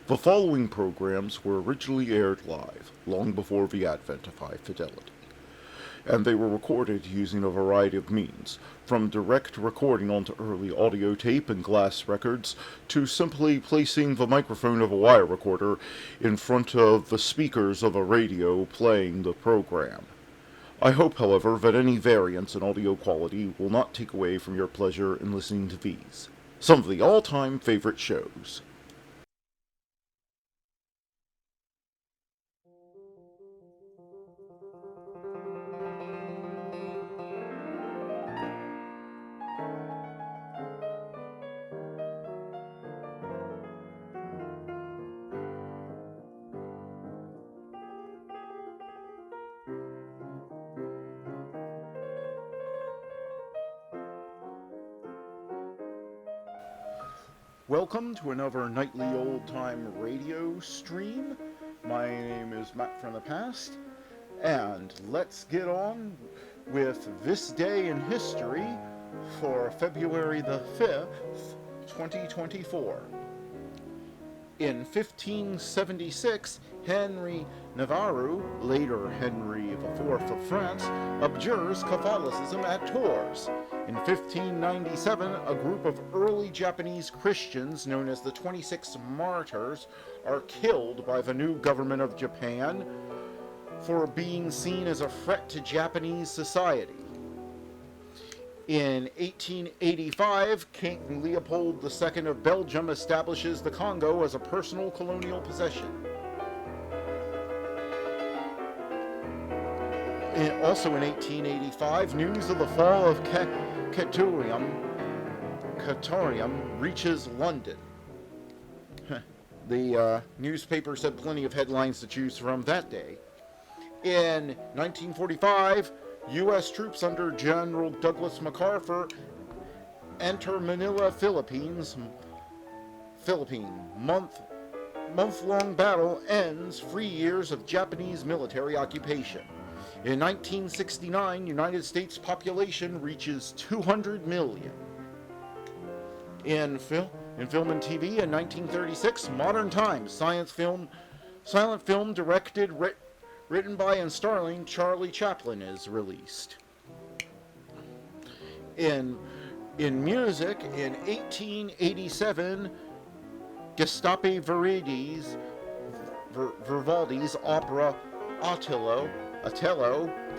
The following programs were originally aired live, long before the advent of high fidelity, and they were recorded using a variety of means, from direct recording onto early audio tape and glass records, to simply placing the microphone of a wire recorder in front of the speakers of a radio playing the program. I hope, however, that any variance in audio quality will not take away from your pleasure in listening to these, some of the all-time favorite shows. Welcome to another nightly old-time radio stream. My name is Matt from the past, and let's get on with this day in history for February the 5th, 2024. In 1576, Henry Navarre, later Henry IV of France, abjures Catholicism at Tours. In 1597, a group of early Japanese Christians, known as the 26 Martyrs, are killed by the new government of Japan for being seen as a threat to Japanese society. In 1885, King Leopold II of Belgium establishes the Congo as a personal colonial possession. Also in 1885, news of the fall of Catorium reaches London. The newspapers had plenty of headlines to choose from that day. In 1945, U.S. troops under General Douglas MacArthur enter Manila, Philippines. Month-long battle ends 3 years of Japanese military occupation. In 1969, United States population reaches 200 million. In film and TV, in 1936, Modern Times, silent film directed, written by and starring Charlie Chaplin is released. In music, in 1887, Giuseppe Vivaldi's opera Otello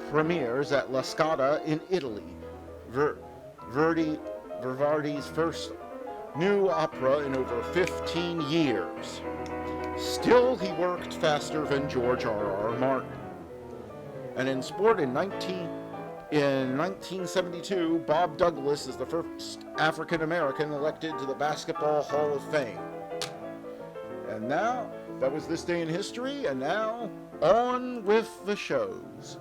premieres at La Scala in Italy, Vivaldi's first new opera in over 15 years. Still, he worked faster than George R.R. Martin. And in sport, in 1972, Bob Douglas is the first African American elected to the Basketball Hall of Fame. And now, that was this day in history, and now, on with the shows.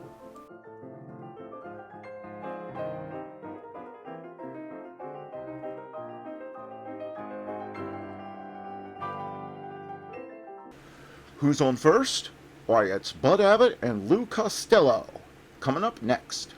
Who's on first? Why, it's Bud Abbott and Lou Costello. Coming up next.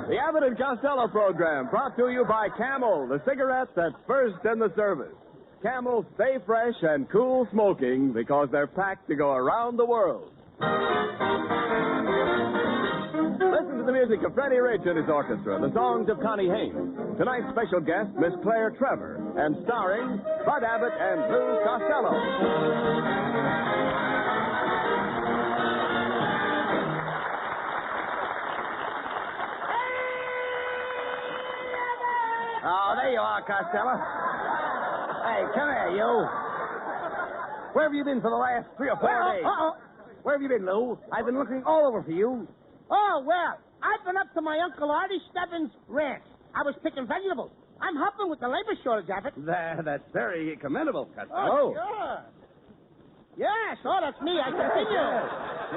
The Abbott and Costello program, brought to you by Camel, the cigarette that's first in the service. Camel, stay fresh and cool smoking because they're packed to go around the world. Listen to the music of Freddie Rich and his orchestra, the songs of Connie Haynes. Tonight's special guest, Miss Claire Trevor, and starring Bud Abbott and Lou Costello. Oh, there you are, Costello. Hey, come here, you. Where have you been for the last 3 or 4 days? Where have you been, Lou? I've been looking all over for you. Oh, well, I've been up to my Uncle Artie Stebbins' ranch. I was picking vegetables. I'm helping with the labor shortage, Abbott. That's very commendable, Oh, Costello. sure. Yes, that's me. I continue.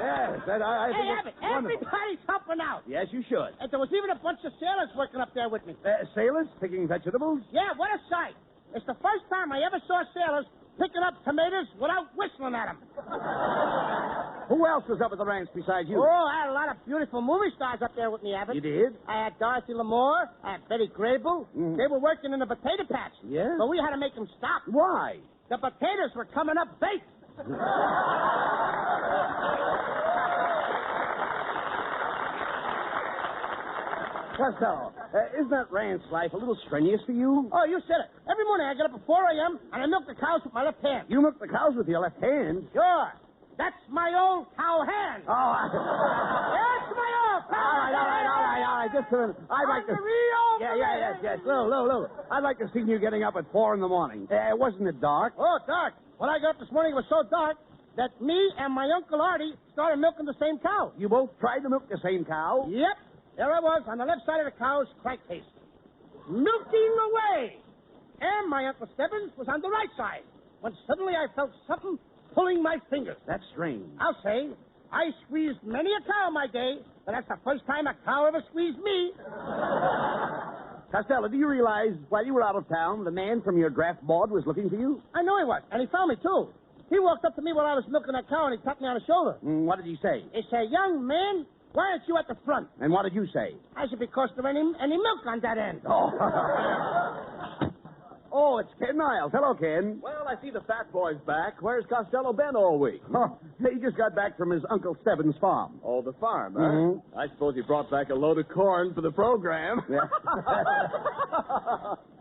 Yes, I Hey, think Abbott, it's wonderful. everybody's helping out. Yes, you should. And there was even a bunch of sailors working up there with me. Sailors picking vegetables? Yeah, what a sight. It's the first time I ever saw sailors picking up tomatoes without whistling at them. Who else was up at the ranch besides you? Oh, I had a lot of beautiful movie stars up there with me, Abbott. You did? I had Dorothy Lamour. I had Betty Grable. Mhm. They were working in the potato patch. Yeah? But we had to make them stop. Why? The potatoes were coming up baked. Costello, isn't that ranch life a little strenuous for you? Oh, you said it. Every morning I get up at 4 a.m. and I milk the cows with my left hand. You milk the cows with your left hand? Sure. That's my old cow hand. Oh, That's my old cow all right. Just a minute. I'd like to... Yes. Lou. I'd like to see you getting up at 4 in the morning. Wasn't it dark? Oh, dark. When I got up this morning, it was so dark that me and my Uncle Artie started milking the same cow. You both tried to milk the same cow? Yep. There I was on the left side of the cow's crankcase, milking away. And my Uncle Stebbins was on the right side, when suddenly I felt something pulling my fingers. That's strange. I'll say, I squeezed many a cow in my day, but that's the first time a cow ever squeezed me. Costello, do you realize while you were out of town, the man from your draft board was looking for you? I know he was, and he found me, too. He walked up to me while I was milking that cow, and he tapped me on the shoulder. What did he say? He said, young man, why aren't you at the front? And what did you say? I said, because there ain't any milk on that end. Oh, it's Ken Niles. Hello, Ken. Well, I see the fat boy's back. Where's Costello been all week? Oh, he just got back from his Uncle Stebbins' farm. Oh, the farm, huh? Mhm. I suppose he brought back a load of corn for the program. Yeah.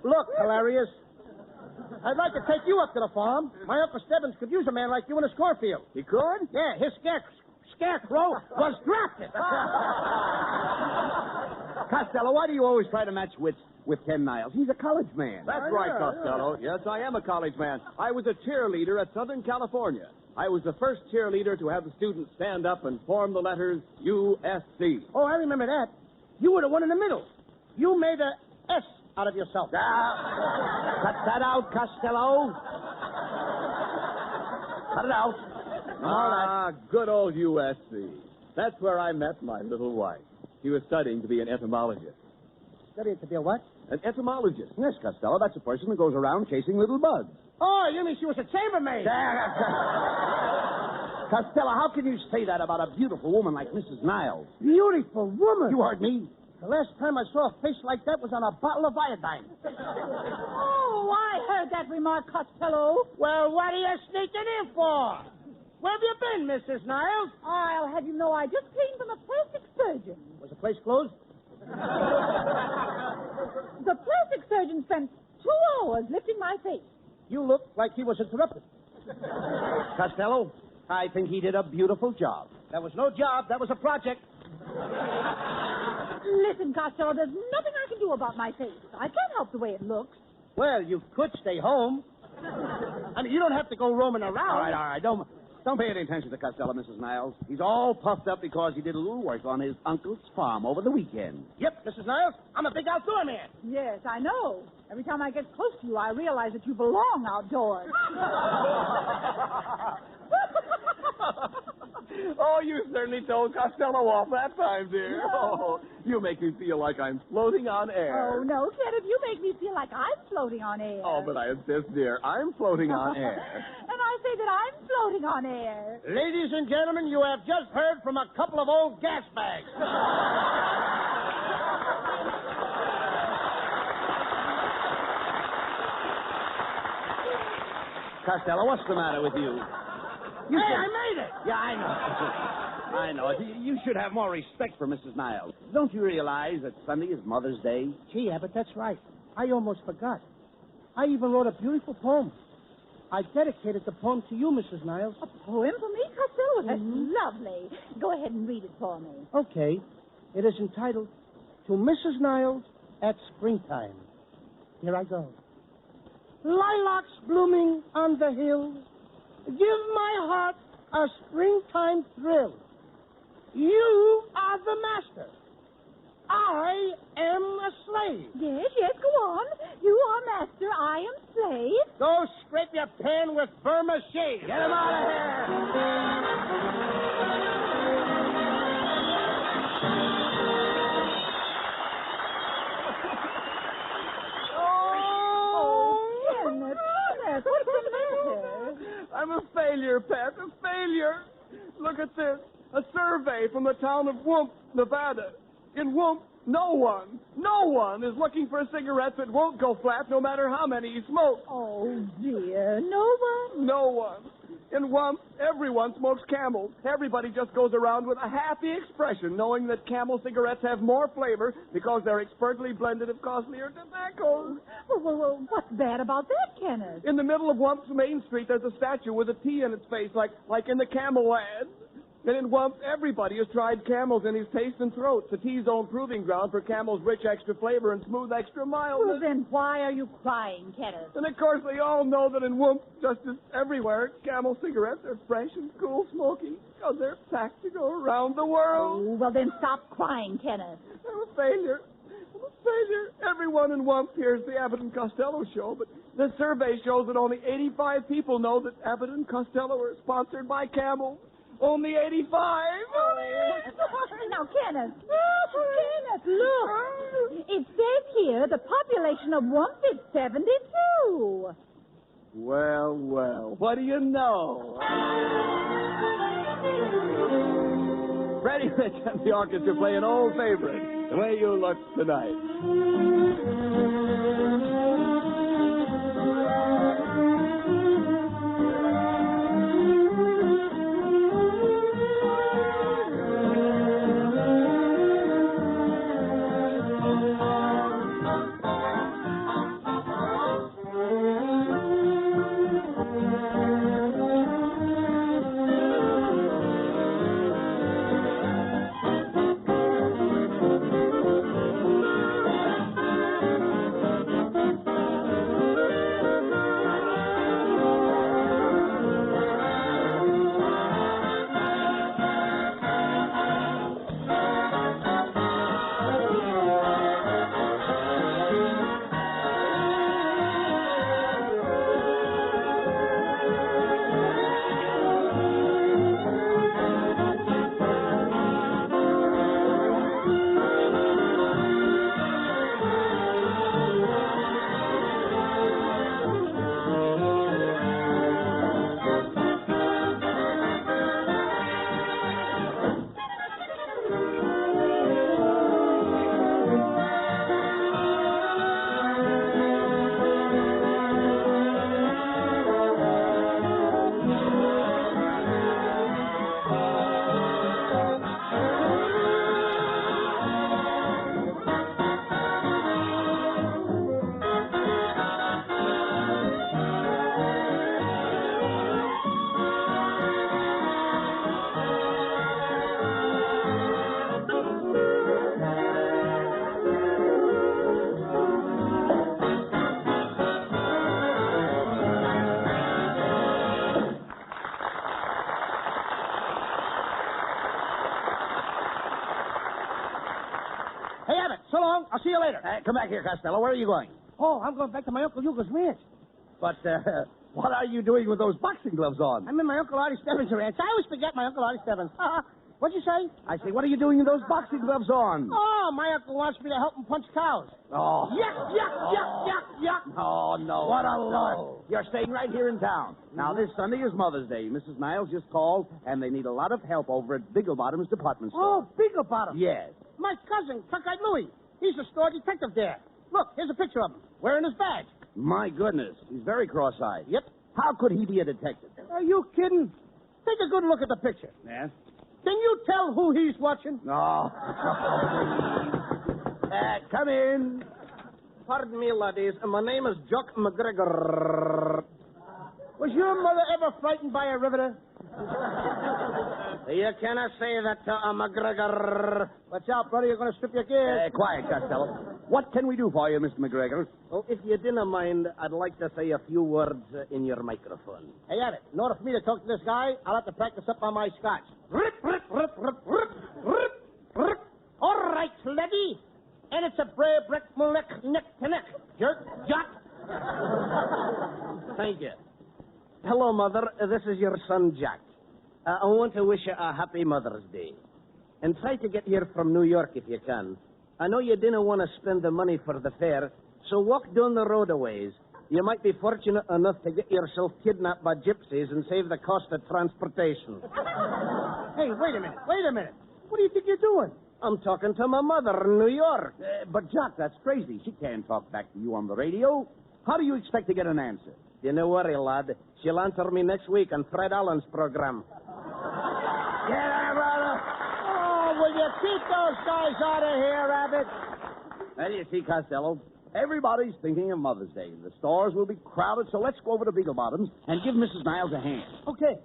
Look, Hilarious, I'd like to take you up to the farm. My Uncle Stebbins could use a man like you in his cornfield. He could? Yeah, his scarecrow was drafted. Costello, why do you always try to match wits with Ken Niles? He's a college man. That's right, Costello. Yes, I am a college man. I was a cheerleader at Southern California. I was the first cheerleader to have the students stand up and form the letters USC. Oh, I remember that. You were the one in the middle. You made a S out of yourself. Cut that out, Costello. Cut it out. Good old USC. That's where I met my little wife. She was studying to be an entomologist. Studying to be a what? An entomologist? Yes, Costello, that's a person who goes around chasing little bugs. Oh, you mean she was a chambermaid? Costello, how can you say that about a beautiful woman like Mrs. Niles? Beautiful woman. You heard me. The last time I saw a face like that was on a bottle of iodine. Oh, I heard that remark, Costello. Well, what are you sneaking in for? Where have you been, Mrs. Niles? I'll have you know I just came from a plastic surgeon. Was the place closed? The plastic surgeon spent 2 hours lifting my face. You look like he was interrupted. Costello, I think he did a beautiful job. That was no job. That was a project. Listen, Costello, there's nothing I can do about my face. I can't help the way it looks. Well, you could stay home. I mean, you don't have to go roaming around. All right. Don't pay any attention to Costello, Mrs. Niles. He's all puffed up because he did a little work on his uncle's farm over the weekend. Yep, Mrs. Niles. I'm a big outdoor man. Yes, I know. Every time I get close to you, I realize that you belong outdoors. Oh, you certainly told Costello off that time, dear. Oh, you make me feel like I'm floating on air. Oh, no, Kenneth, you make me feel like I'm floating on air. Oh, but I insist, dear. I'm floating on air. And I say that I'm floating on air. Ladies and gentlemen, you have just heard from a couple of old gas bags. Costello, what's the matter with you? Hey, I made it. Yeah, I know. I know. You should have more respect for Mrs. Niles. Don't you realize that Sunday is Mother's Day? Gee, Abbott, that's right. I almost forgot. I even wrote a beautiful poem. I dedicated the poem to you, Mrs. Niles. A poem for me, Costello? That's lovely. Go ahead and read it for me. Okay. It is entitled, To Mrs. Niles at Springtime. Here I go. Lilacs blooming on the hill, give my heart a springtime thrill. You are the master. I am a slave. Yes, go on. You are master, I am slave. Go scrape your pen with Burma shade. Get him out of Kenneth, what's the matter? I'm a failure, Pat, a failure. Look at this. A survey from the town of Whoop, Nevada. In Whoop, no one is looking for cigarettes that won't go flat no matter how many you smoke. Oh, dear. No one? No one. In Whoop, everyone smokes Camels. Everybody just goes around with a happy expression, knowing that Camel cigarettes have more flavor because they're expertly blended of costlier tobaccos. Well, what's bad about that, Kenneth? In the middle of Whump's Main Street, there's a statue with a T in its face, like in the Camel ad. And in Whump, everybody has tried Camels in his taste and throat. The T-zone proving ground for Camel's rich extra flavor and smooth extra mildness. Well, then why are you crying, Kenneth? And of course, they all know that in Whump, just as everywhere, Camel cigarettes are fresh and cool smoking because they're packed to go around the world. Oh, well, then stop crying, Kenneth. I'm a failure. Everyone in Whump hears the Abbott and Costello show, but this survey shows that only 85 people know that Abbott and Costello are sponsored by Camel. Only 85. Now, Kenneth, look. It says here the population of Whump is 72. Well, what do you know? Freddie Rich and the orchestra play an old favorite, The Way You Look Tonight. Hey, Abbott, so long. I'll see you later. Come back here, Costello. Where are you going? Oh, I'm going back to my Uncle Hugo's ranch. But, what are you doing with those boxing gloves on? I'm in my Uncle Artie Stebbins' ranch. I always forget my Uncle Artie Stebbins. What'd you say? I say, what are you doing with those boxing gloves on? Oh, my uncle wants me to help him punch cows. Oh. Yuck, yuck, yuck, yuck, yuck. Oh, no. What a load. You're staying right here in town. Now, this Sunday is Mother's Day. Mrs. Niles just called, and they need a lot of help over at Bigglebottom's department store. Oh, Bigglebottom. Yes. My cousin, Cockeyed Louie. He's a store detective there. Look, here's a picture of him, wearing his badge. My goodness. He's very cross-eyed. Yep. How could he be a detective? Are you kidding? Take a good look at the picture. Yes? Can you tell who he's watching? No. Come in. Pardon me, laddies. My name is Jock McGregor. Was your mother ever frightened by a riveter? You cannot say that to a McGregor. Watch out, brother. You're going to strip your gears. Quiet, Costello. What can we do for you, Mr. McGregor? Well, if you didn't mind, I'd like to say a few words in your microphone. Hey, Abbott, in order for me to talk to this guy, I'll have to practice up on my Scotch. Rip, rip, rip, rip, rip, rip, rip. All right, Sleddy. And it's a bray brick mulek neck to neck. Jerk, jot. Thank you. Hello, Mother. This is your son, Jack. I want to wish you a happy Mother's Day. And try to get here from New York if you can. I know you didn't want to spend the money for the fare, so walk down the road a ways. You might be fortunate enough to get yourself kidnapped by gypsies and save the cost of transportation. Hey, wait a minute. What do you think you're doing? I'm talking to my mother in New York. But, Jock, that's crazy. She can't talk back to you on the radio. How do you expect to get an answer? You know worry, lad. She'll answer me next week on Fred Allen's program. Get out, brother. Oh, will you keep those guys out of here, Abbott? Well, you see, Costello, everybody's thinking of Mother's Day. The stores will be crowded, so let's go over to Beagle Bottoms and give Mrs. Niles a hand. Okay.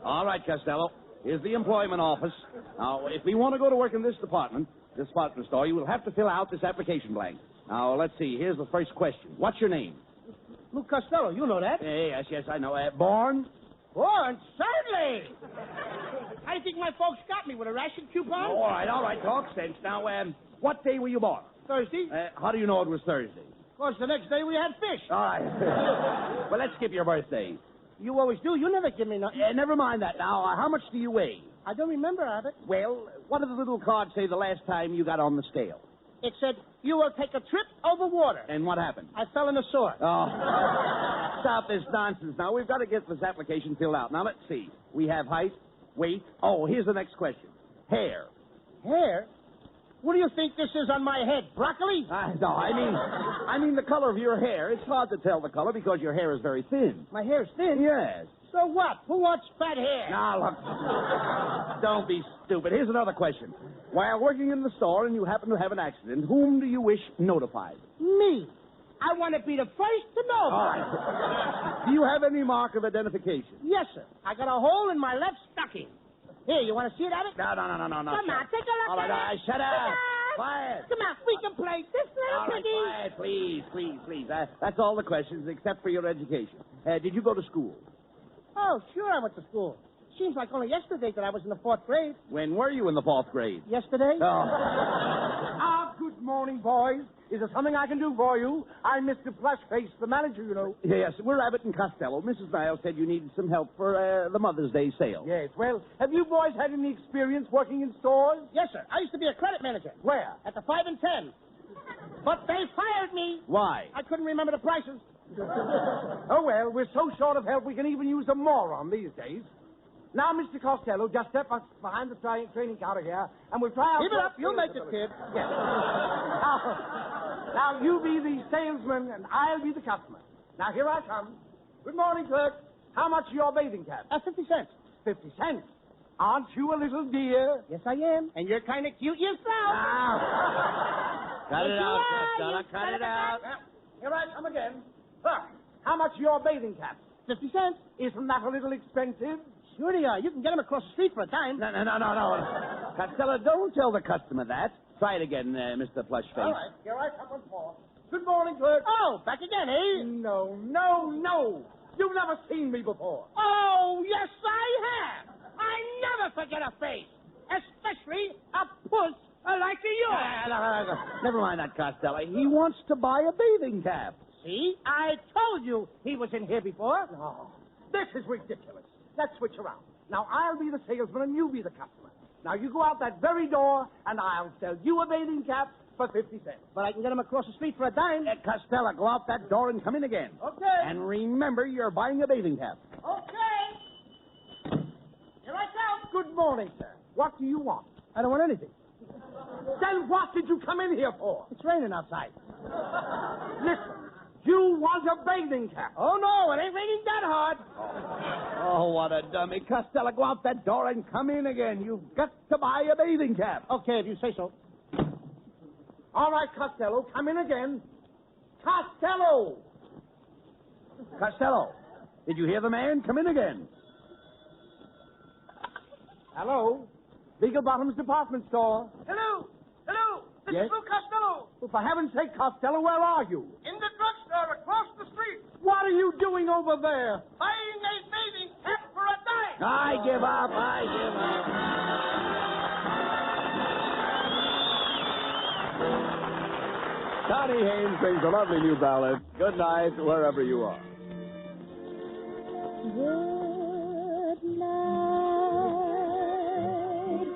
All right, Costello. Here's the employment office. Now, if we want to go to work in this department store, you will have to fill out this application blank. Now, let's see. Here's the first question. What's your name? Luke Costello, you know that. Yes, I know. Born? Born, certainly. How do you think my folks got me, with a ration coupon? Oh, all right. Talk sense. Now, what day were you born? Thursday. How do you know it was Thursday? Of course, the next day we had fish. All right. Well, let's skip your birthday. You always do. You never give me nothing. Never mind that. Now, how much do you weigh? I don't remember, Abbott. Well, what did the little card say the last time you got on the scale? It said, you will take a trip over water. And what happened? I fell in the sewer. Oh, stop this nonsense. Now, we've got to get this application filled out. Now, let's see. We have height, weight. Oh, here's the next question. Hair. Hair? What do you think this is on my head? Broccoli? No, I mean the color of your hair. It's hard to tell the color because your hair is very thin. My hair's thin? Yes. So what? Who wants fat hair? Now, look. Don't be stupid. Here's another question. While working in the store and you happen to have an accident, whom do you wish notified? Me. I want to be the first to know. All right. Do you have any mark of identification? Yes, sir. I got a hole in my left stocking. Here, you want to see it, Abbott? No. Come on, take a look All right, at it. shut up. Come Quiet. Come on, we can play this All little right, piggy. quiet, please. That's all the questions except for your education. Did you go to school? Oh, sure I went to school. Seems like only yesterday that I was in the 4th grade. When were you in the 4th grade? Yesterday? Oh. Good morning, boys. Is there something I can do for you? I'm Mr. Plushface, the manager, you know. Yes, we're Abbott and Costello. Mrs. Niles said you needed some help for the Mother's Day sale. Yes, well, have you boys had any experience working in stores? Yes, sir. I used to be a credit manager. Where? At the 5 and 10. But they fired me. Why? I couldn't remember the prices. Oh, well, we're so short of help we can even use a moron these days. Now, Mr. Costello, just step up behind the training counter here, and we'll try out... Keep it up. You'll make it, kid. Yes. Now, you be the salesman, and I'll be the customer. Now, here I come. Good morning, clerk. How much are your bathing caps? 50 cents. 50 cents? Aren't you a little dear? Yes, I am. And you're kind of cute yourself. Now. Cut it out, Costello. Cut it out. Here I come again. Look, how much are your bathing caps? 50 cents. Isn't that a little expensive? Sure they are. You can get them across the street for a dime. No. Costello, don't tell the customer that. Try it again, Mr. Plushface. All right, here I come once more. Good morning, clerk. Oh, back again, eh? No. You've never seen me before. Oh, yes, I have. I never forget a face, especially a puss like you. No. Never mind that, Costello. He wants to buy a bathing cap. See? I told you he was in here before. No. This is ridiculous. Let's switch around. Now, I'll be the salesman and you be the customer. Now, you go out that very door, and I'll sell you a bathing cap for 50 cents. But I can get them across the street for a dime. Costello, go out that door and come in again. Okay. And remember, you're buying a bathing cap. Okay. Here I come. Good morning, sir. What do you want? I don't want anything. Then what did you come in here for? It's raining outside. Listen. You want a bathing cap. Oh, no, it ain't raining that hard. Oh, what a dummy. Costello, go out that door and come in again. You've got to buy a bathing cap. Okay, if you say so. All right, Costello, come in again. Costello! Costello, did you hear the man? Come in again. Hello? Beagle Bottoms Department Store. Hello? This Yes? is Lou Costello. Well, for heaven's sake, Costello, where are you? In the drugstore across the street. What are you doing over there? Buying a bathing cap for a dime. I give up. Connie Haynes brings a lovely new ballad, Good Night, wherever you are. Good night,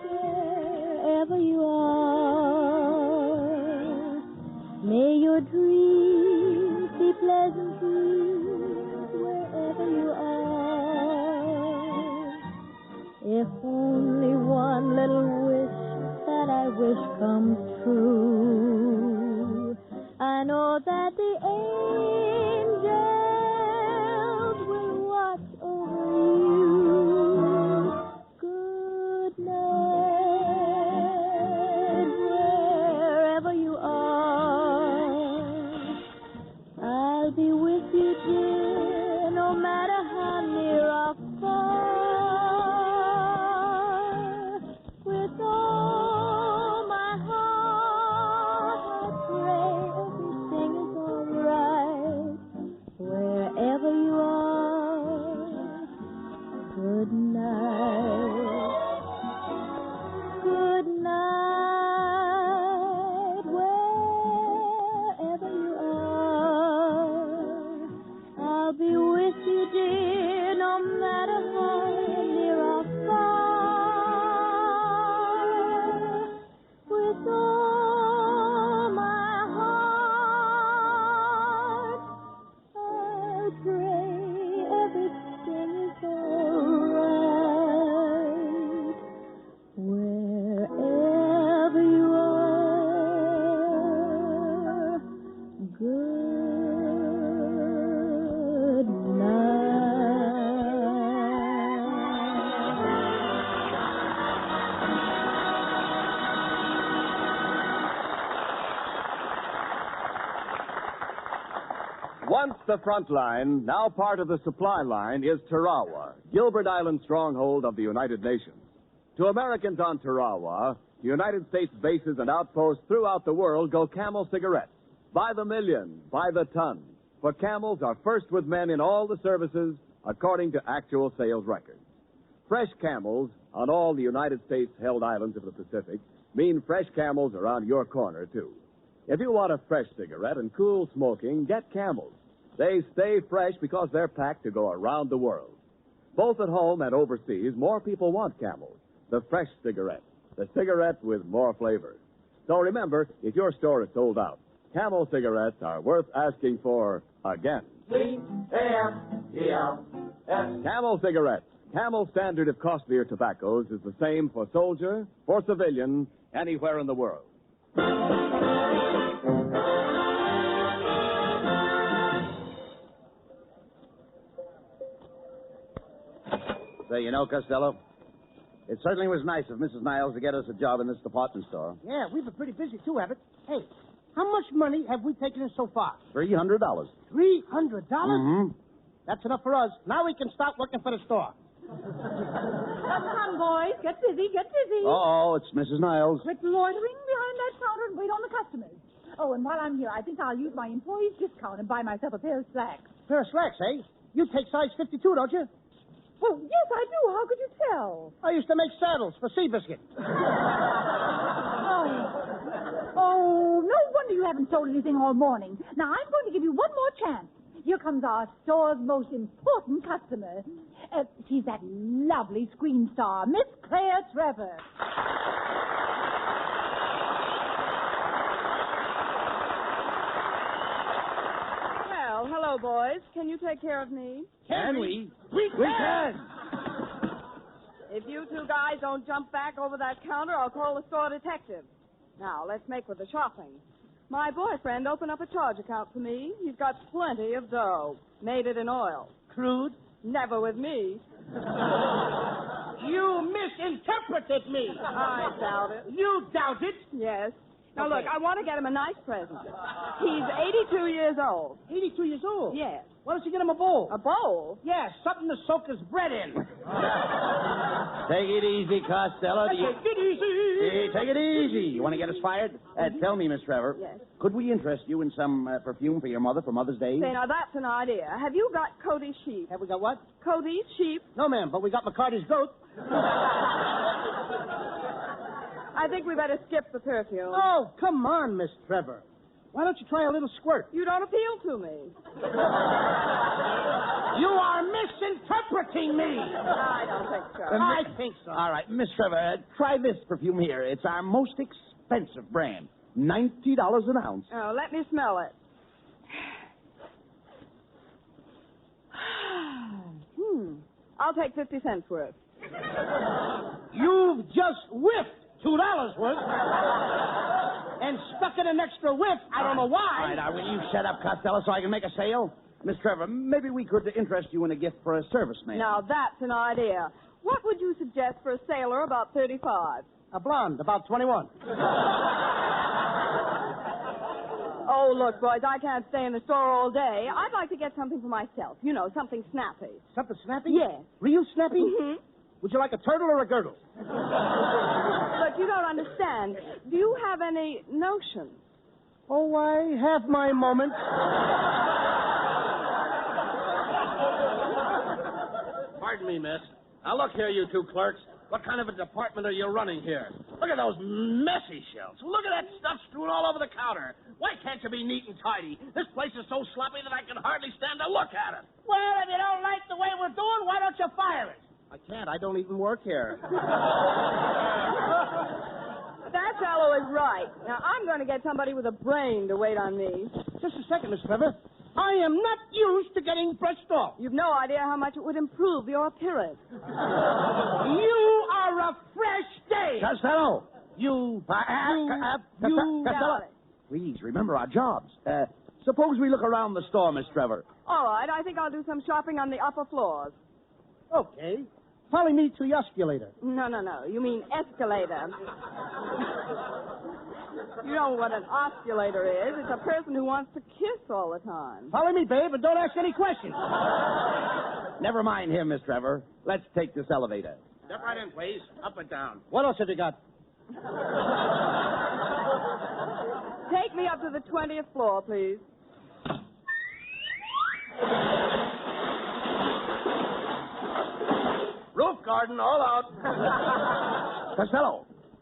dear. dreams be pleasant dreams wherever you are. If only one little wish that I wish comes true, I know that the angels will watch over you. Good night, wherever you are. I'll be with you, dear, no matter how near or far. With all my heart, I pray everything is all right. Wherever you are, good night. Good night, wherever you are. I'll be with you, dear, no matter how near or far. With all my heart, I pray everything is all right. Wherever you are, good Once the front line, now part of the supply line, is Tarawa, Gilbert Island stronghold of the United Nations. To Americans on Tarawa, United States bases and outposts throughout the world go Camel cigarettes. By the million, by the ton. For Camels are first with men in all the services, according to actual sales records. Fresh Camels on all the United States-held islands of the Pacific mean fresh Camels around your corner, too. If you want a fresh cigarette and cool smoking, get Camels. They stay fresh because they're packed to go around the world. Both at home and overseas, more people want Camels, the fresh cigarette, the cigarette with more flavor. So remember, if your store is sold out, Camel cigarettes are worth asking for again. C-A-M-E-L-S. Camel cigarettes. Camel standard of costlier tobaccos is the same for soldier, for civilian, anywhere in the world. Say, you know, Costello, it certainly was nice of Mrs. Niles to get us a job in this department store. Yeah, we've been pretty busy, too, Abbott. Hey, how much money have we taken in so far? $300. $300? Mm-hmm. That's enough for us. Now we can start working for the store. Come, boys. Get busy, get busy. Oh, it's Mrs. Niles. Quit loitering behind that counter and wait on the customers. Oh, and while I'm here, I think I'll use my employee's discount and buy myself a pair of slacks. Pair of slacks, eh? You take size 52, don't you? Well, yes, I do. How could you tell? I used to make saddles for Seabiscuit. Oh, no wonder you haven't sold anything all morning. Now, I'm going to give you one more chance. Here comes our store's most important customer. She's that lovely screen star, Miss Claire Trevor. Well, hello, boys. Can you take care of me? Can we? We can! If you two guys don't jump back over that counter, I'll call the store detective. Now, let's make with the shopping. My boyfriend opened up a charge account for me. He's got plenty of dough. Made it in oil. Crude? Never with me. You misinterpreted me. I doubt it. You doubt it? Yes. Now, Okay. look, I want to get him a nice present. He's 82 years old. 82 years old? Yes. Why don't you get him a bowl? A bowl? Yeah, something to soak his bread in. Take it easy, Costello. Take it easy. Hey, take it easy. You want to get us fired? Tell me, Miss Trevor. Yes. Could we interest you in some perfume for your mother for Mother's Day? Say, now that's an idea. Have you got Cody sheep? Have we got what? Cody sheep? No, ma'am, but we got McCarty's goat. I think we better skip the perfume. Oh, come on, Miss Trevor. Why don't you try a little squirt? You don't appeal to me. You are misinterpreting me. I don't think so. I think so. All right, Miss Trevor, try this perfume here. It's our most expensive brand. $90 an ounce. Oh, let me smell it. I'll take 50 cents worth. You've just whiffed $2 worth and stuck in an extra whiff. I don't know why. All right, now, will you shut up, Costello, so I can make a sale? Miss Trevor, maybe we could interest you in a gift for a serviceman. Now, that's an idea. What would you suggest for a sailor about 35? A blonde, about 21. Oh, look, boys, I can't stay in the store all day. I'd like to get something for myself. You know, something snappy. Something snappy? Yes. Real snappy? Mm-hmm. Would you like a turtle or a girdle? But you don't understand. Do you have any notions? Oh, I have my moments. Pardon me, miss. Now, look here, you two clerks. What kind of a department are you running here? Look at those messy shelves. Look at that stuff strewn all over the counter. Why can't you be neat and tidy? This place is so sloppy that I can hardly stand to look at it. Well, if you don't like the way we're doing, why don't you fire us? I can't. I don't even work here. That fellow is right. Now, I'm going to get somebody with a brain to wait on me. Just a second, Miss Trevor. I am not used to getting brushed off. You've no idea how much it would improve your appearance. You are a fresh day. Costello! Costello! Got it. Please, remember our jobs. Suppose we look around the store, Miss Trevor. All right, I think I'll do some shopping on the upper floors. Okay. Follow me to the osculator. No. You mean escalator. You know what an osculator is. It's a person who wants to kiss all the time. Follow me, babe, and don't ask any questions. Never mind him, Miss Trevor. Let's take this elevator. Step right in, please. Up and down. What else have you got? Take me up to the 20th floor, please. Roof garden, all out.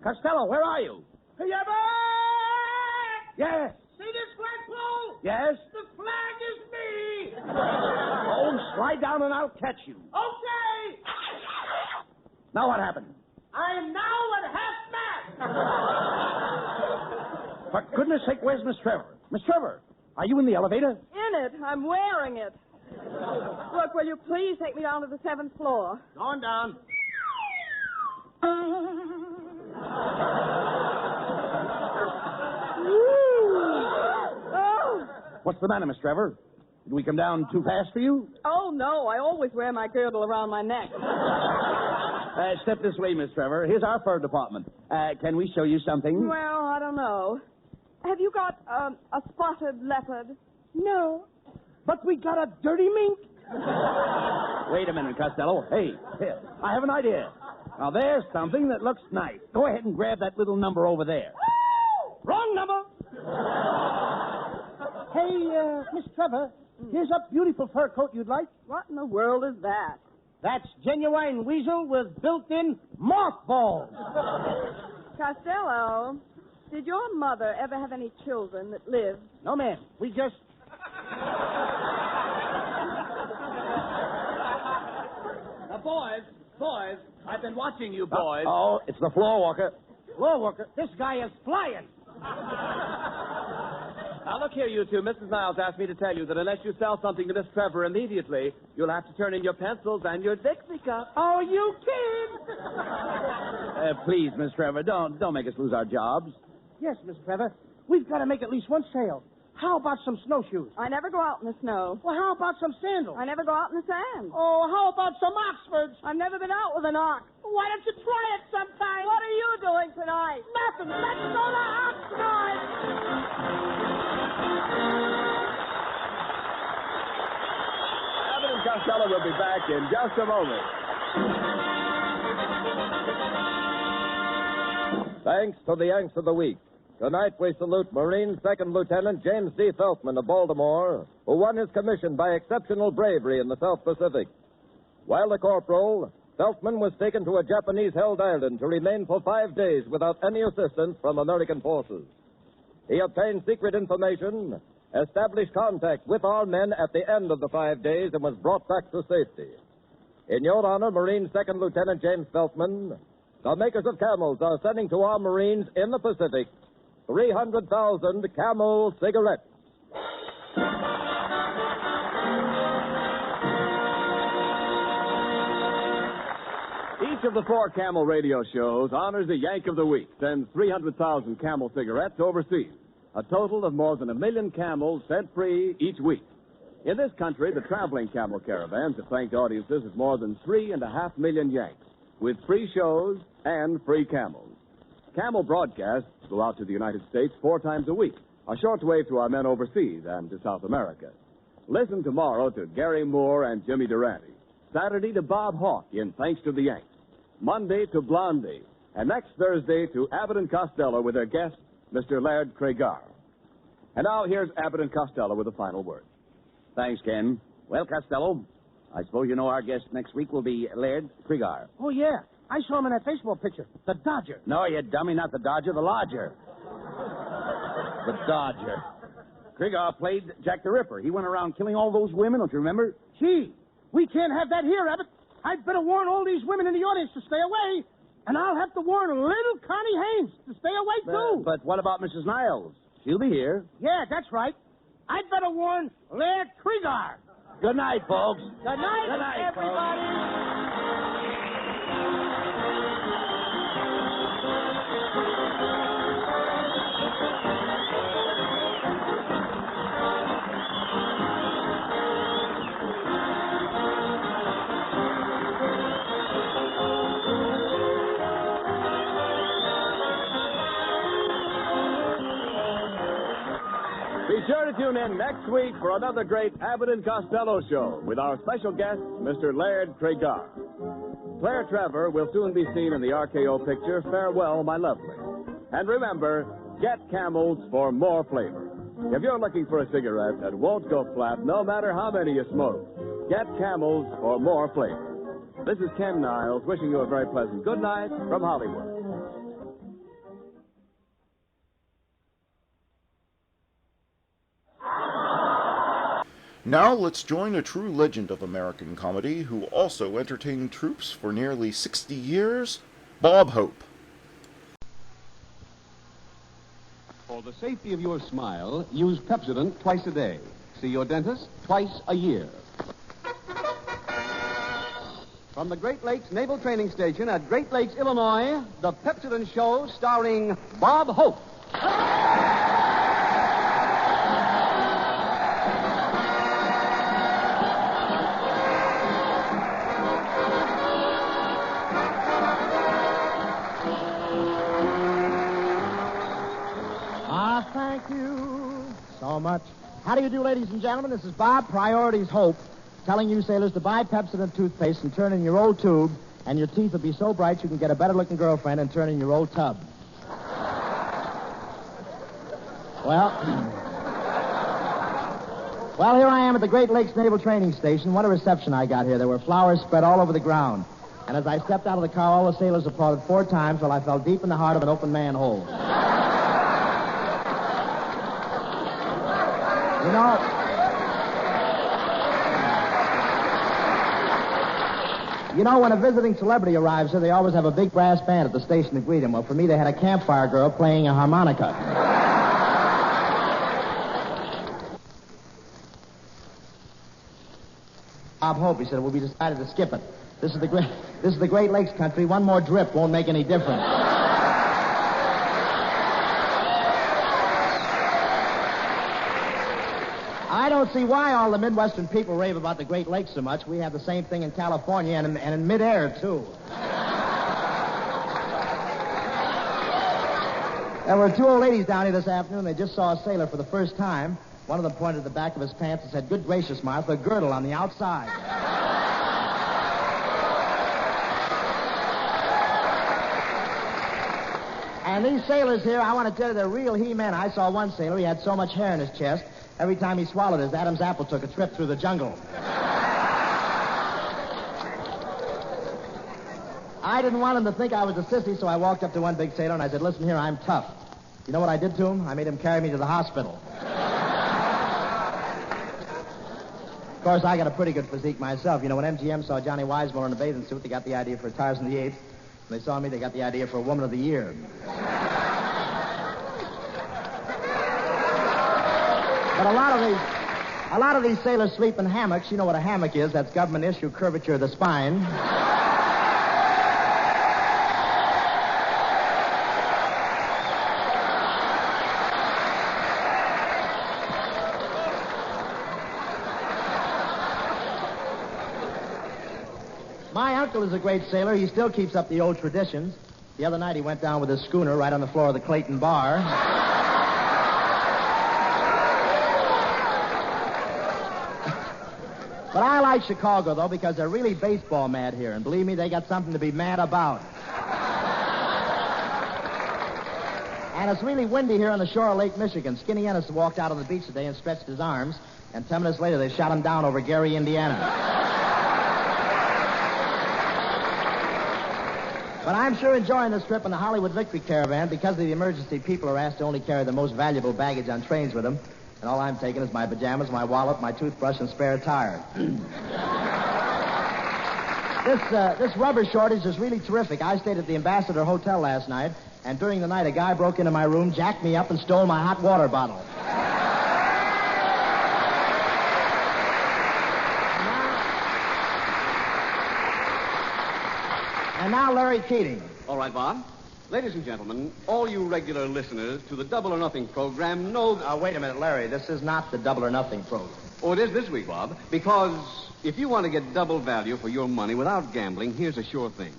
Costello, where are you? Hey, you back? Yes. See this flagpole? Yes? The flag is me. Oh, slide down and I'll catch you. Okay. Now what happened? I am now at half mast. For goodness sake, where's Miss Trevor? Miss Trevor, are you in the elevator? In it. I'm wearing it. Look, will you please take me down to the 7th floor? On down. Oh. What's the matter, Miss Trevor? Did we come down too fast for you? Oh, no. I always wear my girdle around my neck. Step this way, Miss Trevor. Here's our fur department. Can we show you something? Well, I don't know. Have you got a spotted leopard? No. But we got a dirty mink. Wait a minute, Costello. Hey, here, I have an idea. Now, there's something that looks nice. Go ahead and grab that little number over there. Wrong number. Hey, Miss Trevor, here's a beautiful fur coat you'd like. What in the world is that? That's genuine weasel with built-in mothballs. Costello, did your mother ever have any children that lived? No, ma'am. We just... Now, boys, I've been watching you boys. Oh, it's the floor walker. Floor worker. This guy is flying. Now, look here, you two. Mrs. Niles asked me to tell you that unless you sell something to Miss Trevor immediately, you'll have to turn in your pencils and your Dixie cup. Oh, you kid! Please, Miss Trevor, don't make us lose our jobs. Yes, Miss Trevor. We've got to make at least one sale. How about some snowshoes? I never go out in the snow. Well, how about some sandals? I never go out in the sand. Oh, how about some Oxfords? I've never been out with an ox. Why don't you try it sometime? What are you doing tonight? Nothing. Let's go to Oxnard. Abbott and Costello will be back in just a moment. Thanks to the Yanks of the Week. Tonight we salute Marine Second Lieutenant James D. Feltman of Baltimore, who won his commission by exceptional bravery in the South Pacific. While the corporal, Feltman was taken to a Japanese-held island to remain for 5 days without any assistance from American forces. He obtained secret information, established contact with our men at the end of the 5 days, and was brought back to safety. In your honor, Marine Second Lieutenant James Feltman, the makers of camels are sending to our Marines in the Pacific 300,000 Camel cigarettes. Each of the 4 Camel radio shows honors a Yank of the Week, sends 300,000 Camel cigarettes overseas. A total of more than 1 million Camels sent free each week. In this country, the traveling Camel caravans have thanked audiences of more than 3.5 million Yanks, with free shows and free Camels. Camel broadcasts go out to the United States 4 times a week, a short way to our men overseas and to South America. Listen tomorrow to Gary Moore and Jimmy Durante. Saturday to Bob Hawke in Thanks to the Yanks. Monday to Blondie. And next Thursday to Abbott and Costello with their guest, Mr. Laird Cregar. And now here's Abbott and Costello with the final word. Thanks, Ken. Well, Costello, I suppose you know our guest next week will be Laird Cregar. Oh, yeah. I saw him in that baseball picture. The Dodger. No, you dummy, not the Dodger, the Lodger. The Dodger. Cregar played Jack the Ripper. He went around killing all those women, don't you remember? Gee, we can't have that here, Abbott. I'd better warn all these women in the audience to stay away. And I'll have to warn little Connie Haynes to stay away, too. But what about Mrs. Niles? She'll be here. Yeah, that's right. I'd better warn Laird Cregar. Good night, folks. Good night, Good night, everybody. Be sure to tune in next week for another great Abbott and Costello show with our special guest, Mr. Laird Cregar. Claire Trevor will soon be seen in the RKO picture Farewell, My Lovely. And remember, get Camels for more flavor. If you're looking for a cigarette that won't go flat no matter how many you smoke, get Camels for more flavor. This is Ken Niles wishing you a very pleasant good night from Hollywood. Now let's join a true legend of American comedy who also entertained troops for nearly 60 years, Bob Hope. For the safety of your smile, use Pepsodent twice a day. See your dentist twice a year. From the Great Lakes Naval Training Station at Great Lakes, Illinois, the Pepsodent Show starring Bob Hope. Thank you so much. How do you do, ladies and gentlemen? This is Bob, Priorities Hope, telling you sailors to buy Pepsodent toothpaste and turn in your old tube, and your teeth will be so bright you can get a better-looking girlfriend and turn in your old tub. Well, here I am at the Great Lakes Naval Training Station. What a reception I got here. There were flowers spread all over the ground. And as I stepped out of the car, all the sailors applauded 4 times while I fell deep in the heart of an open manhole. You know, when a visiting celebrity arrives here, they always have a big brass band at the station to greet him. Well, for me, they had a campfire girl playing a harmonica. Bob Hope, he said, well, we decided to skip it. This is the Great Lakes country. One more drip won't make any difference. I don't see why all the Midwestern people rave about the Great Lakes so much. We have the same thing in California and in midair, too. There were 2 old ladies down here this afternoon. They just saw a sailor for the first time. One of them pointed at the back of his pants and said, "Good gracious, Martha, a girdle on the outside." And these sailors here, I want to tell you, they're real he-men. I saw one sailor. He had so much hair in his chest. Every time he swallowed, his Adam's apple took a trip through the jungle. I didn't want him to think I was a sissy, so I walked up to one big sailor and I said, "Listen here, I'm tough." You know what I did to him? I made him carry me to the hospital. Of course, I got a pretty good physique myself. You know, when MGM saw Johnny Weissmuller in a bathing suit, they got the idea for Tarzan the Eighth. When they saw me, they got the idea for a Woman of the Year. But a lot of these sailors sleep in hammocks. You know what a hammock is? That's government issue curvature of the spine. My uncle is a great sailor. He still keeps up the old traditions. The other night he went down with his schooner right on the floor of the Clayton Bar. But I like Chicago, though, because they're really baseball mad here. And believe me, they got something to be mad about. And it's really windy here on the shore of Lake Michigan. Skinny Ennis walked out on the beach today and stretched his arms. And 10 minutes later, they shot him down over Gary, Indiana. But I'm sure enjoying this trip in the Hollywood Victory Caravan. Because of the emergency, people are asked to only carry the most valuable baggage on trains with them. And all I'm taking is my pajamas, my wallet, my toothbrush, and spare tire. This rubber shortage is really terrific. I stayed at the Ambassador Hotel last night, and during the night, a guy broke into my room, jacked me up, and stole my hot water bottle. And now Larry Keating. All right, Bob. Ladies and gentlemen, all you regular listeners to the Double or Nothing program know that... Wait a minute, Larry. This is not the Double or Nothing program. Oh, it is this week, Bob. Because if you want to get double value for your money without gambling, here's a sure thing.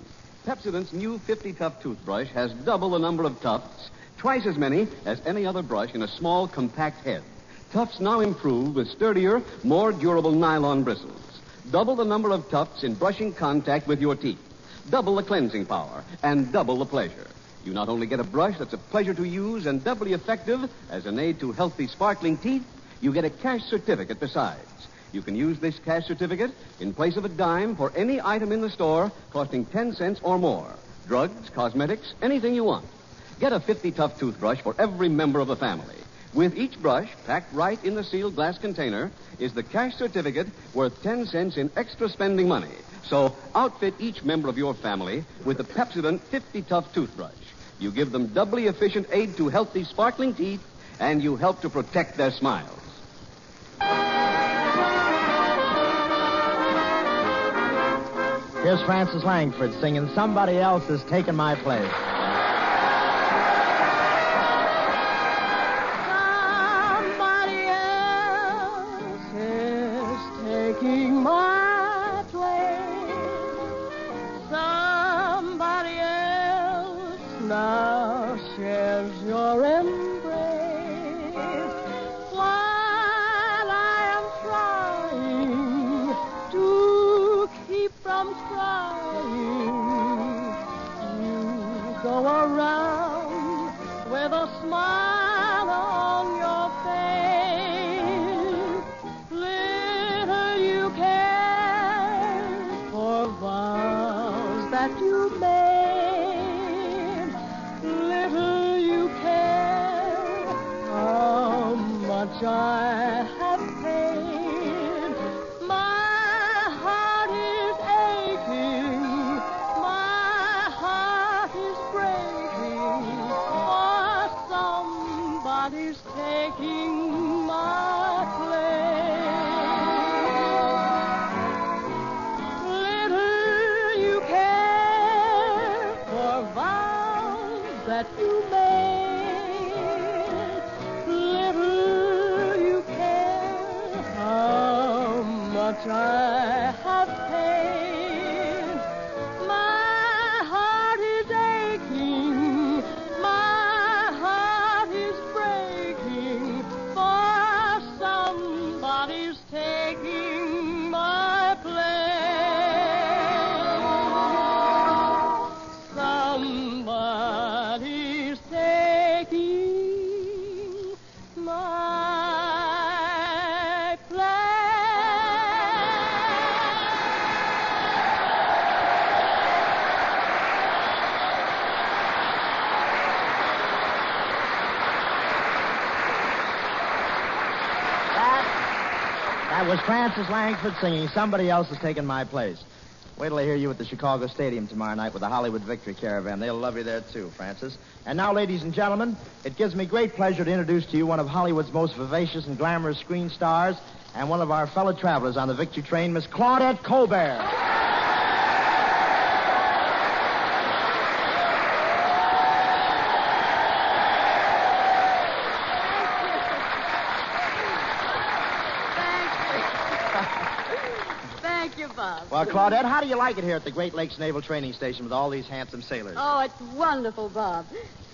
Pepsodent's new 50 Tuft toothbrush has double the number of tufts, twice as many as any other brush in a small, compact head. Tufts now improved with sturdier, more durable nylon bristles. Double the number of tufts in brushing contact with your teeth. Double the cleansing power and double the pleasure. You not only get a brush that's a pleasure to use and doubly effective as an aid to healthy, sparkling teeth, you get a cash certificate besides. You can use this cash certificate in place of a dime for any item in the store costing 10 cents or more. Drugs, cosmetics, anything you want. Get a 50 Tuft toothbrush for every member of the family. With each brush, packed right in the sealed glass container, is the cash certificate worth 10 cents in extra spending money. So outfit each member of your family with the Pepsodent 50 Tuft toothbrush. You give them doubly efficient aid to healthy, sparkling teeth, and you help to protect their smiles. Here's Francis Langford singing Somebody Else Has Taken My Place. Somebody else is taking my place. Somebody else now shares your embrace. While I am trying to keep from crying, you go around with a smile on your face. Little you care for vows that you made. Little you care how much I have paid. My heart is aching. My heart is breaking. For somebody's taking my place. Little you care for vows that you made. Little you care how much I have paid. My heart is aching. My heart is breaking. For somebody's taking my place. Somebody's taking my That was Francis Langford singing Somebody Else Has Taken My Place. Wait till I hear you at the Chicago Stadium tomorrow night with the Hollywood Victory Caravan. They'll love you there, too, Francis. And now, ladies and gentlemen, it gives me great pleasure to introduce to you one of Hollywood's most vivacious and glamorous screen stars and one of our fellow travelers on the Victory train, Miss Claudette Colbert. Thank you, Bob. Well, Claudette, how do you like it here at the Great Lakes Naval Training Station with all these handsome sailors? Oh, it's wonderful, Bob.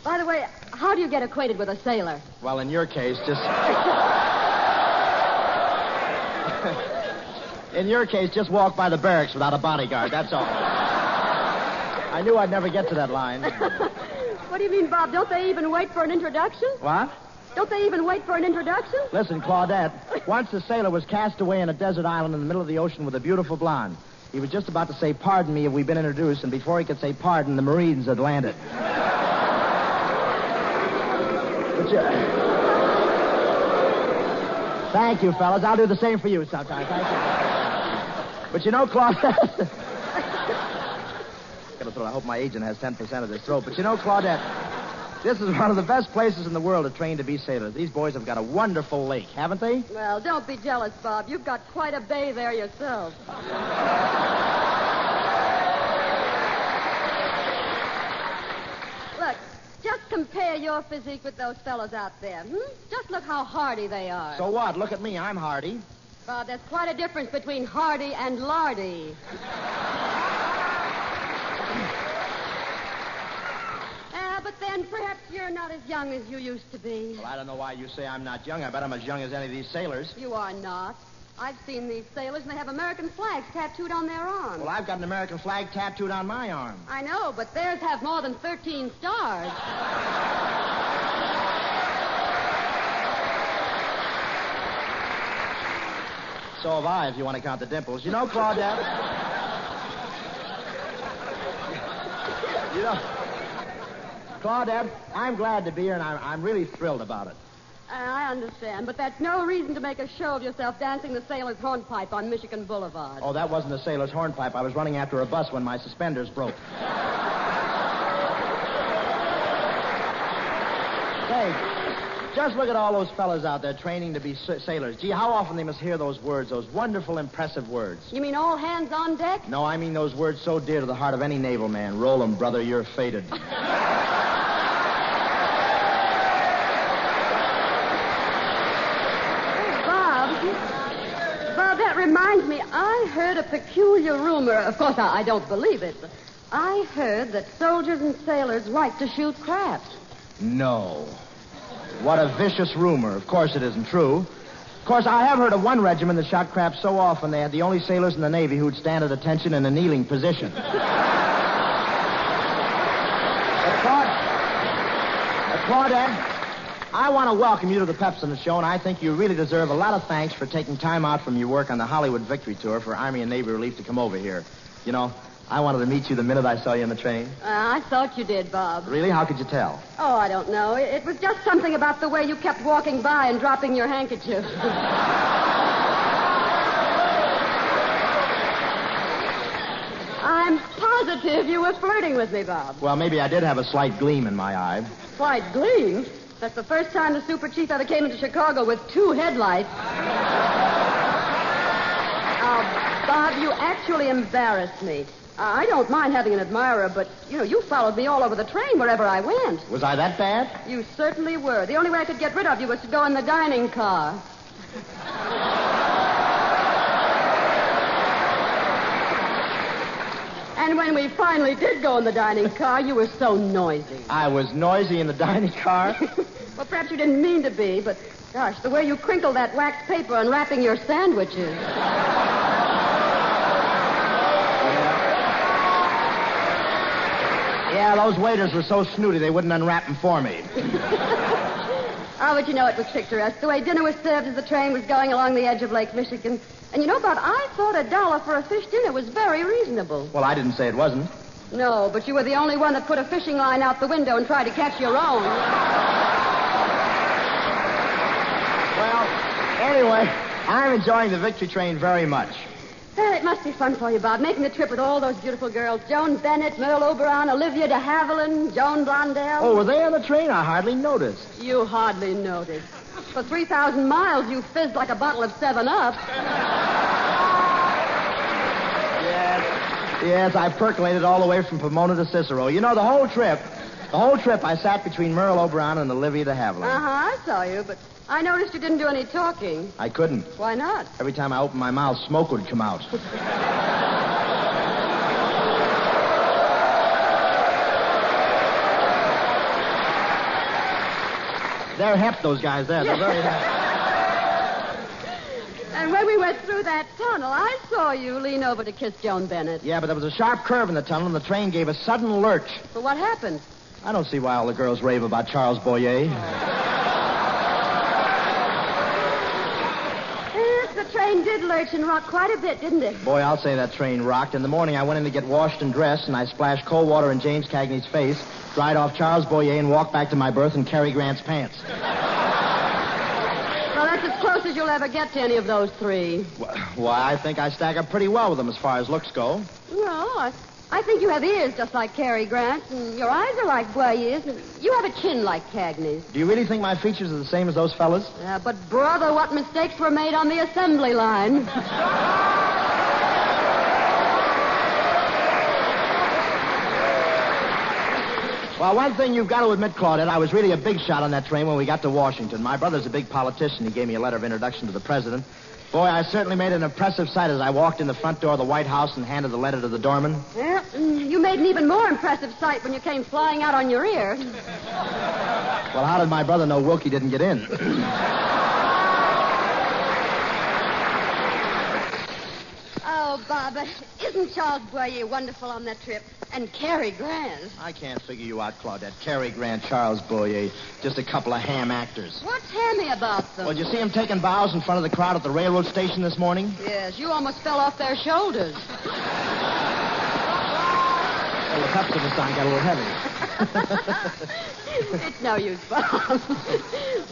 By the way, how do you get acquainted with a sailor? Well, in your case, just... In your case, just walk by the barracks without a bodyguard, that's all. I knew I'd never get to that line. What do you mean, Bob? Don't they even wait for an introduction? What? Don't they even wait for an introduction? Listen, Claudette, once a sailor was cast away on a desert island in the middle of the ocean with a beautiful blonde. He was just about to say, pardon me, have we been introduced? And before he could say pardon, the Marines had landed. Thank you, fellas. I'll do the same for you sometime. Thank you. But you know, Claudette... I hope my agent has 10% of this throat. But you know, Claudette, this is one of the best places in the world to train to be sailors. These boys have got a wonderful lake, haven't they? Well, don't be jealous, Bob. You've got quite a bay there yourself. Look, just compare your physique with those fellows out there. Just look how hardy they are. So what? Look at me. I'm hardy. Bob, there's quite a difference between hardy and lardy. But then perhaps you're not as young as you used to be. Well, I don't know why you say I'm not young. I bet I'm as young as any of these sailors. You are not. I've seen these sailors, and they have American flags tattooed on their arms. Well, I've got an American flag tattooed on my arm. I know, but theirs have more than 13 stars. So have I, if you want to count the dimples. You know, Claudette... you know... Claudette, I'm glad to be here, and I'm really thrilled about it. I understand, but that's no reason to make a show of yourself dancing the sailor's hornpipe on Michigan Boulevard. Oh, that wasn't a sailor's hornpipe. I was running after a bus when my suspenders broke. Say, just look at all those fellas out there training to be sailors. Gee, how often they must hear those words, those wonderful, impressive words. You mean all hands on deck? No, I mean those words so dear to the heart of any naval man. Roll 'em, brother, you're fated. Bob, that reminds me, I heard a peculiar rumor. Of course, I don't believe it, but I heard that soldiers and sailors like to shoot craps. No. What a vicious rumor. Of course it isn't true. Of course, I have heard of one regiment that shot craps so often they had the only sailors in the Navy who'd stand at attention in a kneeling position. Claudette, I want to welcome you to the Pepsin Show, and I think you really deserve a lot of thanks for taking time out from your work on the Hollywood Victory Tour for Army and Navy Relief to come over here. You know, I wanted to meet you the minute I saw you in the train. I thought you did, Bob. Really? How could you tell? Oh, I don't know. It was just something about the way you kept walking by and dropping your handkerchief. I'm positive you were flirting with me, Bob. Well, maybe I did have a slight gleam in my eye. Slight gleam? That's the first time the super chief ever came into Chicago with 2 headlights. Bob, you actually embarrassed me. I don't mind having an admirer, but, you followed me all over the train wherever I went. Was I that bad? You certainly were. The only way I could get rid of you was to go in the dining car. And when we finally did go in the dining car, you were so noisy. I was noisy in the dining car? Well, perhaps you didn't mean to be, but, gosh, the way you crinkled that wax paper unwrapping your sandwiches. Yeah, those waiters were so snooty they wouldn't unwrap them for me. Oh, but it was picturesque. The way dinner was served as the train was going along the edge of Lake Michigan. And Bob, I thought $1 for a fish dinner was very reasonable. Well, I didn't say it wasn't. No, but you were the only one that put a fishing line out the window and tried to catch your own. Well, anyway, I'm enjoying the Victory train very much. Well, it must be fun for you, Bob, making the trip with all those beautiful girls. Joan Bennett, Merle Oberon, Olivia de Havilland, Joan Blondell. Oh, were they on the train? I hardly noticed. You hardly noticed. For 3,000 miles, you fizzed like a bottle of 7-Up. Yes, I percolated all the way from Pomona to Cicero. You know, the whole trip I sat between Merle Oberon and Olivia de Havilland. I saw you, but I noticed you didn't do any talking. I couldn't. Why not? Every time I opened my mouth, smoke would come out. They're hep, those guys there. They're very hep. And when we went through that tunnel, I saw you lean over to kiss Joan Bennett. Yeah, but there was a sharp curve in the tunnel, and the train gave a sudden lurch. But what happened? I don't see why all the girls rave about Charles Boyer. Yes, the train did lurch and rock quite a bit, didn't it? Boy, I'll say that train rocked. In the morning, I went in to get washed and dressed, and I splashed cold water in James Cagney's face, dried off Charles Boyer, and walked back to my berth in Cary Grant's pants. Well, that's as close as you'll ever get to any of those three. Why, I think I stack up pretty well with them as far as looks go. Well, I think you have ears just like Cary Grant, and your eyes are like Boyer's, and you have a chin like Cagney's. Do you really think my features are the same as those fellas? But, brother, what mistakes were made on the assembly line. Well, one thing you've got to admit, Claudette, I was really a big shot on that train when we got to Washington. My brother's a big politician. He gave me a letter of introduction to the president. Boy, I certainly made an impressive sight as I walked in the front door of the White House and handed the letter to the doorman. Yeah, you made an even more impressive sight when you came flying out on your ear. Well, how did my brother know Wilkie didn't get in? Oh, Bob, but isn't Charles Boyer wonderful on that trip? And Cary Grant. I can't figure you out, Claudette. Cary Grant, Charles Boyer, just a couple of ham actors. What's hammy about them? Well, did you see them taking bows in front of the crowd at the railroad station this morning? Yes, you almost fell off their shoulders. Well, the cups of the sign got a little heavy. It's no use, Bob.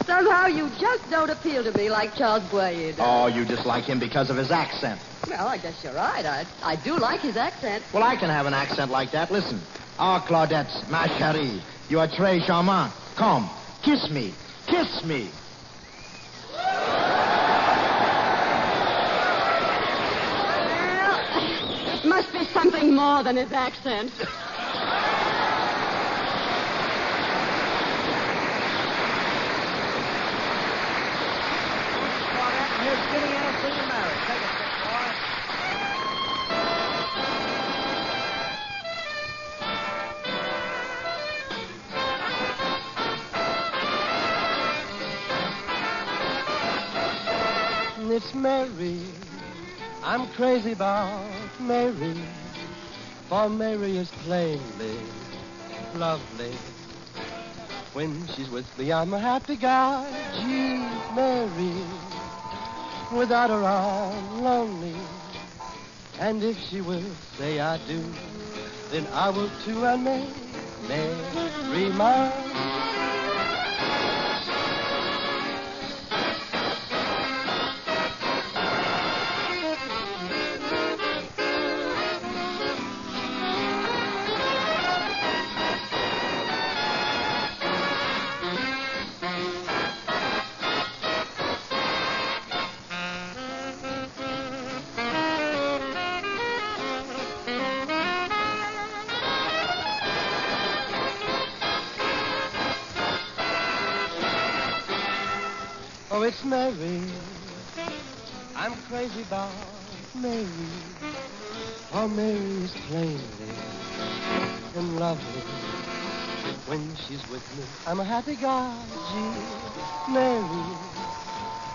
Somehow you just don't appeal to me like Charles Boyer does. Oh, you dislike him because of his accent. Well, I guess you're right. I do like his accent. Well, I can have an accent like that. Listen. Ah, Claudette, ma chérie, you are très charmant. Come, kiss me. Kiss me. Well, it must be something more than his accent. It's Mary. I'm crazy about Mary. For Mary is plainly lovely. When she's with me, I'm a happy guy. Gee, Mary. Without her, I'm lonely. And if she will say I do, then I will too, and Mary mine. Oh, it's Mary. I'm crazy about Mary. Oh, Mary's plainly and lovely. When she's with me, I'm a happy guy. Gee, Mary.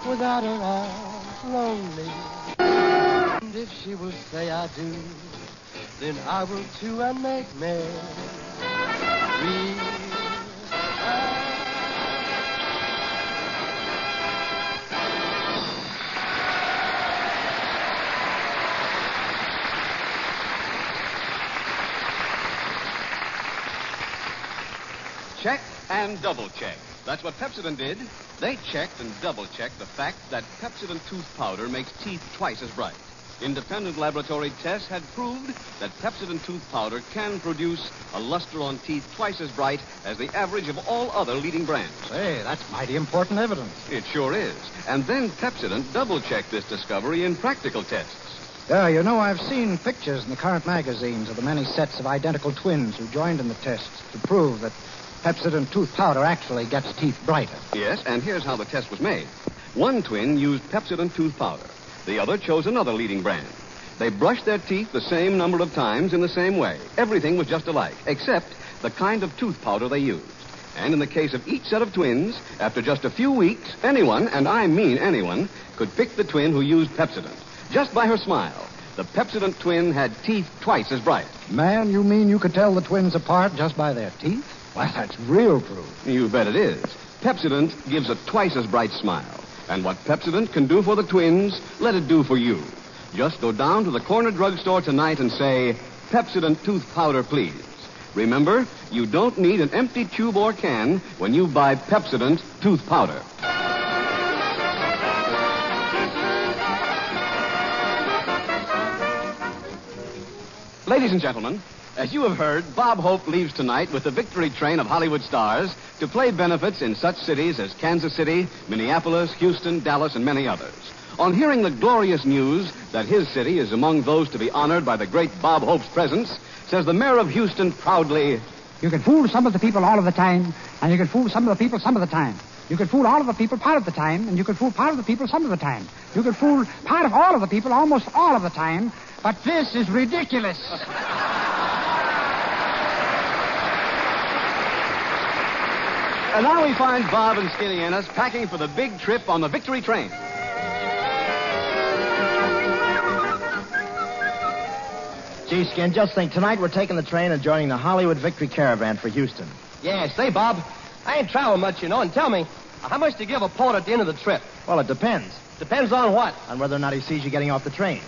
Without her, I'm lonely. And if she will say I do, then I will too, and make Mary. Check and double check. That's what Pepsodent did. They checked and double checked the fact that Pepsodent tooth powder makes teeth twice as bright. Independent laboratory tests had proved that Pepsodent tooth powder can produce a luster on teeth twice as bright as the average of all other leading brands. Say, that's mighty important evidence. It sure is. And then Pepsodent double-checked this discovery in practical tests. Yeah, you know, I've seen pictures in the current magazines of the many sets of identical twins who joined in the tests to prove that Pepsodent tooth powder actually gets teeth brighter. Yes, and here's how the test was made. One twin used Pepsodent tooth powder. The other chose another leading brand. They brushed their teeth the same number of times in the same way. Everything was just alike, except the kind of tooth powder they used. And in the case of each set of twins, after just a few weeks, anyone, and I mean anyone, could pick the twin who used Pepsodent. Just by her smile, the Pepsodent twin had teeth twice as bright. Man, you mean you could tell the twins apart just by their teeth? Well, that's real proof. You bet it is. Pepsodent gives a twice as bright smile. And what Pepsodent can do for the twins, let it do for you. Just go down to the corner drugstore tonight and say, Pepsodent tooth powder, please. Remember, you don't need an empty tube or can when you buy Pepsodent tooth powder. Ladies and gentlemen, as you have heard, Bob Hope leaves tonight with the victory train of Hollywood stars to play benefits in such cities as Kansas City, Minneapolis, Houston, Dallas, and many others. On hearing the glorious news that his city is among those to be honored by the great Bob Hope's presence, says the mayor of Houston proudly, You can fool some of the people all of the time, and you can fool some of the people some of the time. You can fool all of the people part of the time, and you can fool part of the people some of the time. You can fool part of all of the people almost all of the time, but this is ridiculous. And now we find Bob and Skinny Ennis packing for the big trip on the victory train. Gee, Skin, just think. Tonight we're taking the train and joining the Hollywood Victory Caravan for Houston. Yeah, say, Bob, I ain't traveled much, you know, and tell me, how much do you give a port at the end of the trip? Well, it depends. Depends on what? On whether or not he sees you getting off the train.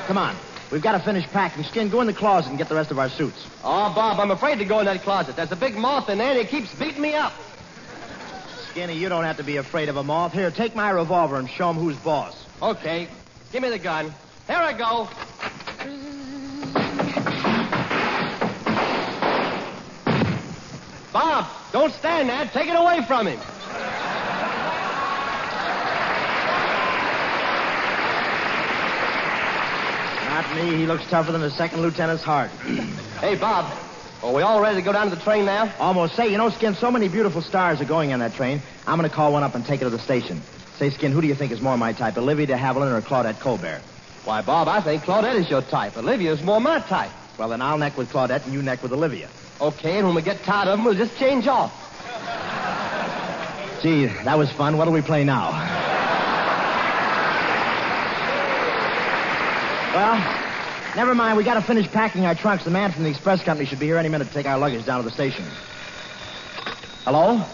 Come on. We've got to finish packing. Skin, go in the closet and get the rest of our suits. Oh, Bob, I'm afraid to go in that closet. There's a big moth in there, and it keeps beating me up. Skinny, you don't have to be afraid of a moth. Here, take my revolver and show him who's boss. Okay. Give me the gun. Here I go. Bob, don't stand there. Take it away from him. Not me. He looks tougher than the second lieutenant's heart. Hey, Bob, are we all ready to go down to the train now? Almost. Say, you know, Skin, so many beautiful stars are going on that train. I'm going to call one up and take it to the station. Say, Skin, who do you think is more my type, Olivia de Havilland or Claudette Colbert? Why, Bob, I think Claudette is your type. Olivia's more my type. Well, then I'll neck with Claudette and you neck with Olivia. Okay, and when we get tired of them, we'll just change off. Gee, that was fun. What'll we play now? Well, never mind. We got to finish packing our trunks. The man from the express company should be here any minute to take our luggage down to the station. Hello?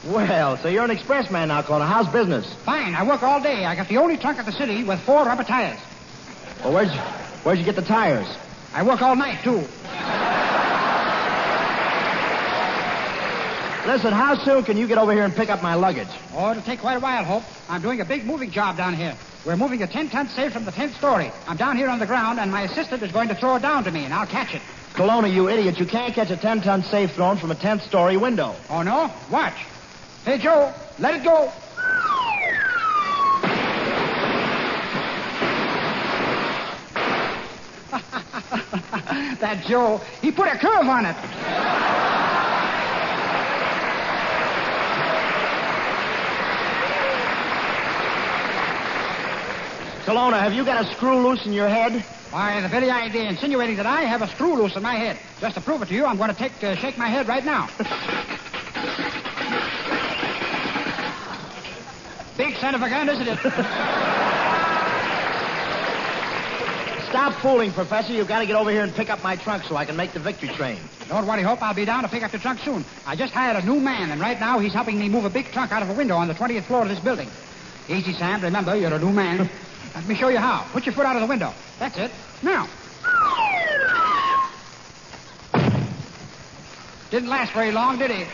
Well, so you're an express man now, Claudia. How's business? Fine. I work all day. I got the only trunk at the city with 4 rubber tires. Well, where'd you get the tires? I work all night, too. Listen, how soon can you get over here and pick up my luggage? Oh, it'll take quite a while, Hope. I'm doing a big moving job down here. We're moving a 10-ton safe from the 10th story. I'm down here on the ground, and my assistant is going to throw it down to me, and I'll catch it. Colonna, you idiot. You can't catch a 10-ton safe thrown from a 10th story window. Oh, no? Watch. Hey, Joe, let it go. That Joe, he put a curve on it. Colonna, have you got a screw loose in your head? Why, the very idea insinuating that I have a screw loose in my head. Just to prove it to you, I'm going to shake my head right now. Big son of a gun, isn't it? Stop fooling, Professor. You've got to get over here and pick up my trunk so I can make the victory train. Don't worry, Hope. I'll be down to pick up the trunk soon. I just hired a new man, and right now he's helping me move a big trunk out of a window on the 20th floor of this building. Easy, Sam. Remember, you're a new man. Let me show you how. Put your foot out of the window. That's it. Now. Didn't last very long, did he?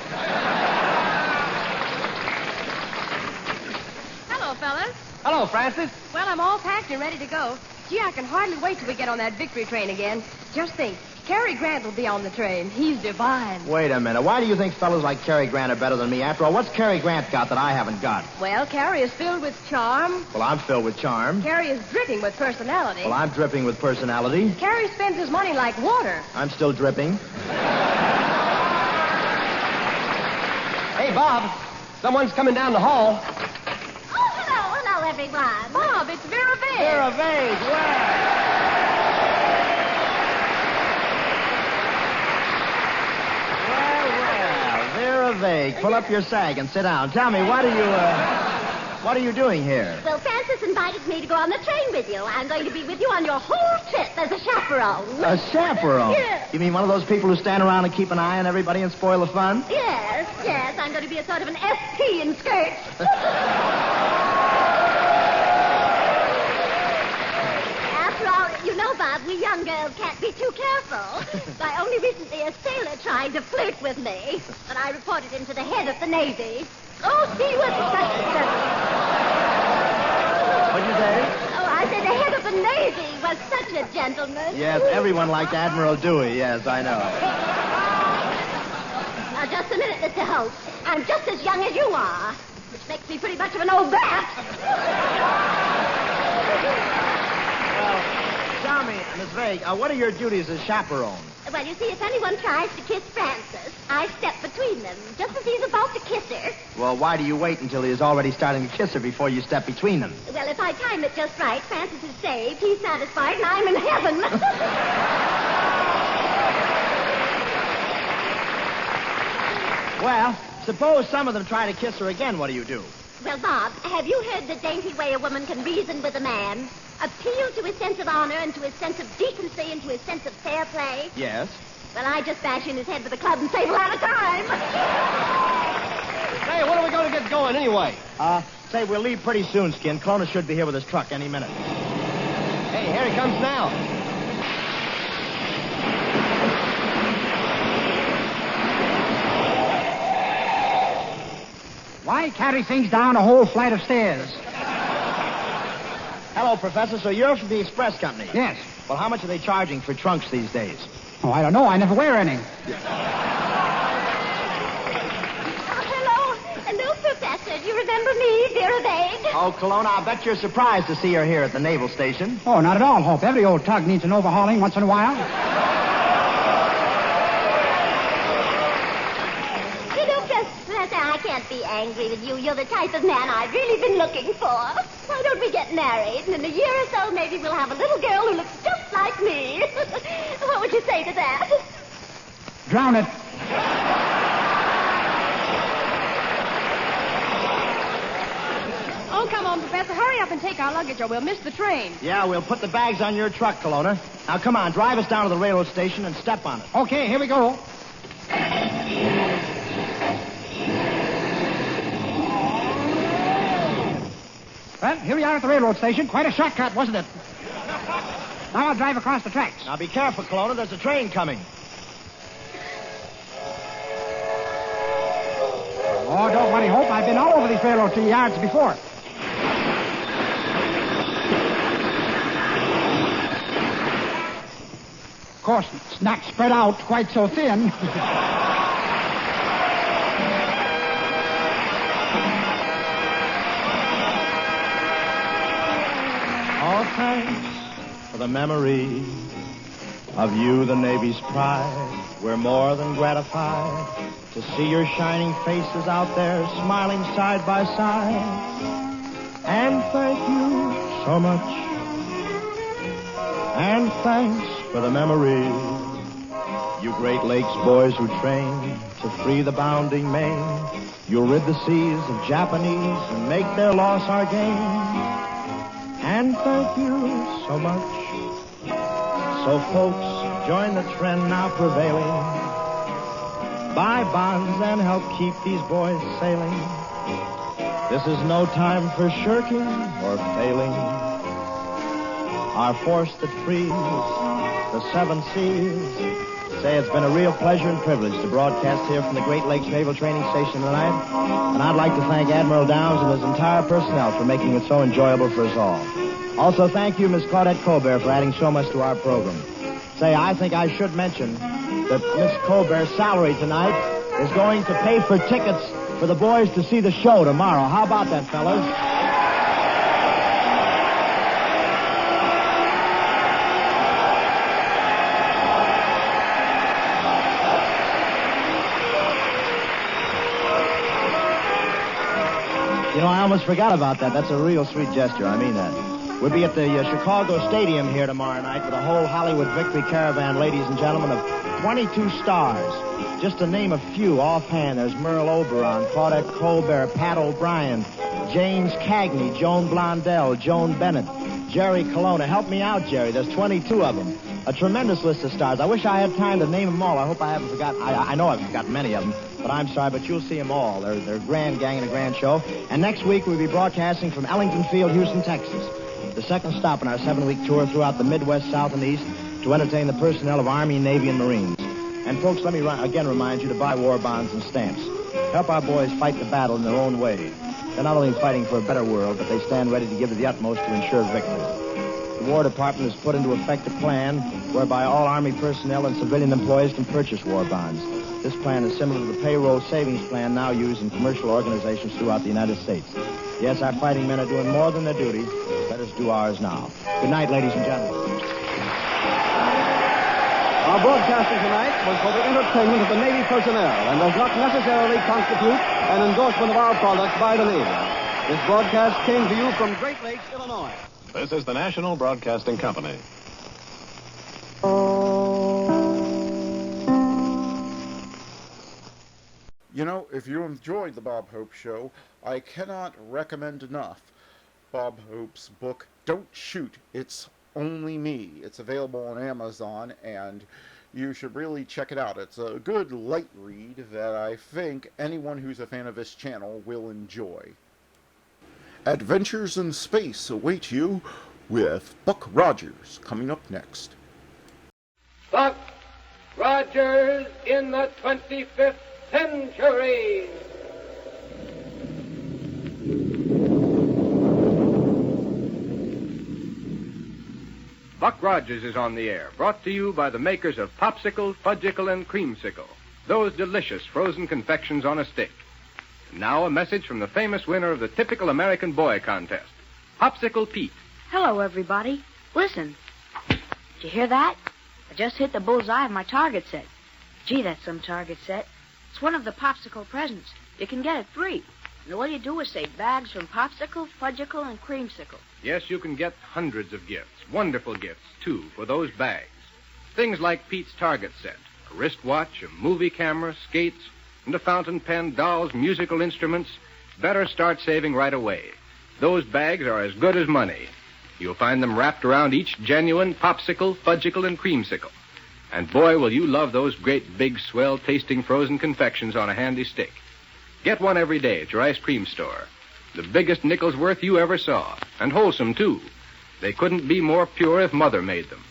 Hello, fellas. Hello, Francis. Well, I'm all packed and ready to go. Gee, I can hardly wait till we get on that Victory train again. Just think, Cary Grant will be on the train. He's divine. Wait a minute. Why do you think fellas like Cary Grant are better than me? After all, what's Cary Grant got that I haven't got? Well, Cary is filled with charm. Well, I'm filled with charm. Cary is dripping with personality. Well, I'm dripping with personality. Cary spends his money like water. I'm still dripping. Hey, Bob. Someone's coming down the hall. Hello, everyone. Bob, it's Vera Vane. Vera Vane, Well, Vera Vane, pull up your sag and sit down. Tell me, what are you doing here? Well, Francis invited me to go on the train with you. I'm going to be with you on your whole trip as a chaperone. A chaperone? Yes. You mean one of those people who stand around and keep an eye on everybody and spoil the fun? Yes. I'm going to be a sort of an SP in skirts. After all, you know, Bob, we young girls can't be too careful. Why, only recently a sailor tried to flirt with me, but I reported him to the head of the Navy. Oh, he was such a... What'd you say? Oh, I said the head of the Navy was such a gentleman. Yes, everyone liked Admiral Dewey. Yes, I know. Now, just a minute, Mr. Holt. I'm just as young as you are, which makes me pretty much of an old bat. Well, tell me, Miss Vague, what are your duties as chaperone? Well, you see, if anyone tries to kiss Francis, I step between them, just as he's about to kiss her. Well, why do you wait until he's already starting to kiss her before you step between them? Well, if I time it just right, Francis is saved, he's satisfied, and I'm in heaven. Well, suppose some of them try to kiss her again, what do you do? Well, Bob, have you heard the dainty way a woman can reason with a man? Appeal to his sense of honor and to his sense of decency and to his sense of fair play? Yes. Well, I just bash in his head with a club and save a lot of time. Hey, when are we going to get going anyway? Say, we'll leave pretty soon, Skin. Clona should be here with his truck any minute. Hey, here he comes now. Why carry things down a whole flight of stairs? Hello, Professor. So you're from the Express Company? Yes. Well, how much are they charging for trunks these days? Oh, I don't know. I never wear any. Hello, Professor. Do you remember me, Vera Vane? Oh, Kelowna, I bet you're surprised to see her here at the Naval Station. Oh, not at all, Hope. Every old tug needs an overhauling once in a while. You know, Professor, I can't be angry with you. You're the type of man I've really been looking for. Why don't we get married? And in a year or so, maybe we'll have a little girl who looks just like me. What would you say to that? Drown it. Oh, come on, Professor. Hurry up and take our luggage or we'll miss the train. Yeah, we'll put the bags on your truck, Kelowna. Now, come on, drive us down to the railroad station and step on it. Okay, here we go. Well, here we are at the railroad station. Quite a shortcut, wasn't it? Now I'll drive across the tracks. Now, be careful, Kelowna. There's a train coming. Oh, don't worry, Hope. I've been all over these railroad yards before. Of course, it's not spread out quite so thin. All thanks for the memory of you, the Navy's pride. We're more than gratified to see your shining faces out there smiling side by side. And thank you so much. And thanks for the memory. You Great Lakes boys who train to free the bounding Maine. You'll rid the seas of Japanese and make their loss our gain. And thank you so much. So folks, join the trend now prevailing. Buy bonds and help keep these boys sailing. This is no time for shirking or failing. Our force that frees the seven seas Say, it's been a real pleasure and privilege to broadcast here from the Great Lakes Naval Training Station tonight. And I'd like to thank Admiral Downs and his entire personnel for making it so enjoyable for us all. Also, thank you, Miss Claudette Colbert, for adding so much to our program. Say, I think I should mention that Miss Colbert's salary tonight is going to pay for tickets for the boys to see the show tomorrow. How about that, fellas? You know, I almost forgot about that. That's a real sweet gesture. I mean that. We'll be at the Chicago Stadium here tomorrow night with a whole Hollywood Victory Caravan, ladies and gentlemen, of 22 stars. Just to name a few offhand, there's Merle Oberon, Claudette Colbert, Pat O'Brien, James Cagney, Joan Blondell, Joan Bennett, Jerry Colonna. Help me out, Jerry. There's 22 of them. A tremendous list of stars. I wish I had time to name them all. I hope I haven't forgotten. I know I've forgotten many of them, but I'm sorry, but you'll see them all. They're a grand gang and a grand show. And next week we'll be broadcasting from Ellington Field, Houston, Texas. The second stop in our 7-week tour throughout the Midwest, South, and East to entertain the personnel of Army, Navy, and Marines. And folks, let me again remind you to buy war bonds and stamps. Help our boys fight the battle in their own way. They're not only fighting for a better world, but they stand ready to give it the utmost to ensure victory. The War Department has put into effect a plan whereby all Army personnel and civilian employees can purchase war bonds. This plan is similar to the payroll savings plan now used in commercial organizations throughout the United States. Yes, our fighting men are doing more than their duty. Let us do ours now. Good night, ladies and gentlemen. Our broadcasting tonight was for the entertainment of the Navy personnel and does not necessarily constitute an endorsement of our products by the Navy. This broadcast came to you from Great Lakes, Illinois. This is the National Broadcasting Company. You know, if you enjoyed the Bob Hope Show, I cannot recommend enough Bob Hope's book, Don't Shoot, It's Only Me. It's available on Amazon, and you should really check it out. It's a good light read that I think anyone who's a fan of this channel will enjoy. Adventures in Space await you with Buck Rogers coming up next. Buck Rogers in the 25th century. Buck Rogers is on the air, brought to you by the makers of Popsicle, Fudgicle, and Creamsicle, those delicious frozen confections on a stick. Now a message from the famous winner of the typical American boy contest, Popsicle Pete. Hello, everybody. Listen. Did you hear that? I just hit the bullseye of my target set. Gee, that's some target set. It's one of the Popsicle presents. You can get it free. And all you do is say bags from Popsicle, Fudgicle, and Creamsicle. Yes, you can get hundreds of gifts, wonderful gifts, too, for those bags. Things like Pete's target set, a wristwatch, a movie camera, skates, and a fountain pen, dolls, musical instruments. Better start saving right away. Those bags are as good as money. You'll find them wrapped around each genuine Popsicle, Fudgicle, and Creamsicle. And boy, will you love those great, big, swell-tasting frozen confections on a handy stick. Get one every day at your ice cream store. The biggest nickel's worth you ever saw. And wholesome, too. They couldn't be more pure if Mother made them.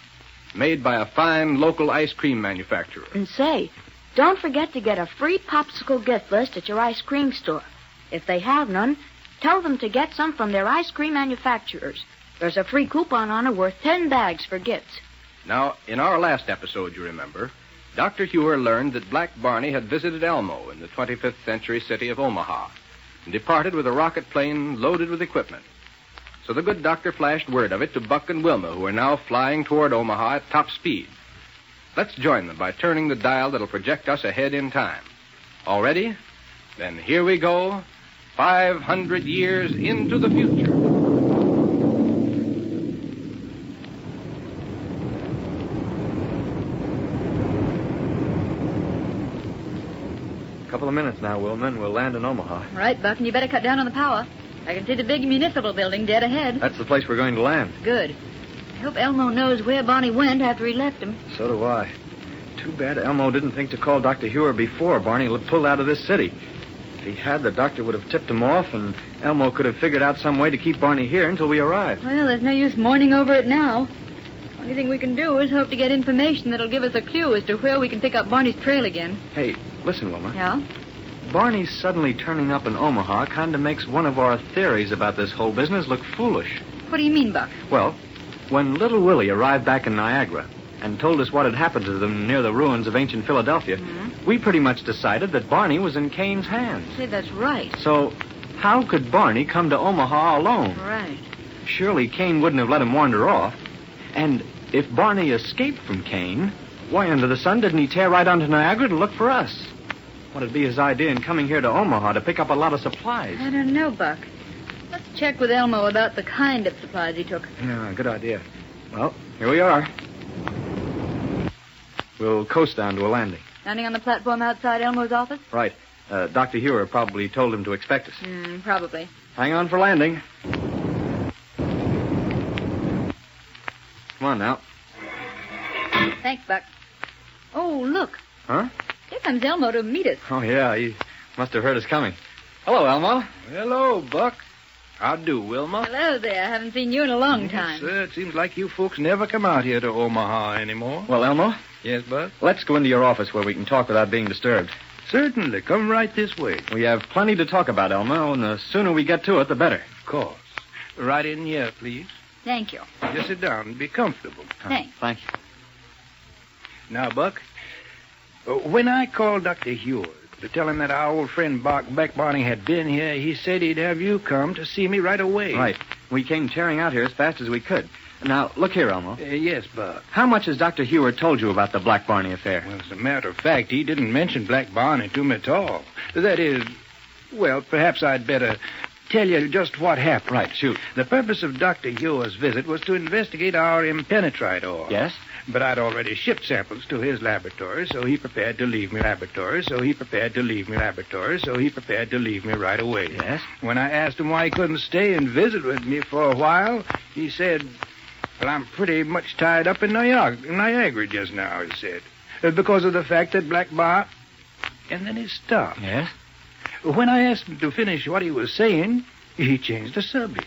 Made by a fine local ice cream manufacturer. And say, don't forget to get a free Popsicle gift list at your ice cream store. If they have none, tell them to get some from their ice cream manufacturers. There's a free coupon on it worth 10 bags for gifts. Now, in our last episode, you remember, Dr. Hewer learned that Black Barney had visited Elmo in the 25th century city of Omaha and departed with a rocket plane loaded with equipment. So the good doctor flashed word of it to Buck and Wilma, who are now flying toward Omaha at top speed. Let's join them by turning the dial that'll project us ahead in time. All ready? Then here we go, 500 years into the future. Couple of minutes now, Wilma, and we'll land in Omaha. All right, Buck, and you better cut down on the power. I can see the big municipal building dead ahead. That's the place we're going to land. Good. I hope Elmo knows where Barney went after he left him. So do I. Too bad Elmo didn't think to call Dr. Hewer before Barney pulled out of this city. If he had, the doctor would have tipped him off, and Elmo could have figured out some way to keep Barney here until we arrived. Well, there's no use mourning over it now. Only thing we can do is hope to get information that'll give us a clue as to where we can pick up Barney's trail again. Hey, listen, Wilma. Yeah? Barney's suddenly turning up in Omaha kind of makes one of our theories about this whole business look foolish. What do you mean, Buck? Well, when Little Willie arrived back in Niagara and told us what had happened to them near the ruins of ancient Philadelphia, we pretty much decided that Barney was in Kane's hands. Say, that's right. So, how could Barney come to Omaha alone? Right. Surely Kane wouldn't have let him wander off. And if Barney escaped from Kane, why under the sun didn't he tear right onto Niagara to look for us? What'd be his idea in coming here to Omaha to pick up a lot of supplies? I don't know, Buck. Let's check with Elmo about the kind of supplies he took. Yeah, good idea. Well, here we are. We'll coast down to a landing. Landing on the platform outside Elmo's office? Right. Dr. Hewer probably told him to expect us. Probably. Hang on for landing. Come on now. Thanks, Buck. Oh, look. Huh? Here comes Elmo to meet us. Oh, yeah. He must have heard us coming. Hello, Elmo. Hello, Buck. How do, Wilma? Hello there. I haven't seen you in a long time. Sir, it seems like you folks never come out here to Omaha anymore. Well, Elmo? Yes, Buck? Let's go into your office where we can talk without being disturbed. Certainly. Come right this way. We have plenty to talk about, Elmo, and the sooner we get to it, the better. Of course. Right in here, please. Thank you. Just sit down and be comfortable. Thanks. Thank you. Now, Buck, when I called Dr. Hewer to tell him that our old friend Black Barney had been here, he said he'd have you come to see me right away. Right. We came tearing out here as fast as we could. Now, look here, Elmo. Yes, Buck. How much has Dr. Hewer told you about the Black Barney affair? Well, as a matter of fact, he didn't mention Black Barney to me at all. That is, well, perhaps I'd better tell you just what happened. Right, shoot. The purpose of Dr. Hewer's visit was to investigate our impenetrite ore. Yes? But I'd already shipped samples to his laboratory, so he prepared to leave me right away. Yes? When I asked him why he couldn't stay and visit with me for a while, he said, well, I'm pretty much tied up in Niagara just now, he said, because of the fact that Black Bar... And then he stopped. Yes? When I asked him to finish what he was saying, he changed the subject.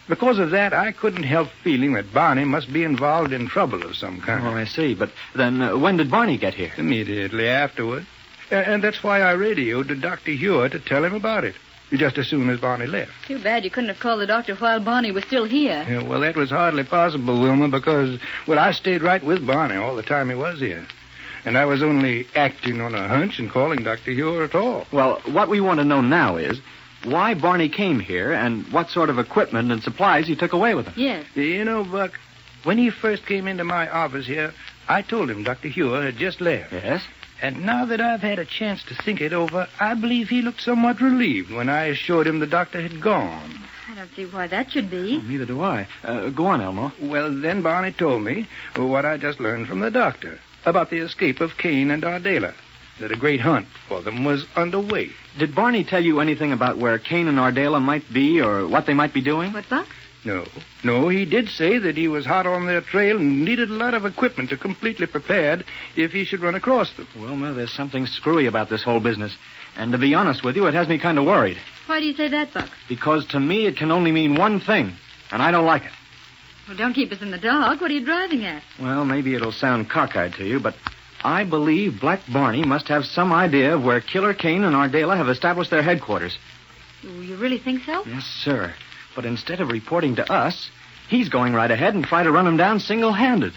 Because of that, I couldn't help feeling that Barney must be involved in trouble of some kind. Oh, I see. But then when did Barney get here? Immediately afterward. And that's why I radioed to Dr. Hewer to tell him about it, just as soon as Barney left. Too bad you couldn't have called the doctor while Barney was still here. Yeah, well, that was hardly possible, Wilma, because, well, I stayed right with Barney all the time he was here. And I was only acting on a hunch and calling Dr. Hewer at all. Well, what we want to know now is why Barney came here and what sort of equipment and supplies he took away with him. Yes. You know, Buck, when he first came into my office here, I told him Dr. Hewer had just left. Yes? And now that I've had a chance to think it over, I believe he looked somewhat relieved when I assured him the doctor had gone. I don't see why that should be. Oh, neither do I. Go on, Elmo. Well, then Barney told me what I just learned from the doctor about the escape of Kane and Ardela, that a great hunt for them was underway. Did Barney tell you anything about where Kane and Ardela might be or what they might be doing? What, Buck? No, he did say that he was hot on their trail and needed a lot of equipment to completely prepared if he should run across them. Well, there's something screwy about this whole business. And to be honest with you, it has me kind of worried. Why do you say that, Buck? Because to me, it can only mean one thing, and I don't like it. Well, don't keep us in the dark. What are you driving at? Well, maybe it'll sound cockeyed to you, but I believe Black Barney must have some idea of where Killer Kane and Ardela have established their headquarters. You really think so? Yes, sir. But instead of reporting to us, he's going right ahead and try to run them down single-handed.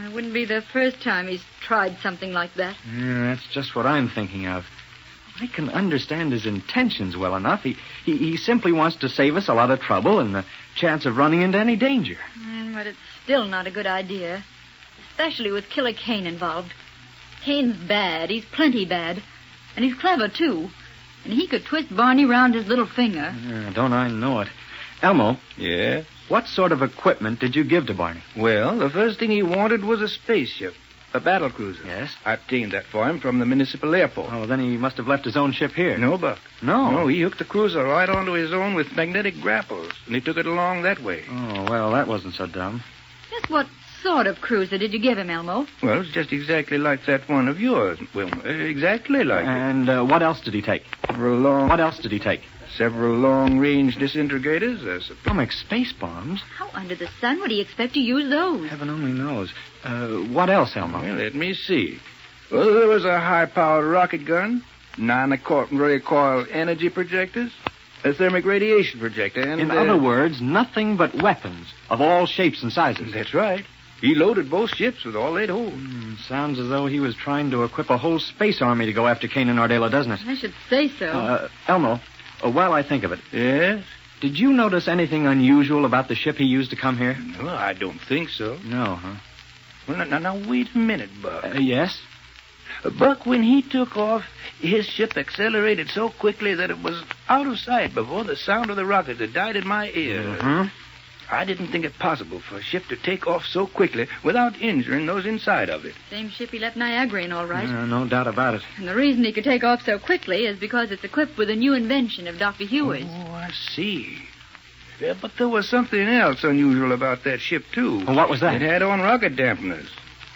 It wouldn't be the first time he's tried something like that. Yeah, that's just what I'm thinking of. I can understand his intentions well enough. He simply wants to save us a lot of trouble and the chance of running into any danger. But it's still not a good idea, especially with Killer Kane involved. Kane's bad. He's plenty bad. And he's clever, too. And he could twist Barney round his little finger. Don't I know it. Elmo. Yeah? What sort of equipment did you give to Barney? Well, the first thing he wanted was a spaceship. A battle cruiser. Yes? I obtained that for him from the municipal airport. Oh, then he must have left his own ship here. No, Buck. No? No, he hooked the cruiser right onto his own with magnetic grapples, and he took it along that way. Oh, well, that wasn't so dumb. Just what sort of cruiser did you give him, Elmo? Well, it's just exactly like that one of yours, Wilma. Exactly like it. And what else did he take? For a long... What else did he take? Several long-range disintegrators, atomic space bombs? How under the sun would he expect to use those? Heaven only knows. What else, Elmo? Well, let me see. Well, there was a high-powered rocket gun, non-recoil energy projectors, a thermic radiation projector, and... In other words, nothing but weapons of all shapes and sizes. That's right. He loaded both ships with all they'd hold. Sounds as though he was trying to equip a whole space army to go after Kane and Ardela, doesn't it? I should say so. Elmo, while I think of it... Yes? Did you notice anything unusual about the ship he used to come here? No, I don't think so. No, huh? Well, now, wait a minute, Buck. Yes? Buck, when he took off, his ship accelerated so quickly that it was out of sight before the sound of the rockets had died in my ear. Mm-hmm. I didn't think it possible for a ship to take off so quickly without injuring those inside of it. Same ship he left Niagara in, all right. No doubt about it. And the reason he could take off so quickly is because it's equipped with a new invention of Dr. Huey's. Oh, I see. Yeah, but there was something else unusual about that ship, too. Well, what was that? It had on rocket dampeners,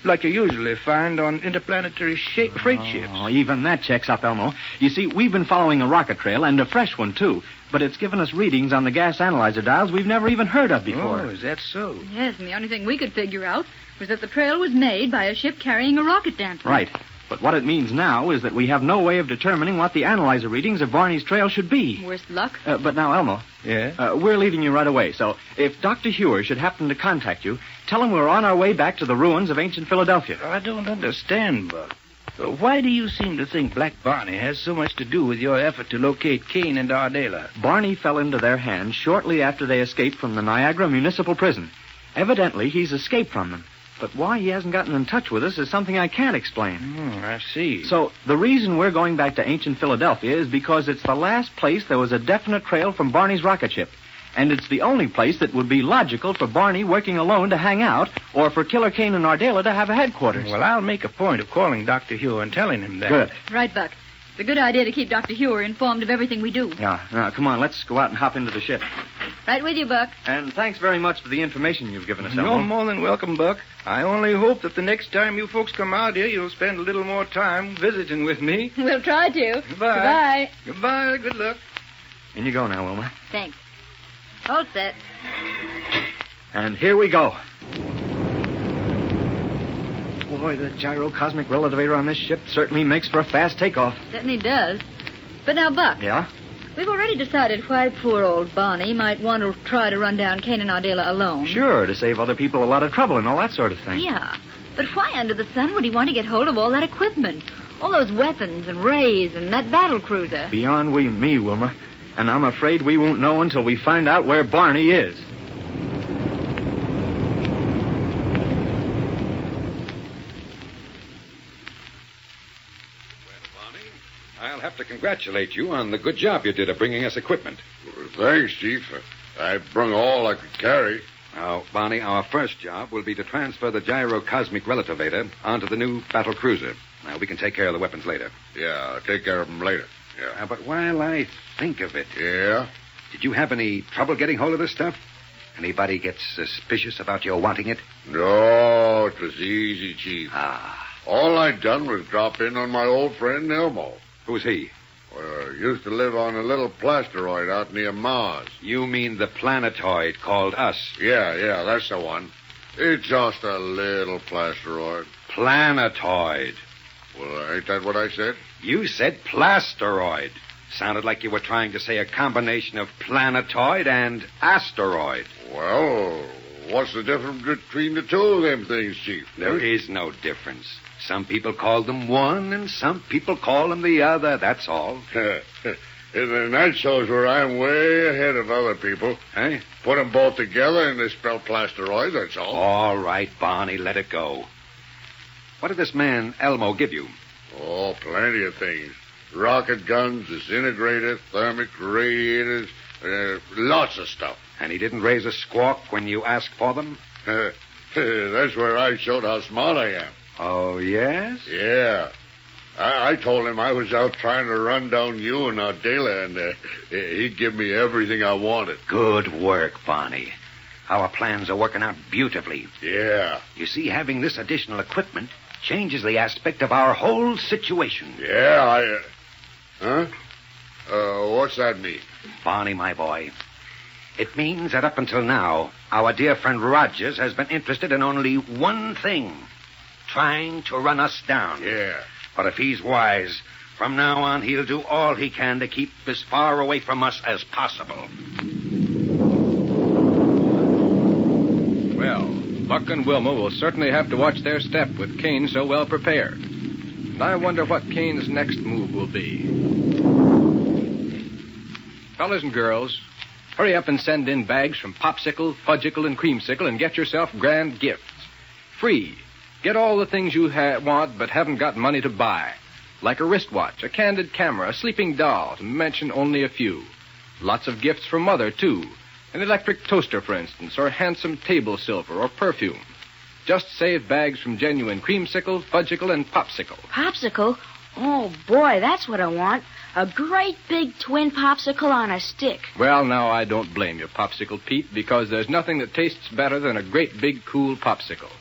like you usually find on interplanetary freight ships. Oh, even that checks up, Elmo. You see, we've been following a rocket trail, and a fresh one, too. But it's given us readings on the gas analyzer dials we've never even heard of before. Oh, is that so? Yes, and the only thing we could figure out was that the trail was made by a ship carrying a rocket dampener. Right. But what it means now is that we have no way of determining what the analyzer readings of Barney's trail should be. Worse luck. But now, Elmo. Yeah? We're leaving you right away, so if Dr. Huer should happen to contact you, tell him we're on our way back to the ruins of ancient Philadelphia. I don't understand, Buck. Why do you seem to think Black Barney has so much to do with your effort to locate Kane and Ardela? Barney fell into their hands shortly after they escaped from the Niagara Municipal Prison. Evidently, he's escaped from them. But why he hasn't gotten in touch with us is something I can't explain. I see. So, the reason we're going back to ancient Philadelphia is because it's the last place there was a definite trail from Barney's rocket ship. And it's the only place that would be logical for Barney working alone to hang out, or for Killer Kane and Ardela to have a headquarters. Well, I'll make a point of calling Dr. Huer and telling him that. Good. Right, Buck. It's a good idea to keep Dr. Huer informed of everything we do. Yeah, now, come on, let's go out and hop into the ship. Right with you, Buck. And thanks very much for the information you've given us, Elmo. You're more than welcome, Buck. I only hope that the next time you folks come out here, you'll spend a little more time visiting with me. We'll try to. Goodbye. Goodbye. Goodbye. Good luck. In you go now, Wilma. Thanks. All set. And here we go. Boy, the gyrocosmic relativator on this ship certainly makes for a fast takeoff. Certainly does. But now, Buck. Yeah? We've already decided why poor old Barney might want to try to run down Kane and Ardela alone. Sure, to save other people a lot of trouble and all that sort of thing. Yeah. But why under the sun would he want to get hold of all that equipment? All those weapons and rays and that battle cruiser? Beyond me, Wilma. And I'm afraid we won't know until we find out where Barney is. I'll have to congratulate you on the good job you did of bringing us equipment. Thanks, Chief. I brung all I could carry. Now, Barney, our first job will be to transfer the gyrocosmic relativator onto the new battle cruiser. Now, we can take care of the weapons later. Yeah, I'll take care of them later. Yeah. But while I think of it... Yeah? Did you have any trouble getting hold of this stuff? Anybody get suspicious about your wanting it? No, it was easy, Chief. Ah. All I'd done was drop in on my old friend Elmo. Who's he? Well, used to live on a little plasteroid out near Mars. You mean the planetoid called us? Yeah, that's the one. It's just a little plasteroid. Planetoid. Well, ain't that what I said? You said plasteroid. Sounded like you were trying to say a combination of planetoid and asteroid. Well, what's the difference between the two of them things, Chief? There is no difference. Some people call them one, and some people call them the other, that's all. Then that shows where I'm way ahead of other people. Hey? Put them both together and they spell plasteroid, that's all. All right, Barney, let it go. What did this man Elmo give you? Oh, plenty of things. Rocket guns, disintegrators, thermic radiators, lots of stuff. And he didn't raise a squawk when you asked for them? That's where I showed how smart I am. Oh, yes? Yeah. I told him I was out trying to run down you and Ardela, and he'd give me everything I wanted. Good work, Barney. Our plans are working out beautifully. Yeah. You see, having this additional equipment changes the aspect of our whole situation. Yeah, Huh? What's that mean? Barney, my boy, it means that up until now, our dear friend Rogers has been interested in only one thing, trying to run us down. Yeah. But if he's wise, from now on he'll do all he can to keep as far away from us as possible. Well, Buck and Wilma will certainly have to watch their step with Kane so well prepared. And I wonder what Kane's next move will be. Fellas and girls, hurry up and send in bags from Popsicle, Fudgicle, and Creamsicle and get yourself grand gifts. Free. Get all the things you want but haven't got money to buy. Like a wristwatch, a candid camera, a sleeping doll, to mention only a few. Lots of gifts for Mother, too. An electric toaster, for instance, or handsome table silver or perfume. Just save bags from genuine Creamsicle, Fudgicle, and Popsicle. Popsicle? Oh, boy, that's what I want. A great big twin popsicle on a stick. Well, now, I don't blame you, Popsicle Pete, because there's nothing that tastes better than a great big cool popsicle.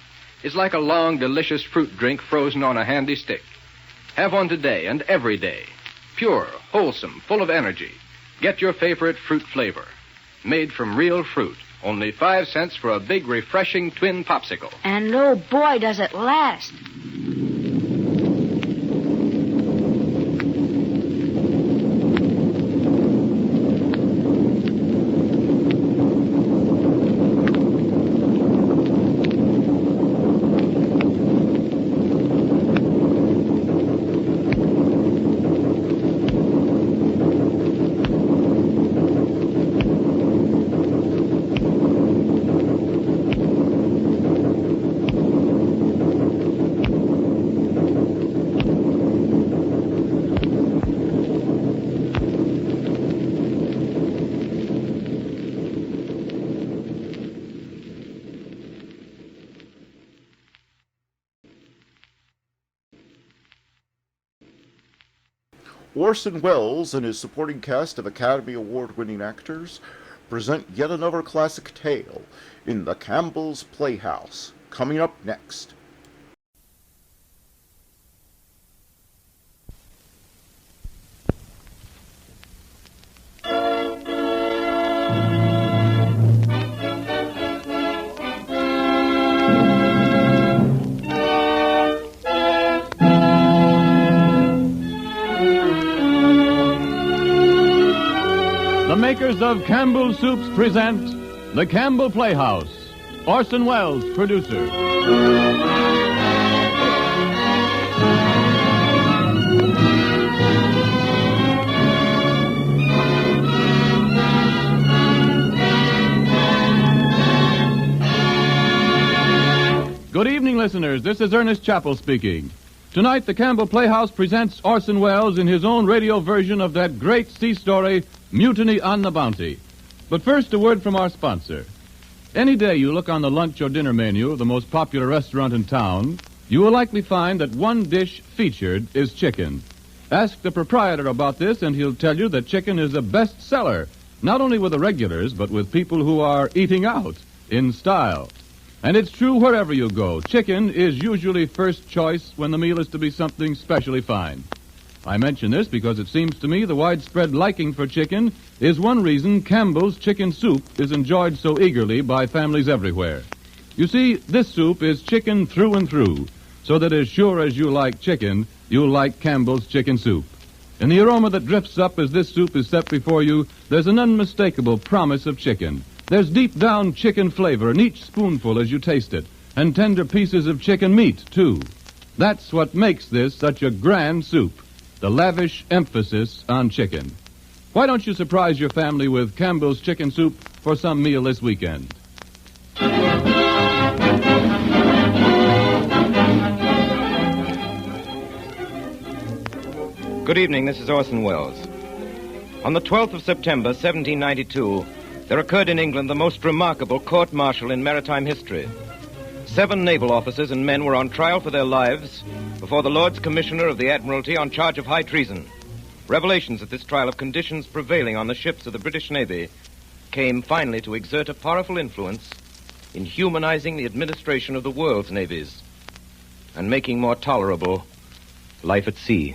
It's like a long, delicious fruit drink frozen on a handy stick. Have one today and every day. Pure, wholesome, full of energy. Get your favorite fruit flavor. Made from real fruit. Only 5 cents for a big, refreshing twin popsicle. And oh boy, does it last. Orson Welles and his supporting cast of Academy Award-winning actors present yet another classic tale in The Campbell's Playhouse, coming up next. The makers of Campbell Soups present The Campbell Playhouse. Orson Welles, producer. Good evening, listeners. This is Ernest Chappell speaking. Tonight, the Campbell Playhouse presents Orson Welles in his own radio version of that great sea story, Mutiny on the Bounty. But first, a word from our sponsor. Any day you look on the lunch or dinner menu of the most popular restaurant in town, you will likely find that one dish featured is chicken. Ask the proprietor about this, and he'll tell you that chicken is a best-seller, not only with the regulars, but with people who are eating out in style. And it's true wherever you go. Chicken is usually first choice when the meal is to be something specially fine. I mention this because it seems to me the widespread liking for chicken is one reason Campbell's chicken soup is enjoyed so eagerly by families everywhere. You see, this soup is chicken through and through, so that as sure as you like chicken, you'll like Campbell's chicken soup. In the aroma that drifts up as this soup is set before you, there's an unmistakable promise of chicken. There's deep-down chicken flavor in each spoonful as you taste it, and tender pieces of chicken meat, too. That's what makes this such a grand soup, the lavish emphasis on chicken. Why don't you surprise your family with Campbell's chicken soup for some meal this weekend? Good evening, this is Orson Welles. On the 12th of September, 1792, there occurred in England the most remarkable court-martial in maritime history. 7 naval officers and men were on trial for their lives before the Lords Commissioner of the Admiralty on charge of high treason. Revelations at this trial of conditions prevailing on the ships of the British Navy came finally to exert a powerful influence in humanizing the administration of the world's navies and making more tolerable life at sea.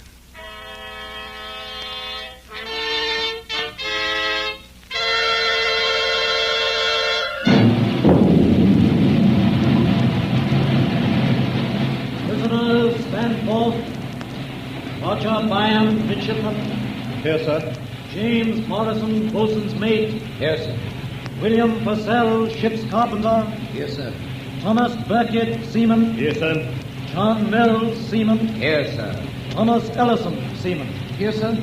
midshipman. Here, sir. James Morrison, boatswain's mate. Here, sir. William Purcell, ship's carpenter. Here, sir. Thomas Burkitt, seaman. Here, sir. John Mills, seaman. Here, sir. Thomas Ellison, seaman. Here, sir.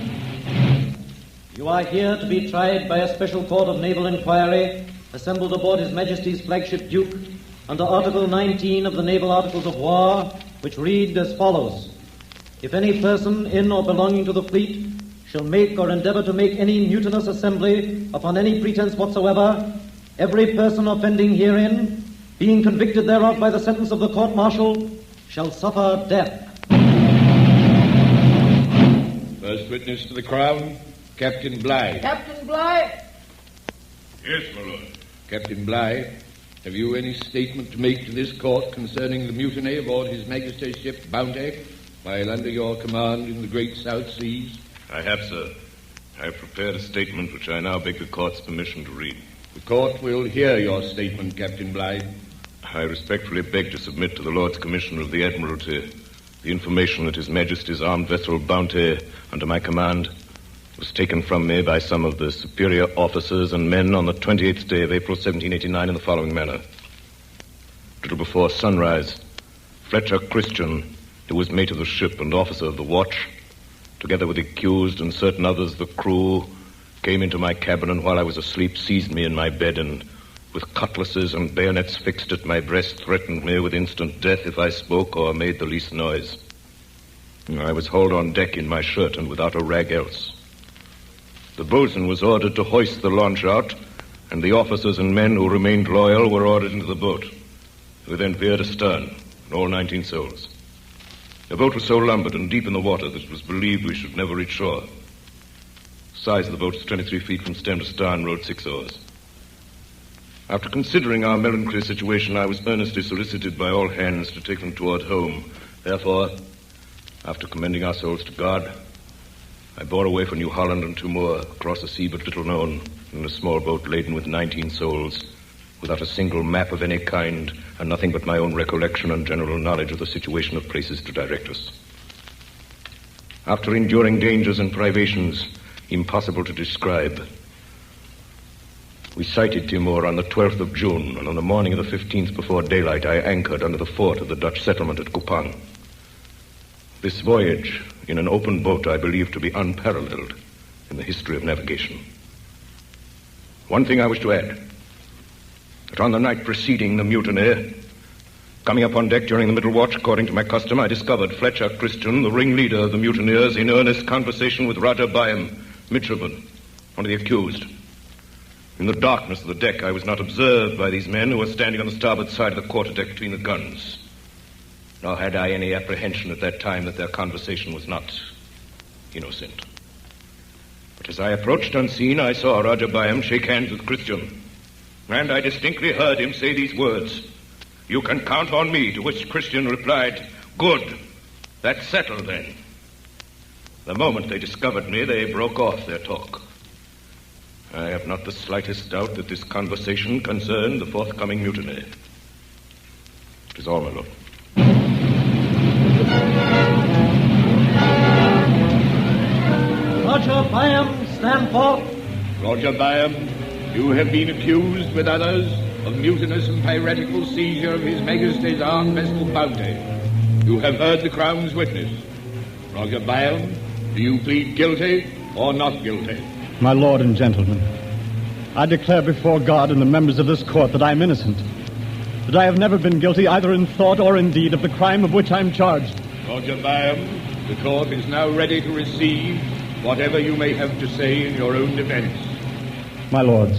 You are here to be tried by a special court of naval inquiry assembled aboard His Majesty's flagship Duke under Article 19 of the Naval Articles of War, which read as follows. If any person in or belonging to the fleet shall make or endeavor to make any mutinous assembly upon any pretense whatsoever, every person offending herein, being convicted thereof by the sentence of the court-martial, shall suffer death. First witness to the Crown, Captain Bligh. Captain Bligh? Yes, my lord. Captain Bligh, have you any statement to make to this court concerning the mutiny aboard His Majesty's ship Bounty while under your command in the great South Seas? I have, sir. I have prepared a statement which I now beg the court's permission to read. The court will hear your statement, Captain Bligh. I respectfully beg to submit to the Lords Commissioner of the Admiralty the information that His Majesty's armed vessel Bounty, under my command, was taken from me by some of the superior officers and men on the 28th day of April 1789 in the following manner. A little before sunrise, Fletcher Christian, who was mate of the ship and officer of the watch, together with the accused and certain others of the crew, came into my cabin and while I was asleep seized me in my bed and with cutlasses and bayonets fixed at my breast threatened me with instant death if I spoke or made the least noise. I was hauled on deck in my shirt and without a rag else. The boatswain was ordered to hoist the launch out, and the officers and men who remained loyal were ordered into the boat. We then veered astern, all 19 souls. The boat was so lumbered and deep in the water that it was believed we should never reach shore. The size of the boat was 23 feet from stem to stern, rowed 6 oars. After considering our melancholy situation, I was earnestly solicited by all hands to take them toward home. Therefore, after commending our souls to God, I bore away for New Holland and Timor, across a sea but little known, in a small boat laden with 19 souls, without a single map of any kind, and nothing but my own recollection and general knowledge of the situation of places to direct us. After enduring dangers and privations impossible to describe, we sighted Timor on the 12th of June, and on the morning of the 15th before daylight, I anchored under the fort of the Dutch settlement at Kupang. This voyage, in an open boat, I believe to be unparalleled in the history of navigation. One thing I wish to add, that on the night preceding the mutiny, coming up on deck during the middle watch, according to my custom, I discovered Fletcher Christian, the ringleader of the mutineers, in earnest conversation with Roger Byam, midshipman, one of the accused. In the darkness of the deck, I was not observed by these men who were standing on the starboard side of the quarterdeck between the guns. Nor had I any apprehension at that time that their conversation was not innocent. But as I approached unseen, I saw Roger Byam shake hands with Christian. And I distinctly heard him say these words, "You can count on me," to which Christian replied, "Good. That's settled then." The moment they discovered me, they broke off their talk. I have not the slightest doubt that this conversation concerned the forthcoming mutiny. It is all, my lord. Roger Byam, stand forth. Roger Byam, you have been accused with others of mutinous and piratical seizure of His Majesty's armed vessel Bounty. You have heard the Crown's witness. Roger Byam, do you plead guilty or not guilty? My lord and gentlemen, I declare before God and the members of this court that I am innocent, that I have never been guilty either in thought or in deed of the crime of which I am charged. Roger Byam, the court is now ready to receive whatever you may have to say in your own defense. My lords,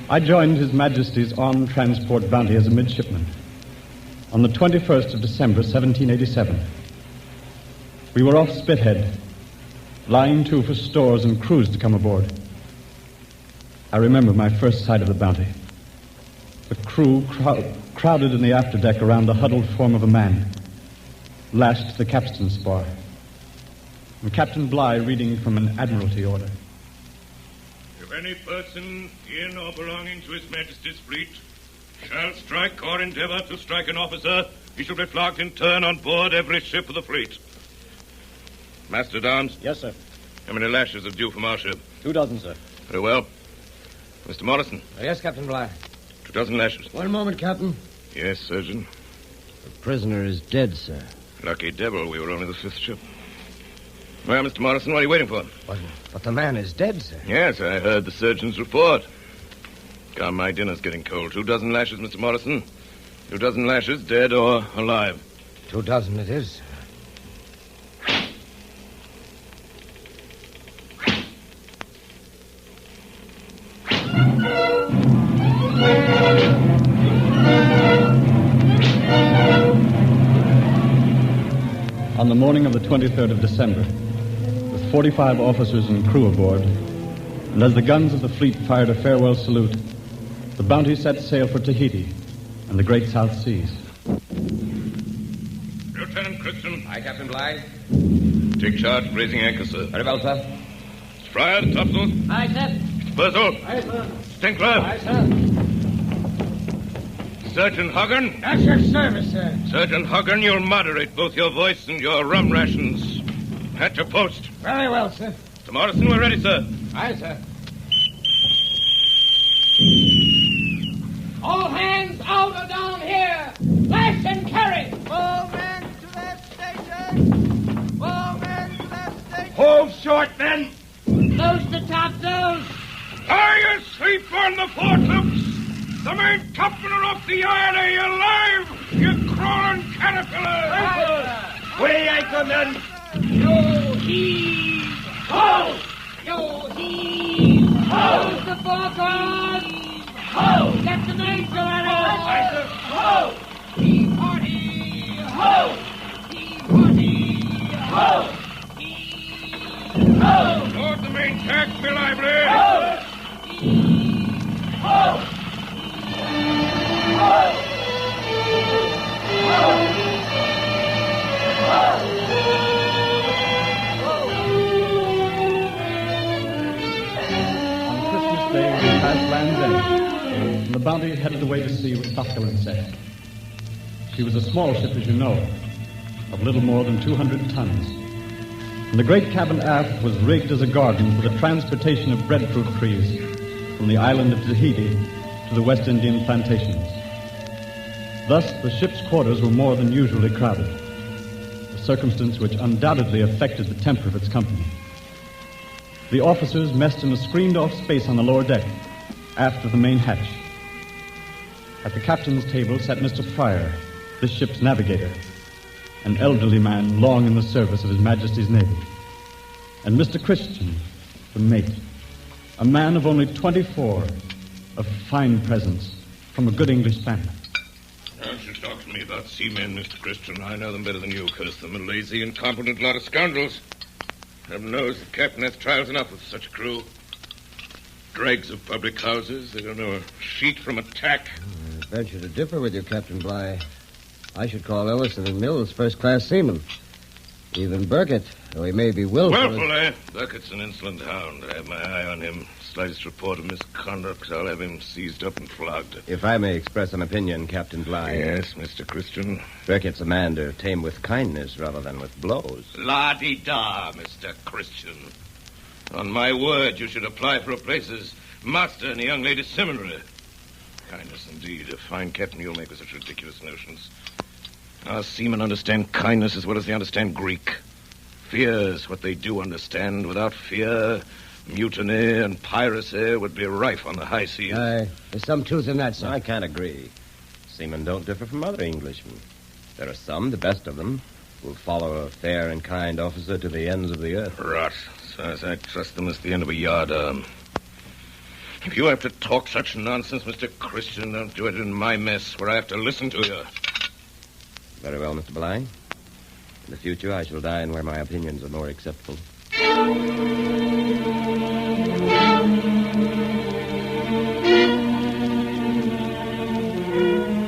I joined His Majesty's armed transport Bounty as a midshipman on the 21st of December, 1787. We were off Spithead, lying to for stores and crews to come aboard. I remember my first sight of the Bounty. The crew crowded in the afterdeck around the huddled form of a man, lashed to the capstan spar, and Captain Bligh reading from an Admiralty order. If any person in or belonging to His Majesty's fleet shall strike or endeavor to strike an officer, he shall be flogged in turn on board every ship of the fleet. Master at Arms? Yes, sir. How many lashes are due from our ship? 2 dozen, sir. Very well. Mr. Morrison? Yes, Captain Bligh. 2 dozen lashes. One moment, Captain. Yes, Surgeon. The prisoner is dead, sir. Lucky devil, we were only the 5th ship. Well, Mr. Morrison, what are you waiting for? But the man is dead, sir. Yes, I heard the surgeon's report. Come, my dinner's getting cold. 2 dozen lashes, Mr. Morrison. 2 dozen lashes, dead or alive. 2 dozen it is, sir. On the morning of the 23rd of December, with 45 officers and crew aboard, and as the guns of the fleet fired a farewell salute, the Bounty set sail for Tahiti and the great South Seas. Lieutenant Christian. Aye, Captain Bligh. Take charge of raising anchor, sir. Very well, sir. Mr. Fryer, the topsails. Aye, sir. Mr. Purcell. Aye, sir. Stinkler. Aye, sir. Surgeon Hoggin. At your service, sir. Surgeon Hoggin, you'll moderate both your voice and your rum rations. At your post. Very well, sir. Mr. Morrison, we're ready, sir. Aye, sir. All hands out or down here. Lash and carry. All men to their stations. All men to their stations. Hold short, men. Loose the topsails. Are you asleep on the foretop? The main topmen are off the yard. Are you alive? You crawling caterpillar! Way anchor, men. Yo heave ho! Yo heave ho! Use the foreground! Ho! Get the mainsail at us! Ho! Heave hearty! Ho! Heave hearty! Ho! Heave ho! Load the main tack, be lively! Ho! Heave ho! On Christmas Day, we passed Land's End, and the Bounty headed away to sea with topgallant set. She was a small ship, as you know, of little more than 200 tons. And the great cabin aft was rigged as a garden for the transportation of breadfruit trees from the island of Tahiti to the West Indian plantations. Thus, the ship's quarters were more than usually crowded, a circumstance which undoubtedly affected the temper of its company. The officers messed in a screened-off space on the lower deck, aft of the main hatch. At the captain's table sat Mr. Fryer, this ship's navigator, an elderly man long in the service of His Majesty's Navy, and Mr. Christian, the mate, a man of only 24, of fine presence, from a good English family. Don't you talk to me about seamen, Mr. Christian. I know them better than you. Curse them, a lazy, incompetent lot of scoundrels. Heaven knows the captain has trials enough with such a crew. Dregs of public houses. They don't know a sheet from a tack. I venture to differ with you, Captain Bligh. I should call Ellison and Mills first-class seamen. Even Burkett, though he may be willful... Willful, eh? Burkett's an insolent hound. I have my eye on him. Slightest report of misconduct, I'll have him seized up and flogged. If I may express an opinion, Captain Bligh. Yes, Mr. Christian. Burkett's a man to tame with kindness rather than with blows. La-di-da, Mr. Christian. On my word, you should apply for a place as master in the young lady's seminary. Kindness, indeed. A fine captain you'll make with such ridiculous notions. Our seamen understand kindness as well as they understand Greek. Fear is what they do understand. Without fear, mutiny and piracy would be rife on the high seas. There's some truth in that, sir. I can't agree. Seamen don't differ from other Englishmen. There are some, the best of them, who will follow a fair and kind officer to the ends of the earth. Rot. So as I trust them as the end of a yardarm. If you have to talk such nonsense, Mr. Christian, don't do it in my mess where I have to listen to you. Very well, Mr. Bligh. In the future, I shall dine where my opinions are more acceptable.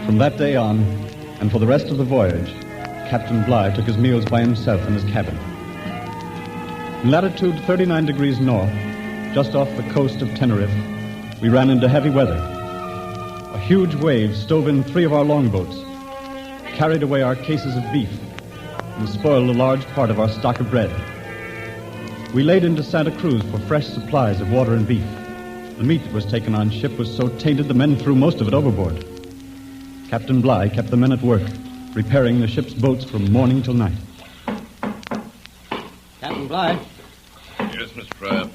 From that day on, and for the rest of the voyage, Captain Bligh took his meals by himself in his cabin. In latitude 39 degrees north, just off the coast of Tenerife, we ran into heavy weather. A huge wave stove in 3 of our longboats, carried away our cases of beef, and spoiled a large part of our stock of bread. We laid into Santa Cruz for fresh supplies of water and beef. The meat that was taken on ship was so tainted the men threw most of it overboard. Captain Bligh kept the men at work, repairing the ship's boats from morning till night. Captain Bligh. Yes, Mr. Fryer.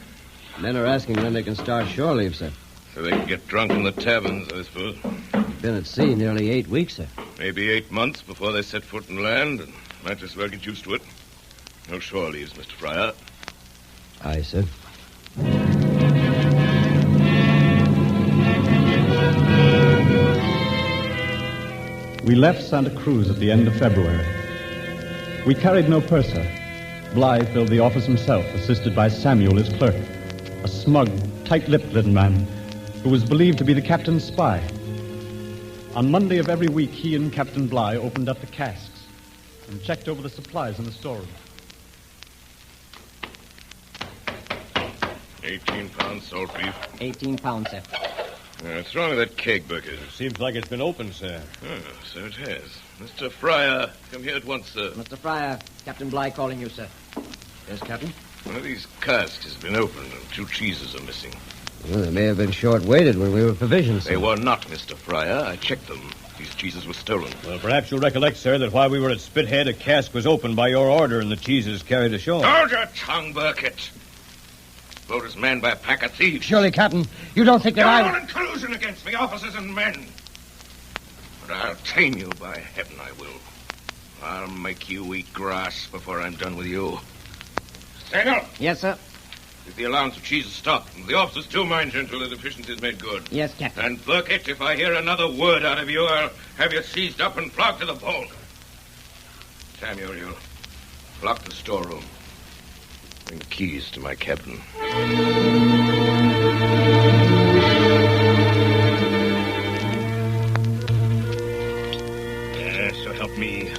Men are asking when they can start shore leave, sir. So they can get drunk in the taverns, I suppose. We've been at sea nearly 8 weeks, sir. Maybe 8 months before they set foot in land, and might as well get used to it. No shore leaves, Mr. Fryer. Aye, sir. We left Santa Cruz at the end of February. We carried no purser. Bligh filled the office himself, assisted by Samuel, his clerk, a smug, tight-lipped little man who was believed to be the captain's spy. On Monday of every week, he and Captain Bligh opened up the casks and checked over the supplies in the storeroom. 18 pounds salt beef. 18 pounds, sir. What's wrong with that keg bucket? Seems like it's been opened, sir. Oh, so it has. Mr. Fryer, come here at once, sir. Mr. Fryer, Captain Bligh calling you, sir. Yes, Captain? One of these casks has been opened and 2 cheeses are missing. Well, they may have been short-weighted when we were provisioned, sir. They were not, Mr. Fryer. I checked them. These cheeses were stolen. Well, perhaps you'll recollect, sir, that while we were at Spithead, a cask was opened by your order and the cheeses carried ashore. Hold your tongue, Burkett. Boat is manned by a pack of thieves. Surely, Captain, you don't think that You're all in collusion against me, officers and men. But I'll tame you, by heaven I will. I'll make you eat grass before I'm done with you. Samuel! Yes, sir? Keep the allowance of cheese stocked, and the officers too, mind you, until the deficiency is made good. Yes, Captain. And Burkett, if I hear another word out of you, I'll have you seized up and flogged to the pole. Samuel, you lock the storeroom. Bring the keys to my cabin. So help me.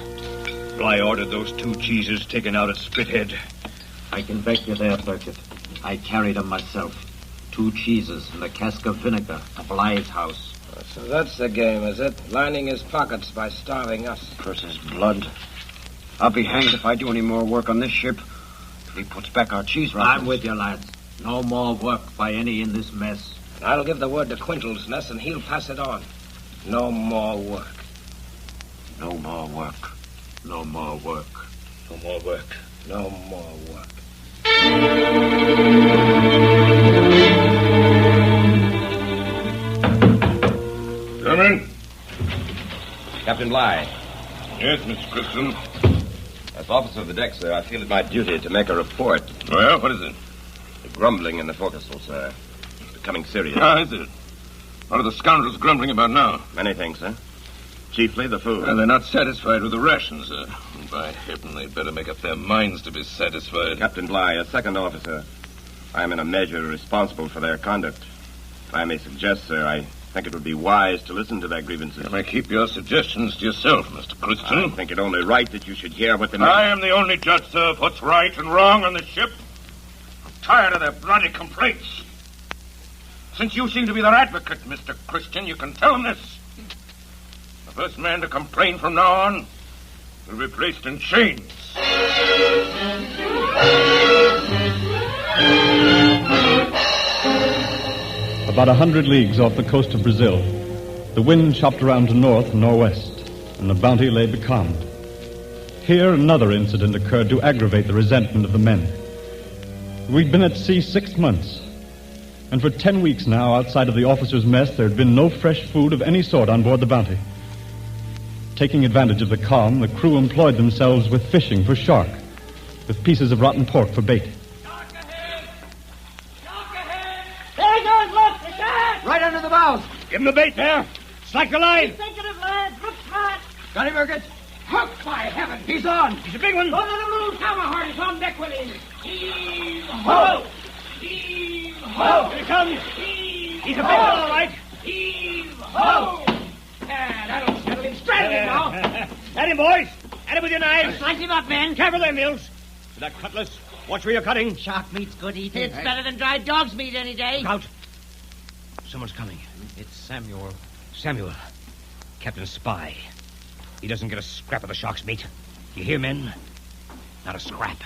Bligh ordered those 2 cheeses taken out at Spithead. I can back you there, Burkett. I carried them myself. 2 cheeses and a cask of vinegar to Bligh's house. So that's the game, is it? Lining his pockets by starving us. Curse his blood. I'll be hanged if I do any more work on this ship. He puts back our cheese rations. I'm with you, lads. No more work by any in this mess. And I'll give the word to Quintlesness, and he'll pass it on. No more work. No more work. No more work. No more work. No more work. Come in. Captain Bligh. Yes, Mr. Christian. As officer of the deck, sir, I feel it my duty to make a report. Well, what is it? The grumbling in the forecastle, sir. It's becoming serious. Ah, is it? What are the scoundrels grumbling about now? Many things, sir. Chiefly the food. Well, they're not satisfied with the rations, sir. And by heaven, they'd better make up their minds to be satisfied. Captain Bligh, a second officer. I am in a measure responsible for their conduct. If I may suggest, sir, I think it would be wise to listen to their grievances. You may keep your suggestions to yourself, Mr. Christian. I think it only right that you should hear what the men... I am the only judge, sir, of what's right and wrong on the ship. I'm tired of their bloody complaints. Since you seem to be their advocate, Mr. Christian, you can tell them this. The first man to complain from now on will be placed in chains. About 100 leagues off the coast of Brazil, the wind chopped around to north and northwest, and the Bounty lay becalmed. Here, another incident occurred to aggravate the resentment of the men. We'd been at sea 6 months, and for 10 weeks now, outside of the officers' mess, there had been no fresh food of any sort on board the Bounty. Taking advantage of the calm, the crew employed themselves with fishing for shark, with pieces of rotten pork for bait. There he goes, look, the shark! Right under the bows. Give him the bait there. Slack the line. He's thinking of lads. Look smart. Got him, Burkett? Hook, by heaven. He's on. He's a big one. Go to the little tomahawk is on deck with him. Heave ho! Heave ho! Here he comes. He's a big one, all right. Heave ho! That'll settle him straight now. At him, boys. At him with your knives. Slice him up, men. Careful there, Mills. With that cutlass, watch where you're cutting. Shark meat's good eating. It's better than dried dog's meat any day. Look out. Someone's coming. It's Samuel. Samuel. Captain Spy. He doesn't get a scrap of the shark's meat. You hear, men? Not a scrap.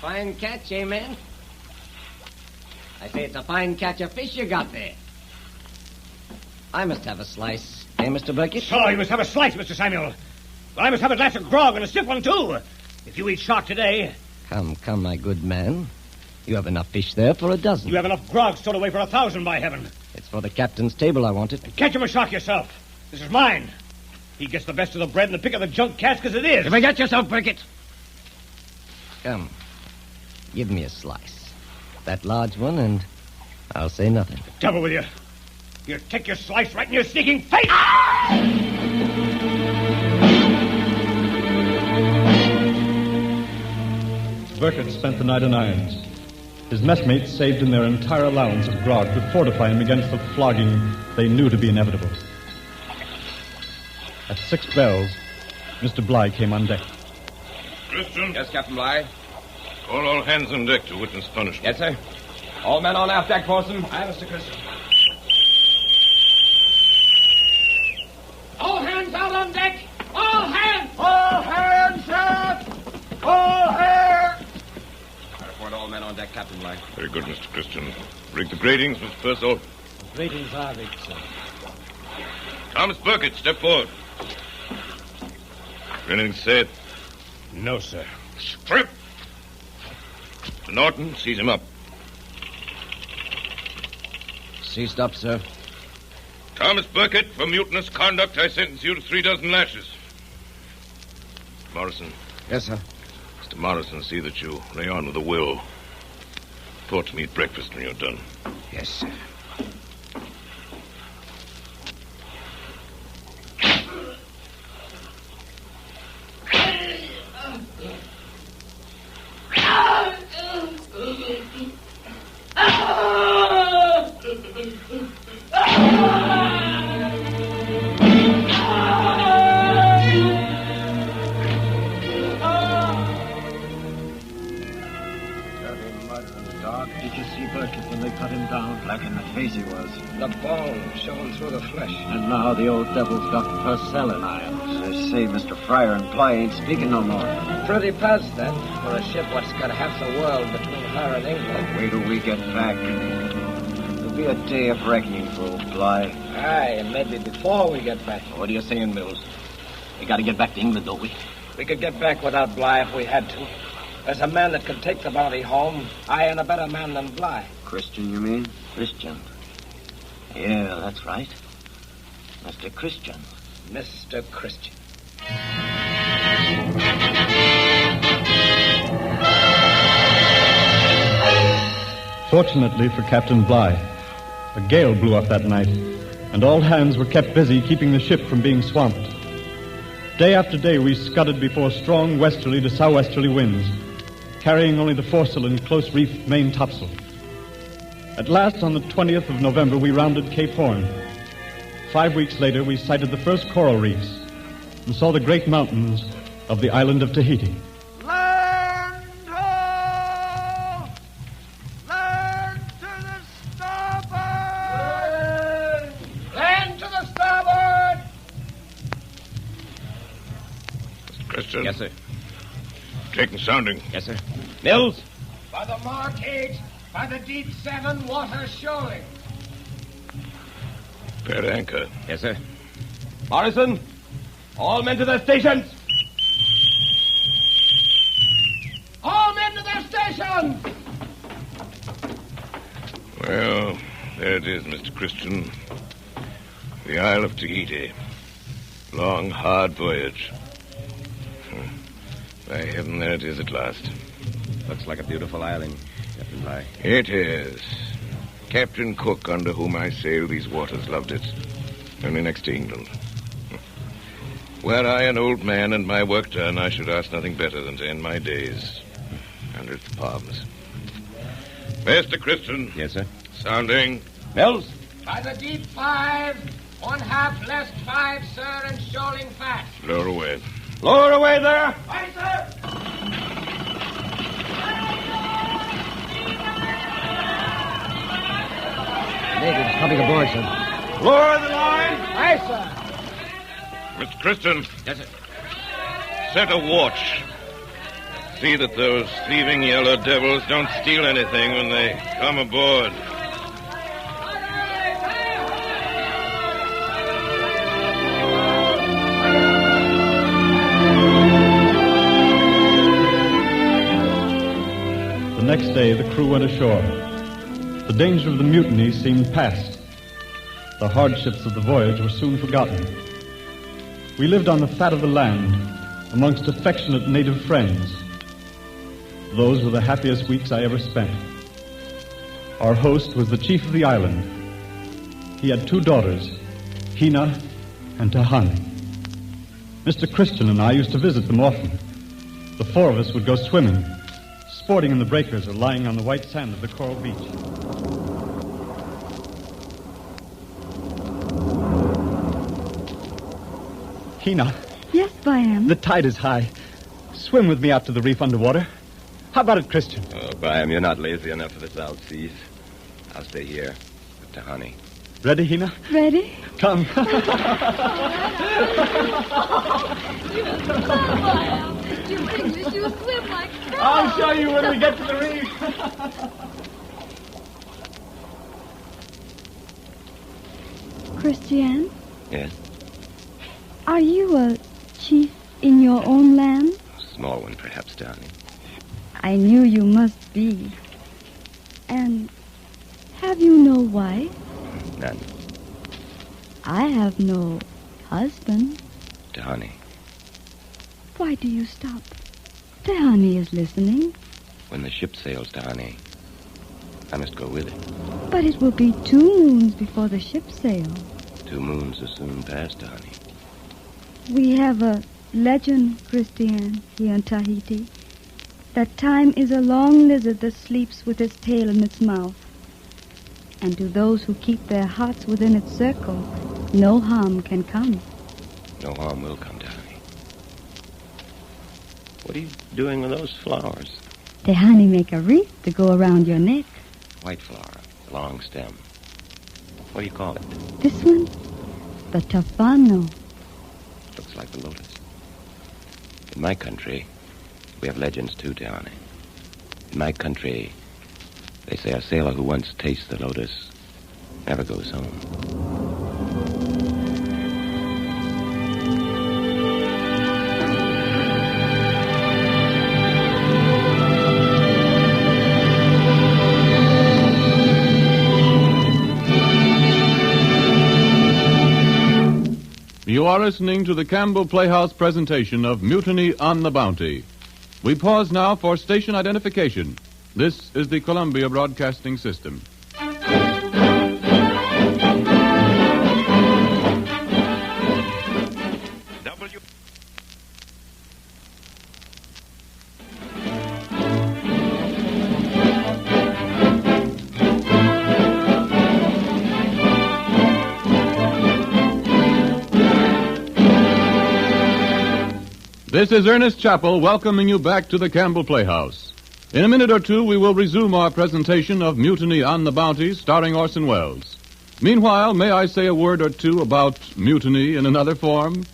Fine catch, eh, man? I say it's a fine catch of fish you got there. I must have a slice, eh, Mr. Burkett? So you must have a slice, Mr. Samuel. Well, I must have a glass of grog and a stiff one, too. If you eat shark today... Come, my good man. You have enough fish there for a dozen. You have enough grog stored away for 1,000, by heaven. It's for the captain's table I want it. Catch him a shark yourself. This is mine. He gets the best of the bread and the pick of the junk cask as it is. You forget yourself, Burkett. Come. Give me a slice. That large one, and I'll say nothing. Devil with you. You take your slice right in your sneaking face! Burkett spent the night in irons. His messmates saved in their entire allowance of grog to fortify him against the flogging they knew to be inevitable. At 6 bells, Mr. Bligh came on deck. Christian? Yes, Captain Bligh. Call all hands on deck to witness punishment. Yes, sir. All men on aft deck, Forson. Aye, Mr. Christian. All hands out on deck! All hands! All hands, sir! All hands! I report all men on deck, Captain Bligh. Very good, Mr. Christian. Rig the gratings, Mr. Purcell. The gratings are rigged, sir. Thomas Burkett, step forward. Anything to say? No, sir. Strip! Mr. Norton, seize him up. Seized up, sir. Thomas Burkett, for mutinous conduct, I sentence you to 3 dozen lashes. Morrison. Yes, sir. Mr. Morrison, see that you lay on with a will. Report to me at breakfast when you're done. Yes, sir. Did you see Burkett when they cut him down? Black in the face he was. The bone showing through the flesh. And now the old devil's got Purcell in irons. I say, Mr. Fryer and Bligh ain't speaking no more. Pretty past that for a ship what's got half the world between her and England. Wait till we get back. It'll be a day of reckoning for old Bligh. Aye, and maybe before we get back. What are you saying, Mills? We gotta get back to England, don't we? We could get back without Bligh if we had to. There's a man that could take the bounty home. I ain't a better man than Bligh. Christian, you mean? Christian. Yeah, that's right. Mr. Christian. Mr. Christian. Fortunately for Captain Bligh, a gale blew up that night, and all hands were kept busy keeping the ship from being swamped. Day after day, we scudded before strong westerly to southwesterly winds, carrying only the foresail and close-reefed main topsail. At last, on the 20th of November, we rounded Cape Horn. 5 weeks later, we sighted the first coral reefs and saw the great mountains of the island of Tahiti. Land ho! Land to the starboard! Land to the starboard! Mr. Christian. Yes, sir. Taking sounding. Yes, sir. Mills? By the Mark 8, by the Deep 7, water shoaling. Pair anchor. Yes, sir. Morrison, all men to their stations. All men to their stations! Well, there it is, Mr. Christian. The Isle of Tahiti. Long, hard voyage. By heaven, there it is at last. Looks like a beautiful island, Captain Bligh. It is. Captain Cook, under whom I sail these waters, loved it. Only next to England. Were I an old man and my work done, I should ask nothing better than to end my days under its palms. Master Christian. Yes, sir. Sounding. Mills? By the Deep 5, 1/2 less 5, sir, and shoaling fast. Lower away. Lower away there. Aye, sir. Natives coming aboard, sir. Lower the line. Aye, sir. Mr. Christian. Yes, sir. Set a watch. see that those thieving yellow devils don't steal anything when they come aboard. The next day, the crew went ashore. The danger of the mutiny seemed past. The hardships of the voyage were soon forgotten. We lived on the fat of the land, amongst affectionate native friends. Those were the happiest weeks I ever spent. Our host was the chief of the island. He had 2 daughters, Hina and Tahani. Mr. Christian and I used to visit them often. The 4 of us would go swimming, sporting in the breakers or lying on the white sand of the coral beach. Hina. Yes, Byam. The tide is high. Swim with me out to the reef underwater. How about it, Christian? Oh, Byam, you're not lazy enough for this out seas. I'll stay here with Tahani. Ready, Hina? Ready? Come. You English, you swim like frogs. I'll show you when we get to the reef. Christian, Yes? are you a chief in your own land? Small one, perhaps, Tahani. I knew you must be. And have you no wife? None. I have no husband. Tahani. Why do you stop? Tehani is listening. When the ship sails, Tahani, I must go with it. But it will be 2 moons before the ship sails. 2 moons will soon pass, Tahani. We have a legend, Christian, here in Tahiti, that time is a long lizard that sleeps with its tail in its mouth. And to those who keep their hearts within its circle, no harm can come. No harm will come, Tahani. What are you doing with those flowers? Tehani make a wreath to go around your neck. White flower, long stem. What do you call it? This one, the tafano. Looks like the lotus. In my country, we have legends too, Tahani. In my country, they say a sailor who once tastes the lotus never goes home. You are listening to the Campbell Playhouse presentation of Mutiny on the Bounty. We pause now for station identification. This is the Columbia Broadcasting System. This is Ernest Chappell welcoming you back to the Campbell Playhouse. In a minute or two, we will resume our presentation of Mutiny on the Bounty, starring Orson Welles. Meanwhile, may I say a word or two about mutiny in another form?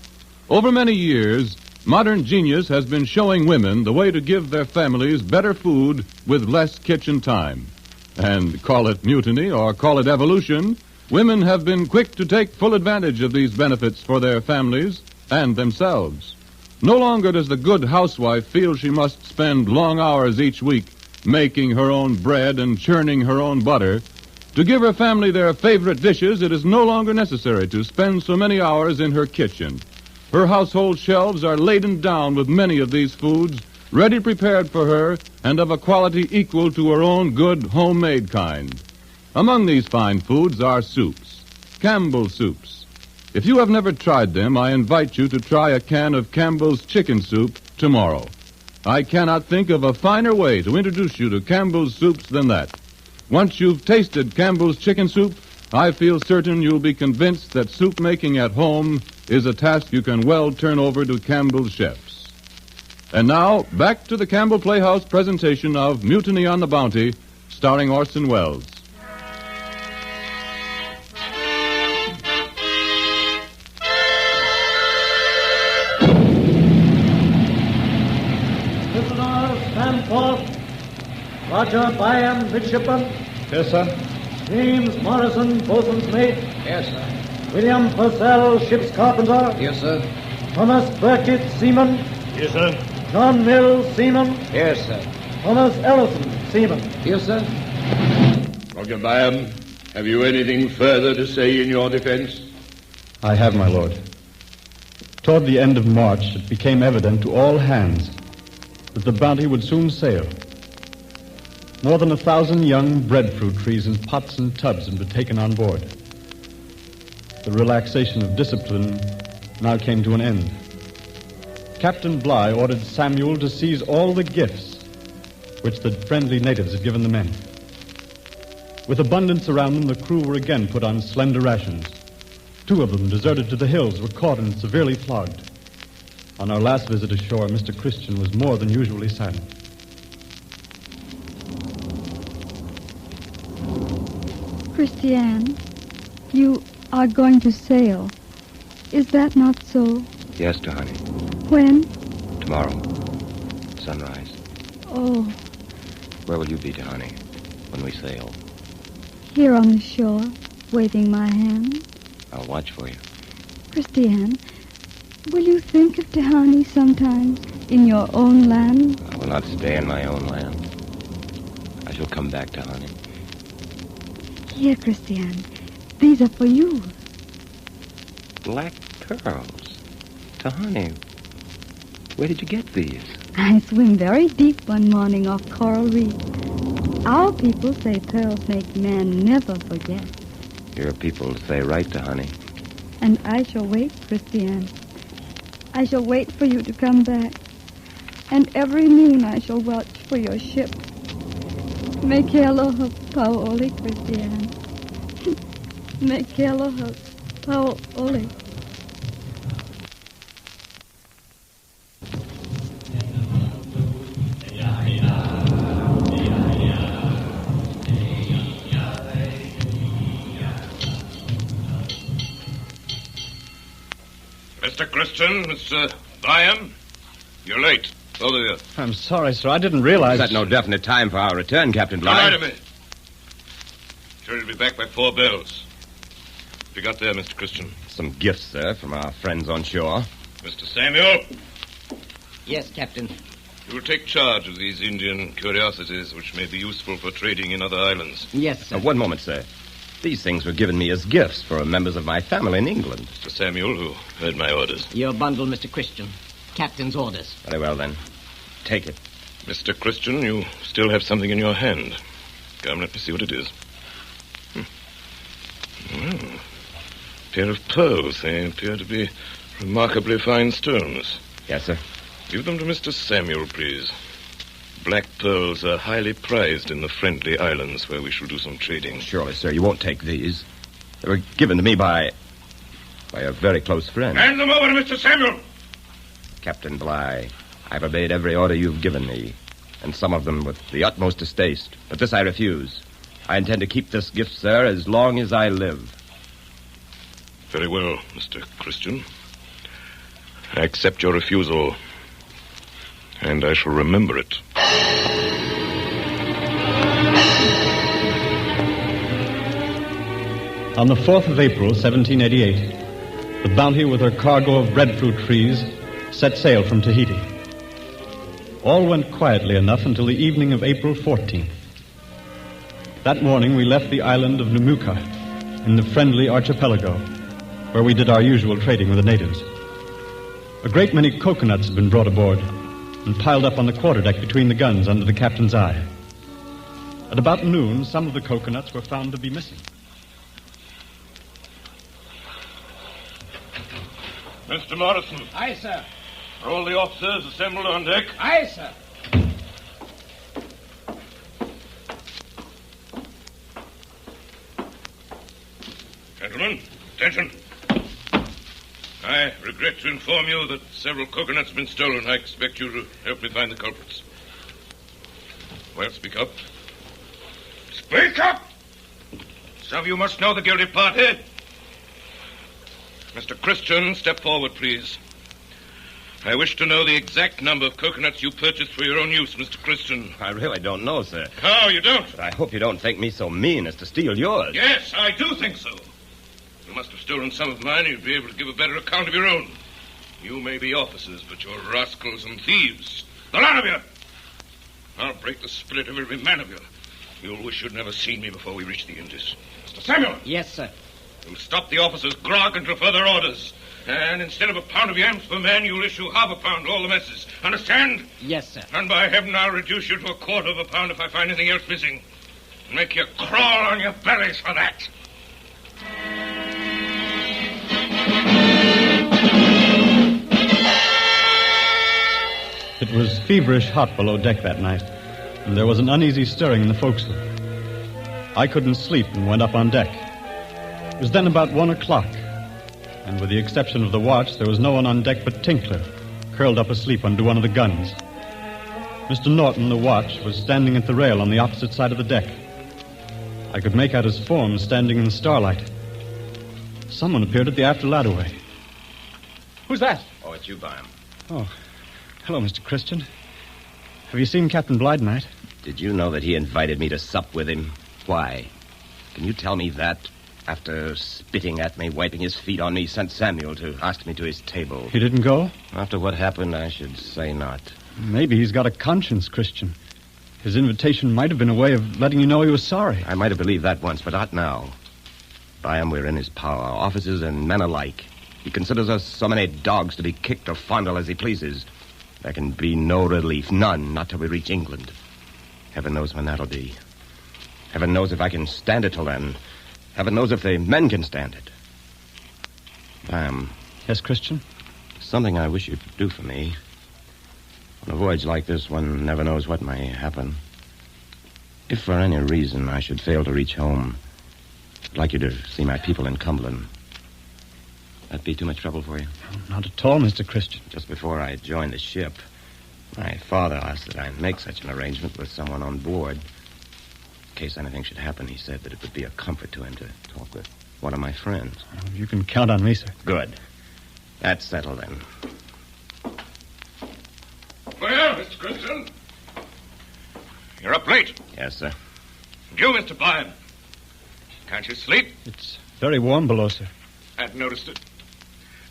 Over many years, modern genius has been showing women the way to give their families better food with less kitchen time. And call it mutiny or call it evolution, women have been quick to take full advantage of these benefits for their families and themselves. No longer does the good housewife feel she must spend long hours each week making her own bread and churning her own butter. To give her family their favorite dishes, it is no longer necessary to spend so many hours in her kitchen. Her household shelves are laden down with many of these foods, ready prepared for her and of a quality equal to her own good homemade kind. Among these fine foods are soups, Campbell soups. If you have never tried them, I invite you to try a can of Campbell's chicken soup tomorrow. I cannot think of a finer way to introduce you to Campbell's soups than that. Once you've tasted Campbell's chicken soup, I feel certain you'll be convinced that soup making at home is a task you can well turn over to Campbell's chefs. And now, back to the Campbell Playhouse presentation of Mutiny on the Bounty, starring Orson Welles. Prisoners, Roger Byam, midshipman. Yes, sir. James Morrison, boatswain's mate. Yes, sir. William Purcell, ship's carpenter. Yes, sir. Thomas Burkitt, seaman. Yes, sir. John Mills, seaman. Yes, sir. Thomas Ellison, seaman. Yes, sir. Roger Byam, have you anything further to say in your defense? I have, my lord. Toward the end of March, it became evident to all hands that the Bounty would soon sail. More than 1,000 young breadfruit trees in pots and tubs had been taken on board. The relaxation of discipline now came to an end. Captain Bligh ordered Samuel to seize all the gifts which the friendly natives had given the men. With abundance around them, the crew were again put on slender rations. 2 of them, deserted to the hills, were caught and severely flogged. On our last visit ashore, Mr. Christian was more than usually silent. Christiane, you are going to sail. Is that not so? Yes, Tahani. When? Tomorrow. Sunrise. Oh, Where will you be, Tahani, when we sail? here on the shore, waving my hand. I'll watch for you. Christiane, will you think of Tehani sometimes in your own land? I will not stay in my own land. I shall come back, Tahani. Here, Christiane. These are for you. Black pearls. Tahani, where did you get these? I swim very deep one morning off Coral Reef. Our people say pearls make man never forget. Your people say right, Tahani. And I shall wait, Christiane. I shall wait for you to come back. And every noon I shall watch for your ship. Me aloha pauoli, Christiane. Me aloha pauoli. Mr. Christian, Mr. Byam, you're late, both of you. I'm sorry, sir. I didn't realize... Set no definite time for our return, Captain Come Bligh. right a minute. Sure you'll be back by 4 bells. What you got there, Mr. Christian? Some gifts, sir, from our friends on shore. Mr. Samuel, Yes, Captain. you will take charge of these Indian curiosities which may be useful for trading in other islands. Yes, sir. One moment, sir. These things were given me as gifts for members of my family in England. Mr. Samuel, who heard my orders. Your bundle, Mr. Christian. Captain's orders. Very well, then. Take it. Mr. Christian, you still have something in your hand. Come, let me see what it is. Well, pair of pearls. They appear to be remarkably fine stones. Yes, sir. Give them to Mr. Samuel, please. Black pearls are highly prized in the Friendly Islands where we shall do some trading. Surely, sir, you won't take these. They were given to me by a very close friend. Hand them over to Mr. Samuel. Captain Bligh, I've obeyed every order you've given me, and some of them with the utmost distaste. But this I refuse. I intend to keep this gift, sir, as long as I live. Very well, Mr. Christian. I accept your refusal, and I shall remember it. On the 4th of April, 1788, the Bounty with her cargo of breadfruit trees set sail from Tahiti. All went quietly enough until the evening of April 14th. That morning we left the island of Numuka in the Friendly Archipelago, where we did our usual trading with the natives. A great many coconuts had been brought aboard and piled up on the quarterdeck between the guns under the captain's eye. At about noon, some of the coconuts were found to be missing. Mr. Morrison. Aye, sir. Are all the officers assembled on deck? Aye, sir. Gentlemen, attention. I regret to inform you that several coconuts have been stolen. I expect you to help me find the culprits. Well, speak up. Speak up! Some of you must know the guilty party. Mr. Christian, step forward, please. I wish to know the exact number of coconuts you purchased for your own use, Mr. Christian. I really don't know, sir. Oh, you don't? But I hope you don't think me so mean as to steal yours. Yes, I do think so. You must have stolen some of mine. You'd be able to give a better account of your own. You may be officers, but you're rascals and thieves. The lot of you! I'll break the spirit of every man of you. You'll wish you'd never seen me before we reach the Indus. Mr. Samuel! Yes, sir. You'll stop the officers' grog until further orders. And instead of a pound of yams per man, you'll issue half a pound to all the messes. Understand? Yes, sir. And by heaven, I'll reduce you to a quarter of a pound if I find anything else missing. Make you crawl on your bellies for that. It was feverish hot below deck that night, and there was an uneasy stirring in the forecastle. I couldn't sleep and went up on deck. It was then about 1 o'clock, and with the exception of the watch, there was no one on deck but Tinkler, curled up asleep under one of the guns. Mr. Norton, the watch, was standing at the rail on the opposite side of the deck. I could make out his form standing in the starlight. Someone appeared at the after ladderway. Who's that? Oh, it's you, Byam. Oh, hello, Mr. Christian. Have you seen Captain Bligh tonight? Did you know that he invited me to sup with him? Why? Can you tell me that? After spitting at me, wiping his feet on me, sent Samuel to ask me to his table. He didn't go? After what happened, I should say not. Maybe he's got a conscience, Christian. His invitation might have been a way of letting you know he was sorry. I might have believed that once, but not now. Byam, we're in his power, officers and men alike. He considers us so many dogs to be kicked or fondled as he pleases. There can be no relief, none, not till we reach England. Heaven knows when that'll be. Heaven knows if I can stand it till then. Heaven knows if the men can stand it. Byam. Yes, Christian? Something I wish you'd do for me. On a voyage like this, one never knows what may happen. If for any reason I should fail to reach home, I'd like you to see my people in Cumberland. That'd be too much trouble for you? Not at all, Mr. Christian. Just before I joined the ship, my father asked that I make such an arrangement with someone on board. In case anything should happen, he said that it would be a comfort to him to talk with one of my friends. Oh, you can count on me, sir. Good. That's settled, then. Well, Mr. Christian. You're up late. Yes, sir. And you, Mr. Byam. Can't you sleep? It's very warm below, sir. Hadn't noticed it.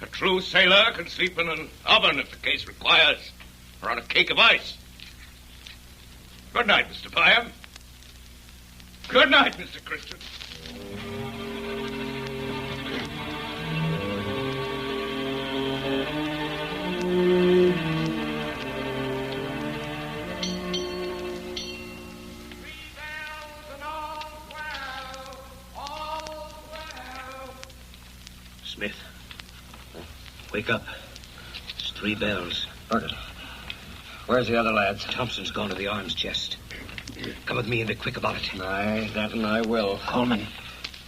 A true sailor can sleep in an oven if the case requires, or on a cake of ice. Good night, Mr. Byam. Good night, Mr. Christian. Smith, wake up. It's 3 bells. Burkett, where's the other lads? Thompson's gone to the arms chest. Come with me and be quick about it. Aye, that and I will. Coleman.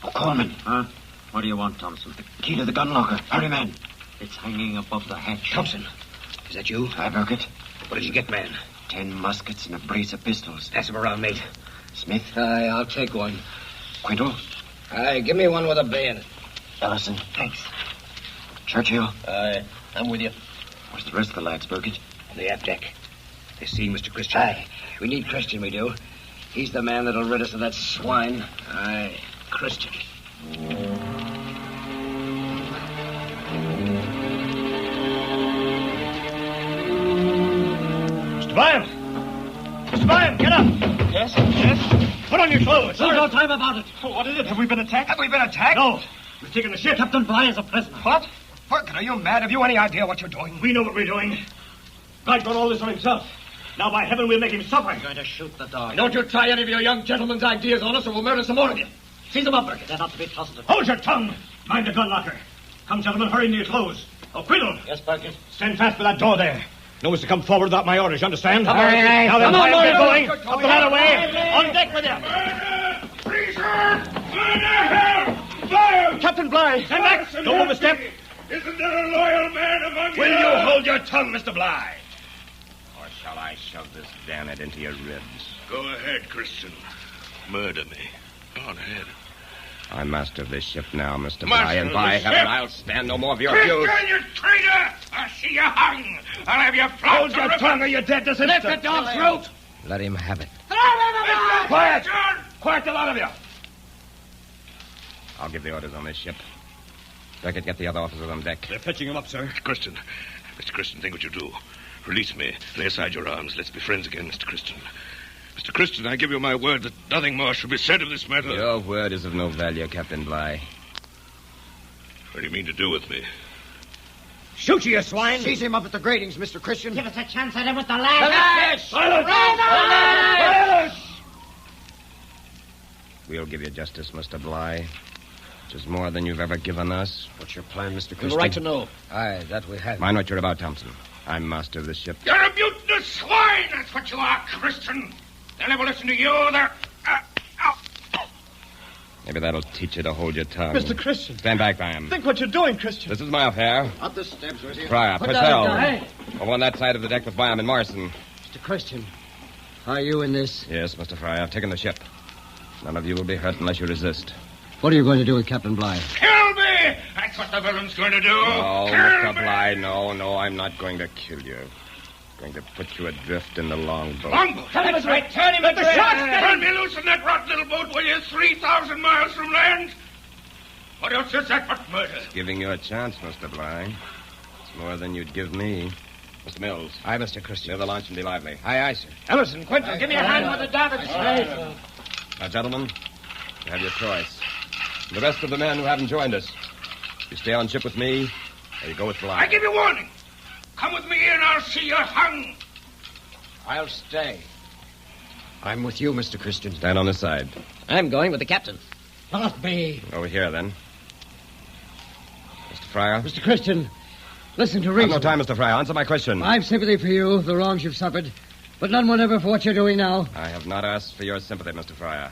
Oh, Coleman. Huh? What do you want, Thompson? The key to the gun locker. Hurry, man. It's hanging above the hatch. Thompson, is that you? Aye, Burkett. What did you get, man? 10 muskets and a brace of pistols. Pass them around, mate. Smith? Aye, I'll take one. Quinto? Aye, give me one with a bayonet. Ellison. Thanks. Churchill? Aye, I'm with you. Where's the rest of the lads, Burkett? On the aft deck. They seen Mr. Christian? Aye, we need Christian, we do. He's the man that'll rid us of that swine. Aye, Christian. Mr. Byam! Mr. Byam, get up! Yes? Yes? Put on your clothes! There's no time about it. Oh, what is it? Have we been attacked? Have we been attacked? No. We've taken the ship. Captain Bligh is a prisoner. What? Burkett, are you mad? Have you any idea what you're doing? We know what we're doing. Bligh brought all this on himself. Now, by heaven, we'll make him suffer. I'm going to shoot the dog. Don't you try any of your young gentlemen's ideas on us, or we'll murder some more of you. Seize them up, Burkett. They're not to be trusted. Hold your tongue. Mind the gun locker. Come, gentlemen, hurry into your clothes. Oh, Quiddle. Yes, Burkett. Stand fast by that door there. No one's to come forward without my orders, you understand? Come on, aye. Now then, Come on, get boy. going. Up the ladder way. On deck with you. Captain Bligh. Stand back. Don't move a step. Isn't there a loyal man among you? Will you hold your tongue, Mr. Bligh? Or shall I shove this damn it into your ribs? Go ahead, Christian. Murder me. Go on ahead. I'm master of this ship now, Mr. Master Bly, and of by the heaven, ship? I'll stand no more of your abuse. Christian, you traitor! I see you hung. I'll have you flopped. Hold your tongue or you're dead this Lift instant. the dog's throat. Let him have it. Quiet! Quiet, the lot of you! I'll give the orders on this ship. Beckett, get the other officers on deck. They're fetching him up, sir. Mr. Christian, think what you do. Release me. Lay aside your arms. Let's be friends again, Mr. Christian. Mr. Christian, I give you my word that nothing more shall be said of this matter. Your word is of no value, Captain Bly. What do you mean to do with me? Shoot you swine! Seize him up at the gratings, Mr. Christian. Give us a chance at him with the lash! We'll give you justice, Mr. Bly. Which is more than you've ever given us. What's your plan, Mr. Christian? You've a right to know. Aye, that we have. Mind what you're about, Thompson. I'm master of this ship. You're a mutinous swine! That's what you are, Christian. They'll never listen to you. They're... Maybe that'll teach you to hold your tongue. Mr. Christian. Stand back, Bam. Think what you're doing, Christian. This is my affair. Up the steps with you. Fryer, Put down the Purcell. gun. Over on that side of the deck with Bam and Morrison. Mr. Christian, are you in this? Yes, Mr. Fryer. I've taken the ship. None of you will be hurt unless you resist. What are you going to do with Captain Bly? Kill me! That's what the villain's going to do. Oh, Kill Mr. me! Bly, no, I'm not going to kill you. I'm going to put you adrift in the longboat. Longboat! Tell him it's right. Turn him Let the adrift. shots turn me loose in that rotten little boat, will you? 3,000 miles from land? What else is that but murder? Giving you a chance, Mr. Bly. It's more than you'd give me. Mr. Mills. Aye, Mr. Christian. Near the launch and be lively. Aye, aye, sir. Ellison, Quinton, give me a hand with the davits. Now, gentlemen, you have your choice. The rest of the men who haven't joined us, you stay on ship with me, or you go with Bly. I give you warning. Come with me and I'll see you hung. I'll stay. I'm with you, Mr. Christian. Stand on this side. I'm going with the captain. Not me. Over here, then. Mr. Fryer. Mr. Christian, listen to I've reason. no time, Mr. Fryer. Answer my question. I've sympathy for you, the wrongs you've suffered, but none whatever for what you're doing now. I have not asked for your sympathy, Mr. Fryer.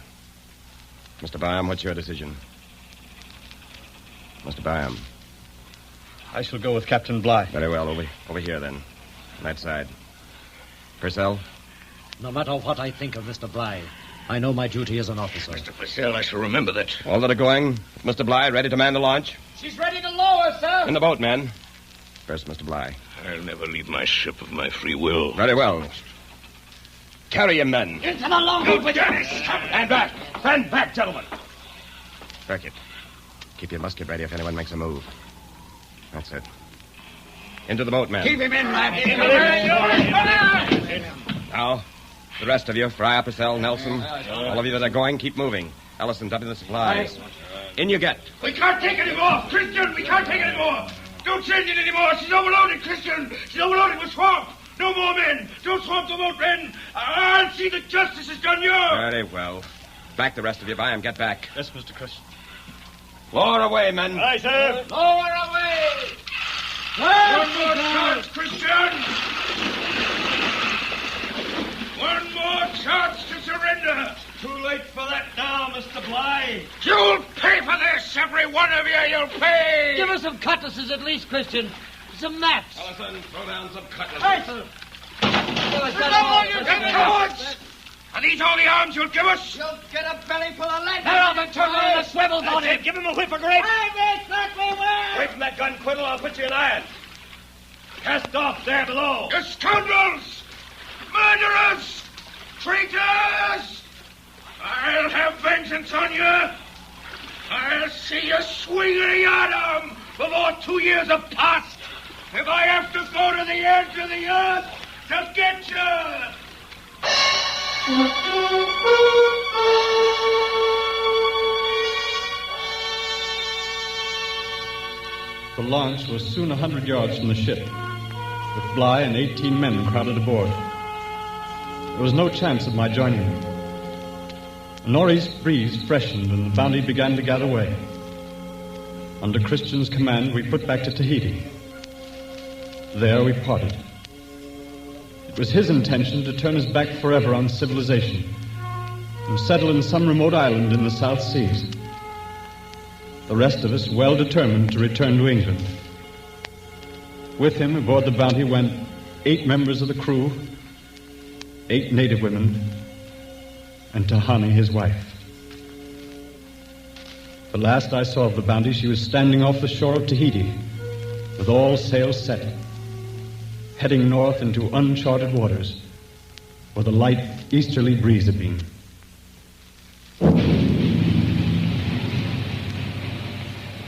Mr. Byam, what's your decision? Mr. Byam. I shall go with Captain Bly. Very well. Over here, then. On that side. Purcell? No matter what I think of Mr. Bly, I know my duty as an officer. Mr. Purcell, I shall remember that. All that are going. Mr. Bly, ready to man the launch? She's ready to lower, sir. In the boat, men. First, Mr. Bly. I'll never leave my ship of my free will. Very well. Carry your men. Into the longboat with you. Stand back. Stand back, gentlemen. Beckett, keep your musket ready if anyone makes a move. That's it. Into the boat, men. Keep him in, lad. Now, the rest of you, Fryer, Purcell, Nelson, all of you that are going, keep moving. Ellison's up in the supplies. In you get. We can't take any more. Christian, we can't take any more. Don't send it anymore. She's overloaded, Christian. She's overloaded with swamp. No more men. Don't swamp the boat, men. I'll see that justice is done you. Very well. Back the rest of you, Byam. Get back. Yes, Mr. Christian. Lower away, men. Aye, sir. Lower away. One more chance, Christian. One more chance to surrender. Too late for that now, Mr. Bly. You'll pay for this, every one of you. You'll pay. Give us some cutlasses at least, Christian. Some mats. Ellison, throw down some cutlasses. Cowards! Are these all the arms you'll give us? You'll get a belly full of lead. Now, then turn one of the swivels on him. Give him a whiff of grape. I exactly will. Away from that gun, Quiddle. I'll put you in irons. Cast off there below. You scoundrels! Murderers! Traitors! I'll have vengeance on you. I'll see you swing a yardarm before 2 years have passed. If I have to go to the edge of the earth to get you. The launch was soon 100 yards from the ship, with Bly and 18 men crowded aboard. There was no chance of my joining them. A northeast breeze freshened and the Bounty began to gather way. Under Christian's command, we put back to Tahiti. There we parted. It was his intention to turn us back forever on civilization and settle in some remote island in the South Seas. The rest of us well determined to return to England. With him aboard the Bounty went 8 members of the crew, 8 native women, and Tahani, his wife. The last I saw of the Bounty, she was standing off the shore of Tahiti, with all sails set, heading north into uncharted waters, where the light easterly breeze had been.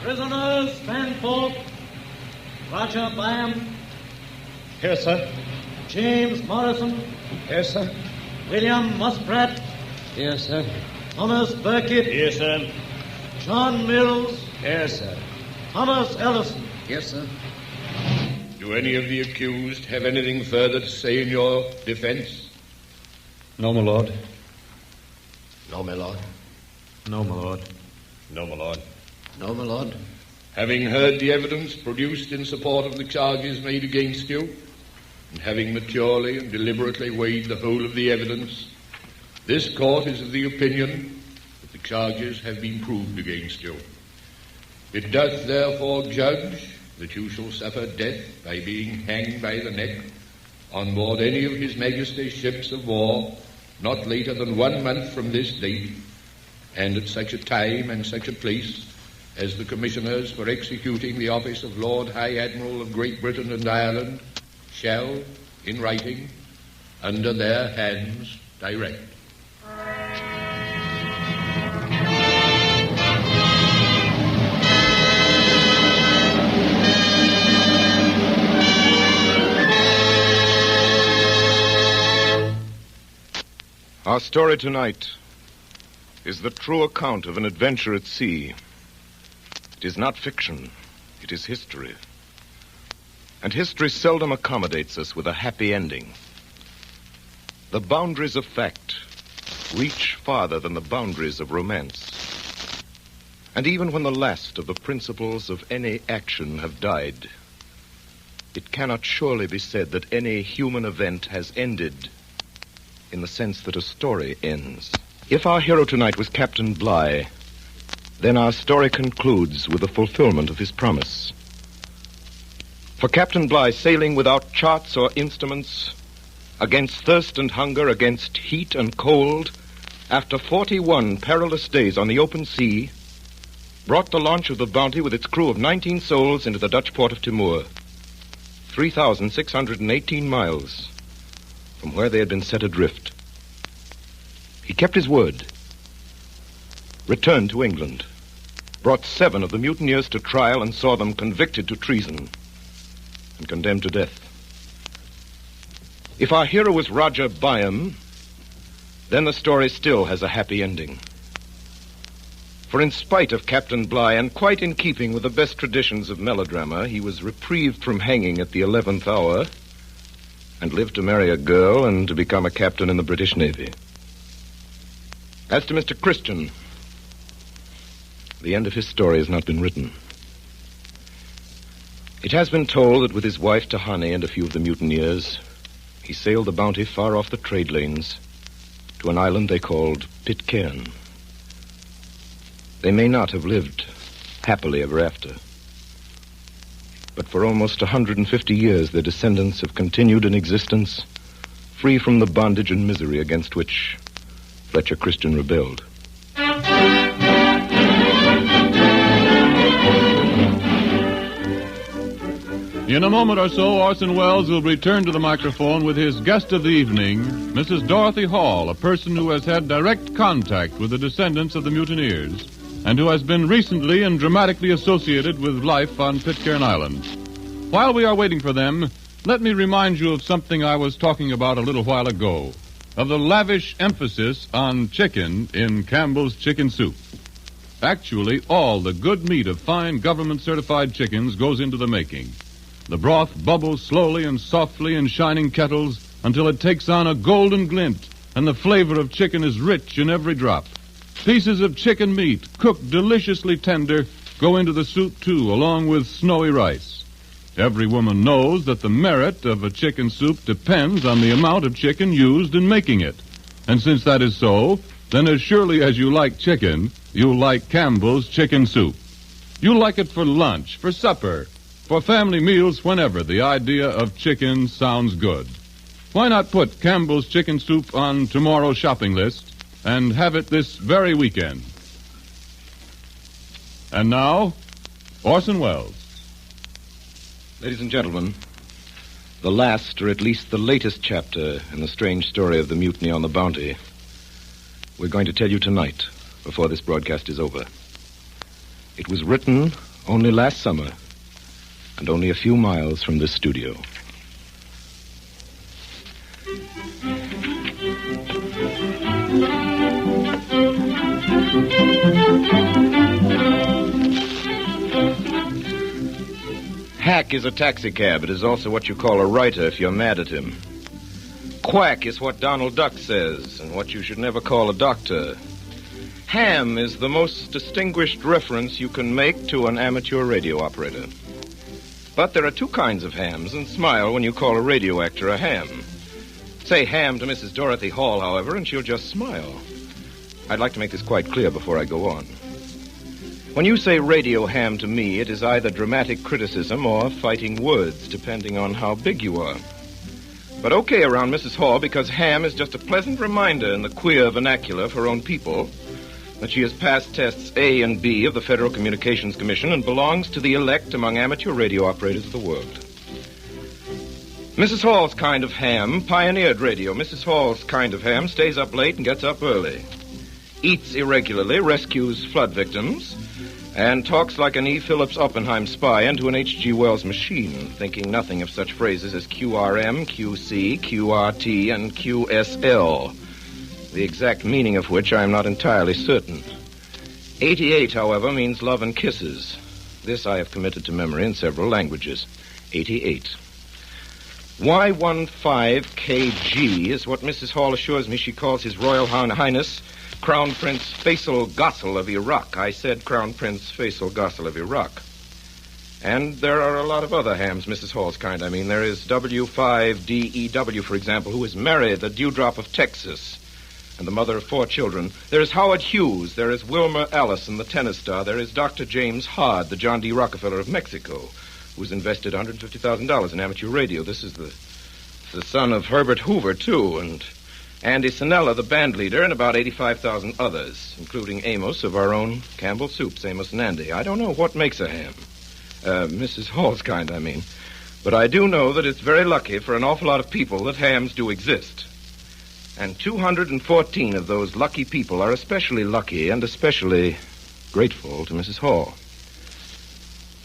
Prisoners, stand forth. Roger Byam. Here, sir. James Morrison. Here, sir. William Musprat. Here, sir. Thomas Burkitt. Here, sir. John Mills. Here, sir. Thomas Ellison. Yes, sir. Do any of the accused have anything further to say in your defense? No, my lord. No, my lord. No, my lord. No, my lord. No, my lord. Having heard the evidence produced in support of the charges made against you, and having maturely and deliberately weighed the whole of the evidence, this court is of the opinion that the charges have been proved against you. It doth therefore judge that you shall suffer death by being hanged by the neck on board any of His Majesty's ships of war not later than 1 month from this date, and at such a time and such a place as the Commissioners for executing the office of Lord High Admiral of Great Britain and Ireland shall, in writing, under their hands, direct. Our story tonight is the true account of an adventure at sea. It is not fiction. It is history. And history seldom accommodates us with a happy ending. The boundaries of fact reach farther than the boundaries of romance. And even when the last of the principles of any action have died, it cannot surely be said that any human event has ended in the sense that a story ends. If our hero tonight was Captain Bligh, then our story concludes with the fulfillment of his promise. For Captain Bligh, sailing without charts or instruments, against thirst and hunger, against heat and cold, after 41 perilous days on the open sea, brought the launch of the Bounty with its crew of 19 souls into the Dutch port of Timor, 3,618 miles from where they had been set adrift. He kept his word, returned to England, brought 7 of the mutineers to trial and saw them convicted to treason and condemned to death. If our hero was Roger Byam, then the story still has a happy ending. For in spite of Captain Bligh, and quite in keeping with the best traditions of melodrama, he was reprieved from hanging at the 11th hour and lived to marry a girl and to become a captain in the British Navy. As to Mr. Christian, the end of his story has not been written. It has been told that with his wife Tahani and a few of the mutineers, he sailed the Bounty far off the trade lanes to an island they called Pitcairn. They may not have lived happily ever after, but for almost 150 years their descendants have continued in existence, free from the bondage and misery against which Fletcher Christian rebelled. In a moment or so, Orson Welles will return to the microphone with his guest of the evening, Mrs. Dorothy Hall, a person who has had direct contact with the descendants of the mutineers and who has been recently and dramatically associated with life on Pitcairn Island. While we are waiting for them, let me remind you of something I was talking about a little while ago, of the lavish emphasis on chicken in Campbell's Chicken Soup. Actually, all the good meat of fine government-certified chickens goes into the making. The broth bubbles slowly and softly in shining kettles until it takes on a golden glint, and the flavor of chicken is rich in every drop. Pieces of chicken meat, cooked deliciously tender, go into the soup, too, along with snowy rice. Every woman knows that the merit of a chicken soup depends on the amount of chicken used in making it. And since that is so, then as surely as you like chicken, you like Campbell's Chicken Soup. You like it for lunch, for supper, for family meals, whenever the idea of chicken sounds good. Why not put Campbell's Chicken Soup on tomorrow's shopping list and have it this very weekend? And now, Orson Welles. Ladies and gentlemen, the last, or at least the latest chapter in the strange story of the mutiny on the Bounty, we're going to tell you tonight, before this broadcast is over. It was written only last summer, and only a few miles from this studio. Hack is a taxicab. It is also what you call a writer if you're mad at him. Quack is what Donald Duck says, and what you should never call a doctor. Ham is the most distinguished reference you can make to an amateur radio operator. But there are two kinds of hams, and smile when you call a radio actor a ham. Say ham to Mrs. Dorothy Hall, however, and she'll just smile. I'd like to make this quite clear before I go on. When you say radio ham to me, it is either dramatic criticism or fighting words, depending on how big you are. But okay around Mrs. Hall, because ham is just a pleasant reminder in the queer vernacular of her own people that she has passed tests A and B of the Federal Communications Commission and belongs to the elect among amateur radio operators of the world. Mrs. Hall's kind of ham pioneered radio. Mrs. Hall's kind of ham stays up late and gets up early, eats irregularly, rescues flood victims, and talks like an E. Phillips Oppenheim spy into an H.G. Wells machine, thinking nothing of such phrases as QRM, QC, QRT, and QSL, the exact meaning of which I am not entirely certain. 88, however, means love and kisses. This I have committed to memory in several languages. 88. Y15KG is what Mrs. Hall assures me she calls His Royal Highness Crown Prince Faisal Gossel of Iraq. I said Crown Prince Faisal Gossel of Iraq. And there are a lot of other hams, Mrs. Hall's kind. I mean, there is W5DEW, for example, who is Mary, the Dewdrop of Texas, and the mother of 4 children. There is Howard Hughes. There is Wilmer Allison, the tennis star. There is Dr. James Hard, the John D. Rockefeller of Mexico, who's invested $150,000 in amateur radio. This is the son of Herbert Hoover, too, and Andy Sinella, the band leader, and about 85,000 others, including Amos of our own Campbell Soups, Amos and Andy. I don't know what makes a ham. Mrs. Hall's kind, I mean. But I do know that it's very lucky for an awful lot of people that hams do exist. And 214 of those lucky people are especially lucky and especially grateful to Mrs. Hall.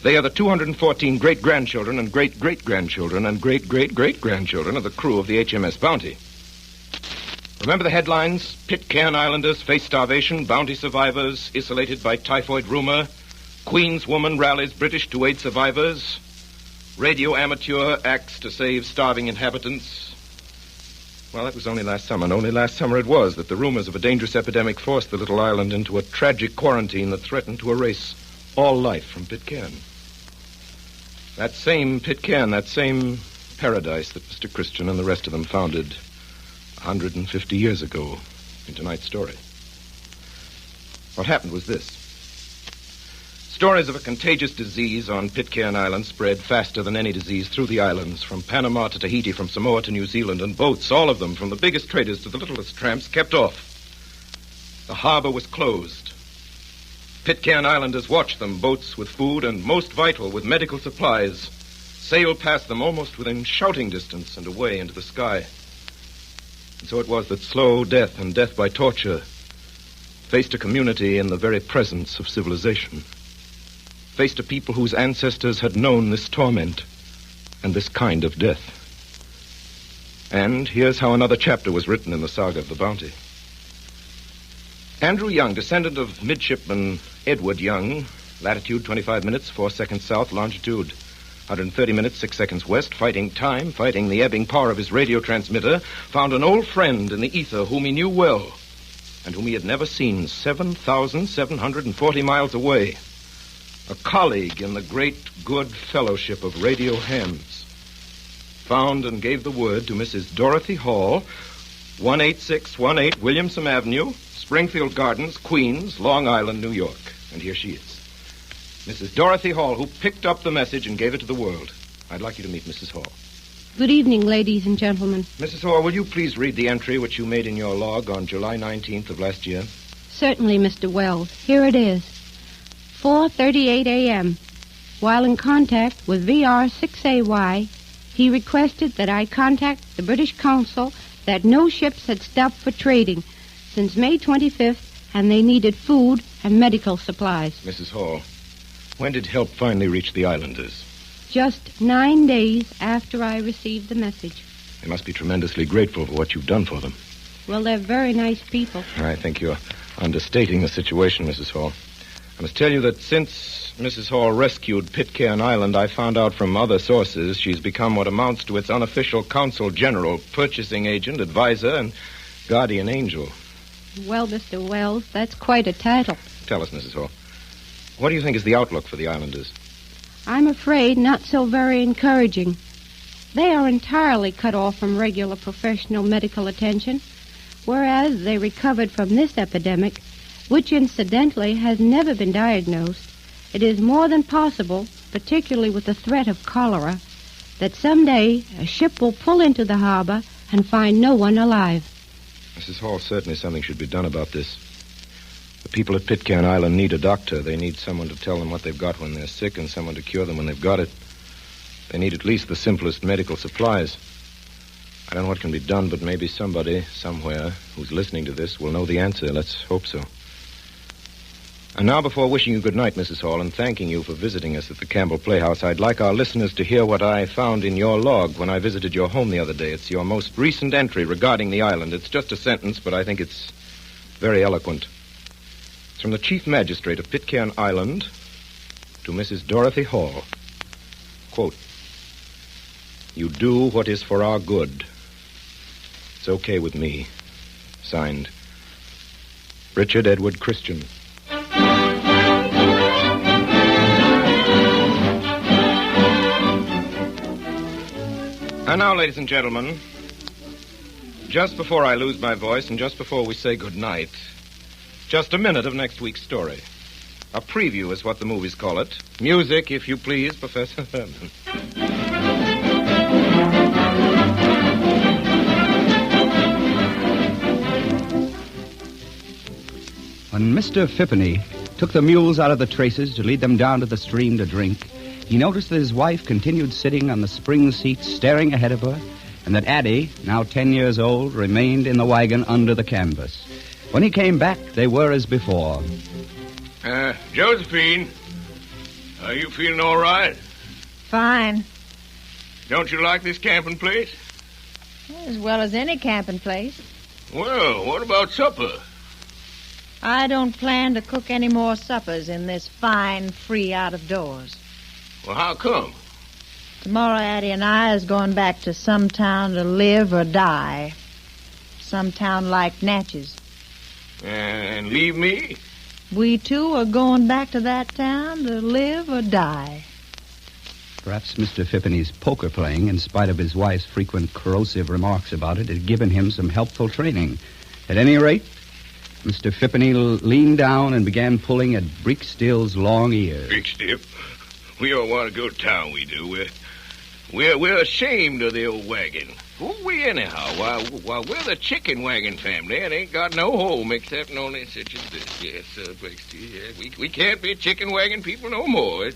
They are the 214 great-grandchildren and great-great-grandchildren and great-great-great-grandchildren of the crew of the HMS Bounty. Remember the headlines? Pitcairn Islanders face starvation, Bounty survivors isolated by typhoid rumor, Queen's woman rallies British to aid survivors, radio amateur acts to save starving inhabitants. Well, that was only last summer, and only last summer it was that the rumors of a dangerous epidemic forced the little island into a tragic quarantine that threatened to erase all life from Pitcairn. That same Pitcairn, that same paradise that Mr. Christian and the rest of them founded 150 years ago in tonight's story. What happened was this. Stories of a contagious disease on Pitcairn Island spread faster than any disease through the islands, from Panama to Tahiti, from Samoa to New Zealand, and boats, all of them, from the biggest traders to the littlest tramps, kept off. The harbor was closed. Pitcairn Islanders watched them, boats with food and, most vital, with medical supplies, sail past them almost within shouting distance and away into the sky. And so it was that slow death and death by torture faced a community in the very presence of civilization, faced a people whose ancestors had known this torment and this kind of death. And here's how another chapter was written in the saga of the Bounty. Andrew Young, descendant of midshipman Edward Young, latitude 25 minutes, 4 seconds south, longitude 130 minutes, 6 seconds west, fighting time, fighting the ebbing power of his radio transmitter, found an old friend in the ether whom he knew well and whom he had never seen 7,740 miles away. A colleague in the great good fellowship of radio hams. Found and gave the word to Mrs. Dorothy Hall, 18618 Williamson Avenue, Springfield Gardens, Queens, Long Island, New York. And here she is. Mrs. Dorothy Hall, who picked up the message and gave it to the world. I'd like you to meet Mrs. Hall. Good evening, ladies and gentlemen. Mrs. Hall, will you please read the entry which you made in your log on July 19th of last year? Certainly, Mr. Wells. Here it is. 4:38 a.m. While in contact with VR-6AY, he requested that I contact the British consul that no ships had stopped for trading since May 25th, and they needed food and medical supplies. Mrs. Hall, when did help finally reach the islanders? Just 9 days after I received the message. They must be tremendously grateful for what you've done for them. Well, they're very nice people. I think you're understating the situation, Mrs. Hall. I must tell you that since Mrs. Hall rescued Pitcairn Island, I found out from other sources she's become what amounts to its unofficial consul general, purchasing agent, advisor, and guardian angel. Well, Mr. Wells, that's quite a title. Tell us, Mrs. Hall, what do you think is the outlook for the islanders? I'm afraid not so very encouraging. They are entirely cut off from regular professional medical attention, whereas they recovered from this epidemic, which incidentally has never been diagnosed. It is more than possible, particularly with the threat of cholera, that someday a ship will pull into the harbor and find no one alive. Mrs. Hall, certainly something should be done about this. The people at Pitcairn Island need a doctor. They need someone to tell them what they've got when they're sick and someone to cure them when they've got it. They need at least the simplest medical supplies. I don't know what can be done, but maybe somebody, somewhere, who's listening to this will know the answer. Let's hope so. And now, before wishing you good night, Mrs. Hall, and thanking you for visiting us at the Campbell Playhouse, I'd like our listeners to hear what I found in your log when I visited your home the other day. It's your most recent entry regarding the island. It's just a sentence, but I think it's very eloquent. It's from the Chief Magistrate of Pitcairn Island to Mrs. Dorothy Hall. Quote, "You do what is for our good. It's okay with me." Signed, Richard Edward Christian. And now, ladies and gentlemen, just before I lose my voice and just before we say good night, just a minute of next week's story. A preview is what the movies call it. Music, if you please, Professor Herman. When Mr. Phippeny took the mules out of the traces to lead them down to the stream to drink, he noticed that his wife continued sitting on the spring seat staring ahead of her, and that Addie, now 10 years old, remained in the wagon under the canvas. When he came back, they were as before. Josephine, are you feeling all right? Fine. Don't you like this camping place? As well as any camping place. Well, what about supper? I don't plan to cook any more suppers in this fine, free out of doors. Well, how come? Tomorrow, Addie and I is going back to some town to live or die. Some town like Natchez. And leave me? We two are going back to that town to live or die. Perhaps Mr. Phippeny's poker playing, in spite of his wife's frequent corrosive remarks about it, had given him some helpful training. At any rate, Mr. Phippeny leaned down and began pulling at Breekstill's long ear. Breekstill? We don't want to go to town, we do. We're ashamed of the old wagon. Who are we anyhow? Why, we're the chicken wagon family and ain't got no home except only such as this. Yes, Breekstill, yeah. We can't be chicken wagon people no more.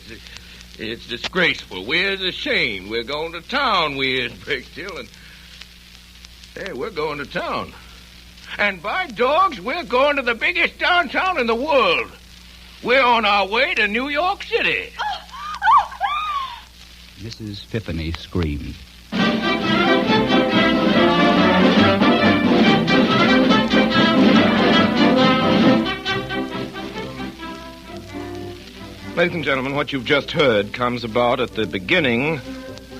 It's disgraceful. We're ashamed. We're going to town, we is, Breekstill, and... Hey, we're going to town. And by dogs, we're going to the biggest downtown in the world. We're on our way to New York City. Mrs. Phippeny screamed. Ladies and gentlemen, what you've just heard comes about at the beginning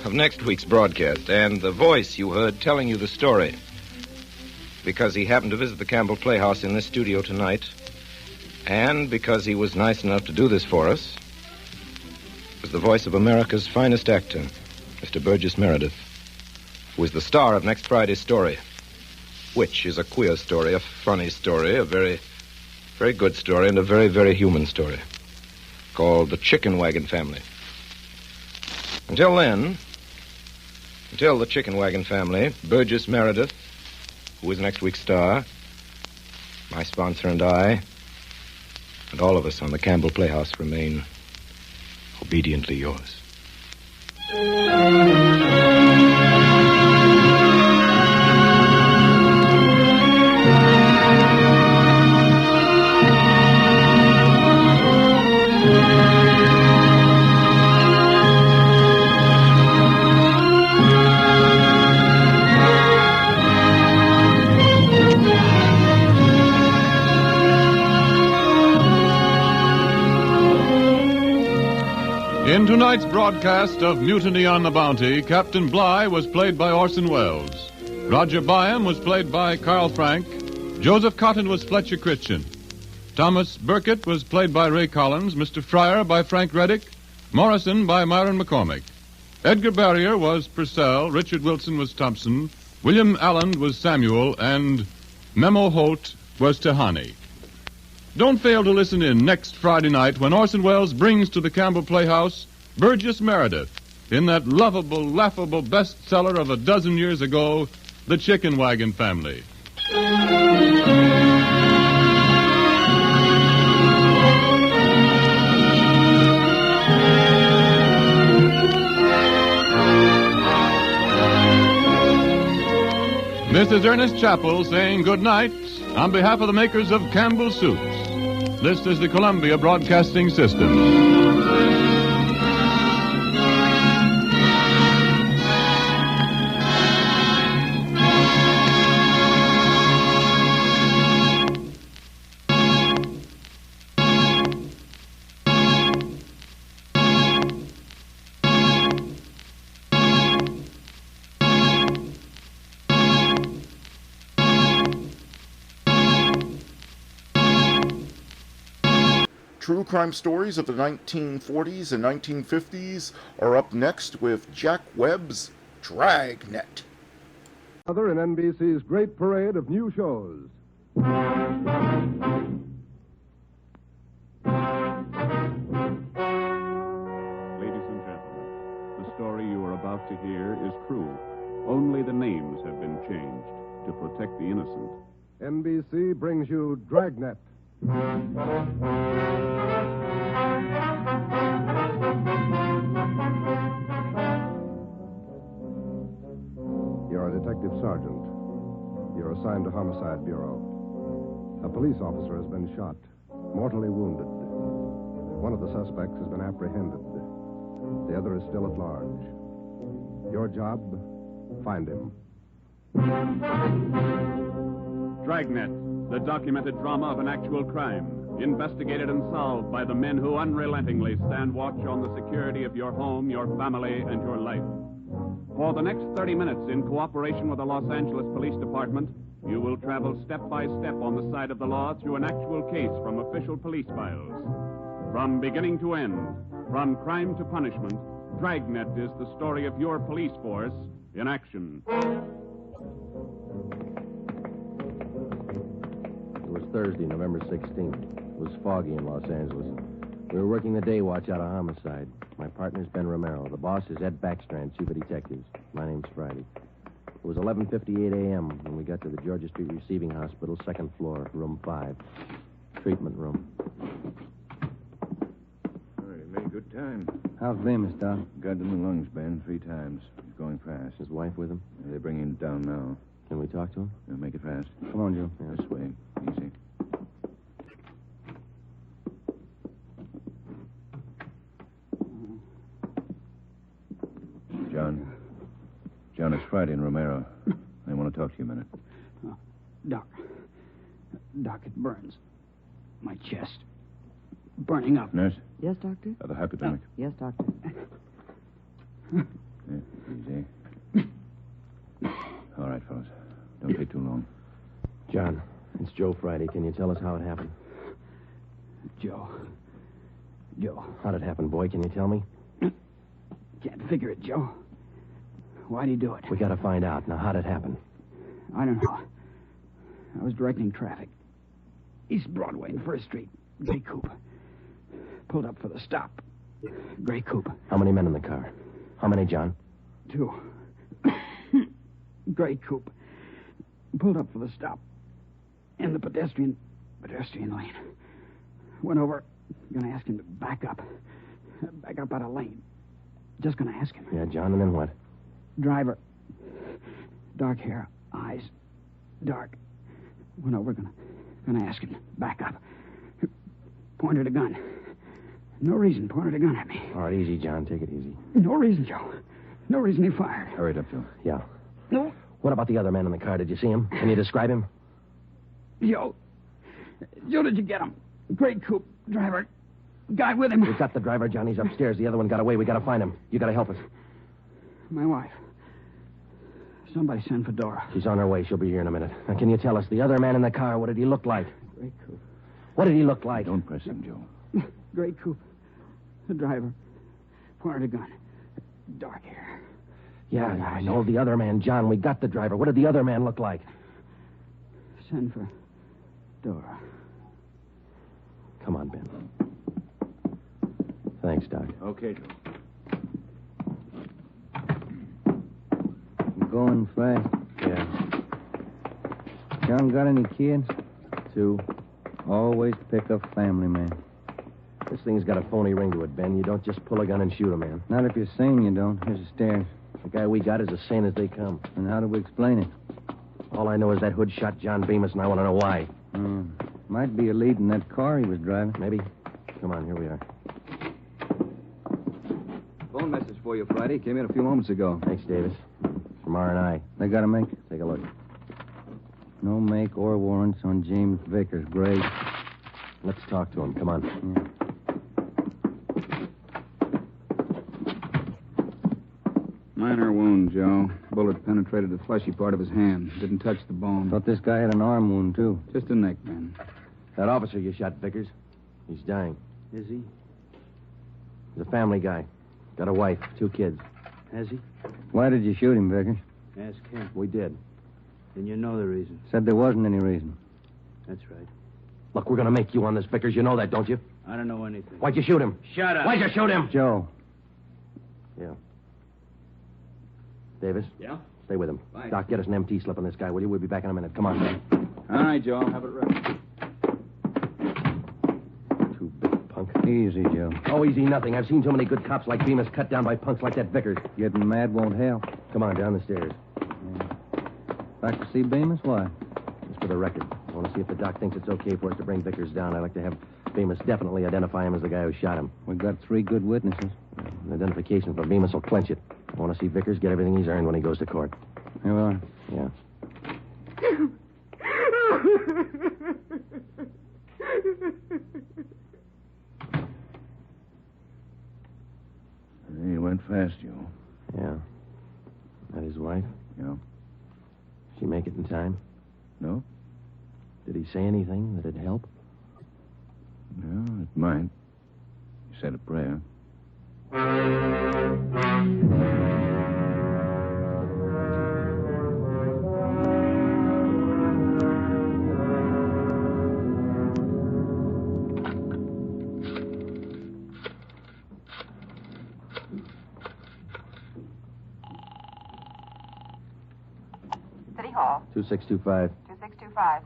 of next week's broadcast, and the voice you heard telling you the story, because he happened to visit the Campbell Playhouse in this studio tonight, and because he was nice enough to do this for us, was the voice of America's finest actor, Mr. Burgess Meredith, who is the star of next Friday's story, which is a queer story, a funny story, a very, very good story, and a very, very human story, called The Chicken Wagon Family. Until then, until The Chicken Wagon Family, Burgess Meredith, who is next week's star, my sponsor and I, and all of us on the Campbell Playhouse remain obediently yours. In tonight's broadcast of Mutiny on the Bounty, Captain Bligh was played by Orson Welles. Roger Byam was played by Carl Frank. Joseph Cotton was Fletcher Christian. Thomas Burkett was played by Ray Collins. Mr. Fryer by Frank Reddick. Morrison by Myron McCormick. Edgar Barrier was Purcell. Richard Wilson was Thompson. William Allen was Samuel. And Memo Holt was Tahani. Don't fail to listen in next Friday night when Orson Welles brings to the Campbell Playhouse Burgess Meredith in that lovable, laughable bestseller of a dozen years ago, The Chicken Wagon Family. This is Ernest Chappell saying good night on behalf of the makers of Campbell Soups. This is the Columbia Broadcasting System. True crime stories of the 1940s and 1950s are up next with Jack Webb's Dragnet. Other in NBC's great parade of new shows. Ladies and gentlemen, the story you are about to hear is true. Only the names have been changed to protect the innocent. NBC brings you Dragnet. You're a detective sergeant. You're assigned to Homicide Bureau. A police officer has been shot, mortally wounded. One of the suspects has been apprehended. The other is still at large. Your job, find him. Dragnet, the documented drama of an actual crime, investigated and solved by the men who unrelentingly stand watch on the security of your home, your family, and your life. For the next 30 minutes, in cooperation with the Los Angeles Police Department, you will travel step by step on the side of the law through an actual case from official police files. From beginning to end, from crime to punishment, Dragnet is the story of your police force in action. It was Thursday, November 16th. It was foggy in Los Angeles. We were working the day watch out of Homicide. My partner's Ben Romero. The boss is Ed Backstrand, Chief of Detectives. My name's Friday. It was 11:58 a.m. when we got to the Georgia Street Receiving Hospital, second floor, room 5. Treatment room. All right, made good time. How's Bemis, Doc? Got him in the lungs, Ben, 3 times. He's going fast. His wife with him? Yeah, they're bringing him down now. Can we talk to him? Yeah, make it fast. Come on, Joe. Yeah. This way. Easy. John, it's Friday and Romero. They want to talk to you a minute. Doc, it burns. My chest. Burning up. Nurse? Yes, Doctor? The hypodermic. Yes, Doctor. Yeah, easy. All right, fellas. Don't take too long. John, it's Joe Friday. Can you tell us how it happened? Joe. How'd it happen, boy? Can you tell me? Can't figure it, Joe. Why'd he do it? We gotta find out. Now, how'd it happen? I don't know. I was directing traffic. East Broadway and First Street. Gray coupe. Pulled up for the stop. Gray coupe. How many men in the car? How many, John? 2. Gray coupe. Pulled up for the stop. In the pedestrian lane. Went over. Gonna ask him to back up. Back up out of lane. Just gonna ask him. Yeah, John, and then what? Driver. Dark hair. Eyes. Dark. Went over. Gonna ask him to back up. Pointed a gun. No reason. Pointed a gun at me. All right, easy, John. Take it easy. No reason, Joe. No reason he fired. Hurry it up, Joe. Yeah. No. What about the other man in the car? Did you see him? Can you describe him? Joe, did you get him? Gray coupe. Driver. Guy with him. We got the driver. Johnny's upstairs. The other one got away. We got to find him. You got to help us. My wife. Somebody send for Dora. She's on her way. She'll be here in a minute. Now, can you tell us, the other man in the car, what did he look like? Gray coupe. What did he look like? Don't press him, Joe. Gray coupe. The driver. Pointed a gun. Dark hair. Yeah, I know. The other man, John. We got the driver. What did the other man look like? Send for Dora. Come on, Ben. Thanks, Doc. Okay, Joe. Going fast. Yeah. John got any kids? 2. Always pick up family, man. This thing's got a phony ring to it, Ben. You don't just pull a gun and shoot a man. Not if you're sane, you don't. Here's the stairs. The guy we got is as sane as they come. And how do we explain it? All I know is that hood shot John Bemis, and I want to know why. Might be a lead in that car he was driving. Maybe. Come on, here we are. Phone message for you, Friday. Came in a few moments ago. Thanks, Davis. From R&I. They got a make? Take a look. No make or warrants on James Vickers. Great. Let's talk to him. Come on. Yeah. Minor wound, Joe. Bullet penetrated the fleshy part of his hand. Didn't touch the bone. Thought this guy had an arm wound, too. Just a neck, man. That officer you shot, Vickers, he's dying. Is he? He's a family guy. Got a wife, 2 kids. Has he? Why did you shoot him, Vickers? Ask him. We did. Then you know the reason. Said there wasn't any reason. That's right. Look, we're going to make you on this, Vickers. You know that, don't you? I don't know anything. Why'd you shoot him? Shut up. Why'd you shoot him? Joe. Yeah. Davis? Yeah? Stay with him. Bye. Doc, get us an MT slip on this guy, will you? We'll be back in a minute. Come on, man. All right, Joe. I'll have it ready. Too big punk. Easy, Joe. Oh, easy nothing. I've seen too many good cops like Bemis cut down by punks like that Vickers. Getting mad won't help. Come on, down the stairs. Back to see Bemis? Why? Just for the record. I want to see if the doc thinks it's okay for us to bring Vickers down. I'd like to have Bemis definitely identify him as the guy who shot him. We've got 3 good witnesses. An identification from Bemis will clinch it. I want to see Vickers get everything he's earned when he goes to court. Here we are. Yeah. He went fast, Joe. Yeah. That his wife? Yeah. She make it in time? No? Did he say anything that'd help? No, it might. He said a prayer. City Hall. 2625. 2625.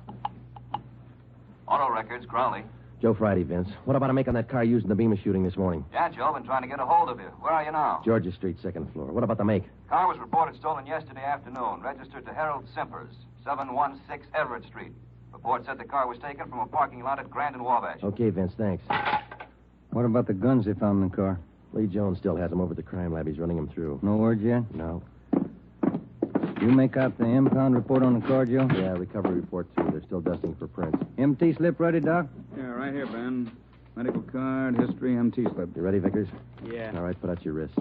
Auto Records, Crowley. Joe Friday, Vince. What about a make on that car used in the Bemis shooting this morning? Yeah, Joe, I've been trying to get a hold of you. Where are you now? Georgia Street, 2nd floor. What about the make? Car was reported stolen yesterday afternoon. Registered to Harold Simpers, 716 Everett Street. Report said the car was taken from a parking lot at Grand and Wabash. Okay, Vince, thanks. What about the guns they found in the car? Lee Jones still has them over at the crime lab. He's running them through. No word yet? No. You make out the impound report on the car, Joe? Yeah, recovery report, too. They're still dusting for prints. MT slip ready, Doc? Yeah, right here, Ben. Medical card, history, MT slip. You ready, Vickers? Yeah. All right, put out your wrists.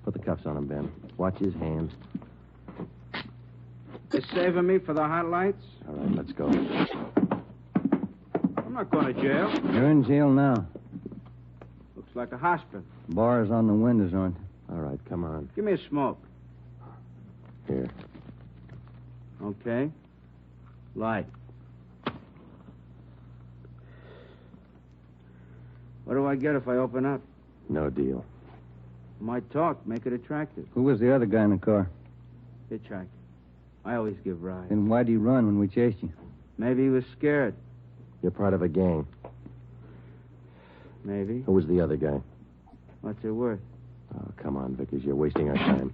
Put the cuffs on him, Ben. Watch his hands. You saving me for the hot lights? All right, let's go. I'm not going to jail. You're in jail now. Looks like a hospital. Bars on the windows, aren't All right, come on. Give me a smoke. Here. Okay. Light. What do I get if I open up? No deal. Might talk, make it attractive. Who was the other guy in the car? Hitchhiker. I always give rides. Then why'd he run when we chased you? Maybe he was scared. You're part of a gang. Maybe. Who was the other guy? What's it worth? Oh, come on, Vickers. You're wasting our time.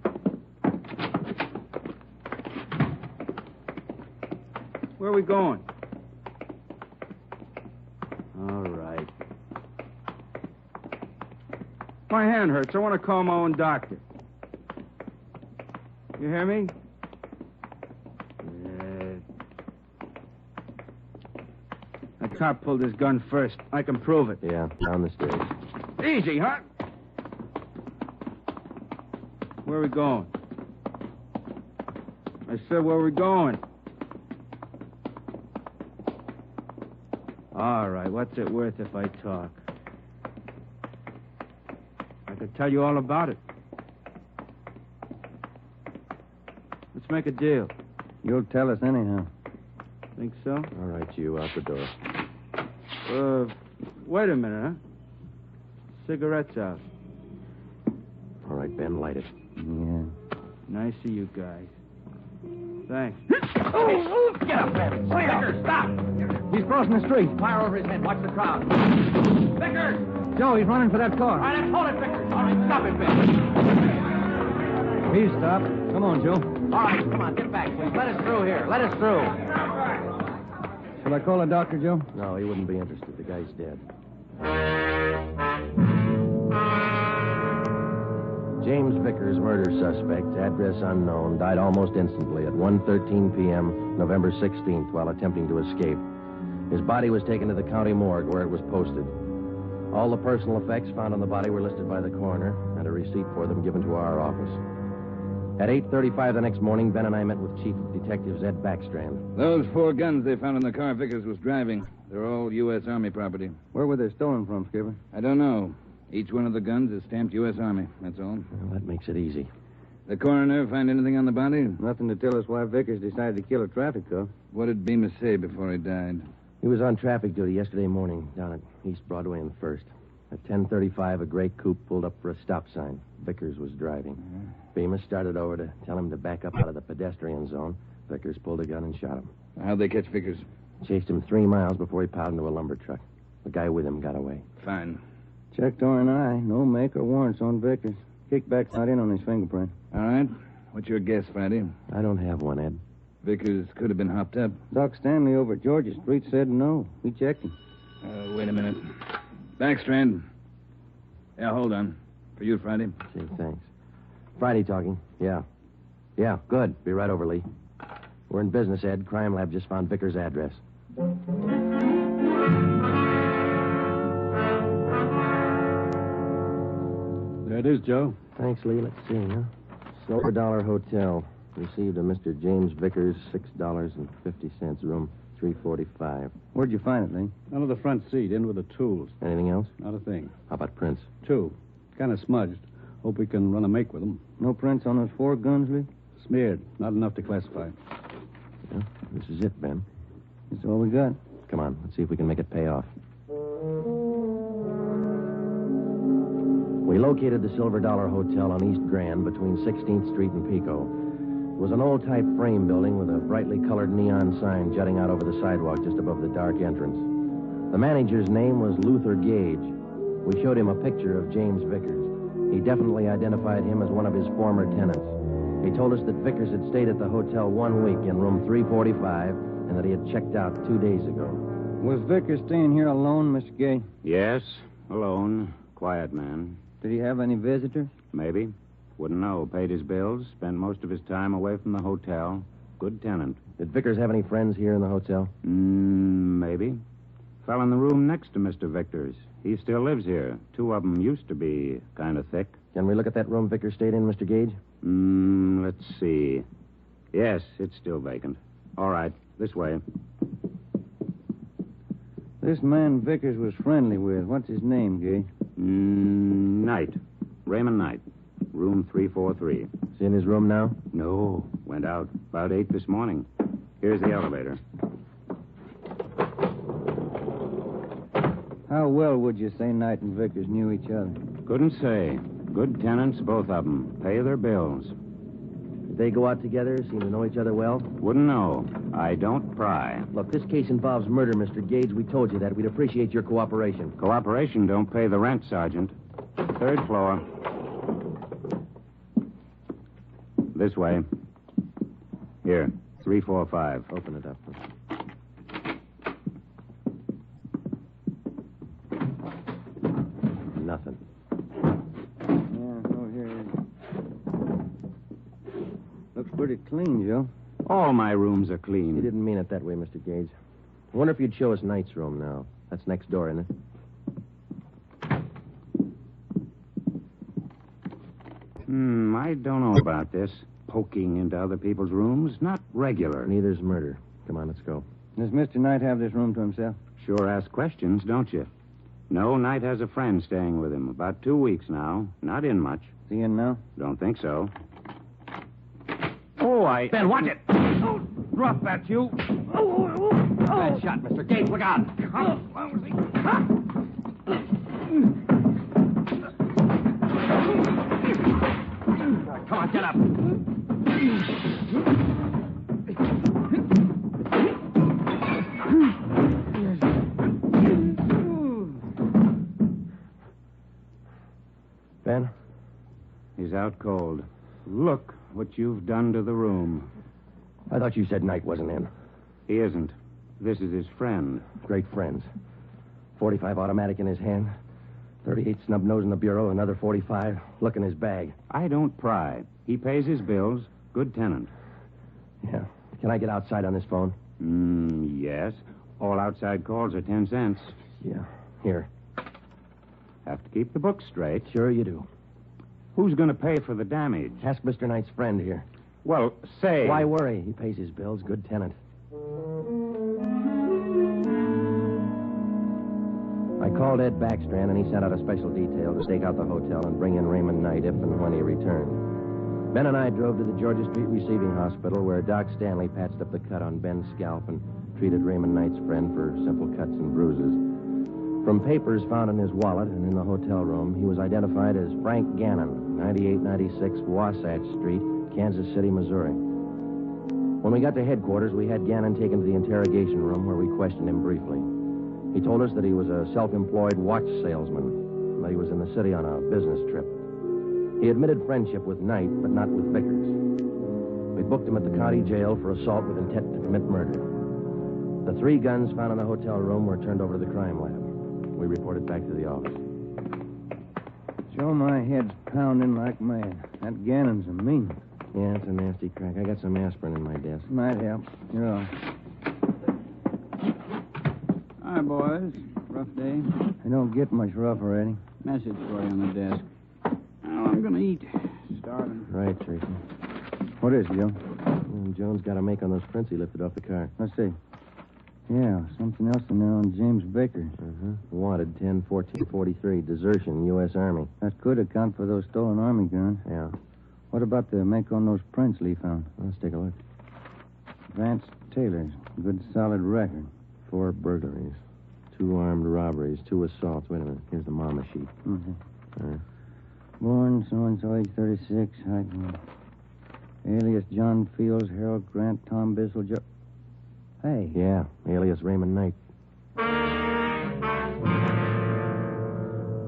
Where are we going? All right. My hand hurts. I want to call my own doctor. You hear me? That cop pulled his gun first. I can prove it. Yeah, down the stairs. Easy, huh? Where are we going? I said, where are we going? All right, what's it worth if I talk? I could tell you all about it. Let's make a deal. You'll tell us anyhow. Think so? All right, you, out the door. Wait a minute, huh? Cigarette's out. All right, Ben, light it. Yeah. Nice of you guys. Thanks. Oh, get up, Ben. Vickers, stop! He's crossing the street. Fire over his head. Watch the crowd. Vickers! Joe, he's running for that car. All right, let's hold it, Vickers. All right, stop it, Ben. He's stopped. Come on, Joe. All right, come on, get back, please. Let us through here. Let us through. Shall I call a doctor, Joe? No, he wouldn't be interested. The guy's dead. James Vickers, murder suspect, address unknown, died almost instantly at 1:13 p.m., November 16th, while attempting to escape. His body was taken to the county morgue where it was posted. All the personal effects found on the body were listed by the coroner, and a receipt for them given to our office. At 8:35 the next morning, Ben and I met with Chief of Detectives Ed Backstrand. Those 4 guns they found in the car Vickers was driving. They're all U.S. Army property. Where were they stolen from, Skipper? I don't know. Each one of the guns is stamped U.S. Army, that's all. Well, that makes it easy. The coroner find anything on the body? Nothing to tell us why Vickers decided to kill a traffic cop. What did Bemis say before he died? He was on traffic duty yesterday morning down at East Broadway and First. At 10:35, a gray coupe pulled up for a stop sign. Vickers was driving. Bemis started over to tell him to back up out of the pedestrian zone. Vickers pulled a gun and shot him. How'd they catch Vickers? Chased him 3 miles before he piled into a lumber truck. The guy with him got away. Fine. Checked R&I. No make or warrants on Vickers. Kickback's not in on his fingerprint. All right. What's your guess, Friday? I don't have one, Ed. Vickers could have been hopped up. Doc Stanley over at Georgia Street said no. We checked him. Wait a minute. Backstrand. Yeah, hold on. For you, Friday. Gee, thanks. Friday talking. Yeah. Yeah, good. Be right over, Lee. We're in business, Ed. Crime Lab just found Vickers' address. There it is, Joe. Thanks, Lee. Let's see, huh? Silver Dollar Hotel. Received a Mr. James Vickers, $6.50, room 345. Where'd you find it, Lee? Under the front seat, in with the tools. Anything else? Not a thing. How about prints? 2. Kind of smudged. Hope we can run a make with them. No prints on those 4 guns, Lee? Smeared. Not enough to classify. Yeah, this is it, Ben. That's all we got. Come on, let's see if we can make it pay off. We located the Silver Dollar Hotel on East Grand between 16th Street and Pico. It was an old-type frame building with a brightly colored neon sign jutting out over the sidewalk just above the dark entrance. The manager's name was Luther Gage. We showed him a picture of James Vickers. He definitely identified him as one of his former tenants. He told us that Vickers had stayed at the hotel 1 week in room 345 and that he had checked out 2 days ago. Was Vickers staying here alone, Mr. Gay? Yes, alone. Quiet man. Did he have any visitors? Maybe. Wouldn't know. Paid his bills, spent most of his time away from the hotel. Good tenant. Did Vickers have any friends here in the hotel? Maybe. Fell in the room next to Mr. Vickers. He still lives here. 2 of them used to be kind of thick. Can we look at that room Vickers stayed in, Mr. Gage? Let's see. Yes, it's still vacant. All right, this way. This man Vickers was friendly with. What's his name, Gage? Knight. Raymond Knight. Room 343. Is he in his room now? No. Went out about 8 this morning. Here's the elevator. How well would you say Knight and Vickers knew each other? Couldn't say. Good tenants, both of them. Pay their bills. Did they go out together? Seem to know each other well? Wouldn't know. I don't pry. Look, this case involves murder, Mr. Gage. We told you that. We'd appreciate your cooperation. Cooperation don't pay the rent, Sergeant. 3rd floor. This way. Here, 345. Open it up. Nothing. Yeah, oh, here it is. Looks pretty clean, Joe. All my rooms are clean. You didn't mean it that way, Mr. Gage. I wonder if you'd show us Knight's room now. That's next door, isn't it? I don't know about this. Poking into other people's rooms. Not regular. Neither's murder. Come on, let's go. Does Mr. Knight have this room to himself? Sure ask questions, don't you? No, Knight has a friend staying with him. About 2 weeks now. Not in much. Is he in now? Don't think so. Oh, Ben, watch it! Oh, drop that, you! Bad shot, Mr. Gage. Look out! Come on, get up! Ben? He's out cold. Look what you've done to the room. I thought you said Knight wasn't in. He isn't. This is his friend. Great friends. 45 automatic in his hand. 38 snub nose in the bureau. Another 45. Look in his bag. I don't pry. He pays his bills. Good tenant. Yeah. Can I get outside on this phone? Yes. All outside calls are 10 cents. Yeah. Here. Have to keep the books straight. Sure you do. Who's going to pay for the damage? Ask Mr. Knight's friend here. Well, say... Why worry? He pays his bills. Good tenant. I called Ed Backstrand, and he sent out a special detail to stake out the hotel and bring in Raymond Knight if and when he returned. Ben and I drove to the Georgia Street Receiving Hospital, where Doc Stanley patched up the cut on Ben's scalp and treated Raymond Knight's friend for simple cuts and bruises. From papers found in his wallet and in the hotel room, he was identified as Frank Gannon, 9896 Wasatch Street, Kansas City, Missouri. When we got to headquarters, we had Gannon taken to the interrogation room where we questioned him briefly. He told us that he was a self-employed watch salesman, and that he was in the city on a business trip. He admitted friendship with Knight, but not with Vickers. We booked him at the county jail for assault with intent to commit murder. The 3 guns found in the hotel room were turned over to the crime lab. We reported back to the office. Joe, my head's pounding like mad. That Gannon's a mean one. Yeah, it's a nasty crack. I got some aspirin in my desk. Might help. You're on. Hi, boys. Rough day? I don't get much rougher, Eddie. Message for you on the desk. Now I'm going to eat. Starving. Right, Tracy. What is it, Joe? Jones got a make on those prints he lifted off the car. Let's see. Yeah, something else in there on James Baker. Wanted 10-14-43, desertion, U.S. Army. That could account for those stolen Army guns. Yeah. What about the make on those prints Lee found? Let's take a look. Vance Taylor's. Good solid record. 4 burglaries, 2 armed robberies, 2 assaults. Wait a minute. Here's the mama sheet. Okay. Born so-and-so, age 36, height. Alias John Fields, Harold Grant, Tom Bissell, Joe... Hey. Yeah, alias Raymond Knight.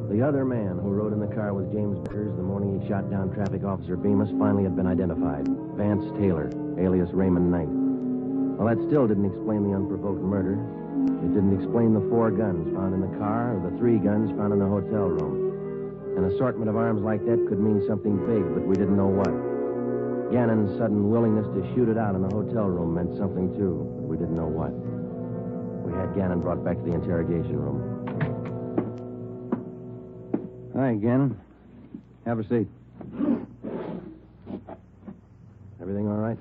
The other man who rode in the car with James Vickers the morning he shot down Traffic Officer Bemis finally had been identified. Vance Taylor, alias Raymond Knight. Well, that still didn't explain the unprovoked murder. It didn't explain the 4 guns found in the car or the 3 guns found in the hotel room. An assortment of arms like that could mean something big, but we didn't know what. Gannon's sudden willingness to shoot it out in the hotel room meant something, too, but we didn't know what. We had Gannon brought back to the interrogation room. Hi, Gannon. Have a seat. Everything all right?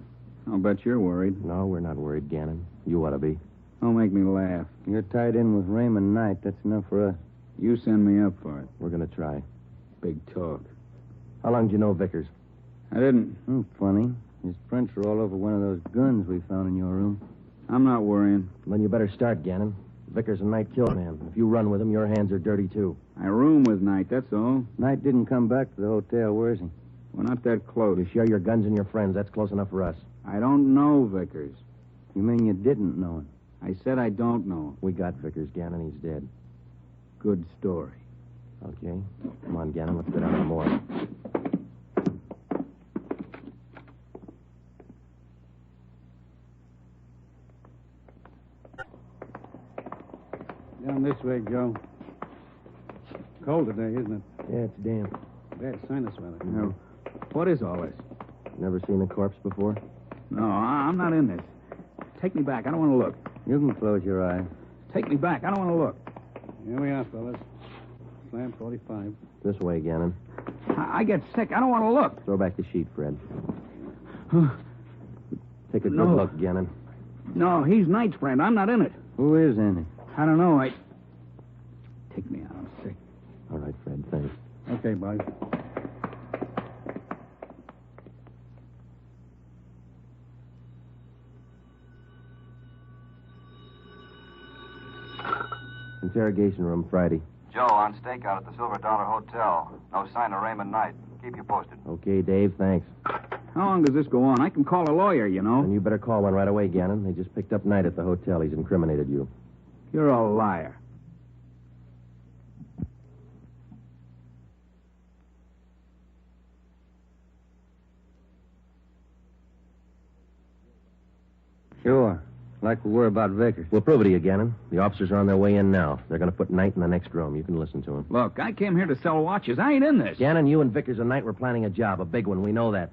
I'll bet you're worried. No, we're not worried, Gannon. You ought to be. Don't make me laugh. You're tied in with Raymond Knight. That's enough for us. You send me up for it. We're going to try. Big talk. How long did you know Vickers? I didn't. Funny. His prints are all over one of those guns we found in your room. I'm not worrying. Then you better start, Gannon. Vickers and Knight killed a man. If you run with him, your hands are dirty, too. I room with Knight, that's all. Knight didn't come back to the hotel. Where is he? We're not that close. You share your guns and your friends. That's close enough for us. I don't know Vickers. You mean you didn't know him? I said I don't know. We got Vickers, Gannon. He's dead. Good story. Okay. Come on, Gannon. Let's go down to the morgue. Down this way, Joe. Cold today, isn't it? Yeah, it's damp. Bad sinus weather. No. What is all this? Never seen a corpse before? No, I'm not in this. Take me back. I don't want to look. You can close your eyes. Take me back. I don't want to look. Here we are, fellas. Slam 45. This way, Gannon. I get sick. I don't want to look. Throw back the sheet, Fred. Take a good No. look, Gannon. No, he's Knight's friend. I'm not in it. Who is in it? I don't know. Take me out. I'm sick. All right, Fred. Thanks. Okay, boys. Interrogation room, Friday. Joe, on stakeout at the Silver Dollar Hotel. No sign of Raymond Knight. Keep you posted. Okay, Dave. Thanks. How long does this go on? I can call a lawyer, you know. And you better call one right away, Gannon. They just picked up Knight at the hotel. He's incriminated you. You're a liar. Sure. Like we were about Vickers. We'll prove it to you, Gannon. The officers are on their way in now. They're going to put Knight in the next room. You can listen to them. Look, I came here to sell watches. I ain't in this. Gannon, you and Vickers and Knight were planning a job, a big one. We know that.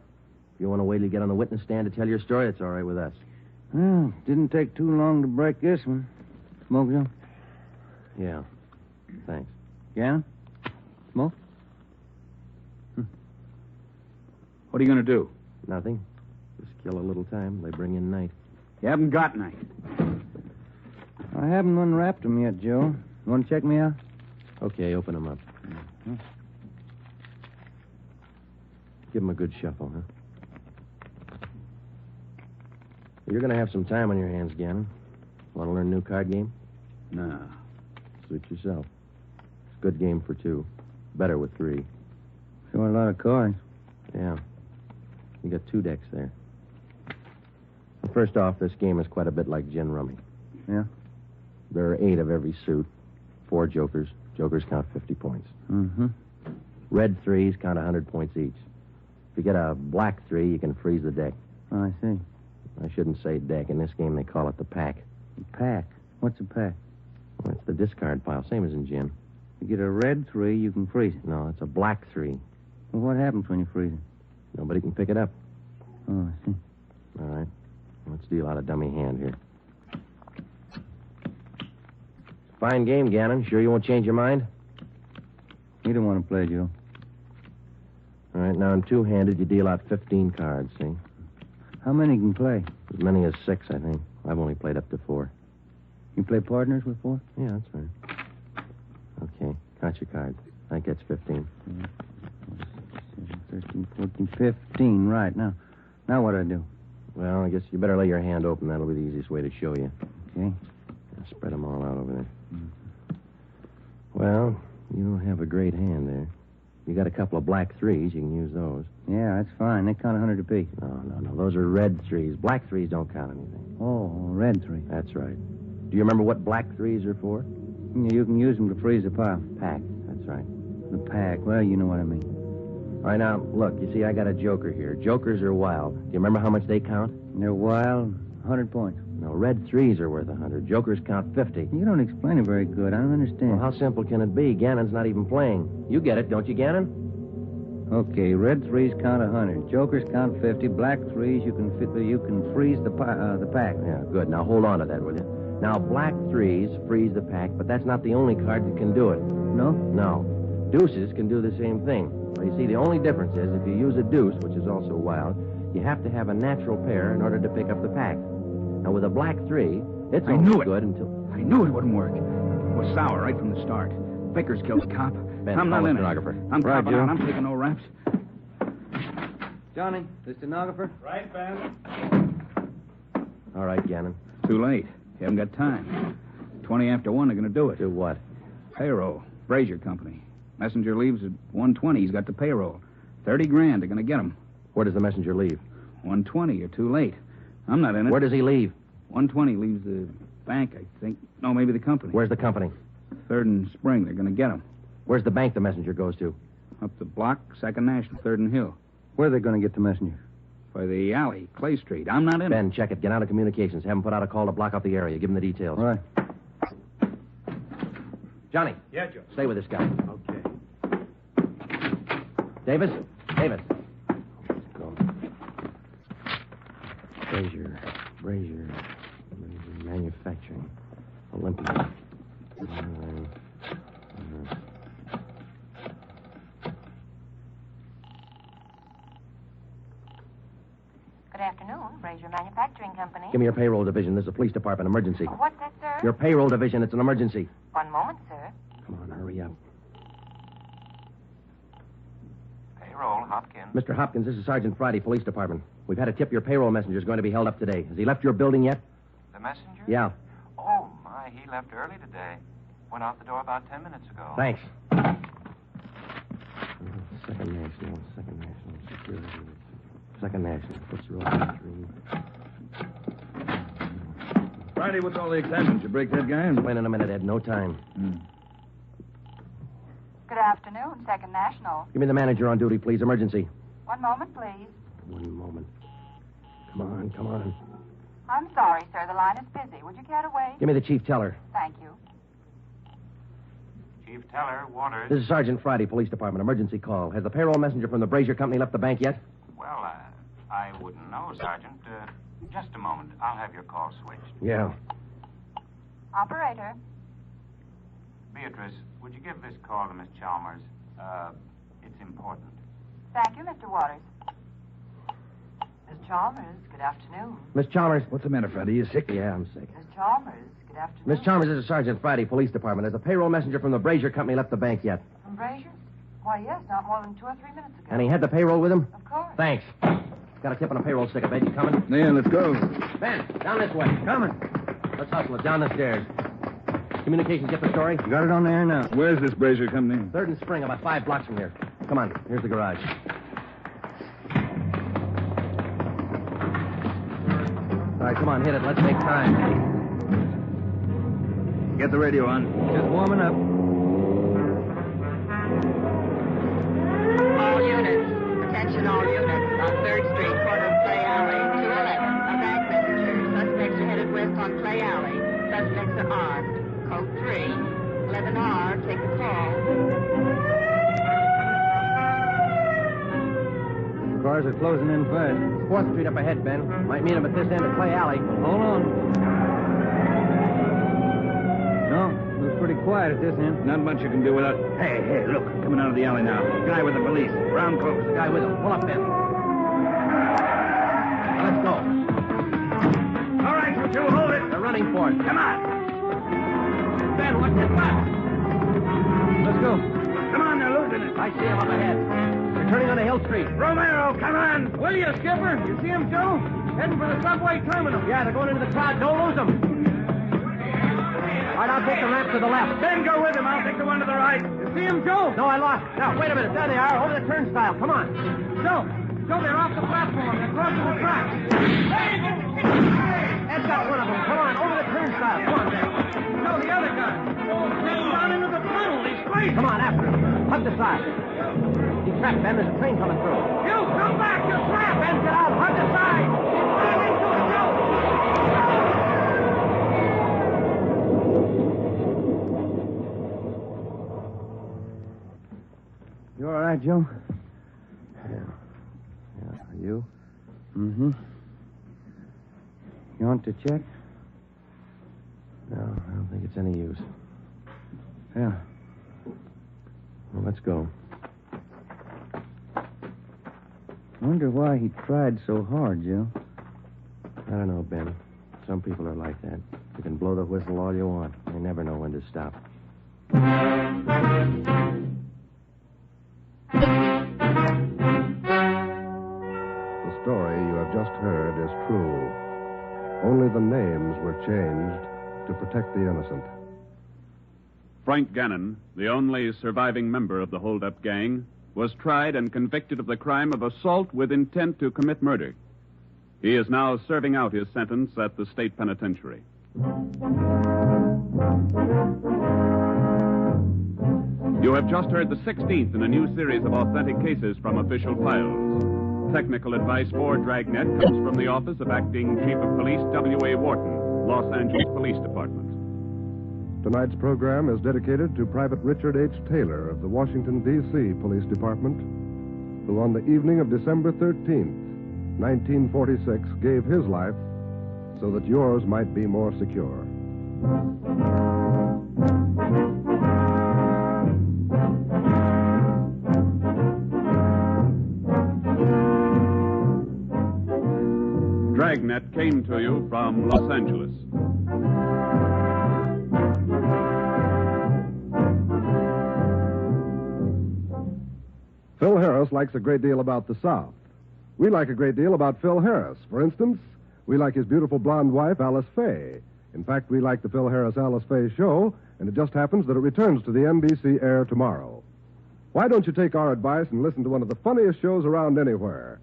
If you want to wait till you get on the witness stand to tell your story, it's all right with us. Well, didn't take too long to break this one. Smoke, Joe? Yeah. Thanks. Gannon? Smoke? What are you going to do? Nothing. Just kill a little time. They bring in Knight. You haven't got Knight. I haven't unwrapped him yet, Joe. You want to check me out? Okay, open him up. Give him a good shuffle, huh? You're going to have some time on your hands, Gannon. Want to learn a new card game? No. Suit yourself. It's a good game for two. Better with three. Sure, a lot of cards. Yeah. You got 2 decks there. Well, first off, this game is quite a bit like gin rummy. Yeah? There are 8 of every suit. 4 jokers. Jokers count 50 points. Mm-hmm. Red 3s count 100 points each. If you get a black 3, you can freeze the deck. Oh, I see. I shouldn't say deck. In this game, they call it the pack. The pack? What's a pack? Well, it's the discard pile, same as in gin. You get a red 3, you can freeze it. No, it's a black 3. Well, what happens when you freeze it? Nobody can pick it up. Oh, I see. All right. Let's deal out a dummy hand here. Fine game, Gannon. Sure you won't change your mind? You don't want to play, Joe. All right, now in two-handed, you deal out 15 cards, see? How many can play? As many as 6, I think. I've only played up to 4. You play partners with 4? Yeah, that's right. Okay, count your cards. That gets 15. 13, 14, 15. Right. Now what do I do? Well, I guess you better lay your hand open. That'll be the easiest way to show you. Okay. Now, spread them all out over there. Well, you don't have a great hand there. You got a couple of black 3s. You can use those. Yeah, that's fine. They count 100 apiece. No. Those are red 3s. Black 3s don't count anything. Oh, red 3. That's right. Do you remember what black 3s are for? You can use them to freeze the pile. Pack. That's right. The pack. Well, you know what I mean. All right, now, look. You see, I got a joker here. Jokers are wild. Do you remember how much they count? They're wild. 100 points. No, red 3s are worth 100. Jokers count 50. You don't explain it very good. I don't understand. Well, how simple can it be? Gannon's not even playing. You get it, don't you, Gannon? Okay, red 3s count 100. Jokers count 50. Black 3s, you can freeze the pack. Yeah, good. Now hold on to that, will you? Now, black 3s freeze the pack, but that's not the only card that can do it. No? No. Deuces can do the same thing. Well, you see, the only difference is if you use a deuce, which is also wild, you have to have a natural pair in order to pick up the pack. Now, with a black 3, it's only good until... I knew it wouldn't work. It was sour right from the start. Vickers killed the cop. Ben, I'm not call in the it. stenographer. I'm Right, copping Joe. out. I'm taking no raps. Johnny, the stenographer? Right, Ben. All right, Gannon. Too late. You haven't got time. 20 after 1, they're going to do it. Do what? Payroll. Brazier Company. Messenger leaves at 1:20. He's got the payroll. $30,000. They're going to get him. Where does the messenger leave? 120. You're too late. I'm not in it. Where does he leave? 120 leaves the bank, I think. No, maybe the company. Where's the company? 3rd and Spring. They're going to get him. Where's the bank the messenger goes to? Up the block, 2nd National, 3rd and Hill. Where are they going to get the messenger? By the alley, Clay Street. I'm not in it. Ben, check it. Get out of communications. Have them put out a call to block up the area. Give them the details. Right. Johnny. Yeah, Joe. Stay with this guy. Okay. Davis? Davis. Let's go. Brazier Manufacturing. Olympia. Good afternoon, Brazier Manufacturing Company. Give me your payroll division. This is a police department emergency. What's that, sir? Your payroll division. It's an emergency. One moment, sir. Come on, hurry up. Payroll, Hopkins. Mr. Hopkins, this is Sergeant Friday, Police Department. We've had a tip your payroll messenger's going to be held up today. Has he left your building yet? The messenger? Yeah. Oh, my, he left early today. Went out the door about 10 minutes ago. Thanks. Second National Security. Second National. What's wrong? Friday, what's all the excitement? You break that guy? Explain in a minute, Ed. No time. Good afternoon, Second National. Give me the manager on duty, please. Emergency. One moment, please. One moment. Come on. I'm sorry, sir. The line is busy. Would you care to wait? Give me the chief teller. Thank you. Chief Teller, Waters. This is Sergeant Friday, Police Department. Emergency call. Has the payroll messenger from the Brazier Company left the bank yet? Well, I wouldn't know, Sergeant. Just a moment. I'll have your call switched. Yeah. Operator. Beatrice, would you give this call to Miss Chalmers? It's important. Thank you, Mr. Waters. Miss Chalmers, good afternoon. Miss Chalmers. What's the matter, Friday? You sick? Yeah, I'm sick. Miss Chalmers, good afternoon. Miss Chalmers, this is Sergeant Friday, Police Department. Has the payroll messenger from the Brazier Company left the bank yet? From Brazier? Why, yes, not more than 2 or 3 minutes ago. And he had the payroll with him? Of course. Thanks. Got a tip on a payroll stick. I bet you coming? Yeah, let's go. Ben, down this way. Coming. Let's hustle it. Down the stairs. Communications get the story? You got it on there now. Where's this Brazier Company? 3rd and Spring, about 5 blocks from here. Come on. Here's the garage. All right, come on, hit it. Let's make time. Get the radio on. Just warming up. All units. Attention all units. On 3rd Street, corner of Clay Alley, 211. A bank messenger. Suspects are headed west on Clay Alley. Suspects are armed. Code 3. 11R. Take the call. Cars are closing in fast. 4th Street up ahead, Ben. Might meet him at this end of Clay Alley. Hold on. No, it was pretty quiet at this end. Not much you can do without... Hey, look. Coming out of the alley now. Guy with the police. Brown clothes. The guy with him. Pull up, Ben. Now, let's go. All right, you two, hold it. They're running for it. Come on. Ben, what's this left? Let's go. Come on, they're losing it. I see him up ahead. They're turning onto Hill Street. Romero, come on. Will you, Skipper? You see him, Joe? Heading for the subway terminal. Yeah, they're going into the crowd. Don't lose them. All right, I'll take the ramp to the left. Ben, go with him. I'll take the one to the right. You see him, Joe? No, I lost. Now, wait a minute. There they are, over the turnstile. Come on. Joe, they're off the platform. They're crossing the tracks. Ed's got one of them. Come on, over the turnstile. Come on, Ben. Joe, the other guy. He's down into the tunnel. He's crazy. Come on, after him. Hug the side. He's trapped, Ben. There's a train coming through. You, come back. You're trapped. Ben, get out. Hug the side. You all right, Joe? Yeah. You? Mm-hmm. You want to check? No, I don't think it's any use. Yeah. Well, let's go. Wonder why he tried so hard, Joe. I don't know, Ben. Some people are like that. You can blow the whistle all you want. They never know when to stop. The story you have just heard is true. Only the names were changed to protect the innocent. Frank Gannon, the only surviving member of the hold-up gang, was tried and convicted of the crime of assault with intent to commit murder. He is now serving out his sentence at the state penitentiary. You have just heard the 16th in a new series of authentic cases from official files. Technical advice for Dragnet comes from the office of Acting Chief of Police W.A. Wharton, Los Angeles Police Department. Tonight's program is dedicated to Private Richard H. Taylor of the Washington, D.C. Police Department, who on the evening of December 13th, 1946, gave his life so that yours might be more secure. Dragnet came to you from Los Angeles. Phil Harris likes a great deal about the South. We like a great deal about Phil Harris. For instance, we like his beautiful blonde wife, Alice Faye. In fact, we like the Phil Harris-Alice Faye show, and it just happens that it returns to the NBC air tomorrow. Why don't you take our advice and listen to one of the funniest shows around anywhere?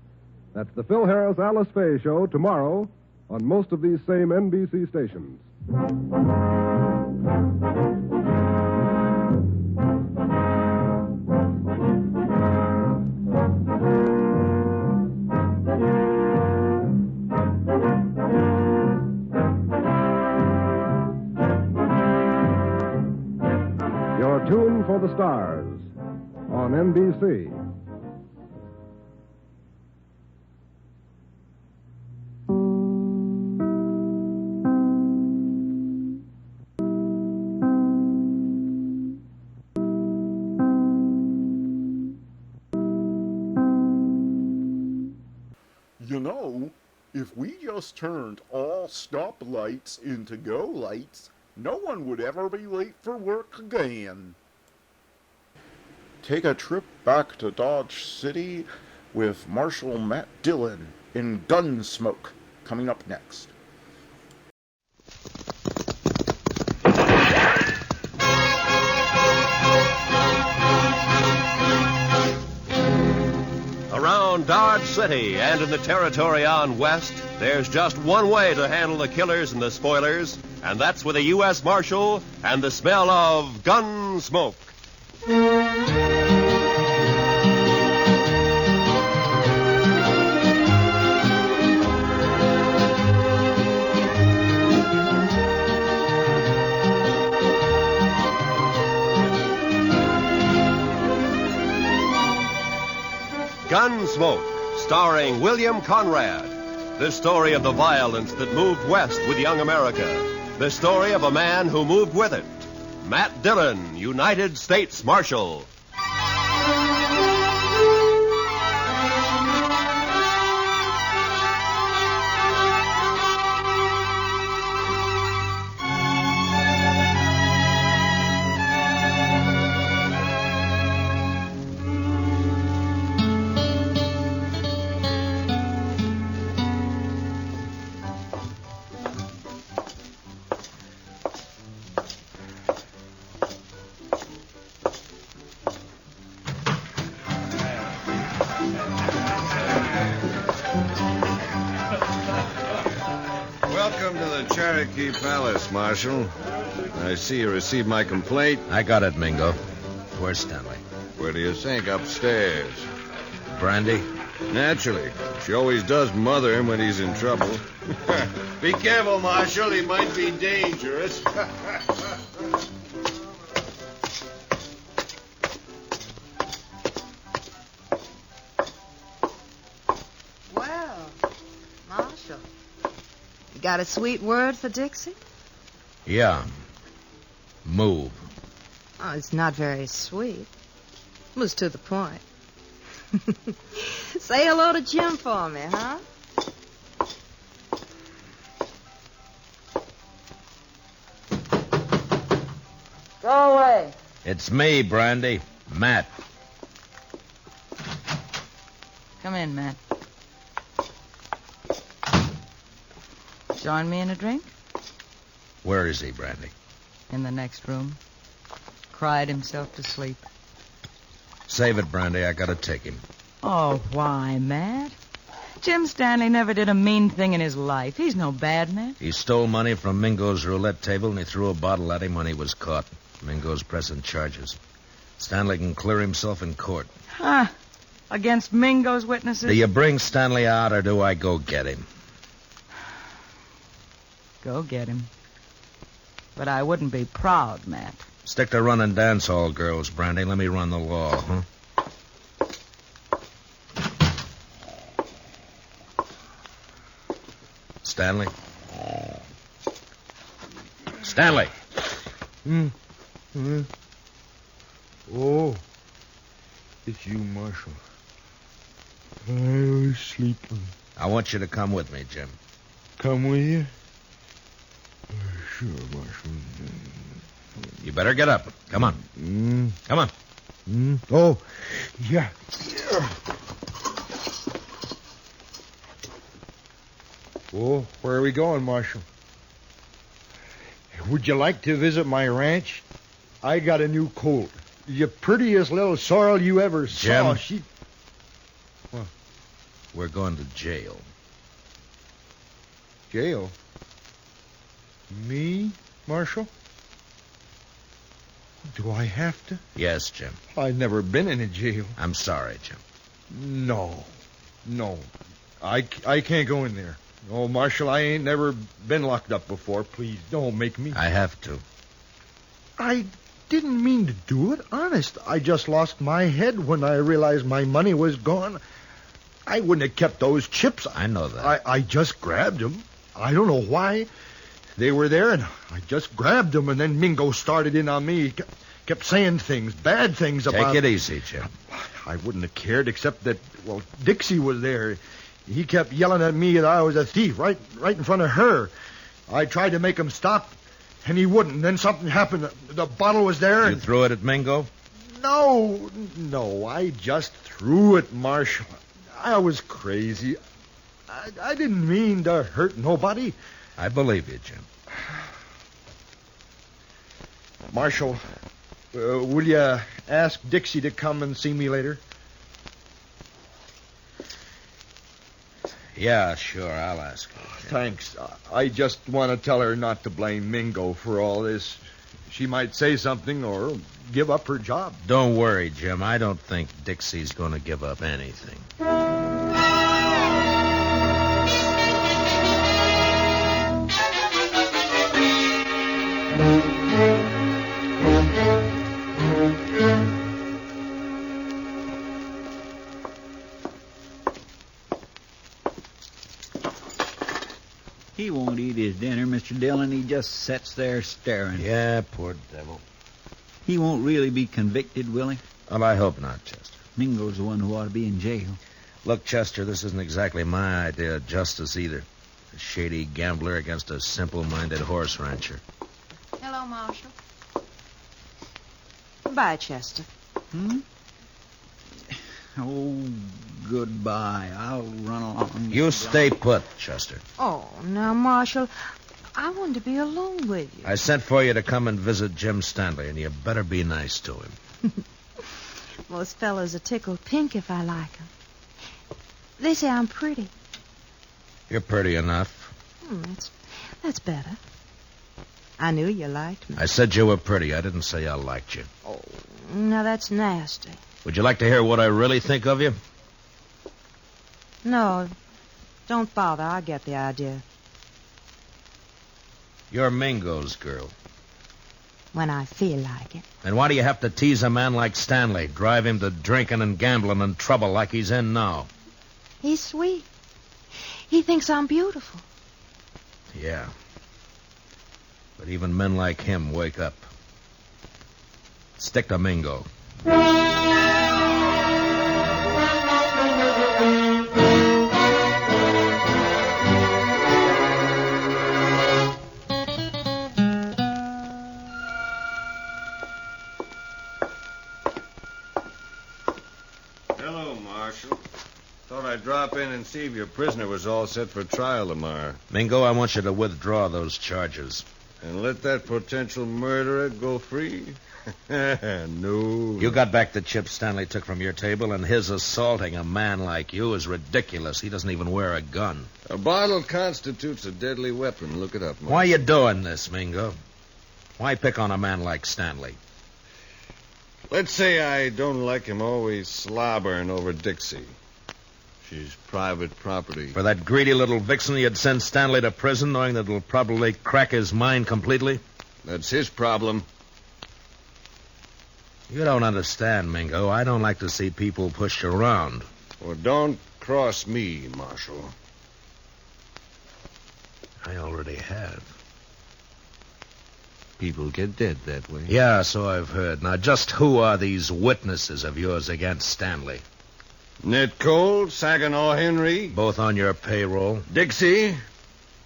That's the Phil Harris-Alice Faye show tomorrow on most of these same NBC stations. Your tune for the stars on NBC. You know, if we just turned all stoplights into go lights, no one would ever be late for work again. Take a trip back to Dodge City with Marshal Matt Dillon in Gunsmoke, coming up next. Around Dodge City and in the territory on west, there's just one way to handle the killers and the spoilers, and that's with a U.S. Marshal and the smell of gun smoke. Gunsmoke, starring William Conrad. The story of the violence that moved west with young America. The story of a man who moved with it. Matt Dillon, United States Marshal. Welcome to the Cherokee Palace, Marshal. I see you received my complaint. I got it, Mingo. Where's Stanley? Where do you think? Upstairs. Brandy? Naturally. She always does mother him when he's in trouble. Be careful, Marshal. He might be dangerous. Well, Marshal, you got a sweet word for Dixie? Yeah. Move. Oh, it's not very sweet. It was to the point. Say hello to Jim for me, huh? Go away. It's me, Brandy. Matt. Come in, Matt. Join me in a drink? Where is he, Brandy? In the next room. Cried himself to sleep. Save it, Brandy. I gotta take him. Oh, why, Matt? Jim Stanley never did a mean thing in his life. He's no bad man. He stole money from Mingo's roulette table, and he threw a bottle at him when he was caught. Mingo's pressing charges. Stanley can clear himself in court. Huh. Against Mingo's witnesses? Do you bring Stanley out, or do I go get him? Go get him. But I wouldn't be proud, Matt. Stick to running dance hall girls, Brandy. Let me run the law, huh? Stanley? Stanley! Oh, it's you, Marshal. I was sleeping. I want you to come with me, Jim. Come with you? Sure, Marshal. You better get up. Come on. Come on. Oh, yeah. Oh, where are we going, Marshal? Would you like to visit my ranch? I got a new colt. The prettiest little sorrel you ever saw. Jim. What? We're going to jail. Jail? Me, Marshal? Do I have to? Yes, Jim. I've never been in a jail. I'm sorry, Jim. No. I can't go in there. Oh, Marshal, I ain't never been locked up before. Please, don't make me. I have to. I didn't mean to do it. Honest. I just lost my head when I realized my money was gone. I wouldn't have kept those chips. I know that. I just grabbed them. I don't know why. They were there, and I just grabbed them, and then Mingo started in on me. He kept saying things, bad things about... Take it easy, Jim. I wouldn't have cared, except that, well, Dixie was there. He kept yelling at me that I was a thief right in front of her. I tried to make him stop, and he wouldn't. Then something happened. The bottle was there. You threw it at Mingo? No, I just threw it, Marshal. I was crazy. I didn't mean to hurt nobody. I believe you, Jim. Marshal, will you ask Dixie to come and see me later? Yeah, sure, I'll ask her. Thanks. I just want to tell her not to blame Mingo for all this. She might say something or give up her job. Don't worry, Jim. I don't think Dixie's going to give up anything. He won't eat his dinner, Mr. Dillon. He just sits there staring. Yeah, poor devil. He won't really be convicted, will he? Well, I hope not, Chester. Mingo's the one who ought to be in jail. Look, Chester, this isn't exactly my idea of justice either. A shady gambler against a simple-minded horse rancher. Hello, Marshal. Bye, Chester. Oh, goodbye. I'll run along. You stay put, Chester. Oh, now, Marshal, I want to be alone with you. I sent for you to come and visit Jim Stanley, and you better be nice to him. Most fellas are tickled pink if I like them. They say I'm pretty. You're pretty enough. That's better. I knew you liked me. I said you were pretty. I didn't say I liked you. Oh, now that's nasty. Would you like to hear what I really think of you? No, don't bother. I get the idea. You're Mingo's girl. When I feel like it. Then why do you have to tease a man like Stanley, drive him to drinking and gambling and trouble like he's in now? He's sweet. He thinks I'm beautiful. Yeah. But even men like him wake up. Stick to Mingo. Hello, Marshal. Thought I'd drop in and see if your prisoner was all set for trial tomorrow. Mingo, I want you to withdraw those charges. And let that potential murderer go free? No. You got back the chips Stanley took from your table, and his assaulting a man like you is ridiculous. He doesn't even wear a gun. A bottle constitutes a deadly weapon. Look it up, Marshal. Why you doing this, Mingo? Why pick on a man like Stanley? Let's say I don't like him always slobbering over Dixie. She's private property. For that greedy little vixen, you'd send Stanley to prison knowing that it'll probably crack his mind completely? That's his problem. You don't understand, Mingo. I don't like to see people pushed around. Well, don't cross me, Marshal. I already have. People get dead that way. Yeah, so I've heard. Now, just who are these witnesses of yours against Stanley? Ned Cole, Saginaw Henry. Both on your payroll? Dixie.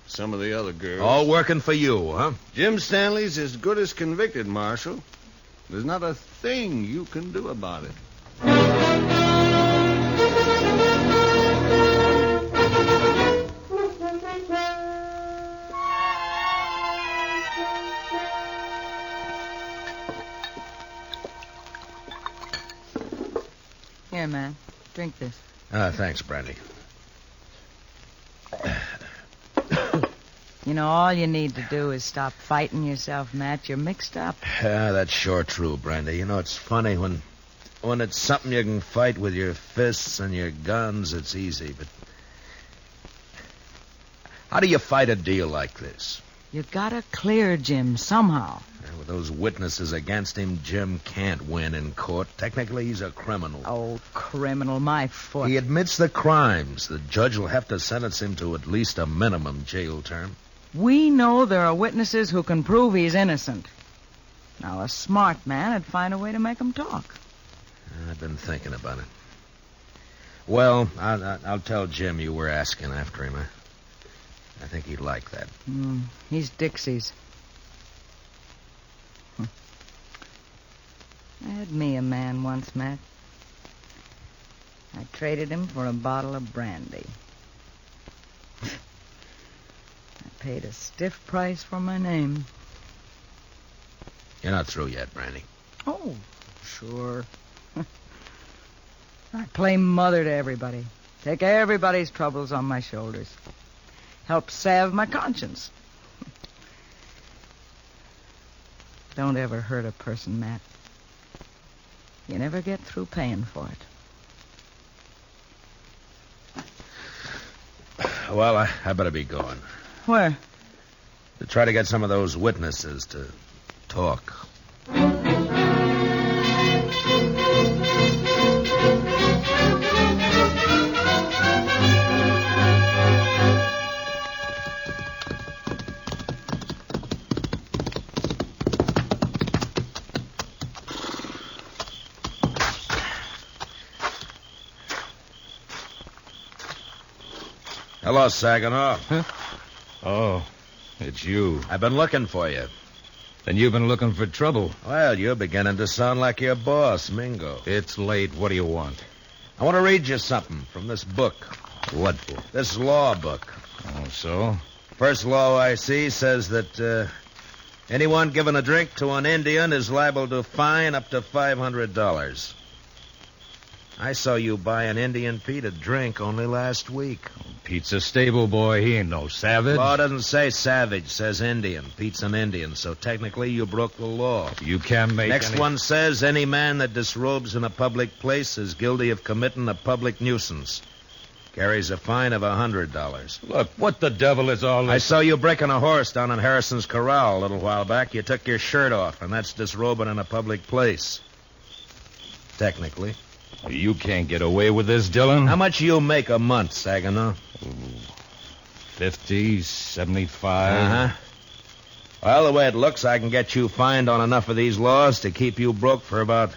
Some of the other girls. All working for you, huh? Jim Stanley's as good as convicted, Marshal. There's not a thing you can do about it. Here, man. Drink this. Thanks, Brandy. You know, all you need to do is stop fighting yourself, Matt. You're mixed up. Yeah, that's sure true, Brandy. You know, it's funny when it's something you can fight with your fists and your guns, it's easy, but how do you fight a deal like this? You gotta clear Jim somehow. Yeah, with those witnesses against him, Jim can't win in court. Technically, he's a criminal. Oh, criminal, my foot. He admits the crimes. The judge will have to sentence him to at least a minimum jail term. We know there are witnesses who can prove he's innocent. Now, a smart man would find a way to make him talk. I've been thinking about it. Well, I'll tell Jim you were asking after him. I think he'd like that. He's Dixie's. I had me a man once, Matt. I traded him for a bottle of brandy. I paid a stiff price for my name. You're not through yet, Brandy. Oh, sure. I play mother to everybody. Take everybody's troubles on my shoulders. Help salve my conscience. Don't ever hurt a person, Matt. You never get through paying for it. Well, I better be going. Where? To try to get some of those witnesses to talk. Hello, Saginaw. Huh? Oh, it's you. I've been looking for you. Then you've been looking for trouble. Well, you're beginning to sound like your boss, Mingo. It's late. What do you want? I want to read you something from this book. What book? This law book. Oh, so? First law I see says that anyone giving a drink to an Indian is liable to fine up to $500. I saw you buy an Indian Pete a drink only last week. Pete's a stable boy. He ain't no savage. Law doesn't say savage, says Indian. Pete's an Indian, so technically you broke the law. You can't make Next one says any man that disrobes in a public place is guilty of committing a public nuisance. Carries a fine of $100. Look, what the devil is all this? I saw you breaking a horse down in Harrison's Corral a little while back. You took your shirt off, and that's disrobing in a public place. Technically. You can't get away with this, Dillon. How much you make a month, Saginaw? 50, 75. Uh-huh. Well, the way it looks, I can get you fined on enough of these laws to keep you broke for about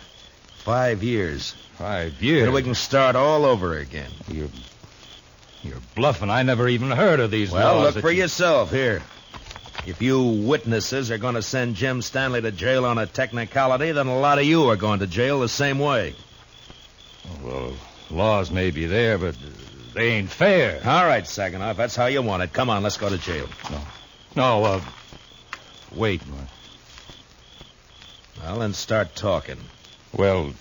5 years. 5 years? Then we can start all over again. You're bluffing. I never even heard of these laws. Well, look for yourself here. If you witnesses are going to send Jim Stanley to jail on a technicality, then a lot of you are going to jail the same way. Well, laws may be there, but they ain't fair. All right, Saginaw, if that's how you want it. Come on, let's go to jail. No, wait. Well, then start talking. Well,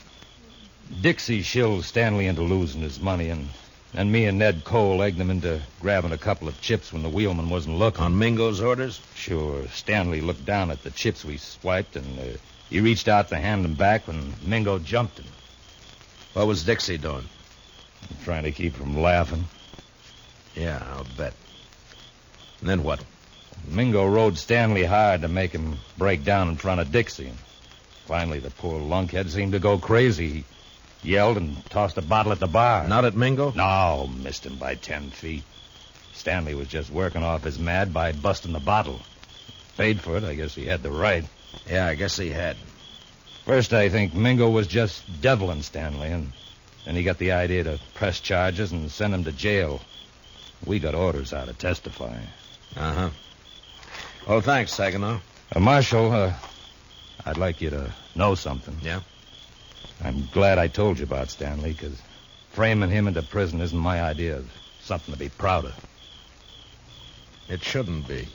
Dixie shilled Stanley into losing his money, and me and Ned Cole egged him into grabbing a couple of chips when the wheelman wasn't looking. On Mingo's orders? Sure. Stanley looked down at the chips we swiped, and he reached out to hand them back when Mingo jumped him. What was Dixie doing? Trying to keep from laughing. Yeah, I'll bet. And then what? Mingo rode Stanley hard to make him break down in front of Dixie. Finally, the poor lunkhead seemed to go crazy. He yelled and tossed a bottle at the bar. Not at Mingo? No, missed him by 10 feet. Stanley was just working off his mad by busting the bottle. Paid for it. I guess he had the right. Yeah, I guess he had. First, I think Mingo was just deviling Stanley, and then he got the idea to press charges and send him to jail. We got orders how to testify. Uh-huh. Well, thanks, Saginaw. Marshal, I'd like you to know something. Yeah? I'm glad I told you about Stanley, because framing him into prison isn't my idea of something to be proud of. It shouldn't be.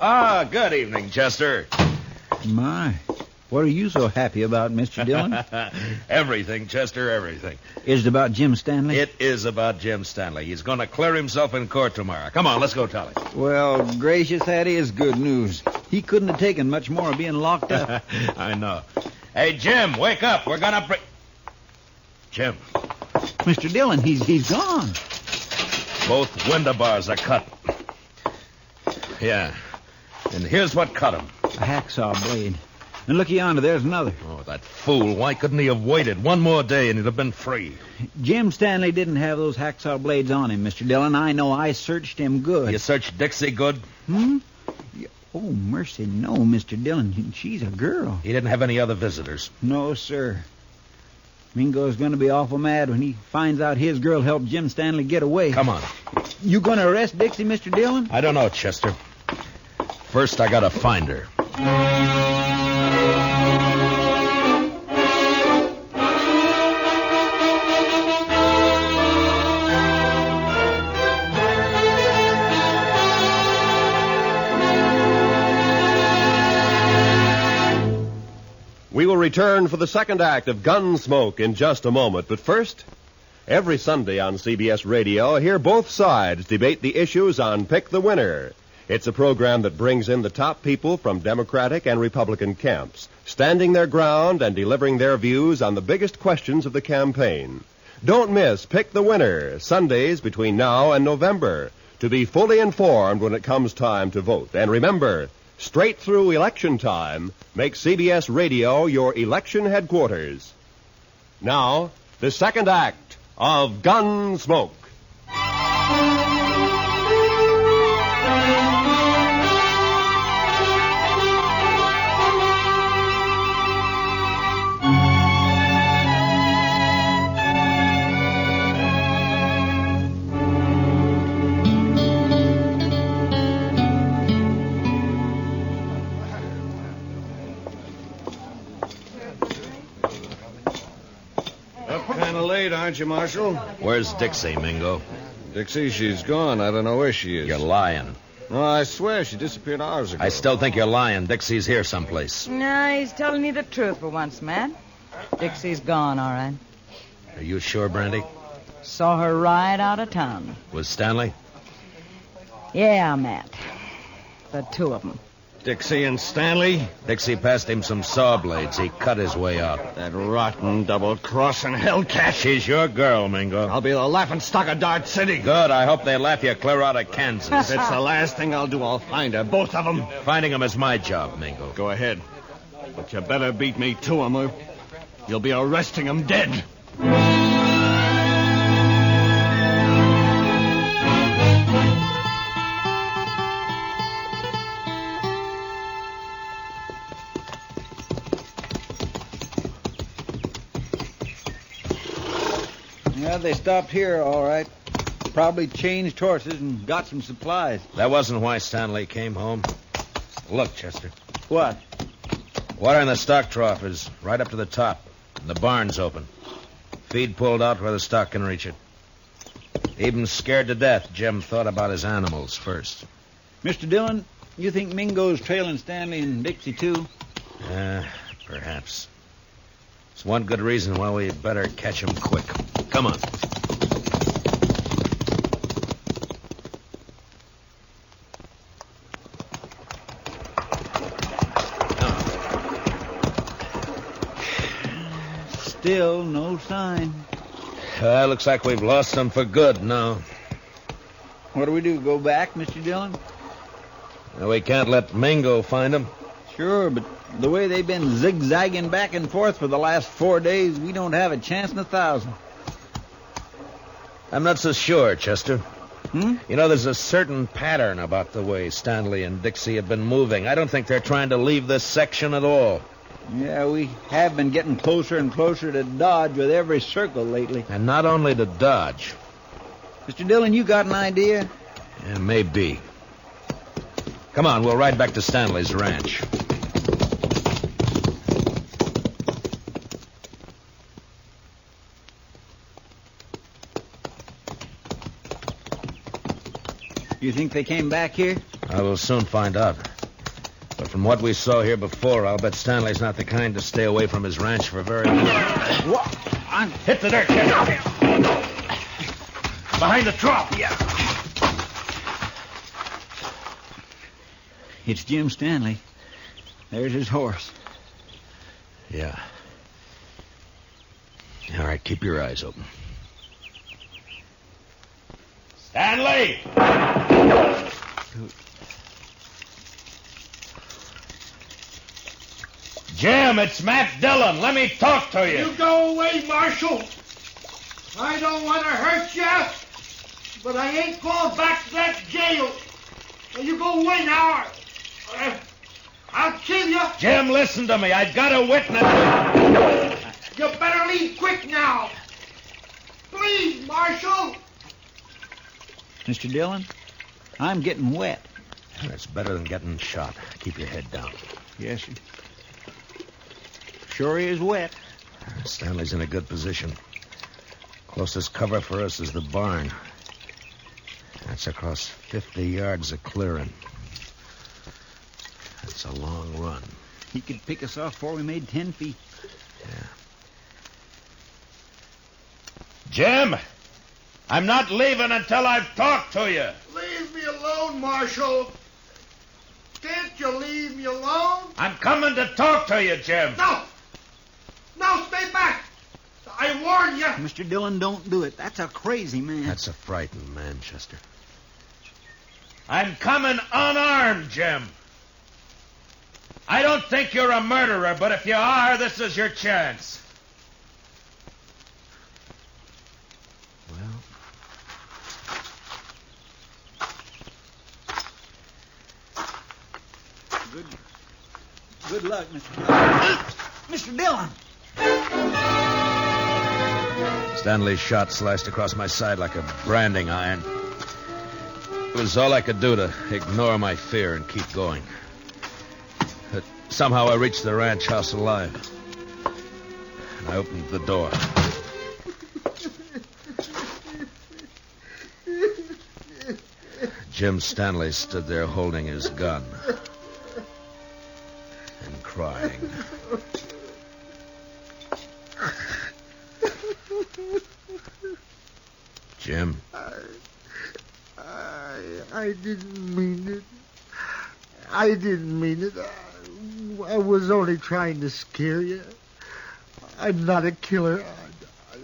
Ah, good evening, Chester. My, what are you so happy about, Mr. Dillon? Everything, Chester, everything. Is it about Jim Stanley? It is about Jim Stanley. He's going to clear himself in court tomorrow. Come on, let's go tell him. Well, gracious, that is good news. He couldn't have taken much more of being locked up. I know. Hey, Jim, wake up. We're going to bring... Jim. Mr. Dillon, he's gone. Both window bars are cut. Yeah. And here's what cut him. A hacksaw blade. And look yonder, there's another. Oh, that fool. Why couldn't he have waited one more day and he'd have been free? Jim Stanley didn't have those hacksaw blades on him, Mr. Dillon. I know. I searched him good. You searched Dixie good? Hmm? Oh, mercy, no, Mr. Dillon. She's a girl. He didn't have any other visitors? No, sir. Mingo's going to be awful mad when he finds out his girl helped Jim Stanley get away. Come on. You going to arrest Dixie, Mr. Dillon? I don't know, Chester. First, I got to find her. We will return for the second act of Gunsmoke in just a moment. But first, every Sunday on CBS Radio, hear both sides debate the issues on Pick the Winner. It's a program that brings in the top people from Democratic and Republican camps, standing their ground and delivering their views on the biggest questions of the campaign. Don't miss Pick the Winner, Sundays between now and November, to be fully informed when it comes time to vote. And remember, straight through election time, make CBS Radio your election headquarters. Now, the second act of Gunsmoke. Kind of late, aren't you, Marshal? Where's Dixie, Mingo? Dixie, she's gone. I don't know where she is. You're lying. No, I swear she disappeared hours ago. I still think you're lying. Dixie's here someplace. Nah, he's telling me the truth for once, Matt. Dixie's gone, all right. Are you sure, Brandy? Saw her ride out of town. Was Stanley? Yeah, Matt. The two of them. Dixie and Stanley? Dixie passed him some saw blades. He cut his way out. That rotten double-crossing hellcat. She's your girl, Mingo. I'll be the laughingstock of Dart City. Good. I hope they laugh you clear out of Kansas. If it's the last thing I'll do, I'll find her. Both of them. Finding them is my job, Mingo. Go ahead. But you better beat me to them, or you'll be arresting them dead. Yeah, they stopped here, all right. Probably changed horses and got some supplies. That wasn't why Stanley came home. Look, Chester. What? Water in the stock trough is right up to the top. And the barn's open. Feed pulled out where the stock can reach it. Even scared to death, Jim thought about his animals first. Mr. Dillon, you think Mingo's trailing Stanley and Dixie, too? Perhaps. It's one good reason why we better catch him quick. Come on. Still no sign. Looks like we've lost them for good now. What do we do, go back, Mr. Dillon? We can't let Mingo find them. Sure, but the way they've been zigzagging back and forth for the last 4 days, we don't have a chance in 1,000. I'm not so sure, Chester. You know, there's a certain pattern about the way Stanley and Dixie have been moving. I don't think they're trying to leave this section at all. Yeah, we have been getting closer and closer to Dodge with every circle lately. And not only to Dodge. Mr. Dillon, you got an idea? Yeah, maybe. Come on, we'll ride back to Stanley's ranch. You think they came back here? I will soon find out. But from what we saw here before, I'll bet Stanley's not the kind to stay away from his ranch for very long. Hit the dirt, Jim. Behind the trough. Yeah. It's Jim Stanley. There's his horse. Yeah. All right, keep your eyes open. Stanley! Jim, it's Matt Dillon. Let me talk to you. You go away, Marshal. I don't want to hurt you, but I ain't going back to that jail. Now, you go away now. I'll kill you. Jim, listen to me. I've got a witness. You better leave quick now. Please, Marshal. Mr. Dillon, I'm getting wet. That's better than getting shot. Keep your head down. Yes, sir. Sure is wet. Stanley's in a good position. Closest cover for us is the barn. That's across 50 yards of clearing. That's a long run. He could pick us off before we made 10 feet. Yeah. Jim, I'm not leaving until I've talked to you. Leave me alone, Marshal. Can't you leave me alone? I'm coming to talk to you, Jim. No! No, stay back! I warn you! Mr. Dillon, don't do it. That's a crazy man. That's a frightened man, Chester. I'm coming unarmed, Jim. I don't think you're a murderer, but if you are, this is your chance. Good luck, Mr. Dillon. Mr. Dillon! Stanley's shot slashed across my side like a branding iron. It was all I could do to ignore my fear and keep going. But somehow I reached the ranch house alive. And I opened the door. Jim Stanley stood there holding his gun. And crying. Jim? I didn't mean it. I didn't mean it. I was only trying to scare you. I'm not a killer.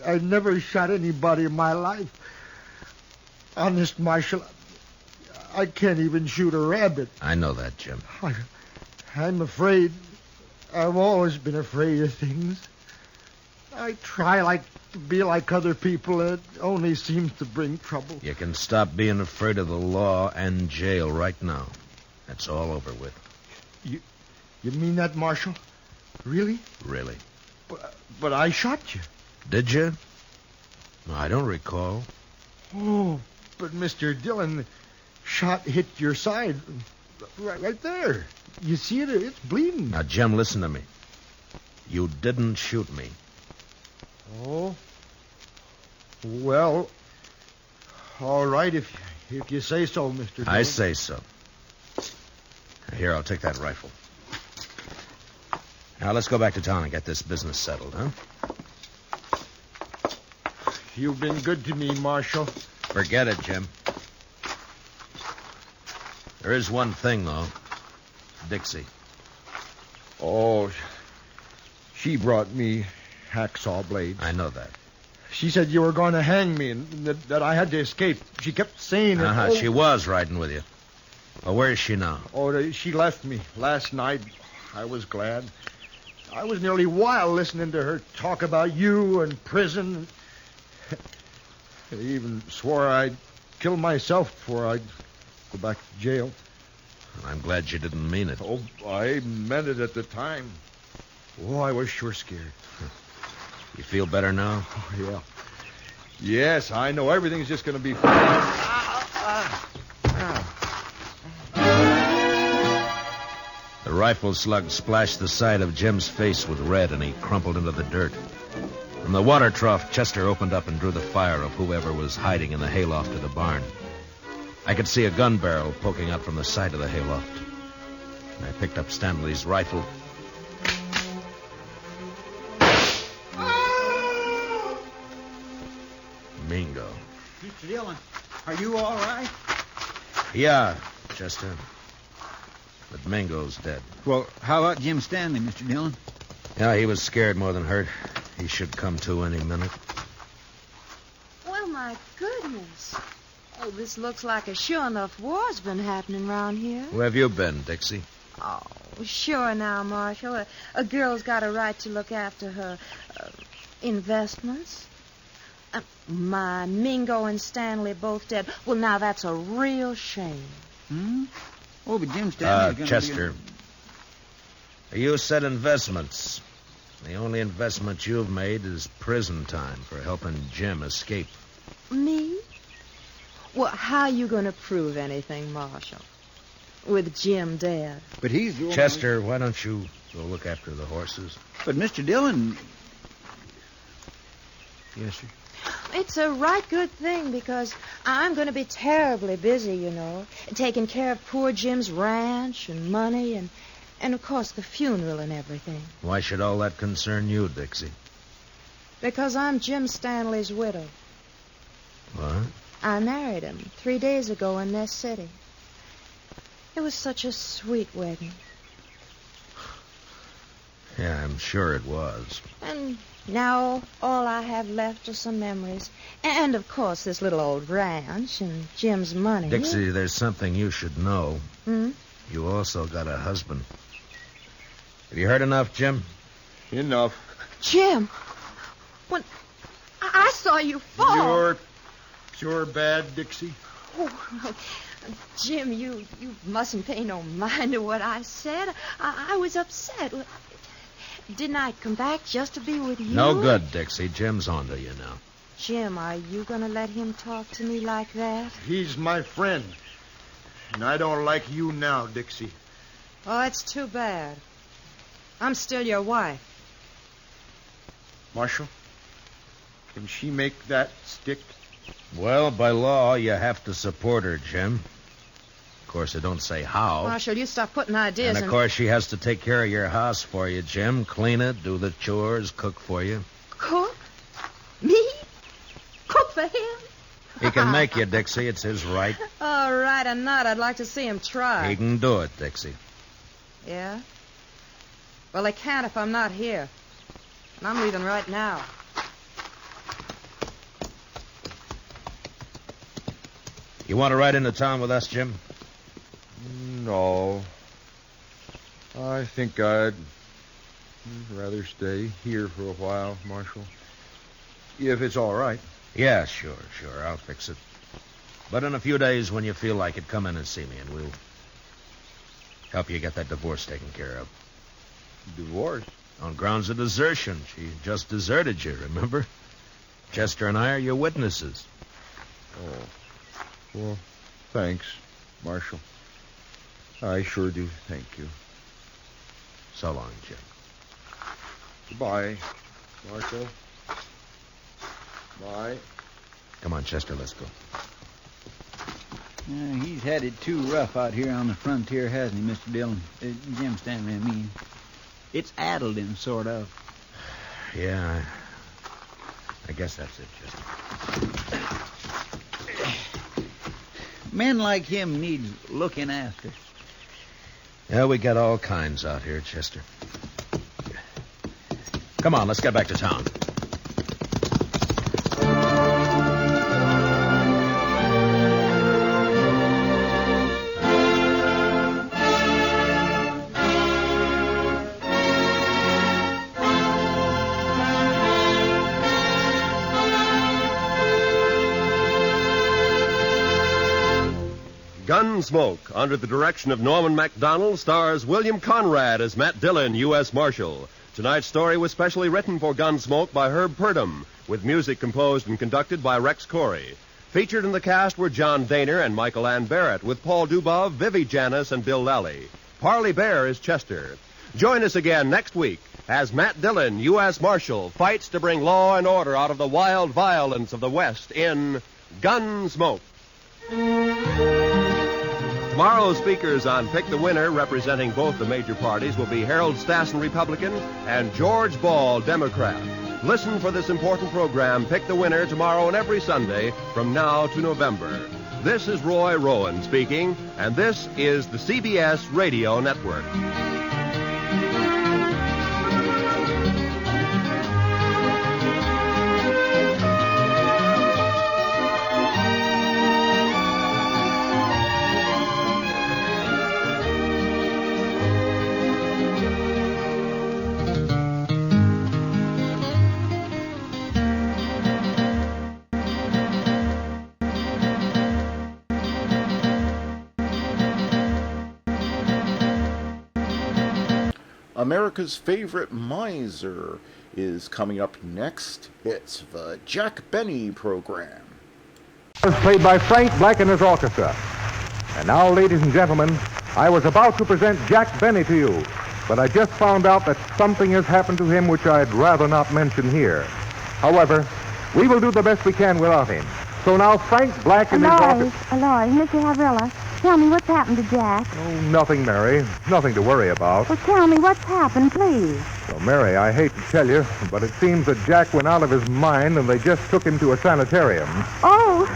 I never shot anybody in my life. Honest, Marshal, I can't even shoot a rabbit. I know that, Jim. I'm afraid. I've always been afraid of things. I try to be like other people. It only seems to bring trouble. You can stop being afraid of the law and jail right now. That's all over with. You mean that, Marshal? Really? Really. But I shot you. Did you? I don't recall. Oh, but Mr. Dillon, shot hit your side. Right there. You see it? It's bleeding. Now, Jim, listen to me. You didn't shoot me. Oh, Well, all right, if you say so, Mr. I Dillon. say so. Here, I'll take that rifle. Now, let's go back to town and get this business settled, huh? You've been good to me, Marshal. Forget it, Jim. There is one thing, though. Dixie. Oh, she brought me hacksaw blades. I know that. She said you were going to hang me and that I had to escape. She kept saying that. She was riding with you. Well, where is she now? Oh, she left me last night. I was glad. I was nearly wild listening to her talk about you and prison. I even swore I'd kill myself before I'd go back to jail. I'm glad you didn't mean it. Oh, I meant it at the time. Oh, I was sure scared. You feel better now? Oh, yeah. Yes, I know everything's just going to be fine. The rifle slug splashed the side of Jim's face with red, and he crumpled into the dirt. From the water trough, Chester opened up and drew the fire of whoever was hiding in the hayloft of the barn. I could see a gun barrel poking out from the side of the hayloft. And I picked up Stanley's rifle. Mingo. Mr. Dillon, are you all right? Yeah, Chester. But Mingo's dead. Well, how about Jim Stanley, Mr. Dillon? Yeah, he was scared more than hurt. He should come to any minute. Well, my goodness. Oh, this looks like a sure enough war's been happening around here. Where have you been, Dixie? Oh, sure now, Marshal. A girl's got a right to look after her investments. My Mingo and Stanley both dead. Well, now that's a real shame. Hmm? Oh, but Jim Stanley's going to Chester. You said investments. The only investment you've made is prison time for helping Jim escape. Me? Well, how you going to prove anything, Marshal? With Jim dead. But he's... Chester, why don't you go look after the horses? But, Mr. Dillon... Yes, sir. It's a right good thing because I'm going to be terribly busy, you know, taking care of poor Jim's ranch and money and of course, the funeral and everything. Why should all that concern you, Dixie? Because I'm Jim Stanley's widow. What? I married him 3 days ago in Nest City. It was such a sweet wedding. Yeah, I'm sure it was. And now all I have left are some memories. And, of course, this little old ranch and Jim's money. Dixie, there's something you should know. Hmm? You also got a husband. Have you heard enough, Jim? Enough. Jim! When I saw you fall... You're pure bad, Dixie. Oh, Jim, you mustn't pay no mind to what I said. I was upset. Didn't I come back just to be with you? No good, Dixie. Jim's on to you now. Jim, are you going to let him talk to me like that? He's my friend. And I don't like you now, Dixie. Oh, that's too bad. I'm still your wife. Marshal, can she make that stick? Well, by law, you have to support her, Jim. Of course, it don't say how. Marshal, you stop putting ideas And, of course, she has to take care of your house for you, Jim. Clean it, do the chores, cook for you. Cook? Me? Cook for him? He can make you, Dixie. It's his right. All right or not, I'd like to see him try. He can do it, Dixie. Yeah? Well, they can't if I'm not here. And I'm leaving right now. You want to ride into town with us, Jim? No. I think I'd rather stay here for a while, Marshal. If it's all right. Yeah, sure. I'll fix it. But in a few days, when you feel like it, come in and see me, and we'll help you get that divorce taken care of. Divorce? On grounds of desertion. She just deserted you, remember? Chester and I are your witnesses. Oh. Well, thanks, Marshal. I sure do thank you. So long, Jim. Goodbye, Marshal. Bye. Come on, Chester, let's go. He's had it too rough out here on the frontier, hasn't he, Mr. Dillon? Jim Stanley, I mean. It's addled him, sort of. Yeah, I guess that's it, Chester. Men like him needs looking after. Yeah, we got all kinds out here, Chester. Come on, let's get back to town. Gunsmoke, under the direction of Norman MacDonald, stars William Conrad as Matt Dillon, U.S. Marshal. Tonight's story was specially written for Gunsmoke by Herb Purdom, with music composed and conducted by Rex Corey. Featured in the cast were John Daner and Michael Ann Barrett, with Paul Dubov, Vivi Janis, and Bill Lally. Parley Bear is Chester. Join us again next week as Matt Dillon, U.S. Marshal, fights to bring law and order out of the wild violence of the West in Gunsmoke. Tomorrow's speakers on Pick the Winner, representing both the major parties, will be Harold Stassen, Republican, and George Ball, Democrat. Listen for this important program, Pick the Winner, tomorrow and every Sunday from now to November. This is Roy Rowan speaking, and this is the CBS Radio Network. America's favorite miser is coming up next. It's the Jack Benny program. Played by Frank Black and his orchestra. And now, ladies and gentlemen, I was about to present Jack Benny to you, but I just found out that something has happened to him which I'd rather not mention here. However, we will do the best we can without him. So now, Frank Black and his orchestra... Aloy, Mr. Havrilla, tell me what's happened to Jack. Oh, nothing, Mary. Nothing to worry about. Well, tell me what's happened, please. Well, Mary, I hate to tell you, but it seems that Jack went out of his mind and they just took him to a sanitarium. Oh,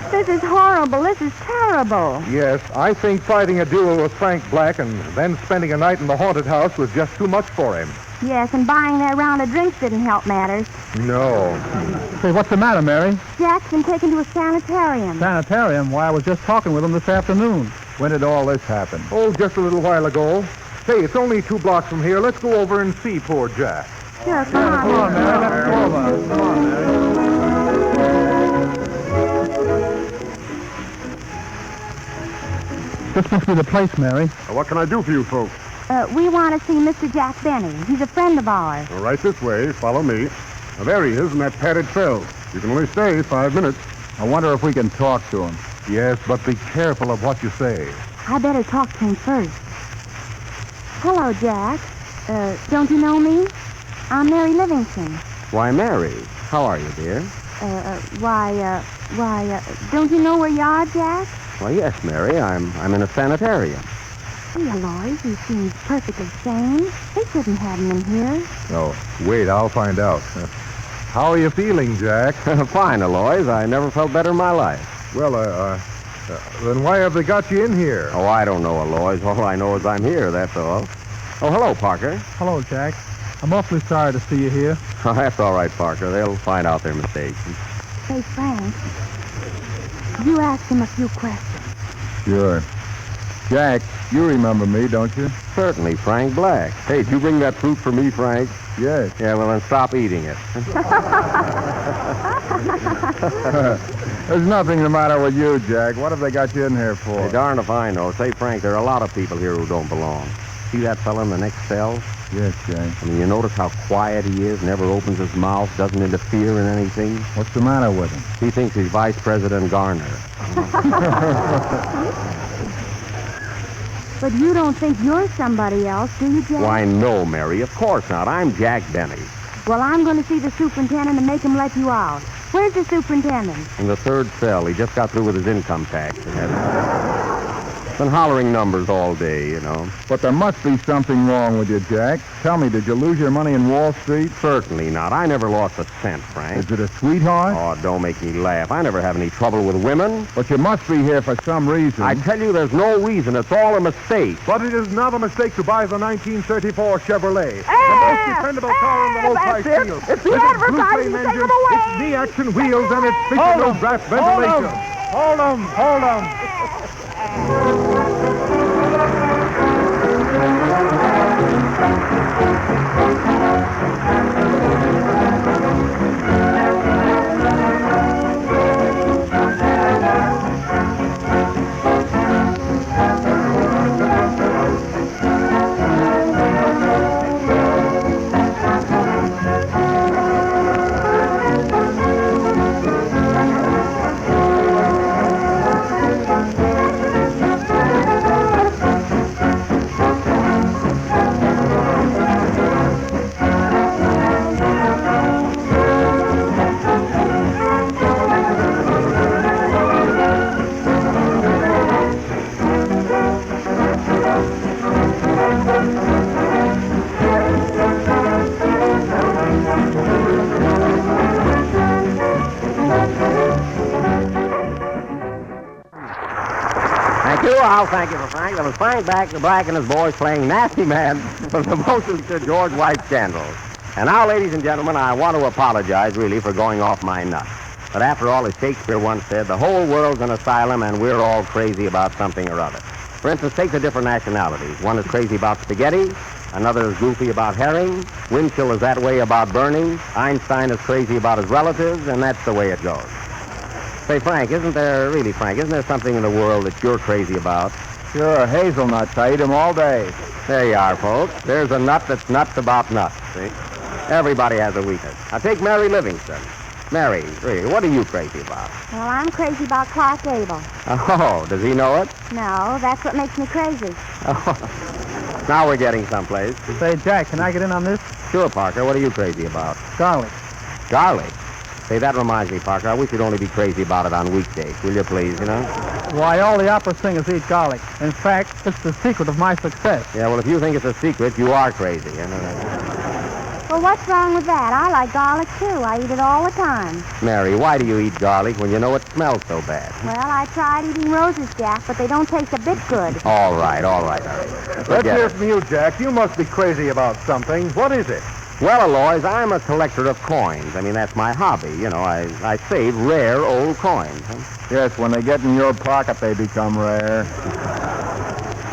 this is horrible. This is terrible. Yes, I think fighting a duel with Frank Black and then spending a night in the haunted house was just too much for him. Yes, and buying that round of drinks didn't help matters. No. Say, what's the matter, Mary? Jack's been taken to a sanitarium. Sanitarium? Why, I was just talking with him this afternoon. When did all this happen? Oh, just a little while ago. Say, it's only 2 blocks from here. Let's go over and see poor Jack. Sure, come on. Come on, Mary. Let's go over. Come on, Mary. This must be the place, Mary. What can I do for you folks? We want to see Mr. Jack Benny. He's a friend of ours. Right this way. Follow me. Now, there he is in that padded cell. You can only stay 5 minutes. I wonder if we can talk to him. Yes, but be careful of what you say. I better talk to him first. Hello, Jack. Don't you know me? I'm Mary Livingston. Why, Mary, how are you, dear? Don't you know where you are, Jack? Well, yes, Mary, I'm in a sanitarium. Aloys, he seems perfectly sane. They shouldn't have him in here. Oh, wait, I'll find out. How are you feeling, Jack? Fine, Aloys. I never felt better in my life. Well, then why have they got you in here? Oh, I don't know, Aloys. All I know is I'm here, that's all. Oh, hello, Parker. Hello, Jack. I'm awfully sorry to see you here. Oh, that's all right, Parker. They'll find out their mistakes. Say, Frank, you ask him a few questions. Sure. Jack, you remember me, don't you? Certainly, Frank Black. Hey, did you bring that fruit for me, Frank? Yes. Yeah, well, then stop eating it. There's nothing the matter with you, Jack. What have they got you in here for? Hey, darn if I know. Say, Frank, there are a lot of people here who don't belong. See that fella in the next cell? Yes, Jack. I mean, you notice how quiet he is, never opens his mouth, doesn't interfere in anything? What's the matter with him? He thinks he's Vice President Garner. But you don't think you're somebody else, do you, Jack? Why, no, Mary, of course not. I'm Jack Benny. Well, I'm going to see the superintendent and make him let you out. Where's the superintendent? In the third cell. He just got through with his income tax. Been hollering numbers all day, you know. But there must be something wrong with you, Jack. Tell me, did you lose your money in Wall Street? Certainly not. I never lost a cent, Frank. Is it a sweetheart? Oh, don't make me laugh. I never have any trouble with women. But you must be here for some reason. I tell you, there's no reason. It's all a mistake. But it is not a mistake to buy the 1934 Chevrolet. The most dependable car in the low-price field. It's the advertising to take them away. It's knee-action wheels, and it's featured no draft ventilation. Hold 'em. Thank you for Frank. That was Frank Black and his boys playing Nasty Man from the motion picture George White Scandal. And now, ladies and gentlemen, I want to apologize, really, for going off my nut. But after all, as Shakespeare once said, the whole world's an asylum and we're all crazy about something or other. For instance, take the different nationalities. One is crazy about spaghetti. Another is goofy about herring. Winchell is that way about burning. Einstein is crazy about his relatives, and that's the way it goes. Say, Frank, isn't there something in the world that you're crazy about? Sure, hazelnuts. I eat them all day. There you are, folks. There's a nut that's nuts about nuts, see? Everybody has a weakness. Now, take Mary Livingston. Mary, really, what are you crazy about? Well, I'm crazy about Clark Gable. Oh, does he know it? No, that's what makes me crazy. Oh, now we're getting someplace. Say, Jack, can I get in on this? Sure, Parker. What are you crazy about? Garlic. Garlic? Say, that reminds me, Parker, I wish you'd only be crazy about it on weekdays. Will you please, you know? Why, all the opera singers eat garlic. In fact, it's the secret of my success. Yeah, well, if you think it's a secret, you are crazy. You know? Well, what's wrong with that? I like garlic, too. I eat it all the time. Mary, why do you eat garlic when you know it smells so bad? Well, I tried eating roses, Jack, but they don't taste a bit good. All right, Mary. Let's hear from you, Jack. You must be crazy about something. What is it? Well, Aloys, I'm a collector of coins. I mean, that's my hobby. You know, I save rare old coins. Huh? Yes, when they get in your pocket, they become rare.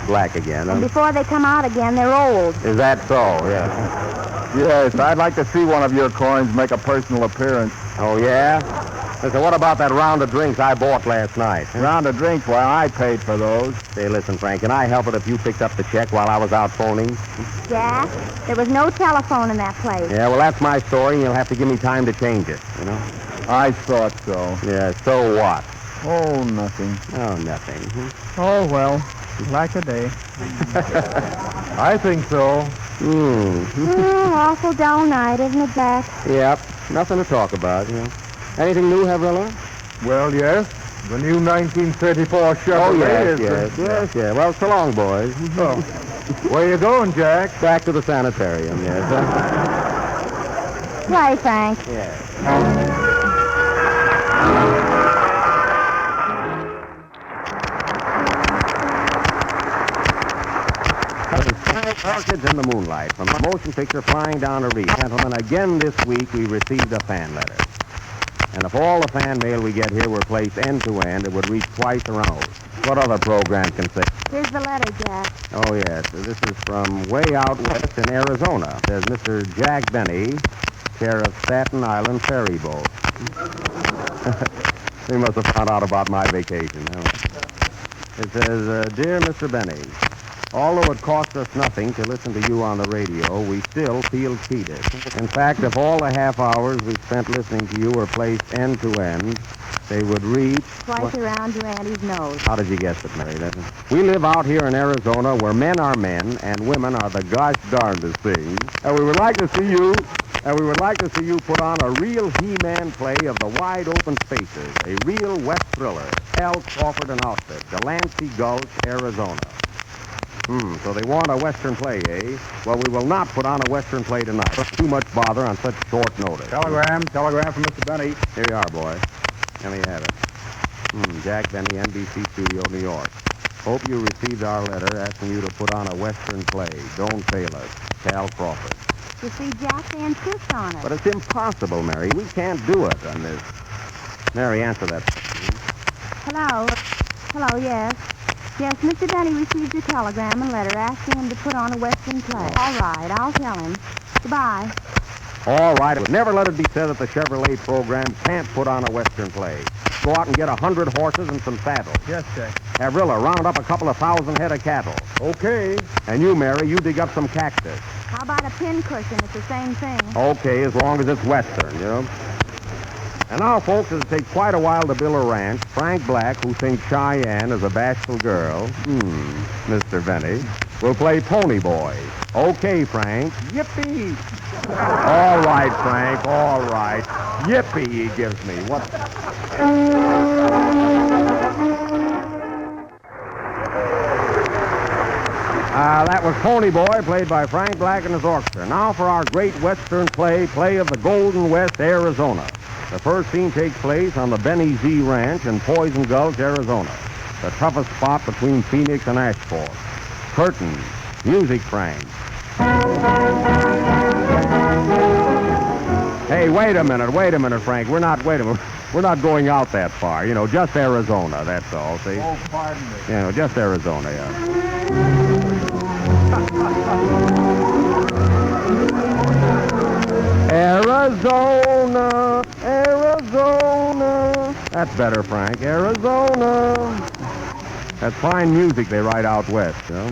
Black again, huh? And before they come out again, they're old. Is that so? Yeah. Yes, I'd like to see one of your coins make a personal appearance. Oh, yeah? Listen, what about that round of drinks I bought last night? Round of drinks? Well, I paid for those. Say, listen, Frank, can I help it if you picked up the check while I was out phoning? Jack, there was no telephone in that place. Yeah, well, that's my story, and you'll have to give me time to change it, you know? I thought so. Yeah, so what? Oh, nothing. Oh, nothing. Oh, well, like a day. I think so. Awful dull night, isn't it, Jack? Yep, nothing to talk about, you know. Anything new, Havrilla? Well, yes. The new 1934 Chevrolet yes. Well, so long, boys. Oh. Where you going, Jack? Back to the sanitarium, yes. Play, Frank. Yes. Orchids in the Moonlight from the motion picture Flying Down a Reef. Gentlemen, again this week we received a fan letter. And if all the fan mail we get here were placed end to end, it would reach twice around. What other program can say? Here's the letter, Jack. Oh, yes. This is from way out west in Arizona. There's Mr. Jack Benny, care of Staten Island Ferry Boat. He must have found out about my vacation. Huh? It says, Dear Mr. Benny, although it costs us nothing to listen to you on the radio, we still feel cheated. In fact, if all the half hours we spent listening to you were placed end to end, they would reach... Twice around your auntie's nose. How did you guess it, Mary? We live out here in Arizona where men are men and women are the gosh darndest things. And we would like to see you And we would like to see you put on a real He-Man play of the wide open spaces, a real West thriller, Al Crawford and Outfit, Delancey Gulch, Arizona. So they want a Western play, eh? Well, we will not put on a Western play tonight. Too much bother on such short notice. Telegram from Mr. Benny. Here you are, boy. Let me have it. Jack Benny, NBC Studio, New York. Hope you received our letter asking you to put on a Western play. Don't fail us. Cal Crawford. You see, Jack, they insist on it. But it's impossible, Mary. We can't do it on this. Mary, answer that. Hello? Hello, yes. Yes, Mr. Benny received your telegram and letter asking him to put on a Western play. All right, I'll tell him. Goodbye. All right. Never let it be said that the Chevrolet program can't put on a Western play. Go out and get 100 horses and some saddles. Yes, Jack. Have Rilla round up a couple of 1,000 head of cattle. Okay. And you, Mary, you dig up some cactus. How about a pincushion? It's the same thing. Okay, as long as it's Western, you know. And now, folks, it'll take quite a while to build a ranch. Frank Black, who thinks Cheyenne is a bashful girl, Mr. Benny, will play Pony Boy. Okay, Frank. Yippee! All right, Frank, all right. Yippee, he gives me. What? That was Pony Boy, played by Frank Black and his orchestra. Now for our great Western play of the Golden West, Arizona. The first scene takes place on the Benny Z Ranch in Poison Gulch, Arizona, the toughest spot between Phoenix and Ashford. Curtain, music, Frank. Hey, wait a minute, Frank. We're not going out that far. You know, just Arizona, that's all, see? Oh, pardon me. You know, just Arizona, yeah. Arizona, Arizona. That's better, Frank. Arizona. That's fine music they write out west, you know.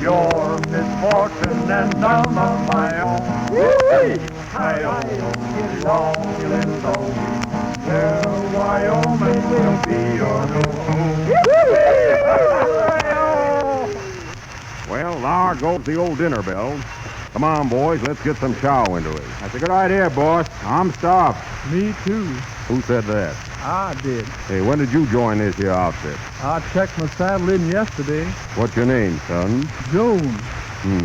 Your misfortune and none of my own. I only long and low. Wyoming will be your home. Well, there goes the old dinner bell. Come on, boys, let's get some chow into it. That's a good idea, boss. I'm starved. Me too. Who said that? I did. Hey, when did you join this here outfit? I checked my saddle in yesterday. What's your name, son? Jones.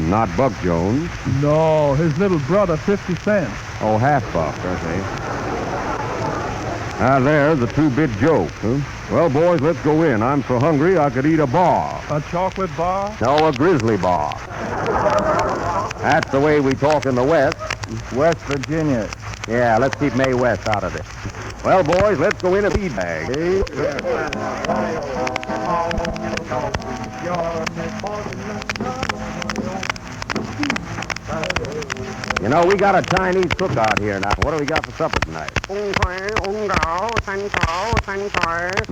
Not Buck Jones. No, his little brother, 50 cents. Oh, half Buck, okay. There's a two-bit joke, huh? Well, boys, let's go in. I'm so hungry I could eat a bar. A chocolate bar? No, a grizzly bar. That's the way we talk in the West. West Virginia. Yeah, let's keep Mae West out of it. Well, boys, let's go in a feed bag, eh? You know, we got a Chinese cook out here now. What do we got for supper tonight?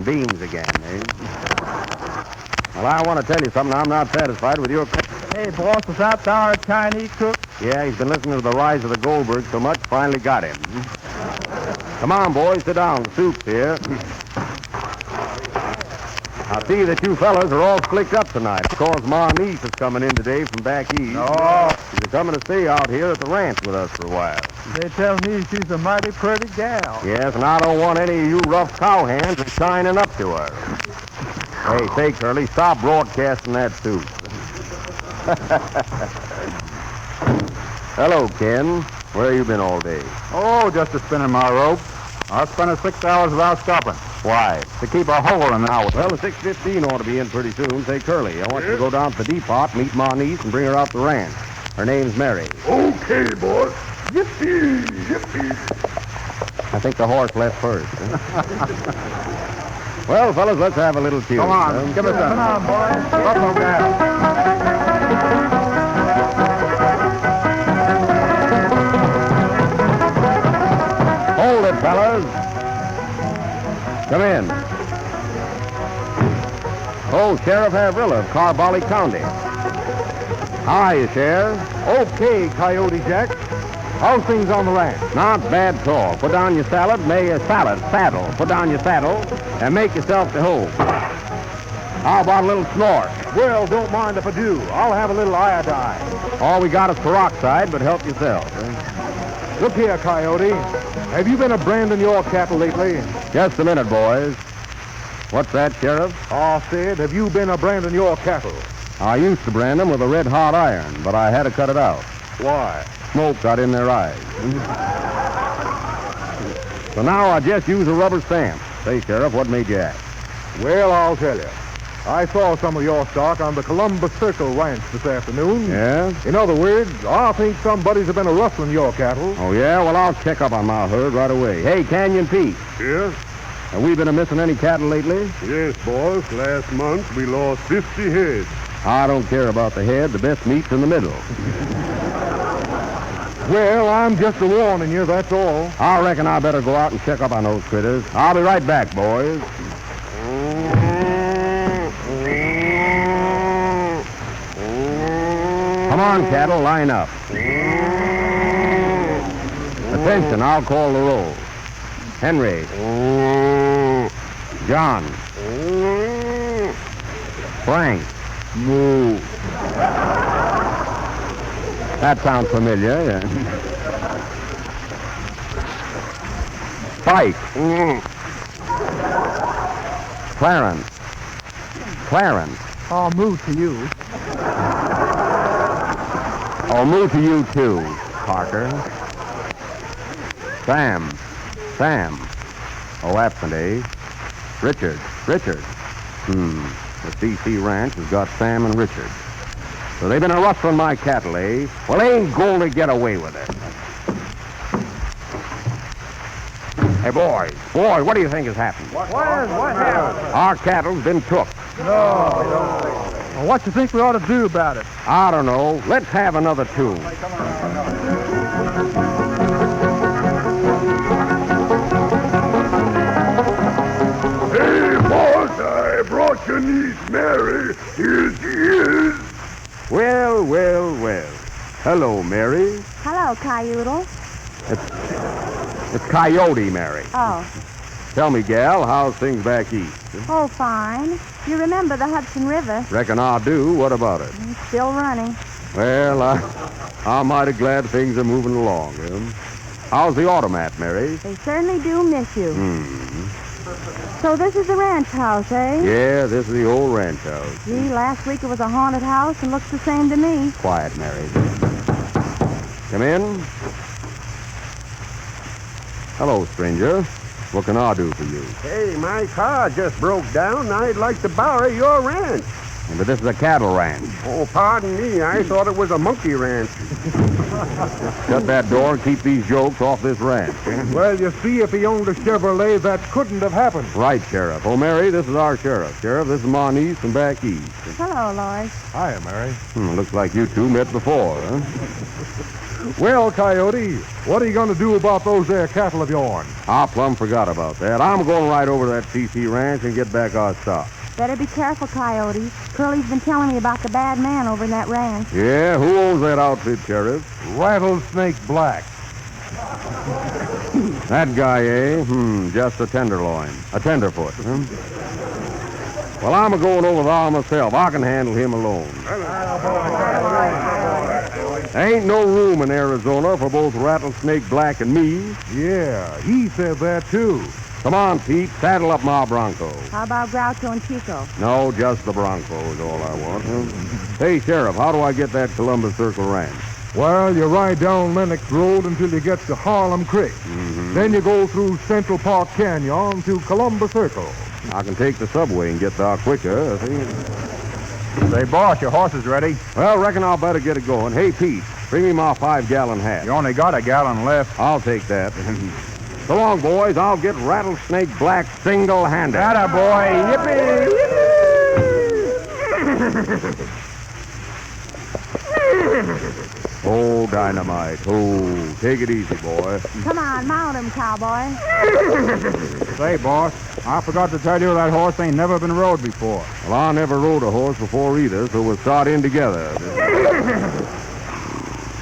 Beans again, eh? Well, I want to tell you something. I'm not satisfied with your cook. Hey, boss, is that our Chinese cook? Yeah, he's been listening to the rise of the Goldbergs so much, finally got him. Come on, boys, sit down. The soup's here. I see that you fellas are all slicked up tonight because Ma Niece is coming in today from back east. Oh. She's coming to stay out here at the ranch with us for a while. They tell me she's a mighty pretty gal. Yes, and I don't want any of you rough cowhands shining up to her. Hey, say, Curly, stop broadcasting that soup. Hello, Ken. Where you been all day? Oh, just a spinning my rope. I spent 6 hours without stopping. Why? To keep a hole in the hour. Well, the 6:15 ought to be in pretty soon. Say, Curly, I want you to go down to the depot, meet Ma Niece, and bring her out the ranch. Her name's Mary. Okay, boss. Yippee, yippee. I think the horse left first. Huh? Well, fellas, let's have a little tune. Come on, give us some. Come on, boys. Buffalo gal. Hold it, fellas. Come in. Oh, Sheriff Havrilla of Carboli County. How are you, Sheriff? Okay, Coyote Jack. How's things on the ranch? Not bad at all. Put down your saddle. Put down your saddle, and make yourself to home. How about a little snort? Well, don't mind if I do. I'll have a little iodine. All we got is peroxide, but help yourself. Look here, Coyote. Have you been branding your cattle lately? Just a minute, boys. What's that, Sheriff? I said, have you been branding your cattle? I used to brand them with a red-hot iron, but I had to cut it out. Why? Smoke got in their eyes. So now I just use a rubber stamp. Say, Sheriff, what made you ask? Well, I'll tell you. I saw some of your stock on the Columbus Circle Ranch this afternoon. Yeah? In other words, I think somebody's been rustling your cattle. Oh, yeah? Well, I'll check up on my herd right away. Hey, Canyon Pete. Yes? Have we been missing any cattle lately? Yes, boss. Last month we lost 50 head. I don't care about the head. The best meat's in the middle. Well, I'm just warning you, that's all. I reckon I better go out and check up on those critters. I'll be right back, boys. Come on, cattle, line up. Attention, I'll call the roll. Henry. John. Frank. Moo. That sounds familiar. Yeah. Spike. Clarence. Clarence. I'll move to you. I'll move to you, too, Parker. Sam. Sam. Oh, absent, eh? Richard. Richard. The C.C. Ranch has got Sam and Richard. So they've been rustling my cattle, eh? Well, they ain't going to get away with it. Hey, boys. Boys, what do you think has happened? What happened? Our cattle's been took. No. Well, what you think we ought to do about it? I don't know. Let's have another tune. Hey, boss, I brought your niece Mary. Here she is. Well, well, well. Hello, Mary. Hello, Coyote. It's Coyote, Mary. Oh. Tell me, gal, how's things back east? Oh, fine. You remember the Hudson River? Reckon I do. What about it? It's still running. Well, I'm mighty glad things are moving along. How's the automat, Mary? They certainly do miss you. So this is the ranch house, eh? Yeah, this is the old ranch house. Gee, last week it was a haunted house and looks the same to me. Quiet, Mary. Come in. Hello, stranger. What can I do for you? Hey, my car just broke down. I'd like to borrow your ranch. But this is a cattle ranch. Oh, pardon me. I thought it was a monkey ranch. Shut that door and keep these jokes off this ranch. Well, you see, if he owned a Chevrolet, that couldn't have happened. Right, Sheriff. Oh, Mary, this is our sheriff. Sheriff, this is my niece from back east. Hello, Lois. Hiya, Mary. Looks like you two met before, huh? Well, Coyote, what are you going to do about those there cattle of yours? I plumb forgot about that. I'm going right over to that CC ranch and get back our stock. Better be careful, Coyote. Curly's been telling me about the bad man over in that ranch. Yeah, who owns that outfit, Sheriff? Rattlesnake Black. That guy, eh? Just a tenderloin. A tenderfoot, huh? Well, I'm going over there myself. I can handle him alone. Ain't no room in Arizona for both Rattlesnake Black and me. Yeah, he said that, too. Come on, Pete. Saddle up my Bronco. How about Groucho and Chico? No, just the Bronco is all I want. Hey, Sheriff, how do I get that Columbus Circle Ranch? Well, you ride down Lenox Road until you get to Harlem Creek. Then you go through Central Park Canyon to Columbus Circle. I can take the subway and get there quicker. Say, boss, your horse is ready. Well, reckon I'll better get it going. Hey, Pete, bring me my 5-gallon hat. You only got a gallon left. I'll take that. So long, boys. I'll get Rattlesnake Black single-handed. Atta boy. Yippee! Oh, dynamite. Oh, take it easy, boy. Come on, mount him, cowboy. Say, boss, I forgot to tell you that horse ain't never been rode before. Well, I never rode a horse before either, so we'll start in together.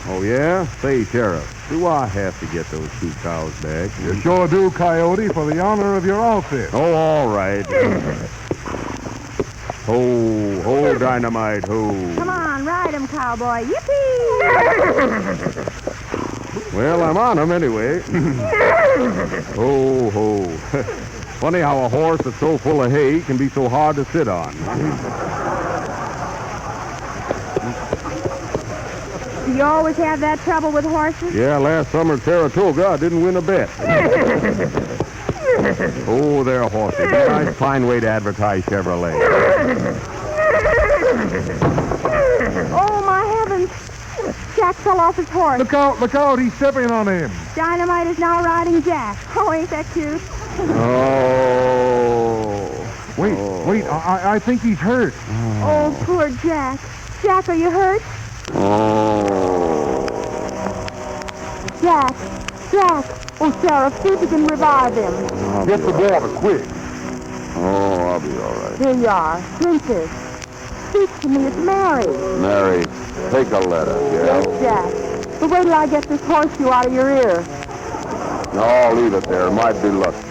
Oh, yeah? Say, Sheriff, do I have to get those 2 cows back? You sure do, Coyote, for the honor of your outfit. Oh, all right. Ho, ho, Dynamite, ho. Come on, ride him, cowboy. Yippee! Well, I'm on him anyway. Ho, ho. Funny how a horse that's so full of hay can be so hard to sit on. Do you always have that trouble with horses? Yeah, last summer at Saratoga, I didn't win a bet. Oh, they're horses. A nice, fine way to advertise Chevrolet. Oh, my heavens. Jack fell off his horse. Look out, he's stepping on him. Dynamite is now riding Jack. Oh, ain't that cute? Oh. Wait, I think he's hurt. Oh, poor Jack. Jack, are you hurt? Oh. Jack. Oh, Sheriff, see if you can revive him. Get the water, quick. Oh, I'll be all right. Here you are. Princess. Speak to me. It's Mary. Mary, take a letter, yeah? Yes, Jack. But wait till I get this horseshoe out of your ear. No, leave it there. It might be lucky.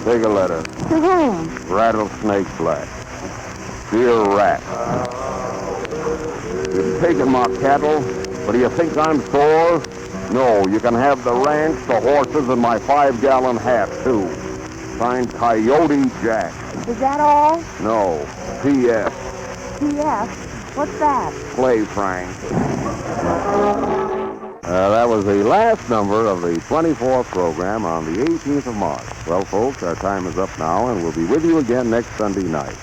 Take a letter. To whom? Rattlesnake Black. Dear Rat. You've taken my cattle, but do you think I'm sore? No, you can have the ranch, the horses, and my 5-gallon hat, too. Signed Coyote Jack. Is that all? No. P.S. P.S.? What's that? Play, Frank. That was the last number of the 24th program on the 18th of March. Well, folks, our time is up now, and we'll be with you again next Sunday night.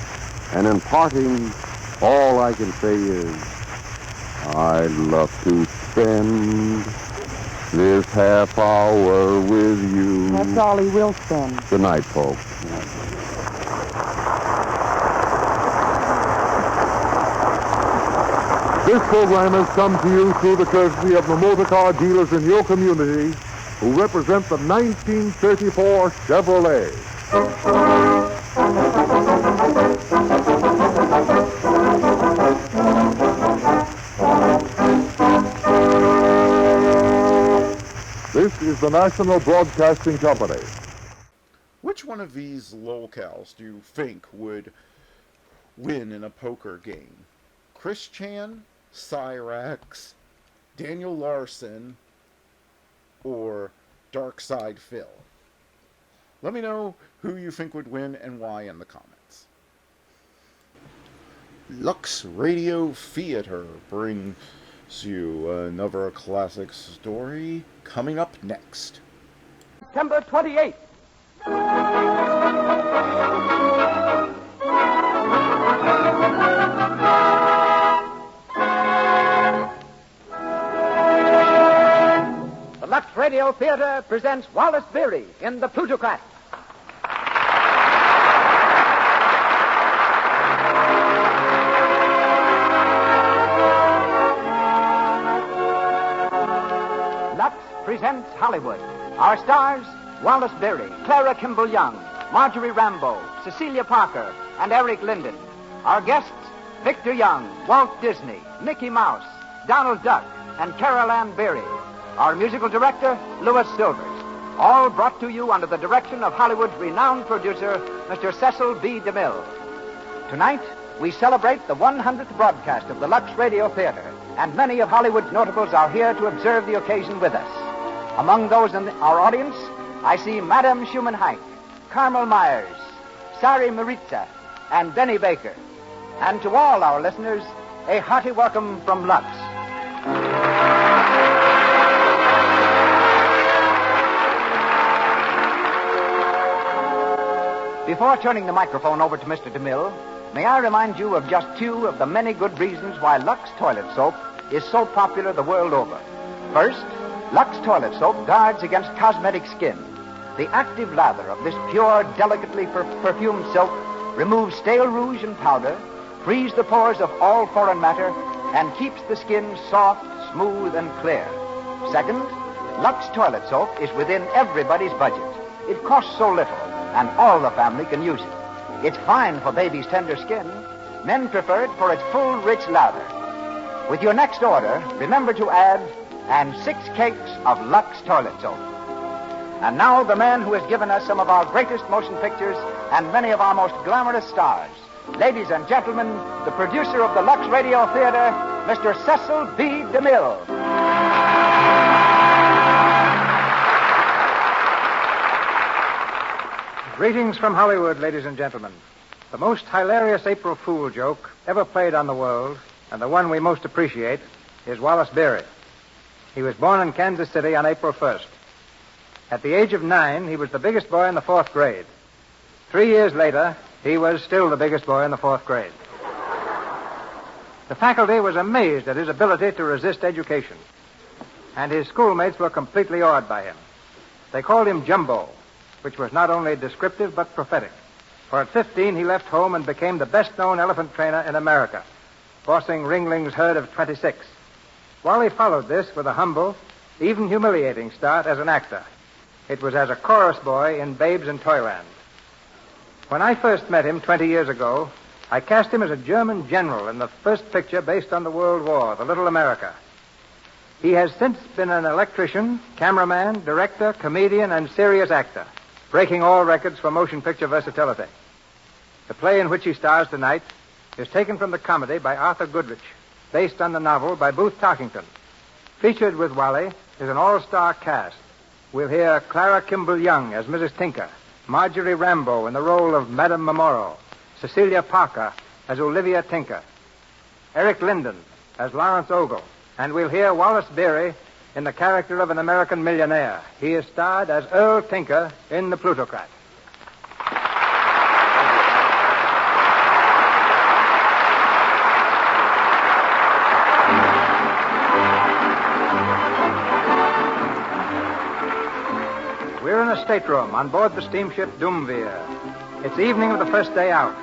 And in parting, all I can say is, I'd love to spend this half hour with you. That's all he will spend. Good night, folks. This program has come to you through the courtesy of the motor car dealers in your community who represent the 1934 Chevrolet. This is the National Broadcasting Company. Which one of these lolcows do you think would win in a poker game? Chris Chan, Cyrax, Daniel Larson, or Darkside Phil? Let me know who you think would win and why in the comments. Lux Radio Theater brings you another classic story coming up next. September 28th. The Lux Radio Theater presents Wallace Beery in The Plutocrat. Lux presents Hollywood. Our stars, Wallace Beery, Clara Kimball Young, Marjorie Rambeau, Cecilia Parker, and Eric Linden. Our guests, Victor Young, Walt Disney, Mickey Mouse, Donald Duck, and Carol Ann Beery. Our musical director, Louis Silvers. All brought to you under the direction of Hollywood's renowned producer, Mr. Cecil B. DeMille. Tonight, we celebrate the 100th broadcast of the Lux Radio Theater, and many of Hollywood's notables are here to observe the occasion with us. Among those in our audience, I see Madame Schumann Heink, Carmel Myers, Sari Maritza, and Benny Baker. And to all our listeners, a hearty welcome from Lux. Before turning the microphone over to Mr. DeMille, may I remind you of just two of the many good reasons why Lux Toilet Soap is so popular the world over. First, Lux Toilet Soap guards against cosmetic skin. The active lather of this pure, delicately perfumed soap removes stale rouge and powder, frees the pores of all foreign matter, and keeps the skin soft, smooth, and clear. Second, Lux Toilet Soap is within everybody's budget. It costs so little, and all the family can use it. It's fine for baby's tender skin. Men prefer it for its full, rich lather. With your next order, remember to add, and 6 cakes of Lux Toilet Soap. And now the man who has given us some of our greatest motion pictures and many of our most glamorous stars, ladies and gentlemen, the producer of the Lux Radio Theater, Mr. Cecil B. DeMille. Greetings from Hollywood, ladies and gentlemen. The most hilarious April Fool joke ever played on the world, and the one we most appreciate, is Wallace Beery. He was born in Kansas City on April 1st. At the age of 9, he was the biggest boy in the 4th grade. 3 years later, he was still the biggest boy in the 4th grade. The faculty was amazed at his ability to resist education, and his schoolmates were completely awed by him. They called him Jumbo, which was not only descriptive but prophetic. For at 15, he left home and became the best-known elephant trainer in America, bossing Ringling's herd of 26. Wally followed this with a humble, even humiliating start as an actor. It was as a chorus boy in Babes in Toyland. When I first met him 20 years ago, I cast him as a German general in the first picture based on the World War, The Little America. He has since been an electrician, cameraman, director, comedian, and serious actor, breaking all records for motion picture versatility. The play in which he stars tonight is taken from the comedy by Arthur Goodrich, based on the novel by Booth Tarkington. Featured with Wally is an all-star cast. We'll hear Clara Kimball Young as Mrs. Tinker, Marjorie Rambeau in the role of Madame Memoro, Cecilia Parker as Olivia Tinker, Eric Linden as Lawrence Ogle, and we'll hear Wallace Beery in the character of an American millionaire. He is starred as Earl Tinker in The Plutocrat. We're in a stateroom on board the steamship Doomveer. It's evening of the first day out,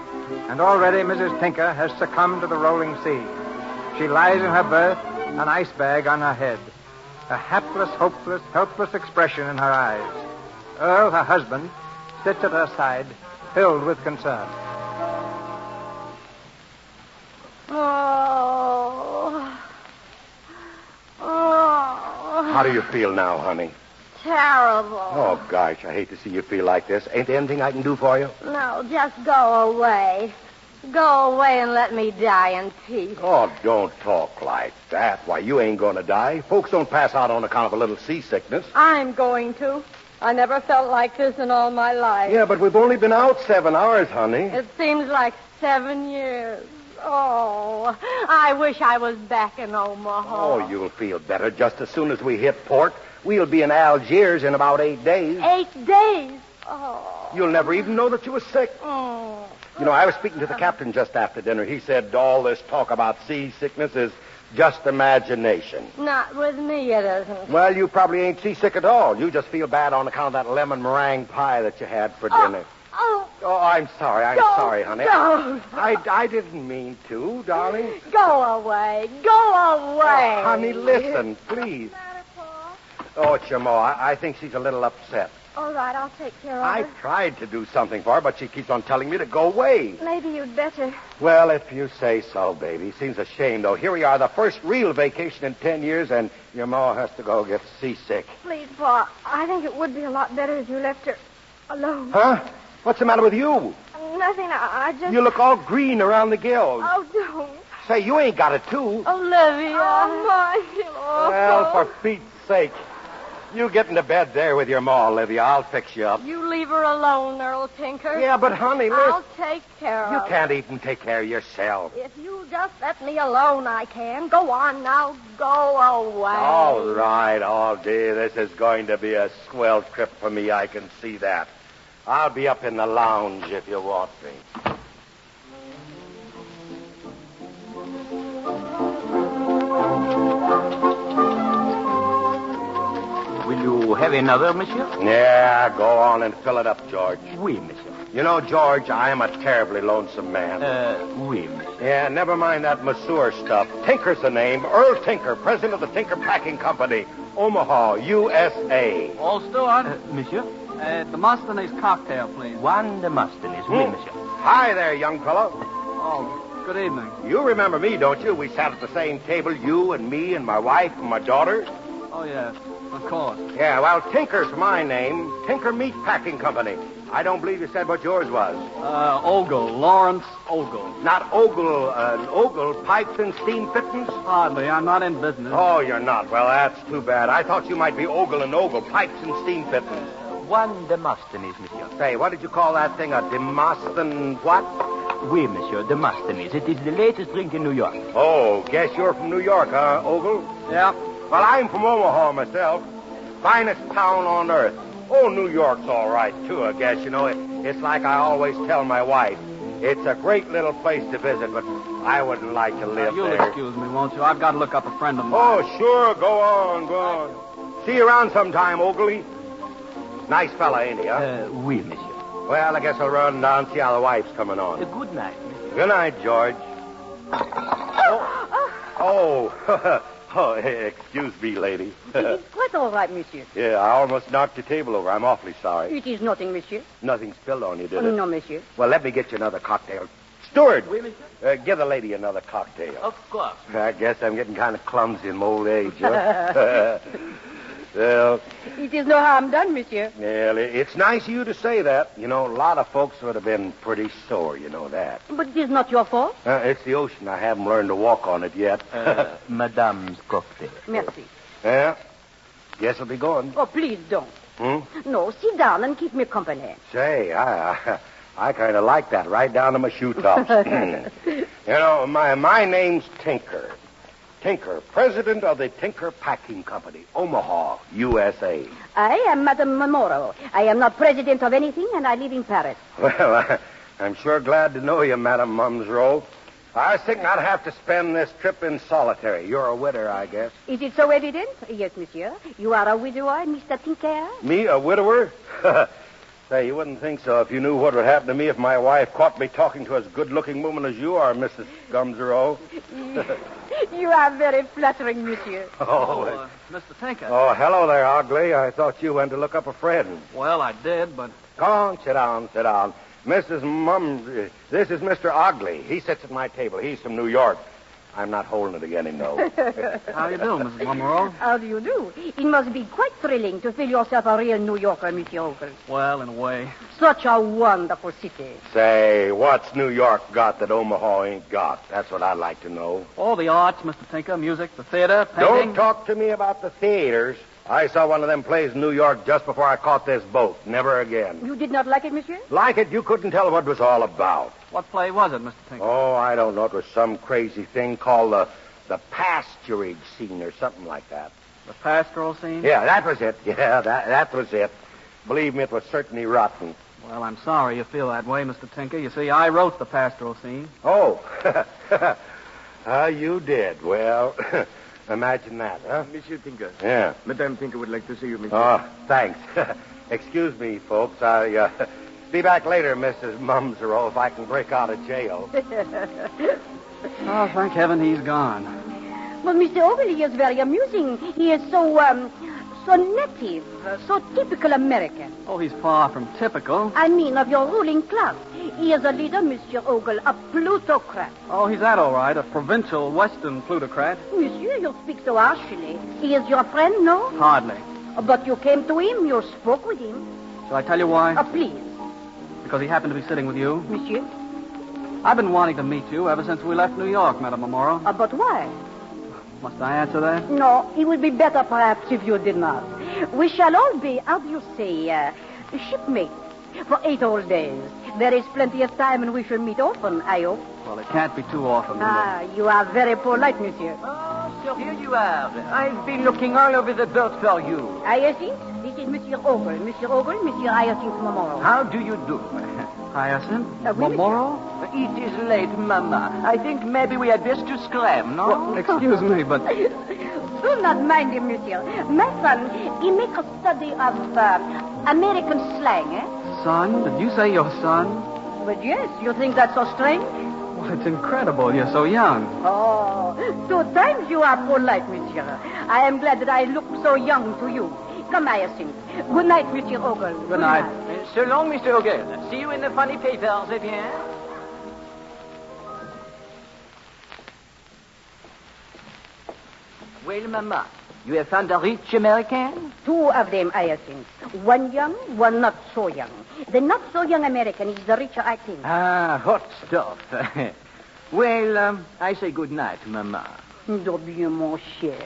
and already Mrs. Tinker has succumbed to the rolling sea. She lies in her berth, an ice bag on her head, a hapless, hopeless, helpless expression in her eyes. Earl, her husband, sits at her side, filled with concern. How do you feel now, honey? Terrible. Oh, gosh, I hate to see you feel like this. Ain't there anything I can do for you? No, just go away. Go away and let me die in peace. Oh, don't talk like that. Why, you ain't going to die. Folks don't pass out on account of a little seasickness. I'm going to. I never felt like this in all my life. Yeah, but we've only been out 7 hours, honey. It seems like 7 years. Oh, I wish I was back in Omaha. Oh, you'll feel better just as soon as we hit port. We'll be in Algiers in about 8 days. 8 days? Oh. You'll never even know that you were sick. Oh. You know, I was speaking to the captain just after dinner. He said all this talk about seasickness is just imagination. Not with me, it isn't. Well, you probably ain't seasick at all. You just feel bad on account of that lemon meringue pie that you had for dinner. Oh, I'm sorry. I'm sorry, honey. Don't. I didn't mean to, darling. Go away. Go away. Oh, honey, listen, please. Oh, it's your ma. I think she's a little upset. All right, I'll take care of I her. tried to do something for her, but she keeps on telling me to go away. Maybe you'd better. Well, if you say so, baby. Seems a shame, though. Here we are, the first real vacation in 10 years, and your ma has to go get seasick. Please, Pa, I think it would be a lot better if you left her alone. Huh? What's the matter with you? Nothing, I just... You look all green around the gills. Oh, don't. Say, you ain't got it, too. Olivia. Oh, my. Well, for Pete's sake. You get into bed there with your ma, Olivia. I'll fix you up. You leave her alone, Earl Tinker. Yeah, but, honey, listen. I'll take care of her. You can't even take care of yourself. If you just let me alone, I can. Go on now. Go away. All right, all day. This is going to be a swell trip for me. I can see that. I'll be up in the lounge if you want me. Will you have another, monsieur? Yeah, go on and fill it up, George. Oui, monsieur. You know, George, I am a terribly lonesome man. Oui, monsieur. Yeah, never mind that masseur stuff. Tinker's the name. Earl Tinker, president of the Tinker Packing Company, Omaha, USA. All steward. Monsieur? Demosthenes cocktail, please. One Demosthenes, oui, monsieur. Hi there, young fellow. Oh, good evening. You remember me, don't you? We sat at the same table, you and me and my wife and my daughter. Oh, yes. Of course. Yeah, well, Tinker's my name. Tinker Meat Packing Company. I don't believe you said what yours was. Ogle. Lawrence Ogle. Not Ogle, Ogle Pipes and Steam Fittings? Hardly. I'm not in business. Oh, you're not. Well, that's too bad. I thought you might be Ogle and Ogle Pipes and Steam Fittings. One Demosthenes, monsieur. Say, what did you call that thing? A Demosthenes what? Oui, monsieur, Demosthenes. It is the latest drink in New York. Oh, guess you're from New York, huh, Ogle? Yeah. Well, I'm from Omaha myself. Finest town on earth. Oh, New York's all right, too, I guess. You know, it's like I always tell my wife. It's a great little place to visit, but I wouldn't like to live You'll there. excuse me, won't you? I've got to look up a friend of mine. Oh, sure. Go on. See you around sometime, Ogley. Nice fella, ain't he, huh? Oui, monsieur. Well, I guess I'll run down and see how the wife's coming on. Good night, monsieur. Good night, George. Oh, excuse me, lady. It is quite all right, monsieur. Yeah, I almost knocked your table over. I'm awfully sorry. It is nothing, monsieur. Nothing spilled on you, did it? No, monsieur. Well, let me get you another cocktail. Steward, Oui, monsieur. give the lady another cocktail. Of course. I guess I'm getting kind of clumsy in my old age, huh? Well, It is no harm done, monsieur. well, it's nice of you to say that. You know, a lot of folks would have been pretty sore, you know that. But it is not your fault. It's the ocean. I haven't learned to walk on it yet. Madame's cocktail. Merci. Yeah? Guess I'll be going. Oh, please don't. Hmm? No, sit down and keep me company. Say, I kind of like that, right down to my shoe tops. You know, my name's Tinker. Tinker, president of the Tinker Packing Company, Omaha, USA. I am Madame Mamoro. I am not president of anything, and I live in Paris. Well, I'm sure glad to know you, Madame Mumsrow. I was thinking I'd have to spend this trip in solitary. You're a widower, I guess. Is it so evident? Yes, monsieur. You are a widower, Mr. Tinker? Me, a widower? Say, you wouldn't think so if you knew what would happen to me if my wife caught me talking to as good-looking woman as you are, Mrs. Gumsrow. You are very flattering, monsieur. Mr. Tinker. Oh, hello there, Ugly. I thought you went to look up a friend. Well, I did, but... Come on, sit down. Mrs. This is Mr. Ugly. He sits at my table. He's from New York. I'm not holding it again him, though. How do you do, Mrs. Mumro? How do you do? It must be quite thrilling to feel yourself a real New Yorker, Monsieur Ogle. Well, in a way. Such a wonderful city. Say, what's New York got that Omaha ain't got? That's what I'd like to know. All the arts, Mr. Tinker, music, the theater, painting. Don't talk to me about the theaters. I saw one of them plays in New York just before I caught this boat. Never again. You did not like it, monsieur? Like it, you couldn't tell what it was all about. What play was it, Mr. Tinker? Oh, I don't know. It was some crazy thing called the pasturage scene or something like that. The pastoral scene? Yeah, that was it. Yeah, that was it. Believe me, it was certainly rotten. Well, I'm sorry you feel that way, Mr. Tinker. You see, I wrote the pastoral scene. Oh. You did. Well, imagine that, huh? Monsieur Tinker. Yeah. Madame Tinker would like to see you, monsieur. Oh, thanks. Excuse me, folks. I'll be back later, Mrs. Mumsrow, if I can break out of jail. Oh, thank heaven he's gone. Well, Mr. Ogle, he is very amusing. He is so native, so typical American. Oh, he's far from typical. I mean of your ruling class. He is a leader, Monsieur Ogle, a plutocrat. Oh, he's that all right, a provincial western plutocrat. Monsieur, you speak so harshly. He is your friend, no? Hardly. But you came to him, you spoke with him. Shall I tell you why? Please. Because he happened to be sitting with you. Monsieur? I've been wanting to meet you ever since we left New York, Madame Mamoro. But why? Must I answer that? No, it would be better perhaps if you did not. We shall all be, how do you say, shipmates for 8 whole days. There is plenty of time and we shall meet often, I hope. Well, it can't be too often. You are very polite, monsieur. So here you are. I've been looking all over the boat for you. Hyacinth, this is Monsieur Ogle. Monsieur Ogle, Monsieur Hyacinth Mamoro. How do you do? Hyacinth? Oui, Mamoro? It is late, Mama. I think maybe we had best to scram, no? Well, excuse me, but... Do not mind him, monsieur. My son, he makes a study of American slang, Son? Did you say your son? But yes, you think that's so strange? Well, it's incredible. You're so young. Oh, 2 times you are polite, monsieur. I am glad that I look so young to you. Come, Hyacinth. Good night, Monsieur Ogle. Good night. So long, Mr. Ogle. See you in the funny papers, eh bien? Well, Mama, You have found a rich American? 2 of them, Hyacinth. One young, one not so young. The not so young American is the richer, I think. Ah, hot stuff. Well, I say good night, Mama. Bien, mon cher.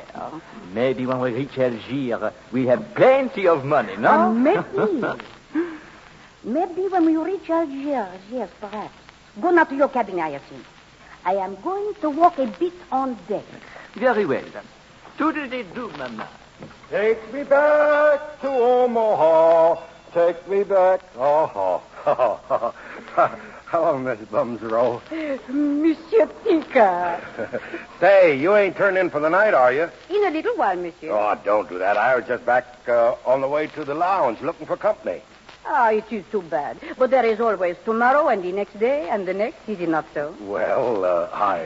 Maybe when we reach Algiers, we have plenty of money, no? Maybe. Maybe when we reach Algiers, yes, perhaps. Go now to your cabin, Hyacinth. I am going to walk a bit on deck. Very well, then. Toodle-dee-doo, Mama. Take me back to Omaha. Take me back. Oh. Hello, Miss Bumsrow. Monsieur Tinker. Say, you ain't turned in for the night, are you? In a little while, monsieur. Oh, don't do that. I was just back on the way to the lounge looking for company. Ah, it is too bad. But there is always tomorrow and the next day and the next, is it not so? Well,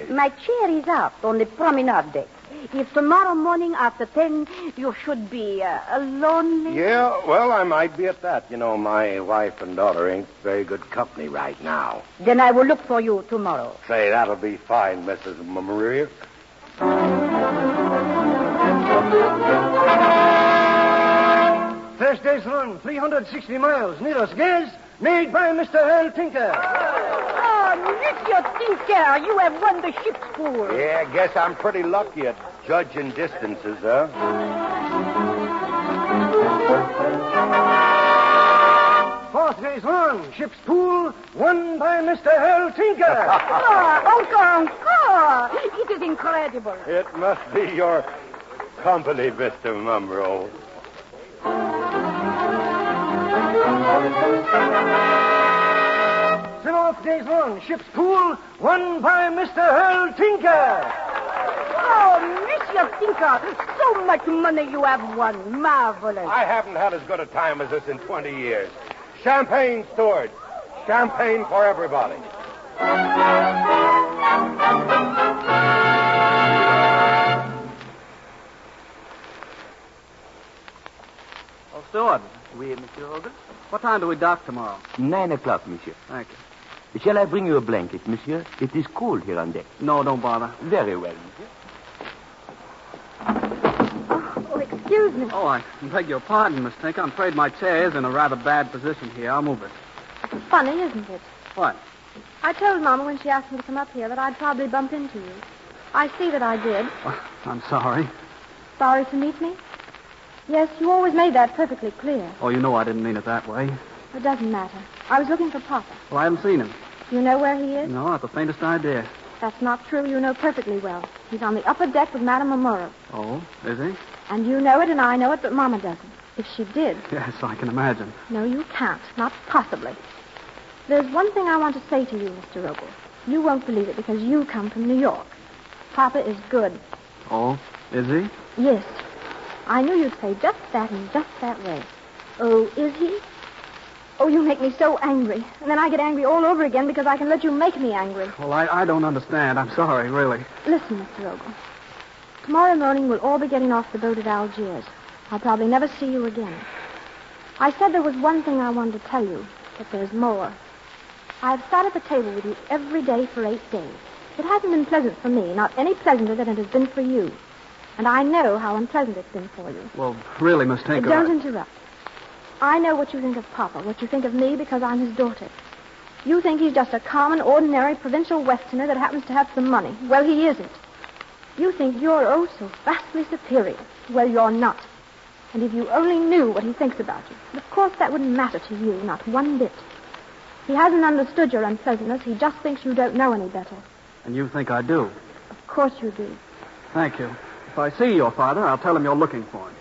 My chair is out on the promenade deck. If tomorrow morning after 10 you should be lonely... Yeah, well, I might be at that. You know, my wife and daughter ain't very good company right now. Then I will look for you tomorrow. Say, that'll be fine, Mrs. Maria. First day's run, 360 miles. Nearest gas, made by Mr. Earl Tinker. Monsieur Tinker, you have won the ship's pool. Yeah, guess I'm pretty lucky at judging distances, huh? Fourth day's run, ship's pool, won by Mr. Earl Tinker. Encore. It is incredible. It must be your company, Mr. Mumro. Seventh day's run, ship's pool, won by Mr. Earl Tinker. Oh, Monsieur Tinker, so much money you have won. Marvelous. I haven't had as good a time as this in 20 years. Champagne, steward. Champagne for everybody. Oh, steward. Oui, Monsieur Hogan. What time do we dock tomorrow? 9 o'clock, monsieur. Thank you. Shall I bring you a blanket, monsieur? It is cold here on deck. No, don't bother. Very well, monsieur. Oh, excuse me. Oh, I beg your pardon, Miss Tinker. I'm afraid my chair is in a rather bad position here. I'll move it. It's funny, isn't it? What? I told Mama when she asked me to come up here that I'd probably bump into you. I see that I did. Oh, I'm sorry. Sorry to meet me? Yes, you always made that perfectly clear. Oh, you know I didn't mean it that way. It doesn't matter. I was looking for Papa. Well, I haven't seen him. Do you know where he is? No, not the faintest idea. That's not true. You know perfectly well. He's on the upper deck with Madame Amuro. Oh, is he? And you know it and I know it, but Mama doesn't. If she did. Yes, I can imagine. No, you can't. Not possibly. There's one thing I want to say to you, Mr. Ogle. You won't believe it because you come from New York. Papa is good. Oh, is he? Yes. I knew you'd say just that in just that way. Oh, is he? Oh, you make me so angry. And then I get angry all over again because I can let you make me angry. Well, I don't understand. I'm sorry, really. Listen, Mr. Ogle. Tomorrow morning we'll all be getting off the boat at Algiers. I'll probably never see you again. I said there was one thing I wanted to tell you, but there's more. I've sat at the table with you every day for 8 days. It hasn't been pleasant for me, not any pleasanter than it has been for you. And I know how unpleasant it's been for you. Well, really, Miss Tinker... Don't interrupt. I know what you think of Papa, what you think of me because I'm his daughter. You think he's just a common, ordinary, provincial Westerner that happens to have some money. Well, he isn't. You think you're, oh, so vastly superior. Well, you're not. And if you only knew what he thinks about you, but of course that wouldn't matter to you, not one bit. He hasn't understood your unpleasantness. He just thinks you don't know any better. And you think I do? Of course you do. Thank you. If I see your father, I'll tell him you're looking for him.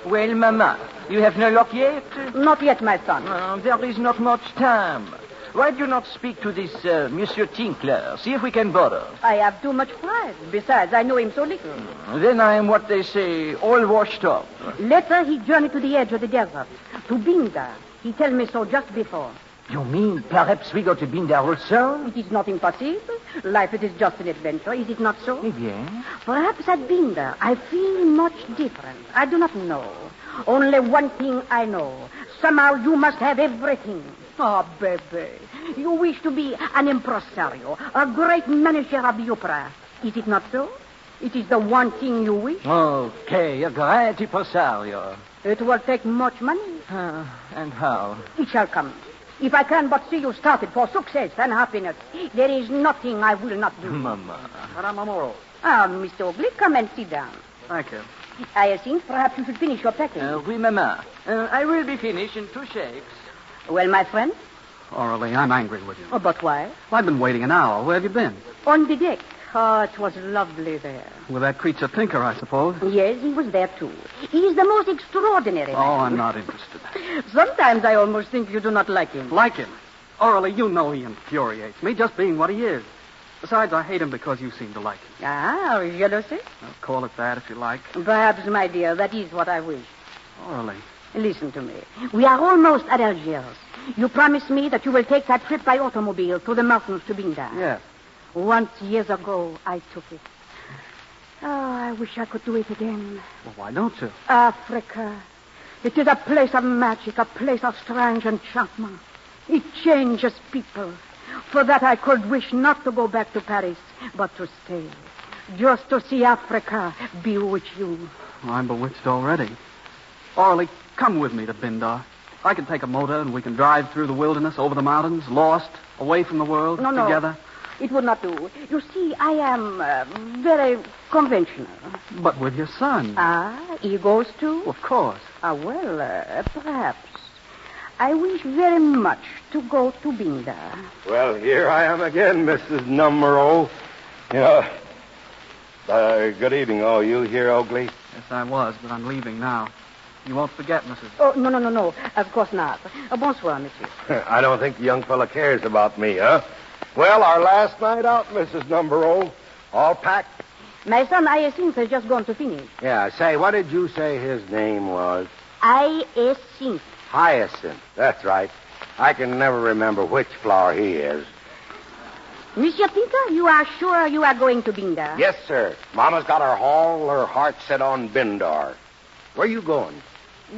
Well, Mama, you have no luck yet? Not yet, my son. There is not much time. Why do you not speak to this Monsieur Tinkler? See if we can borrow. I have too much pride. Besides, I know him so little. Then I am what they say, all washed up. Later, he journeyed to the edge of the desert, to Binda. He told me so just before. You mean perhaps we go to Binda also? It is not impossible. Life, it is just an adventure, is it not so? Yes. Perhaps at Binder, I feel much different. I do not know. Only one thing I know. Somehow you must have everything. Oh, baby. You wish to be an impresario, a great manager of the opera. Is it not so? It is the one thing you wish. Okay, a great impresario. It will take much money. And how? It shall come. If I can but see you started for success and happiness, there is nothing I will not do. Mama. Madame Amoro. Ah, Mr. Oakley, come and sit down. Thank you. I think perhaps you should finish your packing. Oui, Mama. I will be finished in 2 shakes. Well, my friend? Orally, I'm angry with you. Oh, but why? I've been waiting an hour. Where have you been? On the deck. Oh, it was lovely there. With that creature Tinker, I suppose. Yes, he was there, too. He is the most extraordinary man. Oh, I'm not interested. Sometimes I almost think you do not like him. Like him? Orally, you know he infuriates me, just being what he is. Besides, I hate him because you seem to like him. Ah, jealousy? Well, call it that if you like. Perhaps, my dear, that is what I wish. Orally. Listen to me. We are almost at Algiers. You promised me that you will take that trip by automobile through the mountains to Binda. Yes. Once, years ago, I took it. Oh, I wish I could do it again. Well, why don't you? Africa. It is a place of magic, a place of strange enchantment. It changes people. For that, I could wish not to go back to Paris, but to stay. Just to see Africa bewitch you. I'm bewitched already. Orally, come with me to Bindar. I can take a motor and we can drive through the wilderness, over the mountains, lost, away from the world, together. It would not do. You see, I am very conventional. But with your son. Ah, he goes too? Of course. Well, perhaps. I wish very much to go to Binda. Well, here I am again, Mrs. Numero. Good evening, all you here, Oakley? Yes, I was, but I'm leaving now. You won't forget, Mrs. Oh, no. Of course not. Bonsoir, monsieur. I don't think the young fella cares about me, huh? Well, our last night out, Mrs. Numero. All packed? My son, Hyacinth, has just gone to finish. Yeah, say, what did you say his name was? Hyacinth. Hyacinth. That's right. I can never remember which flower he is. Monsieur Tinker, you are sure you are going to Binda? Yes, sir. Mama's got her heart set on Bindar. Where are you going?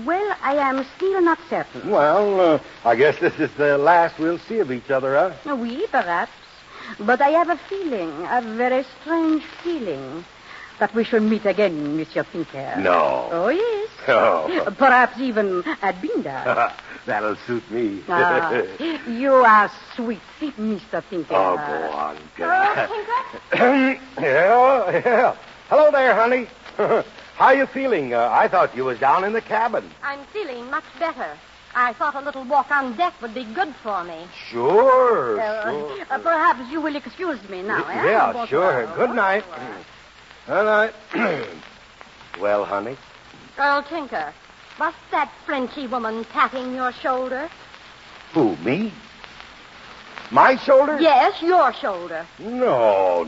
Well, I am still not certain. Well, I guess this is the last we'll see of each other, huh? Oui, perhaps. But I have a feeling, a very strange feeling, that we shall meet again, Monsieur Tinker. No. Oh, yes. Oh. Perhaps even at Binda. That'll suit me. You are sweet, Mr. Tinker. Oh, go on. Hello, Tinker? Yeah. Hello there, honey. How you feeling? I thought you was down in the cabin. I'm feeling much better. I thought a little walk on deck would be good for me. Sure. Perhaps you will excuse me now, eh? Yeah, sure. Good night. Good night. Well, honey? Earl Tinker, was that Frenchy woman tapping your shoulder? Who, me? My shoulder? Yes, your shoulder. No.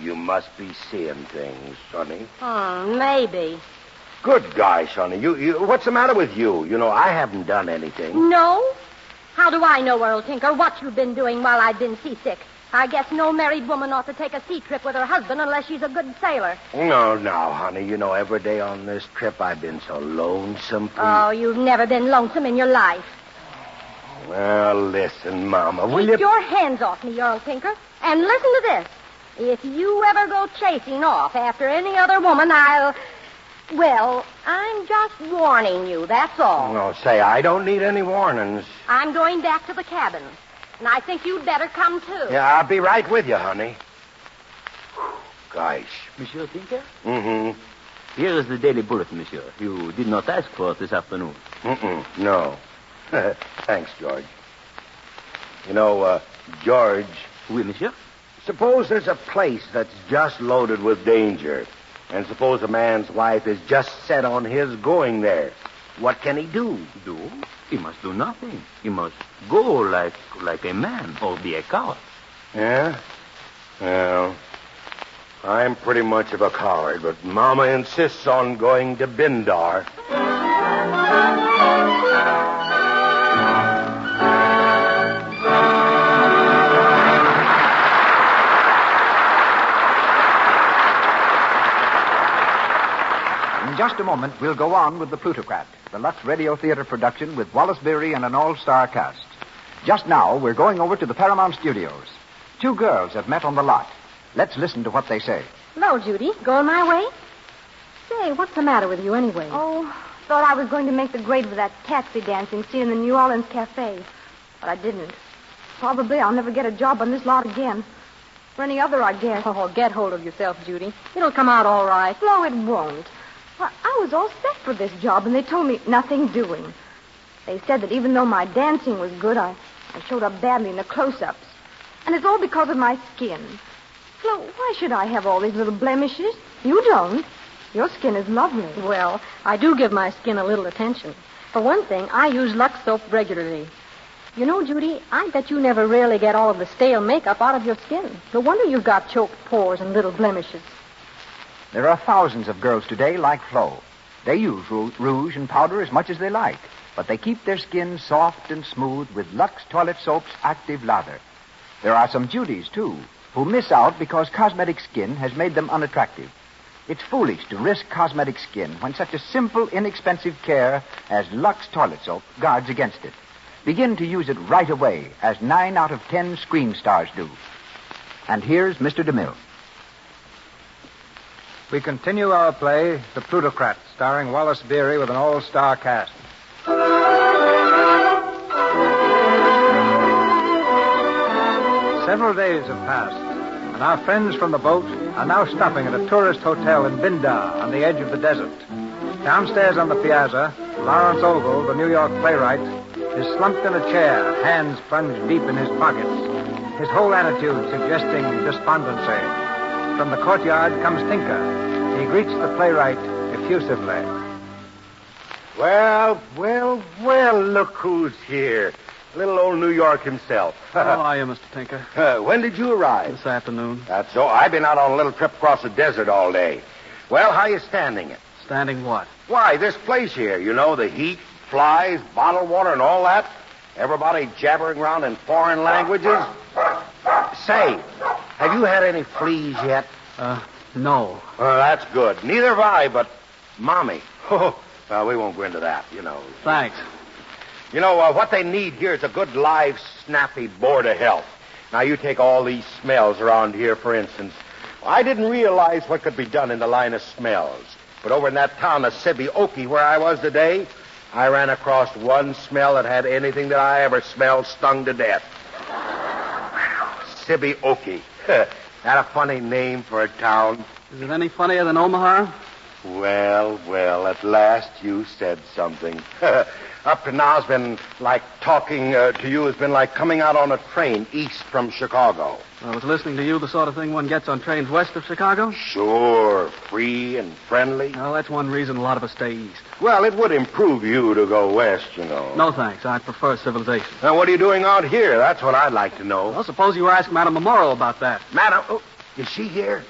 You must be seeing things, Sonny. Maybe. Good gosh, Sonny. You, what's the matter with you? You know, I haven't done anything. No? How do I know, Earl Tinker, what you've been doing while I've been seasick? I guess no married woman ought to take a sea trip with her husband unless she's a good sailor. No, honey. You know, every day on this trip I've been so lonesome. Oh, you've never been lonesome in your life. Well, listen, Mama, will you... Keep your hands off me, Earl Tinker. And listen to this. If you ever go chasing off after any other woman, Well, I'm just warning you, that's all. No, say, I don't need any warnings. I'm going back to the cabin. And I think you'd better come, too. Yeah, I'll be right with you, honey. Gosh. Monsieur Tinker? Mm-hmm. Here is the Daily Bulletin, monsieur. You did not ask for it this afternoon. No. Thanks, George. You know, George... Oui, monsieur? Suppose there's a place that's just loaded with danger, and suppose a man's wife is just set on his going there. What can he do? Do? He must do nothing. He must go like a man or be a coward. Yeah? Well, I'm pretty much of a coward, but Mama insists on going to Bindar. just a moment, we'll go on with The Plutocrat, the Lux Radio Theater production with Wallace Beery and an all-star cast. Just now, we're going over to the Paramount Studios. Two girls have met on the lot. Let's listen to what they say. Hello, Judy. Going my way? Say, what's the matter with you anyway? Oh, thought I was going to make the grade for that taxi dancing scene in the New Orleans Cafe. But I didn't. Probably I'll never get a job on this lot again. Or any other, I guess. Oh, get hold of yourself, Judy. It'll come out all right. No, it won't. Well, I was all set for this job, and they told me nothing doing. They said that even though my dancing was good, I showed up badly in the close-ups. And it's all because of my skin. Flo, why should I have all these little blemishes? You don't. Your skin is lovely. Well, I do give my skin a little attention. For one thing, I use Lux soap regularly. You know, Judy, I bet you never really get all of the stale makeup out of your skin. No wonder you've got choked pores and little blemishes. There are thousands of girls today like Flo. They use rouge and powder as much as they like, but they keep their skin soft and smooth with Lux Toilet Soap's active lather. There are some Judys, too, who miss out because cosmetic skin has made them unattractive. It's foolish to risk cosmetic skin when such a simple, inexpensive care as Lux Toilet Soap guards against it. Begin to use it right away, as 9 out of 10 screen stars do. And here's Mr. DeMille. We continue our play, The Plutocrat, starring Wallace Beery with an all-star cast. Several days have passed, and our friends from the boat are now stopping at a tourist hotel in Bindar on the edge of the desert. Downstairs on the piazza, Lawrence Ogle, the New York playwright, is slumped in a chair, hands plunged deep in his pockets, his whole attitude suggesting despondency. From the courtyard comes Tinker. He greets the playwright effusively. Well, look who's here. Little old New York himself. How are you, Mr. Tinker? When did you arrive? This afternoon. That's so. I've been out on a little trip across the desert all day. Well, how you standing it? Standing what? Why, this place here, you know, the heat, flies, bottled water, and all that. Everybody jabbering around in foreign languages. Say, have you had any fleas yet? No. Well, that's good. Neither have I, but Mommy. Well, we won't go into that, you know. Thanks. You know, what they need here is a good, live, snappy board of health. Now, you take all these smells around here, for instance. I didn't realize what could be done in the line of smells. But over in that town of Sibioki, where I was today, I ran across one smell that had anything that I ever smelled stung to death. Sibioki. That a funny name for a town? Is it any funnier than Omaha? Well, at last you said something. Up to now, it's been like talking to you has been like coming out on a train east from Chicago. I was listening to you the sort of thing one gets on trains west of Chicago? Sure, free and friendly. Well, that's one reason a lot of us stay east. Well, it would improve you to go west, you know. No, thanks. I prefer civilization. Now, what are you doing out here? That's what I'd like to know. Well, suppose you were asking Madame Memorial about that. Madam, is she here?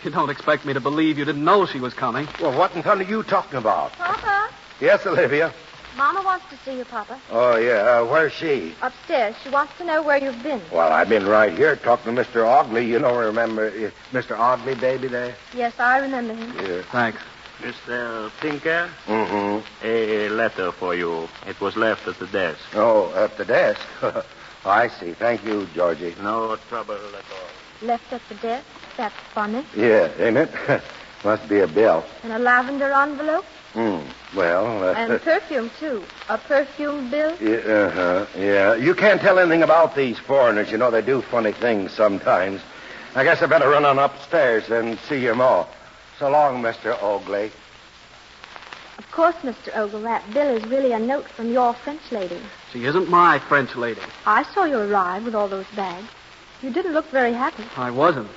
You don't expect me to believe you didn't know she was coming. Well, what in thunder are you talking about? Papa, Yes, Olivia. Mama wants to see you, Papa. Oh, yeah. Where's she? Upstairs. She wants to know where you've been. Well, I've been right here talking to Mr. Ogley. You know, remember Mr. Ogley, baby, there? Yes, I remember him. Yeah. Thanks. Mr. Tinker? Mm-hmm. A letter for you. It was left at the desk. Oh, at the desk? Oh, I see. Thank you, Georgie. No trouble at all. Left at the desk? That's funny. Yeah, ain't it? Must be a bill. And a lavender envelope? Well... And perfume, too. A perfume bill? Yeah, yeah. You can't tell anything about these foreigners. You know, they do funny things sometimes. I guess I better run on upstairs and see your ma. So long, Mr. Ogley. Of course, Mr. Ogle, that bill is really a note from your French lady. She isn't my French lady. I saw you arrive with all those bags. You didn't look very happy. I wasn't.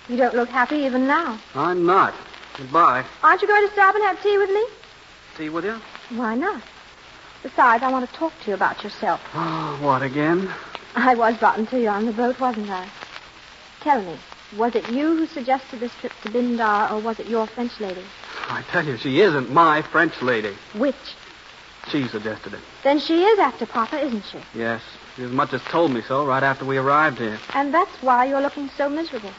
You don't look happy even now. I'm not. Goodbye. Aren't you going to stop and have tea with me? Tea with you? Why not? Besides, I want to talk to you about yourself. Oh, what again? I was rotten to you on the boat, wasn't I? Tell me, was it you who suggested this trip to Bindar, or was it your French lady? I tell you, she isn't my French lady. Which? She suggested it. Then she is after Papa, isn't she? Yes. She as much as told me so right after we arrived here. And that's why you're looking so miserable.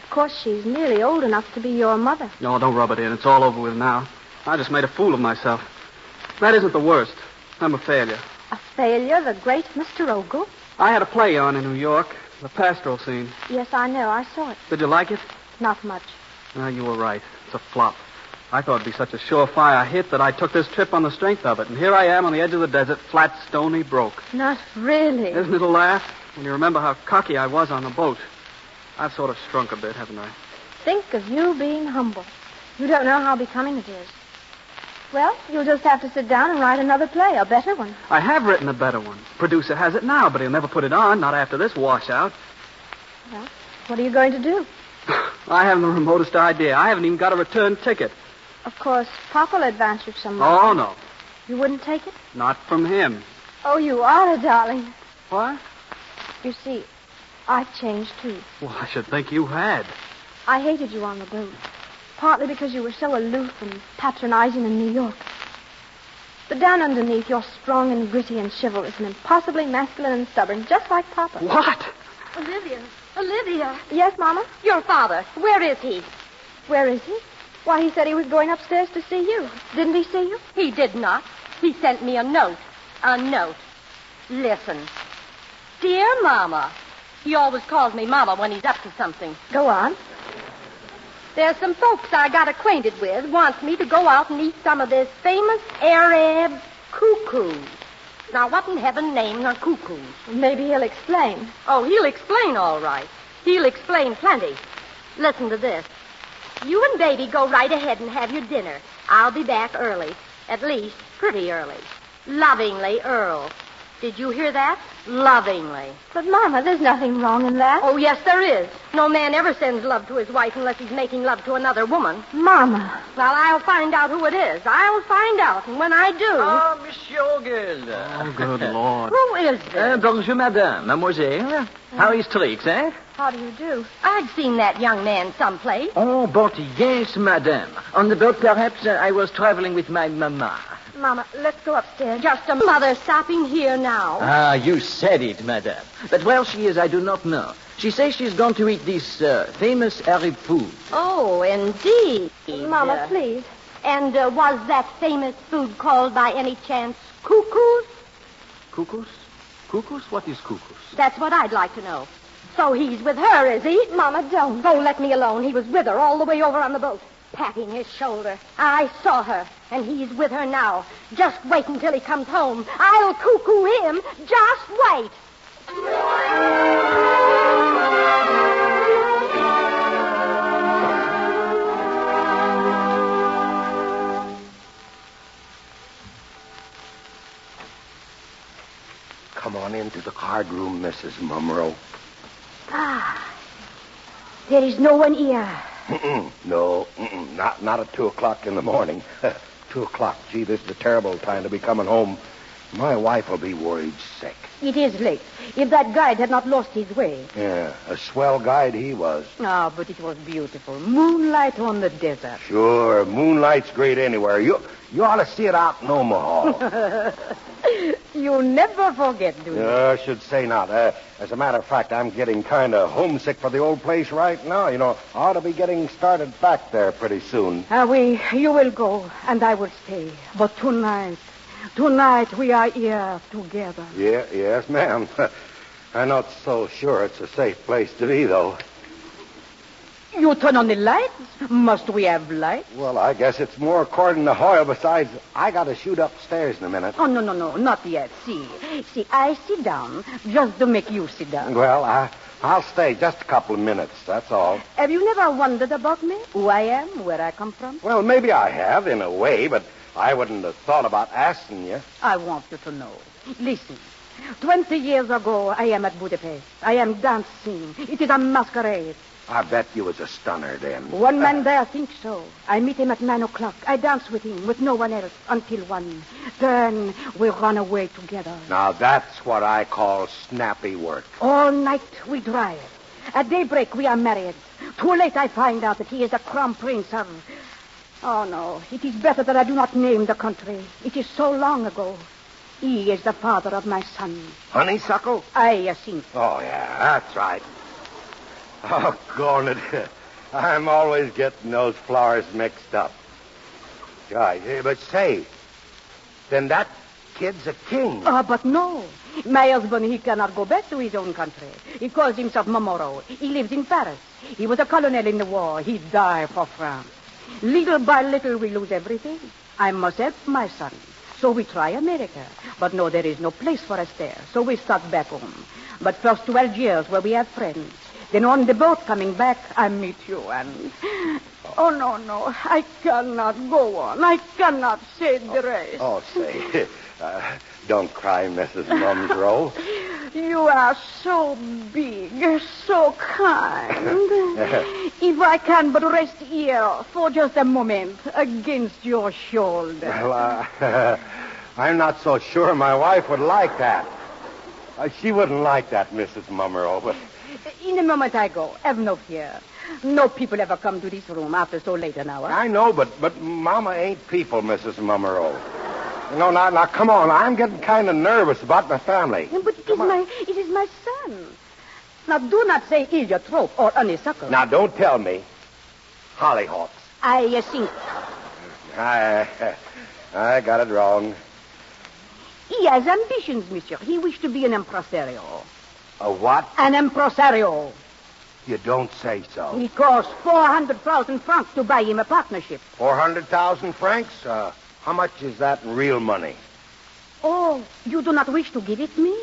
Of course, she's nearly old enough to be your mother. No, don't rub it in. It's all over with now. I just made a fool of myself. That isn't the worst. I'm a failure. A failure, the great Mr. Ogle? I had a play on in New York, the pastoral scene. Yes, I know. I saw it. Did you like it? Not much. You were right. It's a flop. I thought it'd be such a surefire hit that I took this trip on the strength of it. And here I am on the edge of the desert, flat, stony, broke. Not really. Isn't it a laugh? When you remember how cocky I was on the boat. I've sort of shrunk a bit, haven't I? Think of you being humble. You don't know how becoming it is. Well, you'll just have to sit down and write another play, a better one. I have written a better one. Producer has it now, but he'll never put it on, not after this washout. Well, what are you going to do? I haven't the remotest idea. I haven't even got a return ticket. Of course, Papa'll advance you some money. Oh, no. You wouldn't take it? Not from him. Oh, you are a darling. What? You see, I've changed, too. Well, I should think you had. I hated you on the boat. Partly because you were so aloof and patronizing in New York. But down underneath, you're strong and gritty and chivalrous and impossibly masculine and stubborn, just like Papa. What? Olivia. Yes, Mama? Your father. Where is he? Where is he? Why, he said he was going upstairs to see you. Didn't he see you? He did not. He sent me a note. A note. Listen. Dear Mama. He always calls me Mama when he's up to something. Go on. There's some folks I got acquainted with wants me to go out and eat some of this famous Arab cuckoo. Now, what in heaven names are cuckoos? Maybe he'll explain. Oh, he'll explain all right. He'll explain plenty. Listen to this. You and Baby go right ahead and have your dinner. I'll be back early. At least, pretty early. Lovingly, Earl. Did you hear that? Lovingly. But, Mama, there's nothing wrong in that. Oh, yes, there is. No man ever sends love to his wife unless he's making love to another woman. Mama. Well, I'll find out who it is. I'll find out. And when I do... Ah, Monsieur Ogle. Oh, good Lord. Who is this? Bonjour, madame. Mademoiselle. How is tricks, eh? How do you do? I've seen that young man someplace. Oh, but yes, madame. On the boat, perhaps, I was traveling with my mama. Mama, let's go upstairs. Just a mother stopping here now. Ah, you said it, madame. But where she is, I do not know. She says she's gone to eat this famous Arab food. Oh, indeed. Mama, please. And was that famous food called by any chance cuckoos? Cuckoos? Cuckoos? What is cuckoos? That's what I'd like to know. So he's with her, is he? Mama, don't. Oh, let me alone. He was with her all the way over on the boat, patting his shoulder. I saw her, and he's with her now. Just wait until he comes home. I'll cuckoo him. Just wait. Come on into the card room, Mrs. Mumro. Ah, there is no one here. No, not at 2 o'clock in the morning. 2 o'clock. Gee, this is a terrible time to be coming home. My wife will be worried sick. It is late. If that guide had not lost his way. Yeah, a swell guide he was. Ah, but it was beautiful. Moonlight on the desert. Sure, moonlight's great anywhere. You ought to see it out in Omaha. You never forget, do you? I should say not. As a matter of fact, I'm getting kind of homesick for the old place right now. You know, I ought to be getting started back there pretty soon. You will go, and I will stay. But tonight we are here together. Yes, ma'am. I'm not so sure it's a safe place to be, though. You turn on the lights? Must we have lights? Well, I guess it's more according to Hoyle. Besides, I got to shoot upstairs in a minute. Oh, no, not yet. See, I sit down just to make you sit down. Well, I'll stay just a couple of minutes, that's all. Have you never wondered about me? Who I am, where I come from? Well, maybe I have, in a way, but I wouldn't have thought about asking you. I want you to know. Listen, 20 years ago, I am at Budapest. I am dancing. It is a masquerade. I bet you was a stunner then. One man there thinks so. I meet him at 9 o'clock. I dance with him, with no one else, until 1. Then we run away together. Now, that's what I call snappy work. All night we drive. At daybreak we are married. Too late I find out that he is the crown prince of... Oh, no. It is better that I do not name the country. It is so long ago. He is the father of my son. Honeysuckle? I think. Oh, yeah, that's right. Oh, darn it. I'm always getting those flowers mixed up. Yeah, but say, then that kid's a king. But no. My husband, he cannot go back to his own country. He calls himself Momoro. He lives in Paris. He was a colonel in the war. He died for France. Little by little, we lose everything. I must help my son. So we try America. But no, there is no place for us there. So we start back home. But first to Algiers, where we have friends. Then on the boat coming back, I meet you and... Oh, no. I cannot go on. I cannot say the rest. Oh, say, don't cry, Mrs. Mumsrow. You are so big, so kind. If I can but rest here for just a moment against your shoulder. Well, I'm not so sure my wife would like that. She wouldn't like that, Mrs. Mummerow, but... In a moment I go. Have no fear. No people ever come to this room after so late an hour. I know, but Mama ain't people, Mrs. Mummerow. No, now, come on. I'm getting kind of nervous about my family. But it is my son. Now, do not say heliotrope or honeysuckle. Now, don't tell me. Hollyhocks. I think. I got it wrong. He has ambitions, monsieur. He wished to be an impresario. A what? An impresario. You don't say so. He cost 400,000 francs to buy him a partnership. 400,000 francs? How much is that in real money? Oh, you do not wish to give it me?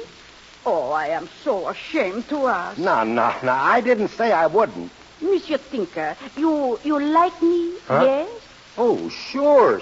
Oh, I am so ashamed to ask. No. I didn't say I wouldn't. Monsieur Tinker, you like me, huh? Yes? Oh, sure.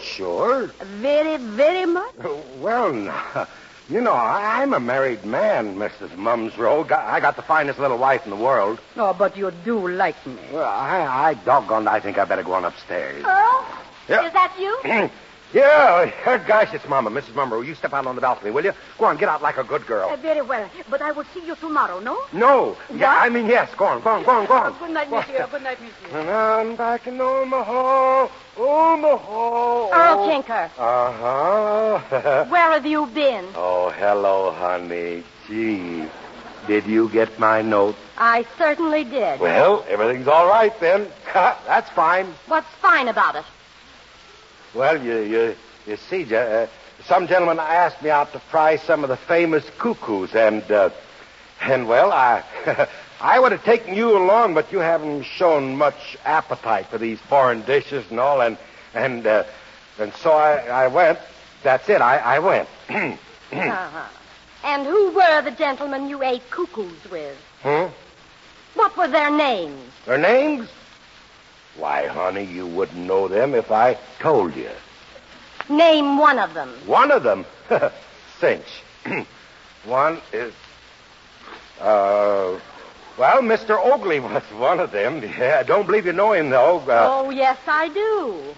Very, very much? Well, no. You know, I'm a married man, Mrs. Mumsrow. I got the finest little wife in the world. Oh, but you do like me. Well, I doggone, I think I better go on upstairs. Oh? Yeah. Is that you? Yeah, gosh, it's Mama. Mrs. Mummerow, you step out on the balcony, will you? Go on, get out like a good girl. Very well, but I will see you tomorrow, no? No. Yeah, I mean, yes. Go on. Good night, monsieur. Good night, monsieur. And I'm back in Omaha. Earl Tinker. Uh-huh. Where have you been? Oh, hello, honey. Gee, did you get my note? I certainly did. Well, everything's all right then. That's fine. What's fine about it? Well, you see, some gentleman asked me out to fry some of the famous cuckoos, and well, I would have taken you along, but you haven't shown much appetite for these foreign dishes and all, and so I went. That's it. I went. Uh-huh. And who were the gentlemen you ate cuckoos with? What were their names? Their names? Why, honey, you wouldn't know them if I told you. Name one of them. One of them? Cinch. One is... well, Mr. Oakley was one of them. Yeah, I don't believe you know him, though. Oh, yes, I do.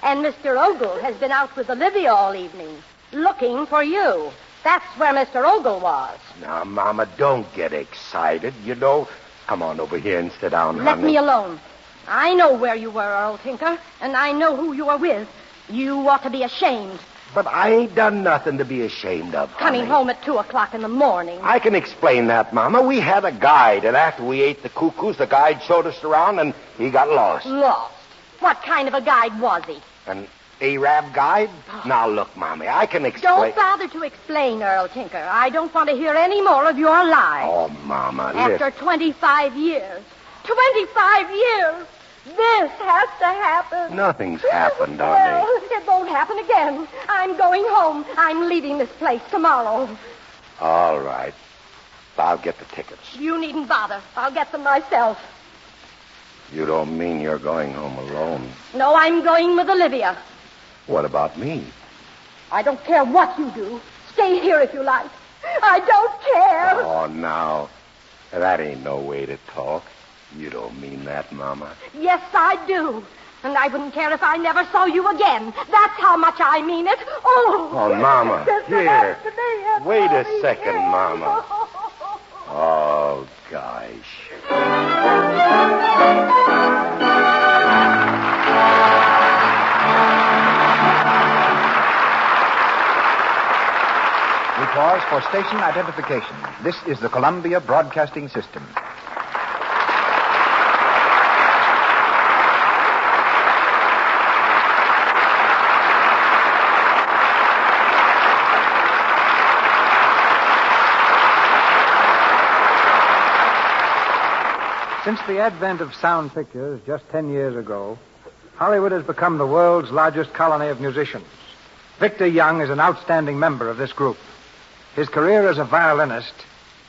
And Mr. Ogle has been out with Olivia all evening, looking for you. That's where Mr. Ogle was. Now, Mama, don't get excited. You know... Come on over here and sit down, Let honey. me alone. I know where you were, Earl Tinker, and I know who you were with. You ought to be ashamed. But I ain't done nothing to be ashamed of, Coming honey. home at 2:00 in the morning. I can explain that, Mama. We had a guide, and after we ate the cuckoos, the guide showed us around, and he got lost. Lost? What kind of a guide was he? An Arab guide? Now, look, Mommy, I can explain... Don't bother to explain, Earl Tinker. I don't want to hear any more of your lies. Oh, Mama, After 25 years. 25 years! This has to happen. Nothing's happened, honey. Well, it won't happen again. I'm going home. I'm leaving this place tomorrow. All right. I'll get the tickets. You needn't bother. I'll get them myself. You don't mean you're going home alone? No, I'm going with Olivia. What about me? I don't care what you do. Stay here if you like. I don't care. Oh, now. That ain't no way to talk. You don't mean that, Mama. Yes, I do. And I wouldn't care if I never saw you again. That's how much I mean it. Oh. Oh, Mama. Here. Wait a second, Mama. Oh, gosh. We pause for station identification. This is the Columbia Broadcasting System. Since the advent of sound pictures just 10 years ago, Hollywood has become the world's largest colony of musicians. Victor Young is an outstanding member of this group. His career as a violinist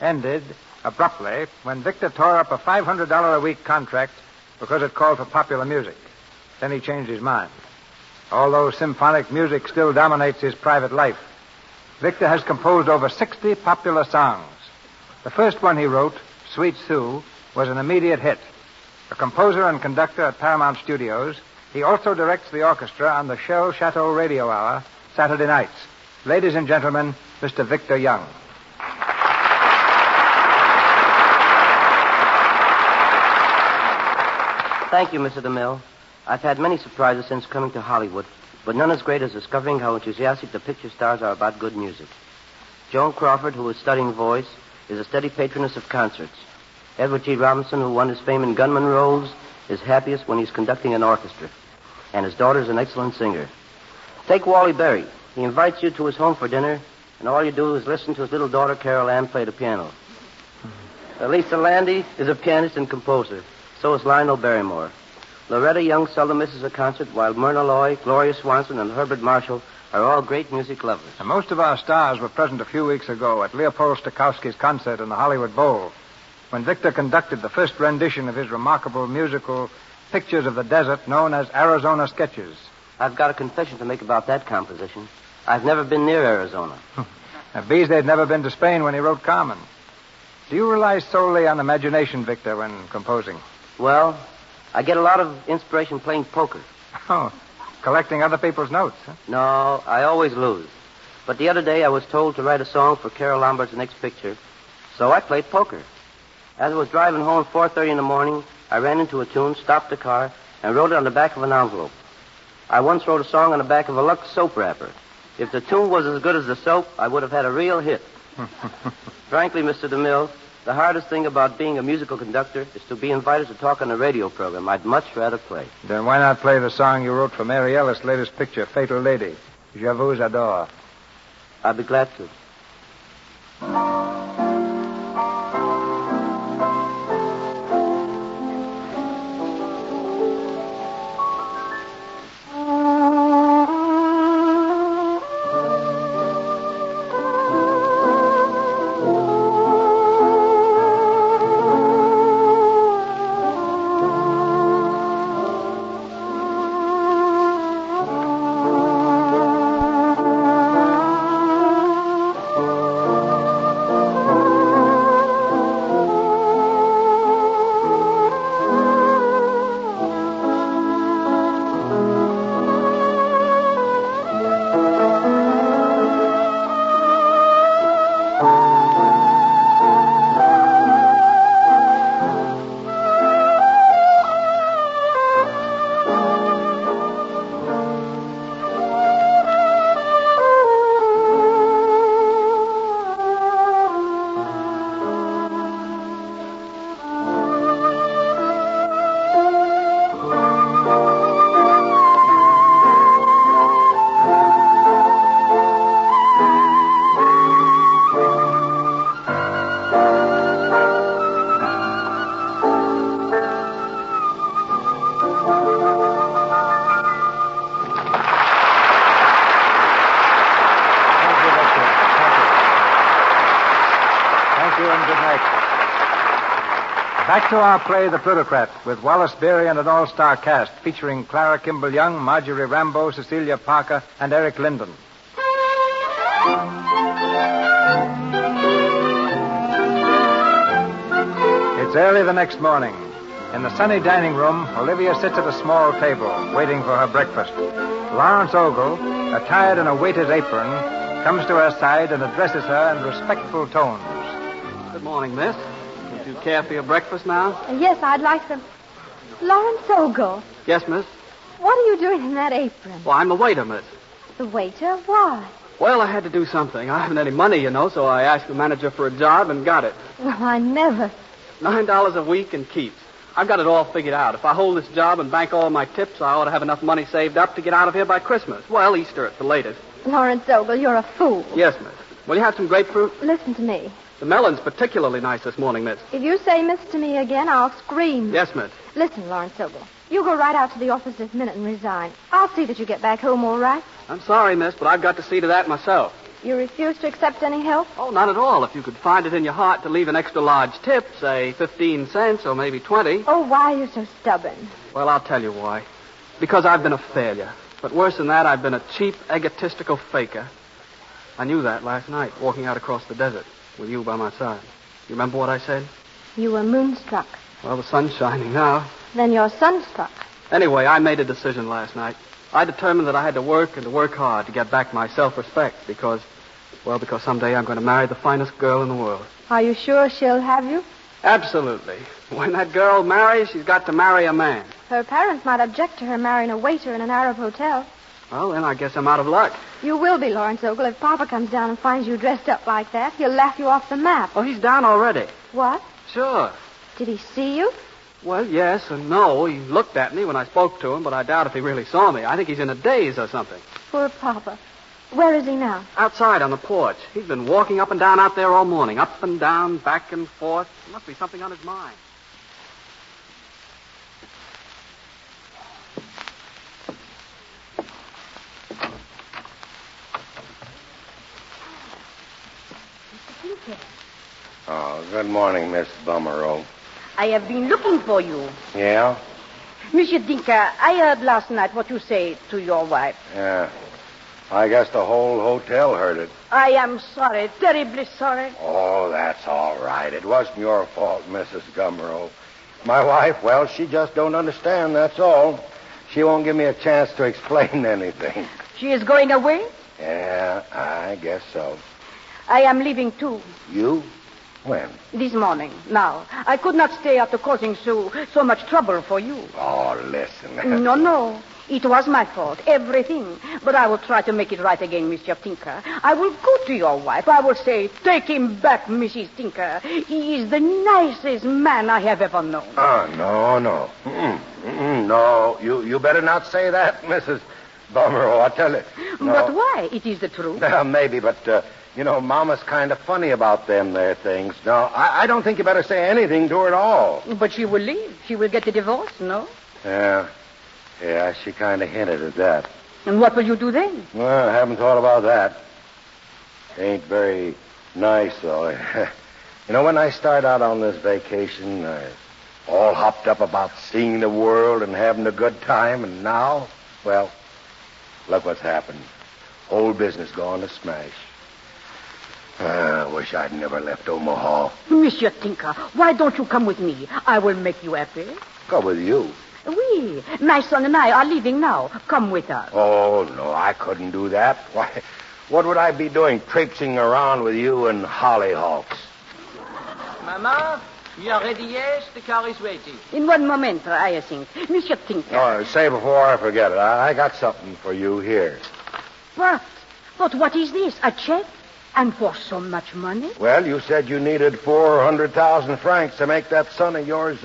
ended abruptly when Victor tore up a $500 a week contract because it called for popular music. Then he changed his mind. Although symphonic music still dominates his private life, Victor has composed over 60 popular songs. The first one he wrote, Sweet Sue, was an immediate hit. A composer and conductor at Paramount Studios, he also directs the orchestra on the Shell Chateau Radio Hour Saturday nights. Ladies and gentlemen, Mr. Victor Young. Thank you, Mr. DeMille. I've had many surprises since coming to Hollywood, but none as great as discovering how enthusiastic the picture stars are about good music. Joan Crawford, who is studying voice, is a steady patroness of concerts. Edward G. Robinson, who won his fame in gunman roles, is happiest when he's conducting an orchestra. And his daughter is an excellent singer. Take Wally Berry. He invites you to his home for dinner, and all you do is listen to his little daughter, Carol Ann, play the piano. Lisa Landy is a pianist and composer. So is Lionel Barrymore. Loretta Young seldom misses a concert, while Myrna Loy, Gloria Swanson, and Herbert Marshall are all great music lovers. And most of our stars were present a few weeks ago at Leopold Stokowski's concert in the Hollywood Bowl, when Victor conducted the first rendition of his remarkable musical Pictures of the Desert known as Arizona Sketches. I've got a confession to make about that composition. I've never been near Arizona. Bees had never been to Spain when he wrote Carmen. Do you rely solely on imagination, Victor, when composing? Well, I get a lot of inspiration playing poker. Oh, collecting other people's notes, huh? No, I always lose. But the other day I was told to write a song for Carol Lombard's next picture, so I played poker. As I was driving home at 4:30 in the morning, I ran into a tune, stopped the car, and wrote it on the back of an envelope. I once wrote a song on the back of a Lux soap wrapper. If the tune was as good as the soap, I would have had a real hit. Frankly, Mr. DeMille, the hardest thing about being a musical conductor is to be invited to talk on a radio program. I'd much rather play. Then why not play the song you wrote for Mary Ellis' latest picture, Fatal Lady? Je vous adore. I'd be glad to. Back to our play, The Plutocrat, with Wallace Beery and an all-star cast featuring Clara Kimball Young, Marjorie Rambeau, Cecilia Parker, and Eric Linden. It's early the next morning. In the sunny dining room, Olivia sits at a small table, waiting for her breakfast. Lawrence Ogle, attired in a waiter's apron, comes to her side and addresses her in respectful tones. Good morning, miss. Would you care for your breakfast now? Yes, I'd like some. Lawrence Ogle, Yes, miss. what are you doing in that apron? Well, I'm the waiter, miss. The waiter? Why? Well, I had to do something. I haven't any money, you know, so I asked the manager for a job and got it. Well, I never. $9 a week and keeps. I've got it all figured out. If I hold this job and bank all my tips, I ought to have enough money saved up to get out of here by Christmas. Well, Easter at the latest. Lawrence Ogle, you're a fool. Yes, miss. Will you have some grapefruit? Listen to me. The melon's particularly nice this morning, miss. If you say miss to me again, I'll scream. Yes, miss. Listen, Lawrence Ogle. You go right out to the office this minute and resign. I'll see that you get back home all right. I'm sorry, miss, but I've got to see to that myself. You refuse to accept any help? Oh, not at all. If you could find it in your heart to leave an extra large tip, say 15 cents or maybe 20. Oh, why are you so stubborn? Well, I'll tell you why. Because I've been a failure. But worse than that, I've been a cheap, egotistical faker. I knew that last night, walking out across the desert with you by my side. You remember what I said? You were moonstruck. Well, the sun's shining now. Then you're sunstruck. Anyway, I made a decision last night. I determined that I had to work and to work hard to get back my self-respect because someday I'm going to marry the finest girl in the world. Are you sure she'll have you? Absolutely. When that girl marries, she's got to marry a man. Her parents might object to her marrying a waiter in an Arab hotel. Well, then I guess I'm out of luck. You will be, Lawrence Ogle. If Papa comes down and finds you dressed up like that, he'll laugh you off the map. Oh, he's down already. What? Sure. Did he see you? Well, yes and no. He looked at me when I spoke to him, but I doubt if he really saw me. I think he's in a daze or something. Poor Papa. Where is he now? Outside on the porch. He's been walking up and down out there all morning. Up and down, back and forth. There must be something on his mind. Oh, good morning, Miss Bummerow. I have been looking for you. Yeah? Monsieur Dinka, I heard last night what you said to your wife. Yeah. I guess the whole hotel heard it. I am sorry, terribly sorry. Oh, that's all right. It wasn't your fault, Mrs. Gummerow. My wife, well, she just don't understand, that's all. She won't give me a chance to explain anything. She is going away? Yeah, I guess so. I am leaving, too. You? When? This morning, now. I could not stay after causing so much trouble for you. Oh, listen. No. It was my fault, everything. But I will try to make it right again, Mr. Tinker. I will go to your wife. I will say, take him back, Mrs. Tinker. He is the nicest man I have ever known. No. No, you better not say that, Mrs. Bummerow, I tell you. No. But why? It is the truth. Maybe, but, Mama's kind of funny about them there things. No, I don't think you better say anything to her at all. But she will leave. She will get a divorce, no? Yeah, she kind of hinted at that. And what will you do then? Well, I haven't thought about that. Ain't very nice, though. When I start out on this vacation, I'm all hopped up about seeing the world and having a good time, and now, well, look what's happened. Whole business gone to smash. I wish I'd never left Omaha. Monsieur Tinker, why don't you come with me? I will make you happy. Go with you? Oui. My son and I are leaving now. Come with us. Oh, no, I couldn't do that. Why, what would I be doing traipsing around with you and hollyhocks? Mama, you are ready, yes? The car is waiting. In one moment, I think. Monsieur Tinker. Oh, say before I forget it, I got something for you here. What? But what is this? A check? And for so much money? Well, you said you needed 400,000 francs to make that son of yours,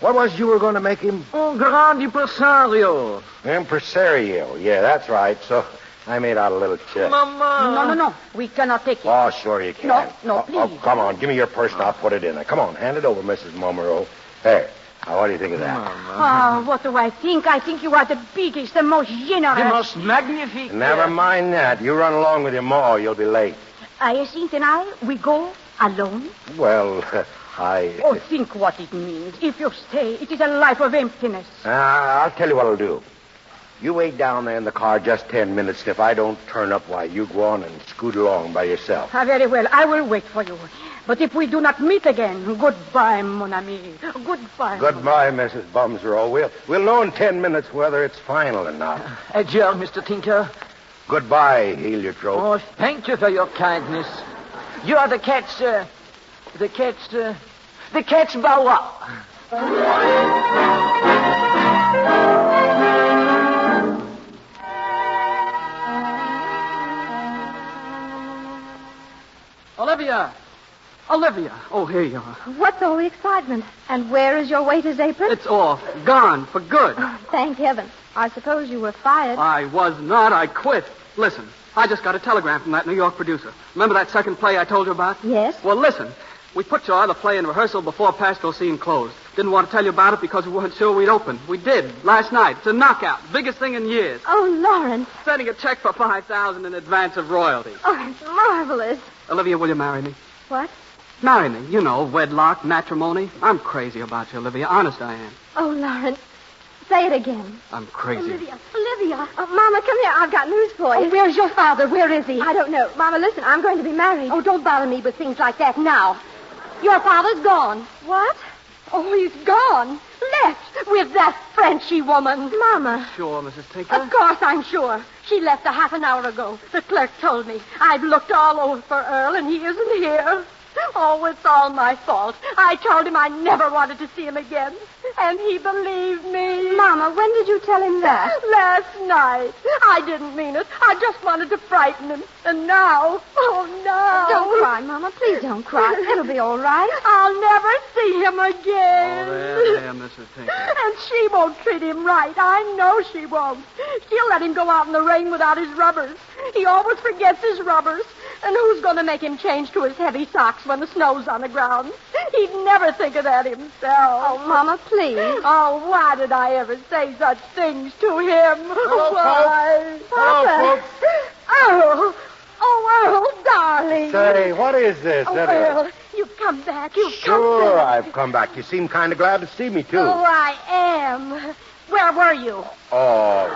what was you were going to make him? Oh, grand impresario. Impresario, yeah, that's right. So I made out a little check. Mama. No. We cannot take it. Oh, sure you can. No, please. Oh, come on, give me your purse and I'll put it in there. Come on, hand it over, Mrs. Momero. There. Now, what do you think of that? Oh, what do I think? I think you are the biggest, the most generous. The most magnifique. Never mind that. You run along with your ma, you'll be late. Hyacinth and I, we go alone? Well, Oh, think what it means. If you stay, it is a life of emptiness. I'll tell you what I'll do. You wait down there in the car just 10 minutes, and if I don't turn up, why, you go on and scoot along by yourself. Very well. I will wait for you. But if we do not meet again, goodbye, mon ami. Goodbye. Goodbye, Mrs. Bumsrow. We'll know in 10 minutes whether it's final or not. Adieu, Mr. Tinker. Goodbye, Heliotrope. Oh, thank you for your kindness. You are the cat's bow wow. Olivia. Oh, here you are. What's all the excitement? And where is your waiter's apron? It's off. Gone for good. Thank heaven. I suppose you were fired. I was not. I quit. Listen, I just got a telegram from that New York producer. Remember that second play I told you about? Yes. Well, listen. We put your other play in rehearsal before Pasco scene closed. Didn't want to tell you about it because we weren't sure we'd open. We did, last night. It's a knockout. Biggest thing in years. Oh, Lawrence. Sending a check for $5,000 in advance of royalties. Oh, it's marvelous. Olivia, will you marry me? What? Marry me. You know, wedlock, matrimony. I'm crazy about you, Olivia. Honest, I am. Oh, Lawrence. Say it again. I'm crazy. Olivia. Oh, Mama, come here. I've got news for you. Oh, where's your father? Where is he? I don't know. Mama, listen, I'm going to be married. Oh, don't bother me with things like that now. Your father's gone. What? Oh, he's gone. Left with that Frenchy woman. Mama. Sure, Mrs. Tinker? Of course I'm sure. She left a half an hour ago. The clerk told me. I've looked all over for Earl, and he isn't here. Oh, it's all my fault. I told him I never wanted to see him again. And he believed me. Mama, when did you tell him that? Last night. I didn't mean it. I just wanted to frighten him. And now, oh, no. Don't cry, Mama. Please don't cry. It'll be all right. I'll never see him again. Oh, there, Mrs. Tinker. And she won't treat him right. I know she won't. She'll let him go out in the rain without his rubbers. He always forgets his rubbers. And who's going to make him change to his heavy socks when the snow's on the ground? He'd never think of that himself. Oh, Mama, please. Oh, why did I ever say such things to him? Hello, why? folks. Hello, Earl. Oh, Earl, darling. Say, what is this? Oh, Earl, you've come back. You've come Sure, back. I've come back. You seem kind of glad to see me, too. Oh, I am. Where were you? Oh.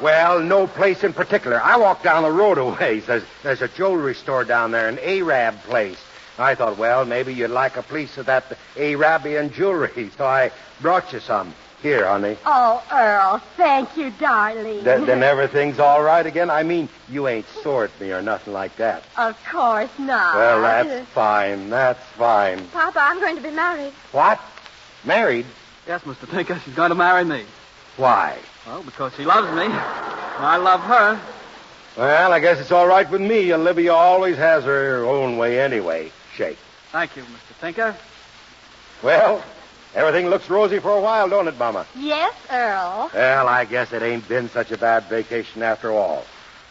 Well, no place in particular. I walked down the road a ways. There's a jewelry store down there, an Arab place. I thought, well, maybe you'd like a piece of that Arabian jewelry, so I brought you some. Here, honey. Oh, Earl, thank you, darling. Then everything's all right again? I mean, you ain't sore at me or nothing like that. Of course not. Well, that's fine. That's fine. Papa, I'm going to be married. What? Married? Yes, Mr. Tinker, she's going to marry me. Why? Well, because she loves me. I love her. Well, I guess it's all right with me. Olivia always has her own way anyway. Shake. Thank you, Mr. Tinker. Well, everything looks rosy for a while, don't it, Mama? Yes, Earl. Well, I guess it ain't been such a bad vacation after all.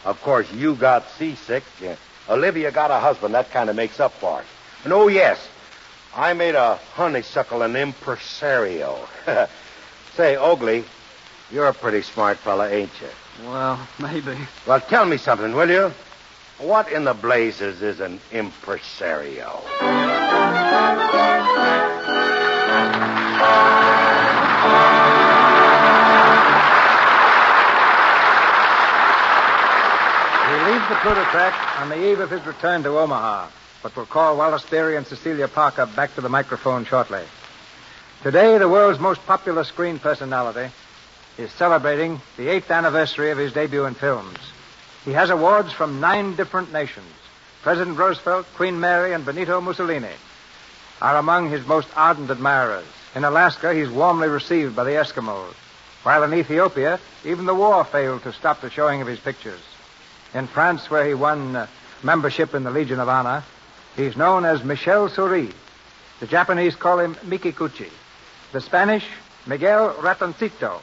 Of course, you got seasick. Olivia got a husband. That kind of makes up for it. And oh, yes, I made a honeysuckle an impresario. Say, Oakley, you're a pretty smart fella, ain't you? Well, maybe. Well, tell me something, will you? What in the blazes is an impresario? He leaves the Plutocrat on the eve of his return to Omaha, but will call Wallace Beery and Cecilia Parker back to the microphone shortly. Today, the world's most popular screen personality is celebrating the 8th anniversary of his debut in films. He has awards from 9 different nations. President Roosevelt, Queen Mary, and Benito Mussolini are among his most ardent admirers. In Alaska, he's warmly received by the Eskimos, while in Ethiopia, even the war failed to stop the showing of his pictures. In France, where he won membership in the Legion of Honor, he's known as Michel Souris. The Japanese call him Mikikuchi. The Spanish, Miguel Ratoncito.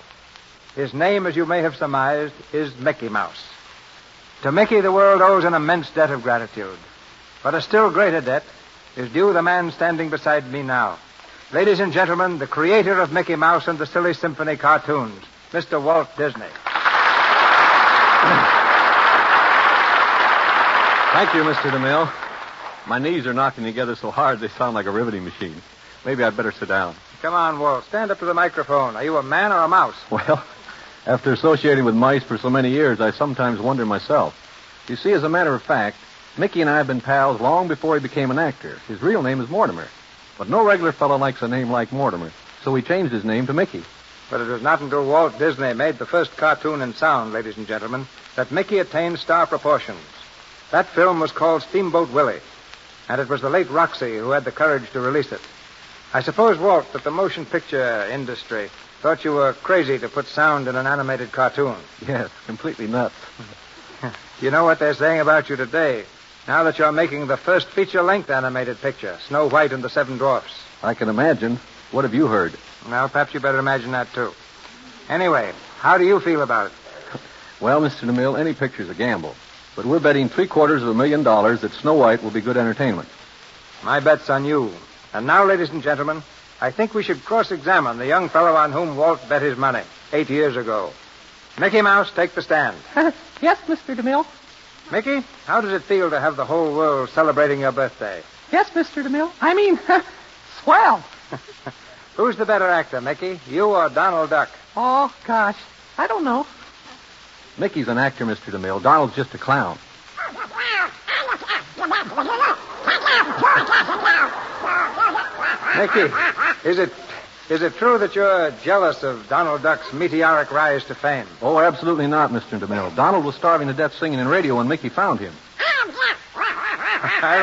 His name, as you may have surmised, is Mickey Mouse. To Mickey, the world owes an immense debt of gratitude. But a still greater debt is due the man standing beside me now. Ladies and gentlemen, the creator of Mickey Mouse and the Silly Symphony cartoons, Mr. Walt Disney. Thank you, Mr. DeMille. My knees are knocking together so hard they sound like a riveting machine. Maybe I'd better sit down. Come on, Walt. Stand up to the microphone. Are you a man or a mouse? Well, after associating with mice for so many years, I sometimes wonder myself. You see, as a matter of fact, Mickey and I have been pals long before he became an actor. His real name is Mortimer. But no regular fellow likes a name like Mortimer, so he changed his name to Mickey. But it was not until Walt Disney made the first cartoon in sound, ladies and gentlemen, that Mickey attained star proportions. That film was called Steamboat Willie, and it was the late Roxy who had the courage to release it. I suppose, Walt, that the motion picture industry thought you were crazy to put sound in an animated cartoon. Yes, completely nuts. You know what they're saying about you today, now that you're making the first feature-length animated picture, Snow White and the Seven Dwarfs. I can imagine. What have you heard? Well, perhaps you better imagine that, too. Anyway, how do you feel about it? Well, Mr. DeMille, any picture's a gamble. But we're betting $750,000 that Snow White will be good entertainment. My bet's on you. And now, ladies and gentlemen, I think we should cross-examine the young fellow on whom Walt bet his money 8 years ago. Mickey Mouse, take the stand. Yes, Mr. DeMille. Mickey, how does it feel to have the whole world celebrating your birthday? Yes, Mr. DeMille. I mean, swell. Who's the better actor, Mickey? You or Donald Duck? Oh, gosh. I don't know. Mickey's an actor, Mr. DeMille. Donald's just a clown. Mickey, is it true that you're jealous of Donald Duck's meteoric rise to fame? Oh, absolutely not, Mr. DeMille. Donald was starving to death singing in radio when Mickey found him. I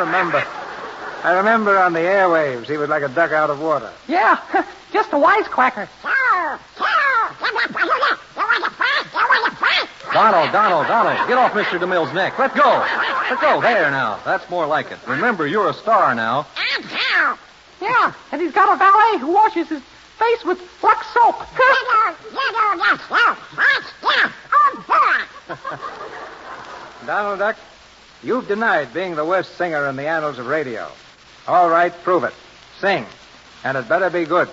remember on the airwaves, he was like a duck out of water. Yeah, just a wisecracker. Donald, get off Mr. DeMille's neck. Let go. There now. That's more like it. Remember, you're a star now. Yeah, and he's got a valet who washes his face with Lux soap. Donald Duck, you've denied being the worst singer in the annals of radio. All right, prove it. Sing. And it better be good.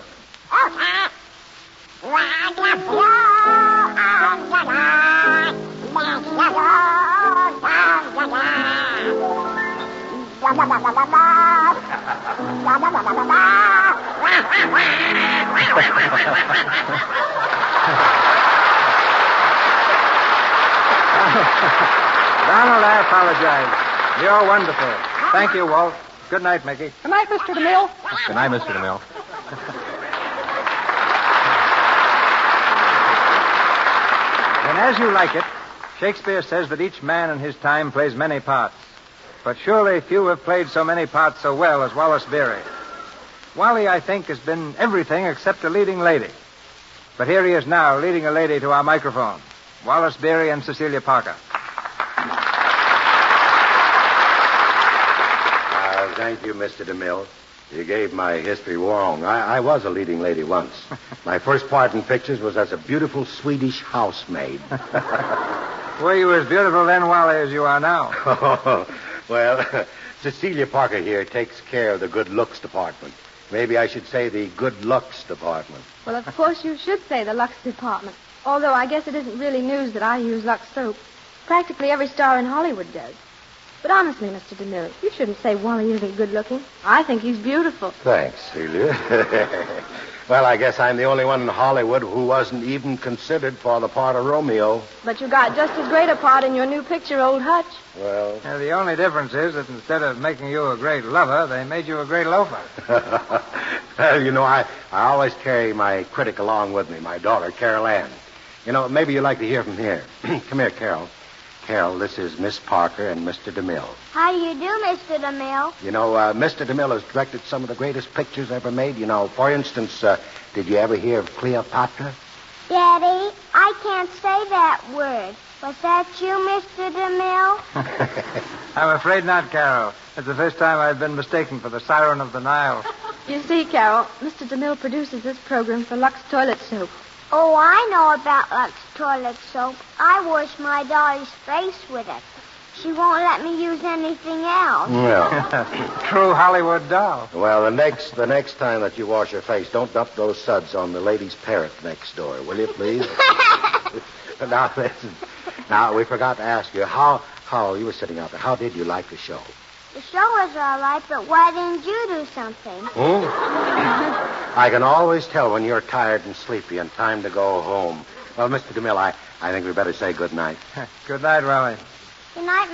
Donald, I apologize. You're wonderful. Thank you, Walt. Good night, Mickey. Good night, Mr. DeMille. Good night, Mr. DeMille. And as you like it, Shakespeare says that each man in his time plays many parts. But surely few have played so many parts so well as Wallace Beery. Wally, I think, has been everything except a leading lady. But here he is now, leading a lady to our microphone. Wallace Beery and Cecilia Parker. Thank you, Mr. DeMille. You gave my history wrong. I was a leading lady once. My first part in pictures was as a beautiful Swedish housemaid. Were you as beautiful then, Wally, as you are now? Well, Cecilia Parker here takes care of the good looks department. Maybe I should say the good looks department. Well, of course you should say the Lux department. Although I guess it isn't really news that I use Lux soap. Practically every star in Hollywood does. But honestly, Mr. DeMille, you shouldn't say Wally isn't good looking. I think he's beautiful. Thanks, Celia. Well, I guess I'm the only one in Hollywood who wasn't even considered for the part of Romeo. But you got just as great a part in your new picture, Old Hutch. Well... the only difference is that instead of making you a great lover, they made you a great loafer. Well, you know, I always carry my critic along with me, my daughter, Carol Ann. You know, maybe you'd like to hear from here. Come here, Carol. Carol, this is Miss Parker and Mr. DeMille. How do you do, Mr. DeMille? You know, Mr. DeMille has directed some of the greatest pictures ever made. You know, for instance, did you ever hear of Cleopatra? Daddy, I can't say that word. Was that you, Mr. DeMille? I'm afraid not, Carol. It's the first time I've been mistaken for the Siren of the Nile. You see, Carol, Mr. DeMille produces this program for Lux Toilet Soap. Oh, I know about Lux toilet soap. I wash my daughter's face with it. She won't let me use anything else. Well, true Hollywood doll. Well, the next time that you wash your face, don't dump those suds on the lady's parrot next door, will you, please? Now, listen. Now, we forgot to ask you, how you were sitting out there, how did you like the show? The show was all right, but why didn't you do something? I can always tell when you're tired and sleepy and time to go home. Well, Mr. DeMille, I think we better say good night. Good night, Raleigh. Good night,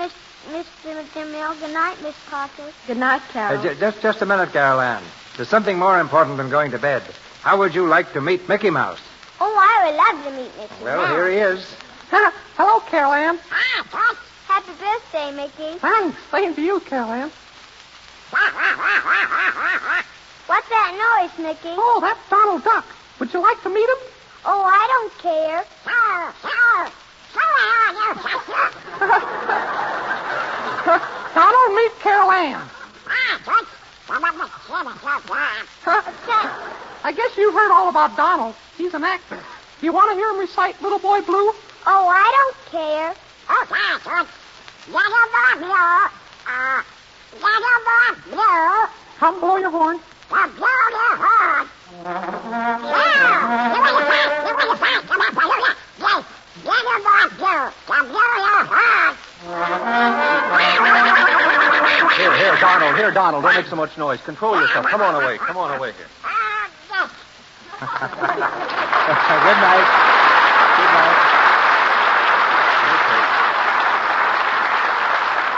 Mr. DeMille. Good night, Miss Parker. Good night, Carol. Just a minute, Carol Ann. There's something more important than going to bed. How would you like to meet Mickey Mouse? Oh, I would love to meet Mickey Well, Mouse. here he is. Hello, Carol Ann. Happy birthday, Mickey. Thanks. Same to you, Carol Ann. What's that noise, Mickey? Oh, that's Donald Duck. Would you like to meet him? Oh, I don't care. Donald, meet Carol Ann. I guess you've heard all about Donald. He's an actor. Do you want to hear him recite Little Boy Blue? Oh, I don't care. Come blow your horn. Here, Donald. Don't make so much noise. Control yourself. Come on away here. Good night.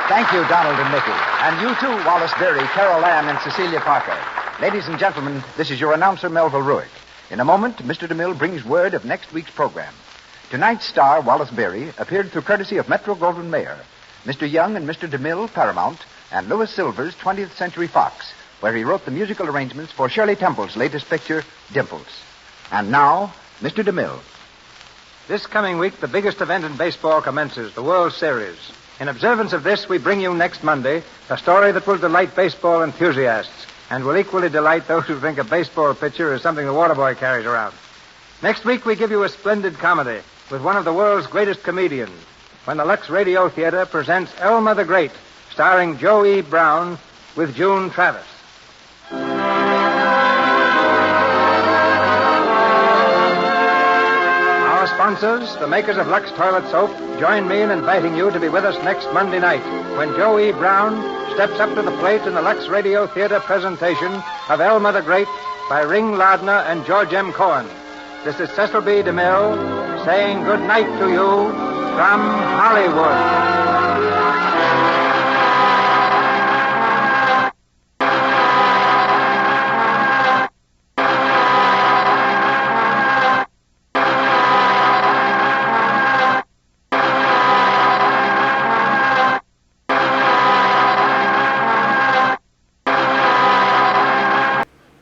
Thank you, Donald and Mickey. And you too, Wallace Beery, Carol Ann, and Cecilia Parker. Ladies and gentlemen, this is your announcer, Melville Ruick. In a moment, Mr. DeMille brings word of next week's program. Tonight's star, Wallace Beery, appeared through courtesy of Metro-Goldwyn-Mayer, Mr. Young and Mr. DeMille, Paramount, and Louis Silvers, 20th Century Fox, where he wrote the musical arrangements for Shirley Temple's latest picture, Dimples. And now, Mr. DeMille. This coming week, the biggest event in baseball commences, the World Series. In observance of this, we bring you next Monday a story that will delight baseball enthusiasts and will equally delight those who think a baseball pitcher is something the water boy carries around. Next week, we give you a splendid comedy with one of the world's greatest comedians when the Lux Radio Theater presents Elma the Great, starring Joe E. Brown with June Travis. Our sponsors, the makers of Lux Toilet Soap, join me in inviting you to be with us next Monday night when Joe E. Brown steps up to the plate in the Lux Radio Theater presentation of Elma the Great by Ring Lardner and George M. Cohen. This is Cecil B. DeMille saying good night to you from Hollywood.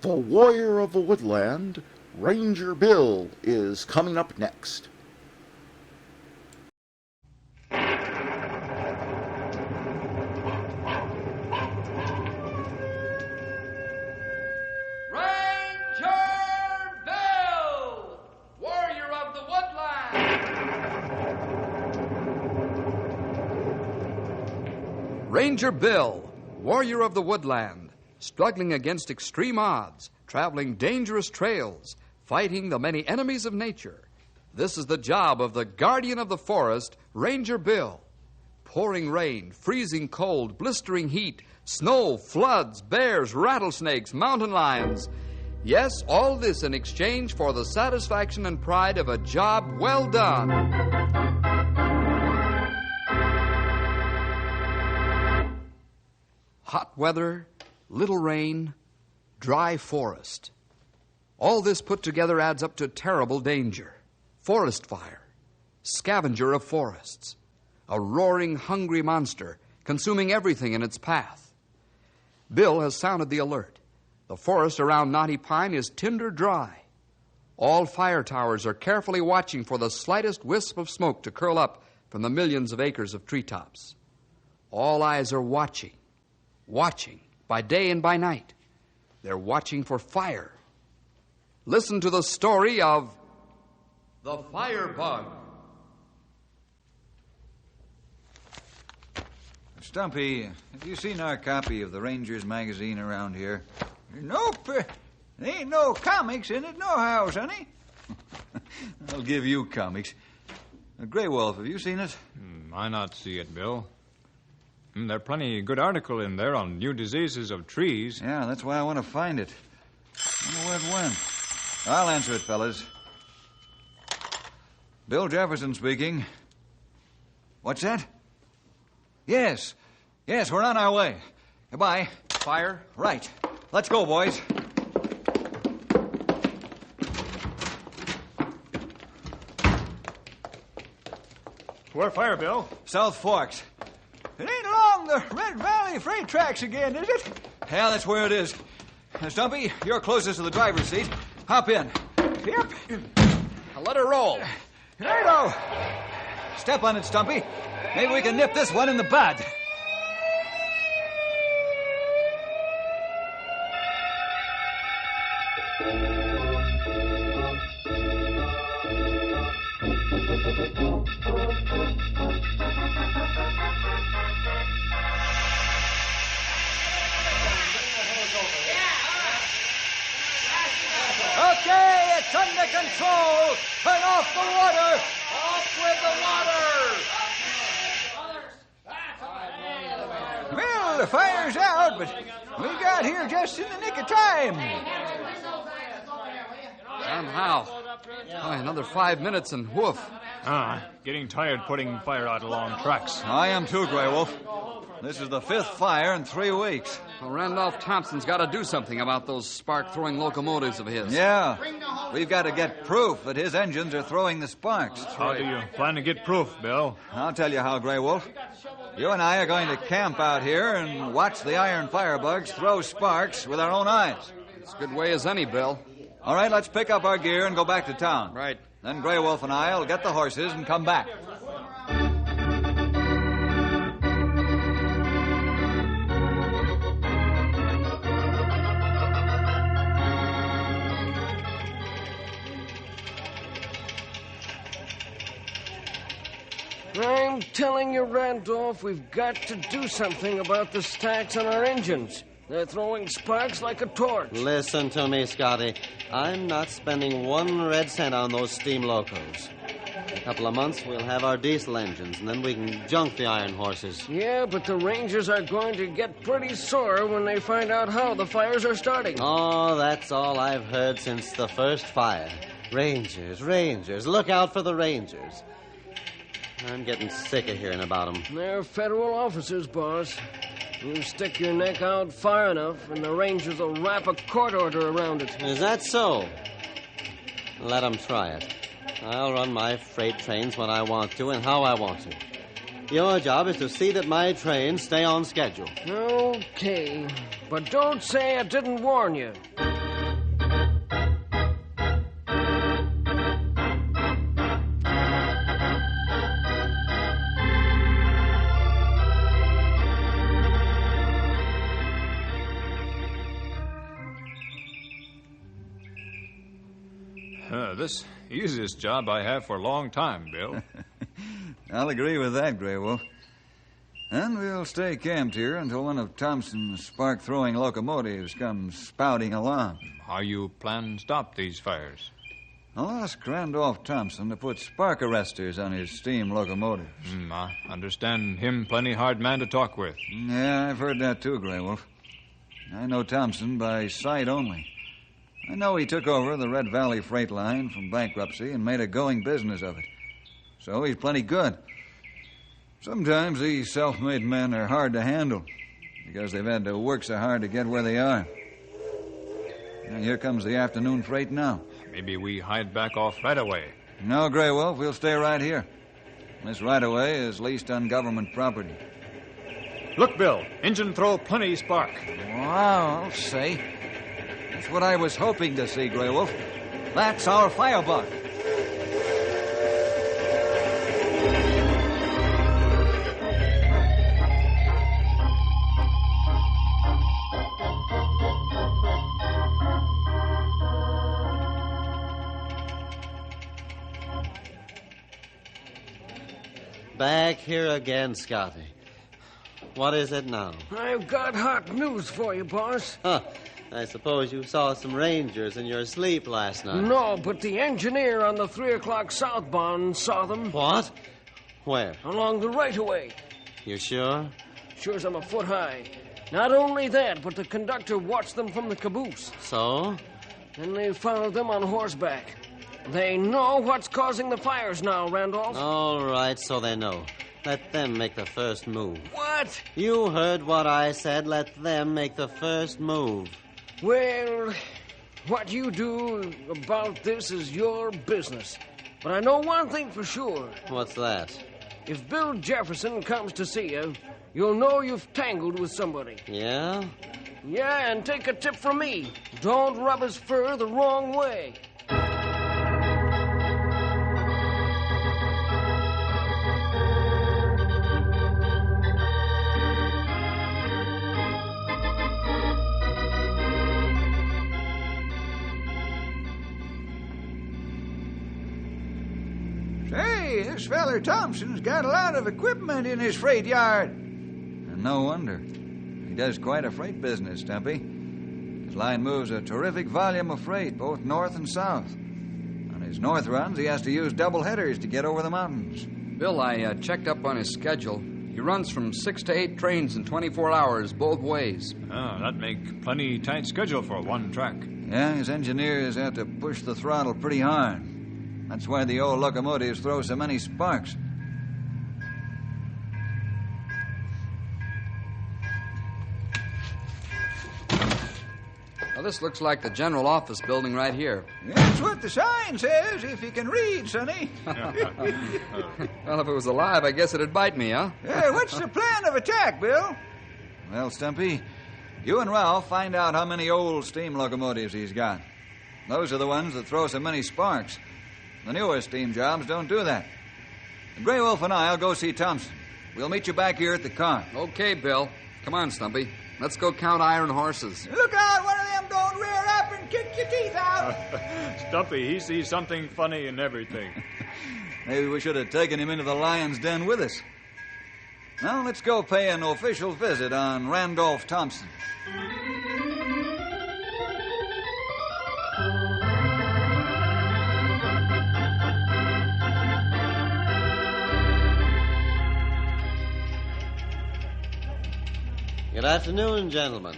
The Warrior of the Woodland, Ranger Bill, is coming up next. Ranger Bill, Warrior of the Woodland, struggling against extreme odds, traveling dangerous trails, fighting the many enemies of nature. This is the job of the guardian of the forest, Ranger Bill. Pouring rain, freezing cold, blistering heat, snow, floods, bears, rattlesnakes, mountain lions. Yes, all this in exchange for the satisfaction and pride of a job well done. Hot weather, little rain, dry forest. All this put together adds up to terrible danger. Forest fire, scavenger of forests, a roaring, hungry monster consuming everything in its path. Bill has sounded the alert. The forest around Knotty Pine is tinder dry. All fire towers are carefully watching for the slightest wisp of smoke to curl up from the millions of acres of treetops. All eyes are watching by day and by night. They're watching for fire. Listen to the story of the Firebug. Stumpy, have you seen our copy of the Rangers magazine around here? Nope. There ain't no comics in it nohow, sonny. I'll give you comics. Grey Wolf, have you seen it? I not see it, Bill. There are plenty good article in there on new diseases of trees. Yeah, that's why I want to find it. I wonder where it went. I'll answer it, fellas. Bill Jefferson speaking. What's that? Yes, we're on our way. Goodbye. Fire? Right. Let's go, boys. Where fire, Bill? South Forks. It ain't along the Red Valley freight tracks again, is it? Yeah, that's where it is. Stumpy, you're closest to the driver's seat. Hop in. Yep. Let her roll. Righto. Step on it, Stumpy. Maybe we can nip this one in the bud. Okay, it's under control. Turn off the water. Off with the water. Well, the fire's out, but we got here just in the nick of time. Somehow. Another 5 minutes and woof. Getting tired putting fire out along tracks. I am too, Grey Wolf. This is the 5th fire in 3 weeks. Well, Randolph Thompson's got to do something about those spark-throwing locomotives of his. Yeah. We've got to get proof that his engines are throwing the sparks. How do you plan to get proof, Bill? I'll tell you how, Grey Wolf. You and I are going to camp out here and watch the iron firebugs throw sparks with our own eyes. It's a good way as any, Bill. All right, let's pick up our gear and go back to town. Right. Then Grey Wolf and I will get the horses and come back. I'm telling you, Randolph, we've got to do something about the stacks on our engines. They're throwing sparks like a torch. Listen to me, Scotty. I'm not spending 1 red cent on those steam locos. In a couple of months, we'll have our diesel engines, and then we can junk the iron horses. Yeah, but the Rangers are going to get pretty sore when they find out how the fires are starting. Oh, that's all I've heard since the first fire. Rangers, Rangers. Look out for the Rangers. I'm getting sick of hearing about them. They're federal officers, boss. You stick your neck out far enough, and the Rangers will wrap a court order around it. Is that so? Let them try it. I'll run my freight trains when I want to and how I want to. Your job is to see that my trains stay on schedule. Okay, but don't say I didn't warn you. This easiest job I have for a long time, Bill. I'll agree with that, Grey Wolf. And we'll stay camped here until one of Thompson's spark-throwing locomotives comes spouting along. How you plan to stop these fires? I'll ask Randolph Thompson to put spark arresters on his steam locomotives. I understand him plenty hard man to talk with. Yeah, I've heard that too, Grey Wolf. I know Thompson by sight only. I know he took over the Red Valley freight line from bankruptcy and made a going business of it. So he's plenty good. Sometimes these self-made men are hard to handle because they've had to work so hard to get where they are. And here comes the afternoon freight now. Maybe we hide back off right away. No, Grey Wolf, we'll stay right here. This right-of-way is leased on government property. Look, Bill, engine throw plenty spark. Wow, I'll say. That's what I was hoping to see, Grey Wolf. That's our firebug. Back here again, Scotty. What is it now? I've got hot news for you, boss. Huh. I suppose you saw some Rangers in your sleep last night. No, but the engineer on the 3 o'clock southbound saw them. What? Where? Along the right-of-way. You sure? Sure as I'm a foot high. Not only that, but the conductor watched them from the caboose. So? Then they followed them on horseback. They know what's causing the fires now, Randolph. All right, so they know. Let them make the first move. What? You heard what I said. Let them make the first move. Well, what you do about this is your business. But I know one thing for sure. What's that? If Bill Jefferson comes to see you, you'll know you've tangled with somebody. Yeah? Yeah, and take a tip from me. Don't rub his fur the wrong way. Say, this feller Thompson's got a lot of equipment in his freight yard. And no wonder. He does quite a freight business, Stumpy. His line moves a terrific volume of freight, both north and south. On his north runs, he has to use double headers to get over the mountains. Bill, I checked up on his schedule. He runs from 6 to 8 trains in 24 hours, both ways. Oh, that make plenty tight schedule for one track. Yeah, his engineers have to push the throttle pretty hard. That's why the old locomotives throw so many sparks. Now, this looks like the general office building right here. That's what the sign says, if you can read, Sonny. Well, if it was alive, I guess it'd bite me, huh? Hey, what's the plan of attack, Bill? Well, Stumpy, you and Ralph find out how many old steam locomotives he's got. Those are the ones that throw so many sparks. The newer steam jobs don't do that. Grey Wolf and I'll go see Thompson. We'll meet you back here at the car. Okay, Bill. Come on, Stumpy. Let's go count iron horses. Look out! One of them don't rear up and kick your teeth out! Stumpy, he sees something funny in everything. Maybe we should have taken him into the lion's den with us. Now let's go pay an official visit on Randolph Thompson. Good afternoon, gentlemen.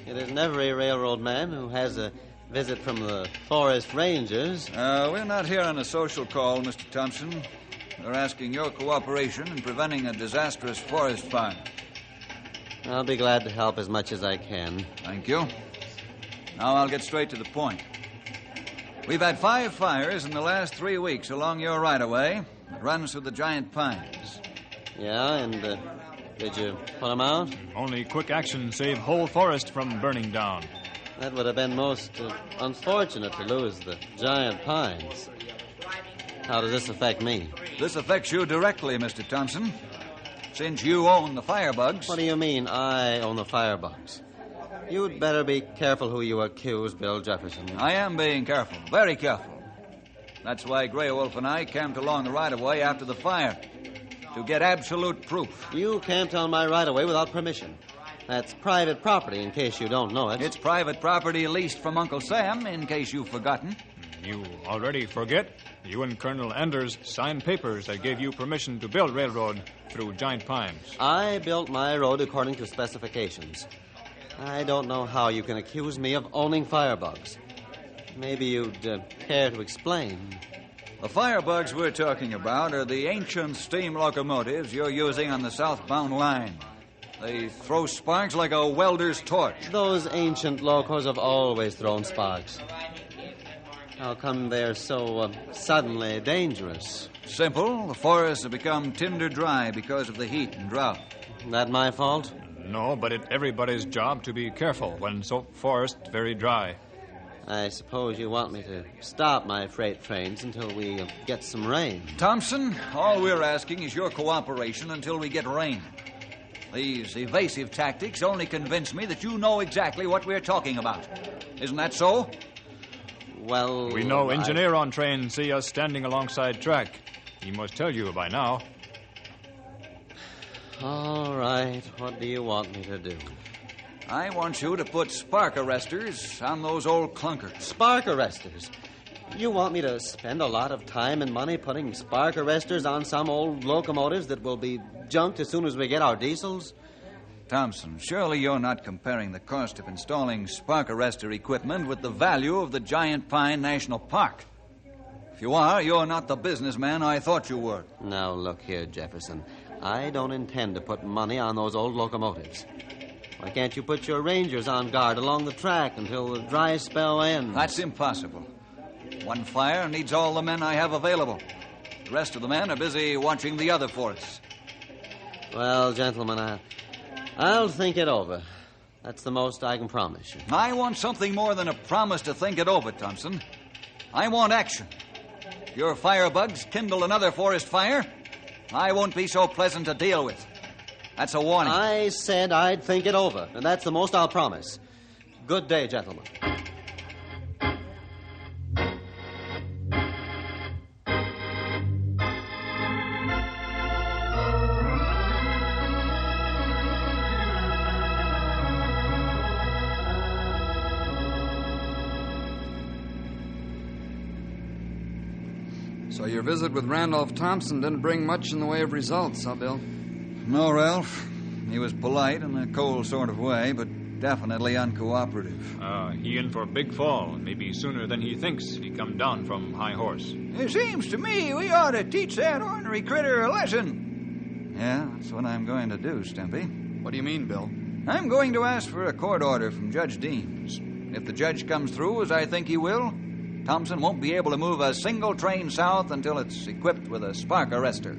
It isn't every railroad man who has a visit from the forest rangers. We're not here on a social call, Mr. Thompson. We're asking your cooperation in preventing a disastrous forest fire. I'll be glad to help as much as I can. Thank you. Now I'll get straight to the point. We've had 5 fires in the last 3 weeks along your right-of-way that runs through the giant pines. Yeah, and did you put them out? Only quick action saved whole forest from burning down. That would have been most unfortunate to lose the giant pines. How does this affect me? This affects you directly, Mr. Thompson, since you own the firebugs. What do you mean, I own the firebugs? You'd better be careful who you accuse, Bill Jefferson. I am being careful, very careful. That's why Grey Wolf and I camped along the right-of-way after the fire, to get absolute proof. You camped on my right-of-way without permission. That's private property, in case you don't know it. It's private property leased from Uncle Sam, in case you've forgotten. You already forget? You and Colonel Enders signed papers that gave you permission to build railroad through Giant Pines. I built my road according to specifications. I don't know how you can accuse me of owning firebugs. Maybe you'd care to explain. The firebugs we're talking about are the ancient steam locomotives you're using on the southbound line. They throw sparks like a welder's torch. Those ancient locos have always thrown sparks. How come they're so suddenly dangerous? Simple. The forests have become tinder dry because of the heat and drought. That my fault? No, but it's everybody's job to be careful when forest very dry. I suppose you want me to stop my freight trains until we get some rain. Thompson, all we're asking is your cooperation until we get rain. These evasive tactics only convince me that you know exactly what we're talking about. Isn't that so? Well, we know engineer on train see us standing alongside track. He must tell you by now. All right. What do you want me to do? I want you to put spark arresters on those old clunkers. Spark arresters? You want me to spend a lot of time and money putting spark arresters on some old locomotives that will be junked as soon as we get our diesels? Thompson, surely you're not comparing the cost of installing spark arrestor equipment with the value of the Giant Pine National Park. If you are, you're not the businessman I thought you were. Now, look here, Jefferson. I don't intend to put money on those old locomotives. Why can't you put your rangers on guard along the track until the dry spell ends? That's impossible. One fire needs all the men I have available. The rest of the men are busy watching the other forests. Well, gentlemen, I'll think it over. That's the most I can promise you. I want something more than a promise to think it over, Thompson. I want action. If your firebugs kindle another forest fire, I won't be so pleasant to deal with. That's a warning. I said I'd think it over, and that's the most I'll promise. Good day, gentlemen. So your visit with Randolph Thompson didn't bring much in the way of results, huh, Bill? No, Ralph. He was polite in a cold sort of way, but definitely uncooperative. He in for a big fall, maybe sooner than he thinks if he come down from high horse. It seems to me we ought to teach that ornery critter a lesson. Yeah, that's what I'm going to do, Stimpy. What do you mean, Bill? I'm going to ask for a court order from Judge Deems. If the judge comes through, as I think he will, Thompson won't be able to move a single train south until it's equipped with a spark arrestor.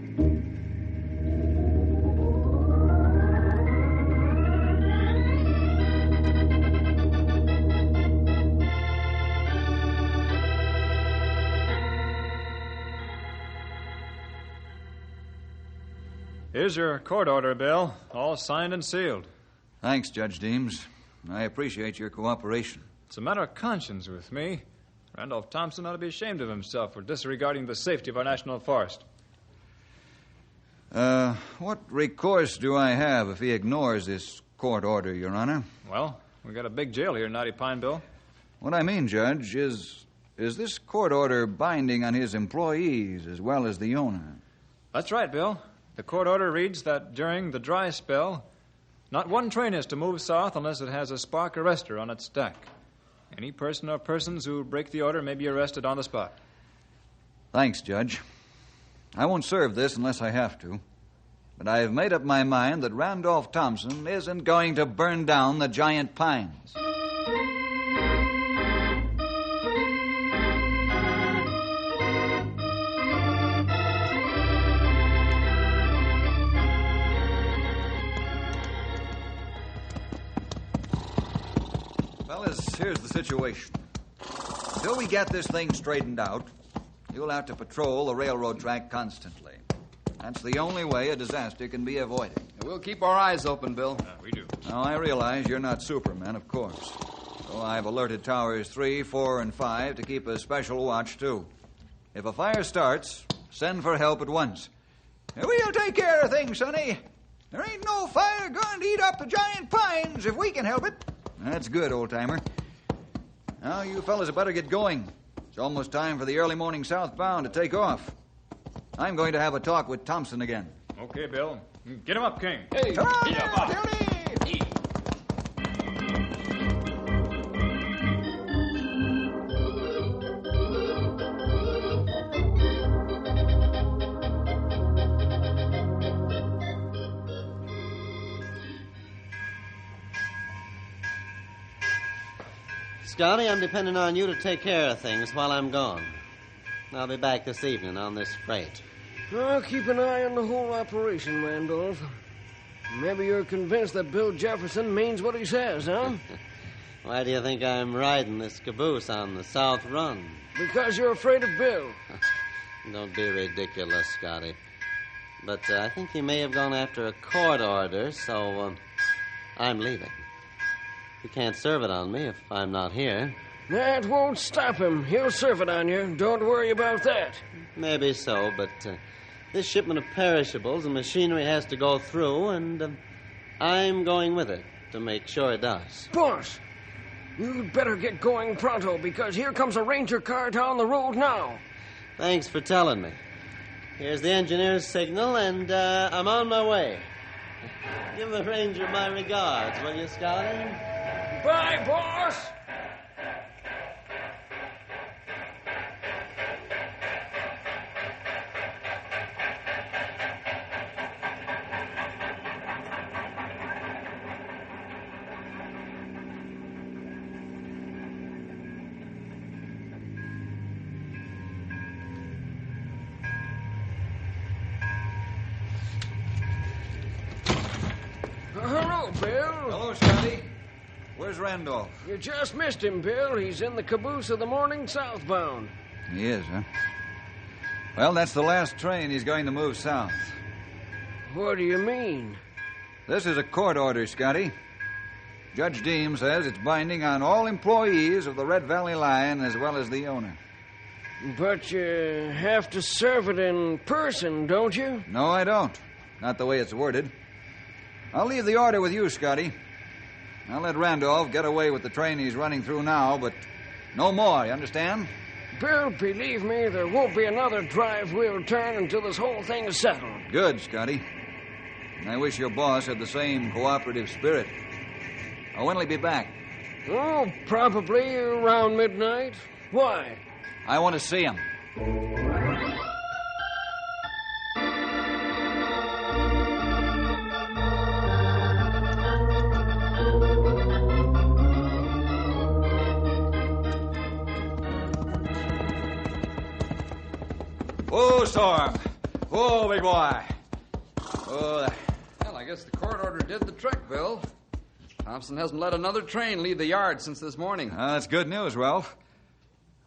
Here's your court order, Bill, all signed and sealed. Thanks, Judge Deems. I appreciate your cooperation. It's a matter of conscience with me. Randolph Thompson ought to be ashamed of himself for disregarding the safety of our national forest. What recourse do I have if he ignores this court order, Your Honor? Well, we got a big jail here in Knotty Pine, Bill. What I mean, Judge, is this court order binding on his employees as well as the owner? That's right, Bill. The court order reads that during the dry spell, not one train is to move south unless it has a spark arrestor on its stack. Any person or persons who break the order may be arrested on the spot. Thanks, Judge. I won't serve this unless I have to. But I have made up my mind that Randolph Thompson isn't going to burn down the giant pines. Fellas, here's the situation. Until we get this thing straightened out, you'll have to patrol the railroad track constantly. That's the only way a disaster can be avoided. We'll keep our eyes open, Bill. We do. Now, I realize you're not Superman, of course. So I've alerted Towers 3, 4, and 5 to keep a special watch, too. If a fire starts, send for help at once. We'll take care of things, Sonny. There ain't no fire going to eat up the giant pines if we can help it. That's good, old-timer. Now, you fellas had better get going. It's almost time for the early morning southbound to take off. I'm going to have a talk with Thompson again. Okay, Bill. Get him up, King. Hey, Come on, get him up. Scotty, I'm depending on you to take care of things while I'm gone. I'll be back this evening on this freight. I'll keep an eye on the whole operation, Randolph. Maybe you're convinced that Bill Jefferson means what he says, huh? Why do you think I'm riding this caboose on the South Run? Because you're afraid of Bill. Don't be ridiculous, Scotty. But I think he may have gone after a court order, so I'm leaving. He can't serve it on me if I'm not here. That won't stop him. He'll serve it on you. Don't worry about that. Maybe so, but this shipment of perishables and machinery has to go through, and I'm going with it to make sure it does. Boss, you'd better get going pronto, because here comes a ranger car down the road now. Thanks for telling me. Here's the engineer's signal, and I'm on my way. Give the ranger my regards, will you, Scotty? Bye, boss! Hello, Bill. Hello, Scotty. Where's Randolph? You just missed him, Bill. He's in the caboose of the morning southbound. He is, huh? Well, that's the last train he's going to move south. What do you mean? This is a court order, Scotty. Judge Deems says it's binding on all employees of the Red Valley Line as well as the owner. But you have to serve it in person, don't you? No, I don't. Not the way it's worded. I'll leave the order with you, Scotty. I'll let Randolph get away with the train he's running through now, but no more, you understand? Bill, believe me, there won't be another drive-wheel turn until this whole thing is settled. Good, Scotty. And I wish your boss had the same cooperative spirit. When'll he be back? Oh, probably around midnight. Why? I want to see him. Whoa, Storm. Whoa, big boy. Oh, well, I guess the court order did the trick, Bill. Thompson hasn't let another train leave the yard since this morning. That's good news, Ralph.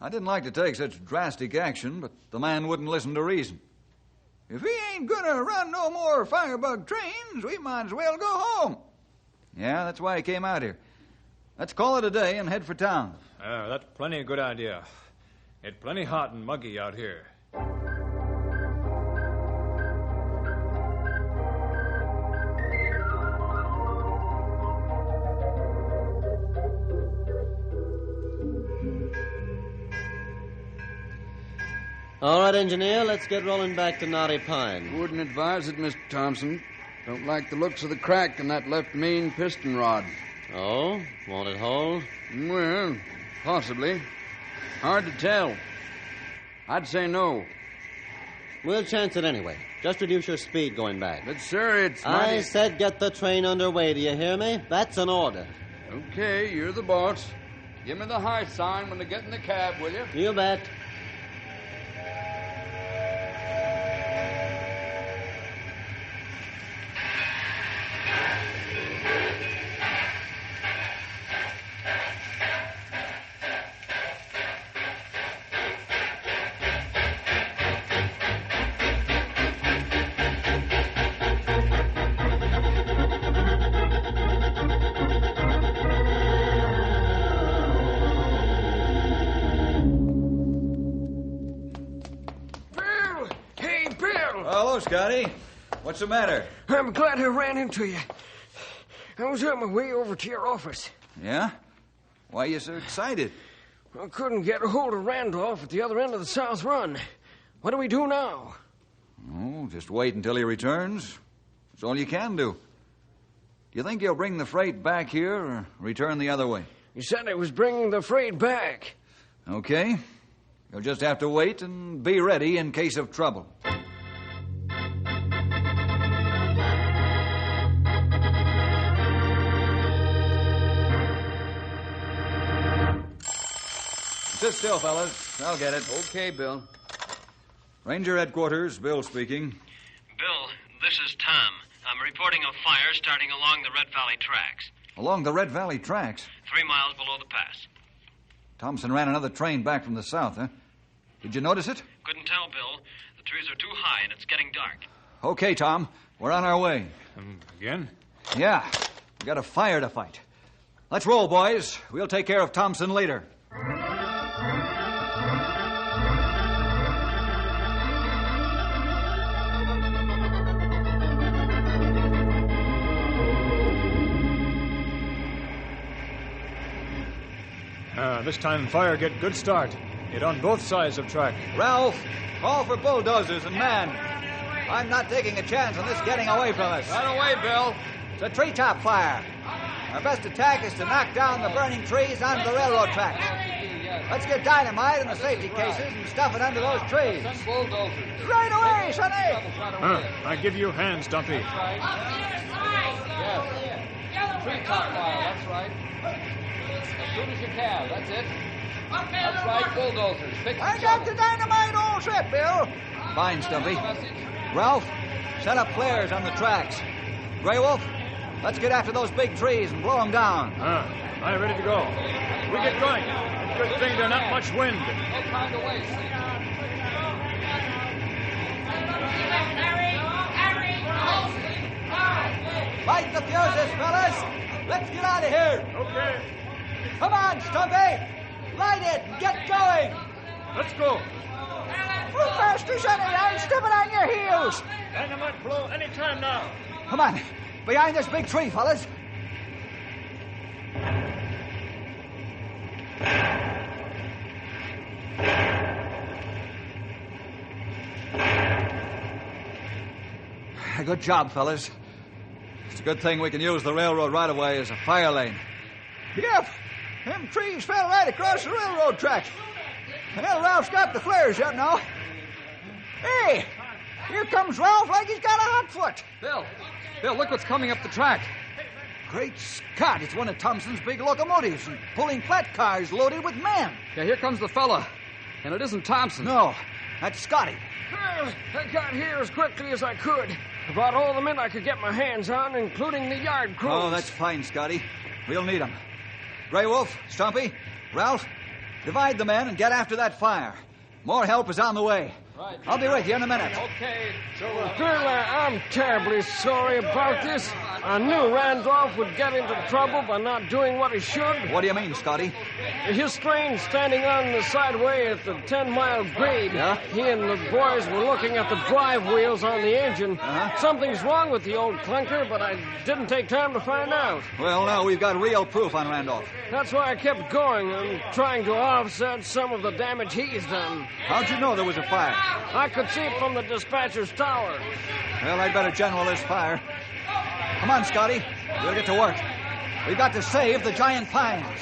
I didn't like to take such drastic action, but the man wouldn't listen to reason. If he ain't gonna run no more firebug trains, we might as well go home. Yeah, that's why he came out here. Let's call it a day and head for town. That's plenty good idea. It's plenty hot and muggy out here. All right, engineer, let's get rolling back to Knotty Pine. Wouldn't advise it, Mr. Thompson. Don't like the looks of the crack in that left main piston rod. Oh? Want it whole? Well, possibly. Hard to tell. I'd say no. We'll chance it anyway. Just reduce your speed going back. But, sir, it's I said get the train underway, do you hear me? That's an order. Okay, you're the boss. Give me the high sign when they get in the cab, will you? You bet. Hello, Scotty. What's the matter? I'm glad I ran into you. I was on my way over to your office. Yeah? Why are you so excited? I couldn't get a hold of Randolph at the other end of the South Run. What do we do now? Oh, just wait until he returns. That's all you can do. Do you think he'll bring the freight back here or return the other way? He said he was bringing the freight back. Okay. You'll just have to wait and be ready in case of trouble. Sit still, fellas. I'll get it. Okay, Bill. Ranger headquarters, Bill speaking. Bill, this is Tom. I'm reporting a fire starting along the Red Valley tracks. Along the Red Valley tracks? 3 miles below the pass. Thompson ran another train back from the south, huh? Did you notice it? Couldn't tell, Bill. The trees are too high and it's getting dark. Okay, Tom. We're on our way. Again? Yeah. We got a fire to fight. Let's roll, boys. We'll take care of Thompson later. This time fire get good start. Hit on both sides of track. Ralph, call for bulldozers and man. I'm not taking a chance on this getting away from us. Right away, Bill. It's a treetop fire. Our best attack is to knock down the burning trees onto the railroad tracks. Let's get dynamite in the safety cases and stuff it under those trees. Send bulldozers. Right away, Sonny! I give you hands, Dumpy. Yes. Treetop fire, that's right. As soon as you can, that's it. That's right, bulldozers. I got the dynamite all set, Bill. Fine, Stumpy. Ralph, set up flares on the tracks. Grey Wolf, let's get after those big trees and blow them down. I'm ready to go. We get going. Good thing there's not much wind. No time to waste. Light the fuses, fellas. Let's get out of here. Okay. Come on, Stumpy. Light it and get going. Let's go. Move faster, Sonny. I'm stepping on your heels. Dynamite blow any time now. Come on. Behind this big tree, fellas. Good job, fellas. It's a good thing we can use the railroad right-of-way as a fire lane. Yep. Them trees fell right across the railroad tracks. Well, Ralph's got the flares up now. Hey, here comes Ralph like he's got a hot foot. Bill, look what's coming up the track. Great Scott, it's one of Thompson's big locomotives and pulling flat cars loaded with men. Yeah, here comes the fella. And it isn't Thompson. No, that's Scotty. Well, I got here as quickly as I could. I brought all the men I could get my hands on, including the yard crews. Oh, that's fine, Scotty. We'll need them. Grey Wolf, Stumpy, Ralph, divide the men and get after that fire. More help is on the way. Right. I'll be with you in a minute. Okay. Bill, I'm terribly sorry about this. I knew Randolph would get into trouble by not doing what he should. What do you mean, Scotty? His train standing on the sideway at the 10-mile grade. Yeah? He and the boys were looking at the drive wheels on the engine. Something's wrong with the old clunker, but I didn't take time to find out. Well, now we've got real proof on Randolph. That's why I kept going and trying to offset some of the damage he's done. How'd you know there was a fire? I could see it from the dispatcher's tower. Well, I'd better general this fire. Come on, Scotty. We'll get to work. We've got to save the giant pines.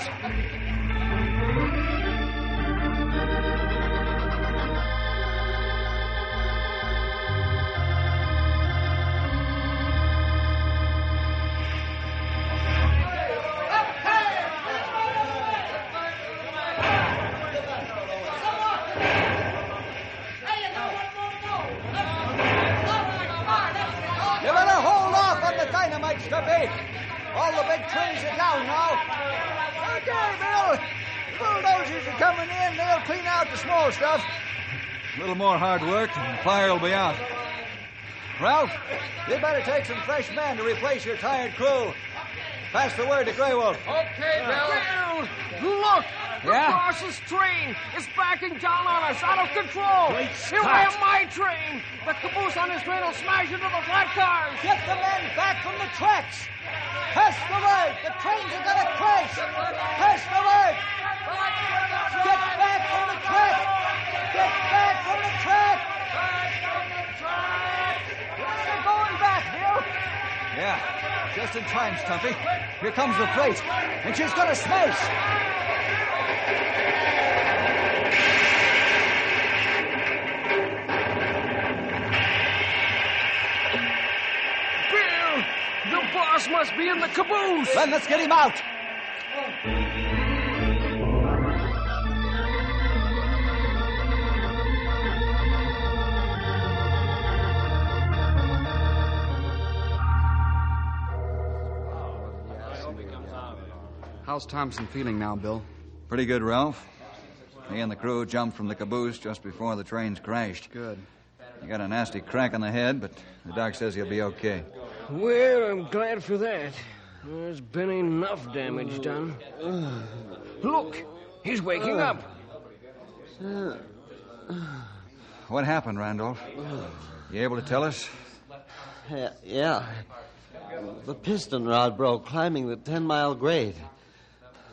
All the big trains are down now. Okay, Bill. Bulldozers are coming in. They'll clean out the small stuff. A little more hard work and the fire will be out. Ralph, you'd better take some fresh men to replace your tired crew. Pass the word to Grey Wolf. Okay, Bill. Look! The boss's train is backing down on us, out of control. Great Here Scott. I am, my train. The caboose on his train will smash into the flat cars. Get the men back from the tracks. Pass the word. The trains are going to crash. Pass the word. Get back from the track. Get back from the track. They're going back, Bill. Yeah, just in time, Stumpy. Here comes the freight, and she's going to smash. Bill, the boss must be in the caboose. Then let's get him out. How's Thompson feeling now, Bill? Pretty good, Ralph. He and the crew jumped from the caboose just before the trains crashed. Good. He got a nasty crack on the head, but the doc says he'll be okay. Well, I'm glad for that. There's been enough damage done. Look, he's waking up. What happened, Randolph? You able to tell us? Yeah. The piston rod broke climbing the 10-mile grade.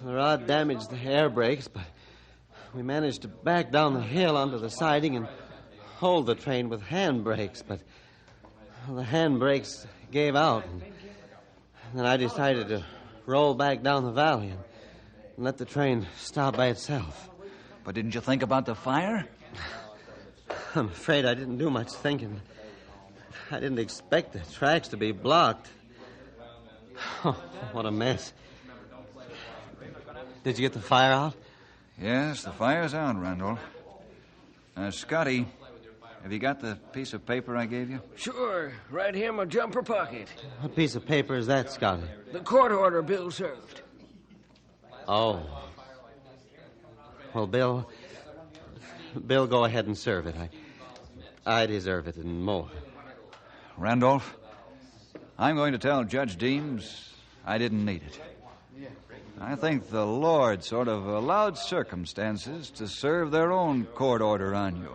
The rod damaged the air brakes, but we managed to back down the hill onto the siding and hold the train with hand brakes, but the hand brakes gave out. And then I decided to roll back down the valley and let the train stop by itself. But didn't you think about the fire? I'm afraid I didn't do much thinking. I didn't expect the tracks to be blocked. Oh, what a mess. Did you get the fire out? Yes, the fire's out, Randolph. Scotty, have you got the piece of paper I gave you? Sure, right here in my jumper pocket. What piece of paper is that, Scotty? The court order Bill served. Oh. Well, Bill, go ahead and serve it. I deserve it and more. Randolph, I'm going to tell Judge Deems I didn't need it. I think the Lord sort of allowed circumstances to serve their own court order on you.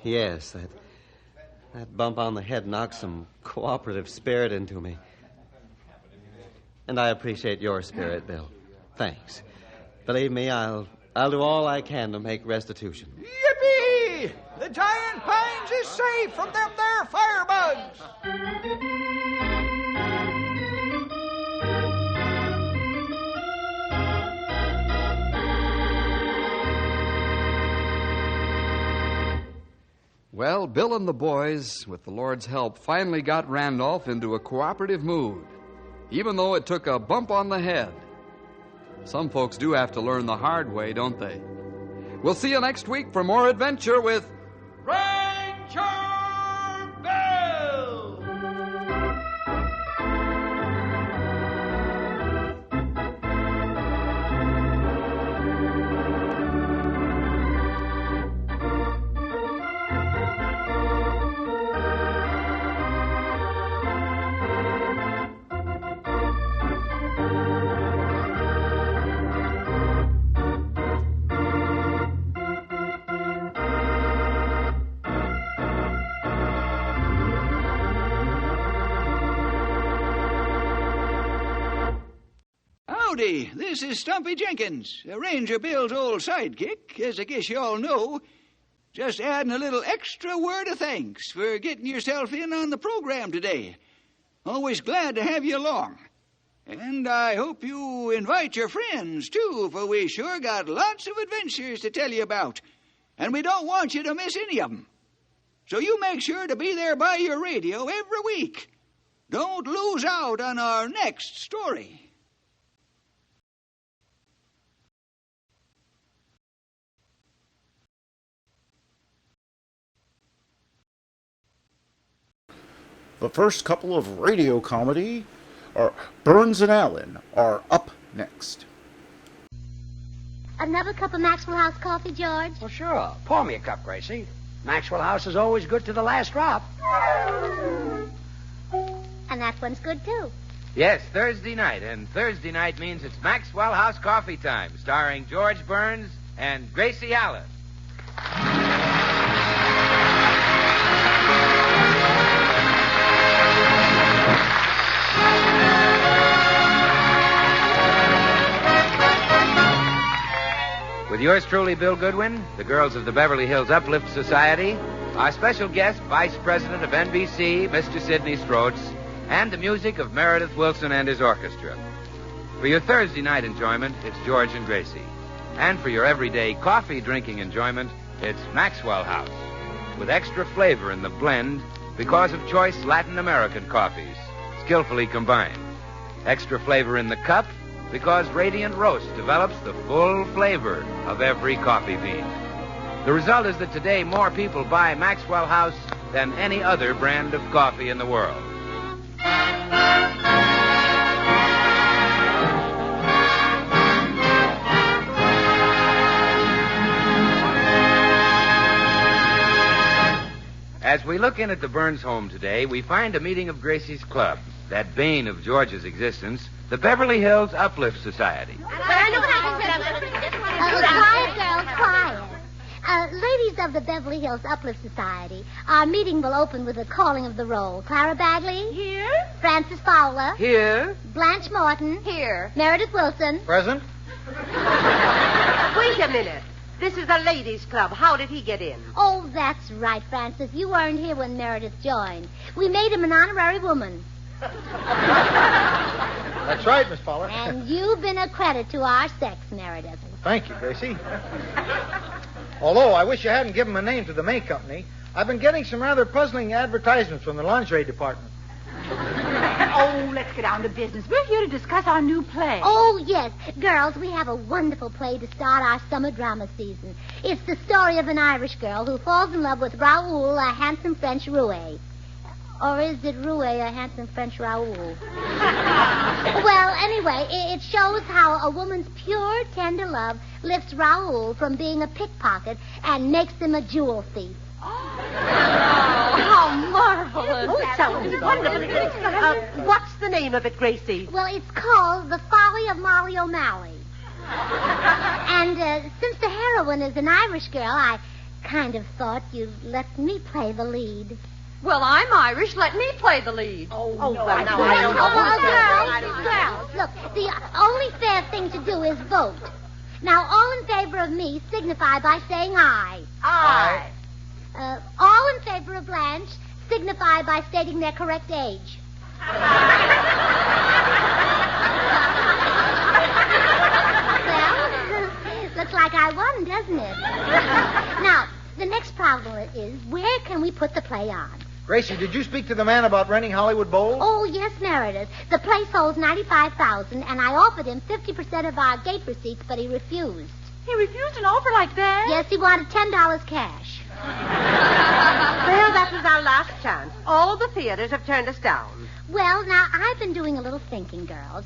Yes, that bump on the head knocked some cooperative spirit into me. And I appreciate your spirit, Bill. Thanks. Believe me, I'll do all I can to make restitution. Yippee! Howdy! The giant pines is safe from them there firebugs. Well, Bill and the boys, with the Lord's help, finally got Randolph into a cooperative mood, even though it took a bump on the head. Some folks do have to learn the hard way, don't they? We'll see you next week for more adventure with Ranger Bill! Howdy, this is Stumpy Jenkins, Ranger Bill's old sidekick, as I guess you all know. Just adding a little extra word of thanks for getting yourself in on the program today. Always glad to have you along. And I hope you invite your friends, too, for we sure got lots of adventures to tell you about. And we don't want you to miss any of them. So you make sure to be there by your radio every week. Don't lose out on our next story. The first couple of radio comedy, Burns and Allen, are up next. Another cup of Maxwell House coffee, George? Well, sure. Pour me a cup, Gracie. Maxwell House is always good to the last drop. And that one's good, too. Yes, Thursday night. And Thursday night means it's Maxwell House coffee time, starring George Burns and Gracie Allen. With yours truly, Bill Goodwin, the girls of the Beverly Hills Uplift Society, our special guest, Vice President of NBC, Mr. Sidney Stroats, and the music of Meredith Wilson and his orchestra. For your Thursday night enjoyment, it's George and Gracie. And for your everyday coffee-drinking enjoyment, it's Maxwell House, with extra flavor in the blend because of choice Latin American coffees, skillfully combined. Extra flavor in the cup because Radiant Roast develops the full flavor of every coffee bean. The result is that today more people buy Maxwell House than any other brand of coffee in the world. As we look in at the Burns home today, we find a meeting of Gracie's club, that bane of George's existence, the Beverly Hills Uplift Society. Quiet, girls, quiet. Ladies of the Beverly Hills Uplift Society, our meeting will open with the calling of the roll. Clara Bagley? Here. Francis Fowler? Here. Blanche Morton? Here. Meredith Wilson? Present. Wait a minute. This is the ladies' club. How did he get in? Oh, that's right, Francis. You weren't here when Meredith joined. We made him an honorary woman. That's right, Miss Fowler. And you've been a credit to our sex, Meredith. Thank you, Gracie. Although I wish you hadn't given my name to the May Company, I've been getting some rather puzzling advertisements from the lingerie department. Oh, let's get down to business. We're here to discuss our new play. Oh, yes. Girls, we have a wonderful play to start our summer drama season. It's the story of an Irish girl who falls in love with Raoul, a handsome French roue. Or is it roue, a handsome French Raoul? Well, anyway, it shows how a woman's pure, tender love lifts Raoul from being a pickpocket and makes him a jewel thief. How marvelous. Oh, it sounds wonderful. What's the name of it, Gracie? Well, it's called The Folly of Molly O'Malley. And since the heroine is an Irish girl, I kind of thought you'd let me play the lead. Well, I'm Irish. Let me play the lead. Girls, look, the only fair thing to do is vote. Now, all in favor of me signify by saying aye. Aye. by stating their correct age. Well, looks like I won, doesn't it? Now, the next problem is, where can we put the play on? Gracie, did you speak to the man about renting Hollywood Bowl? Oh, yes, Meredith. The place holds $95,000, and I offered him 50% of our gate receipts, but he refused. He refused an offer like that? Yes, he wanted $10 cash. Well, that was our last chance. All the theaters have turned us down. Well, now, I've been doing a little thinking, girls.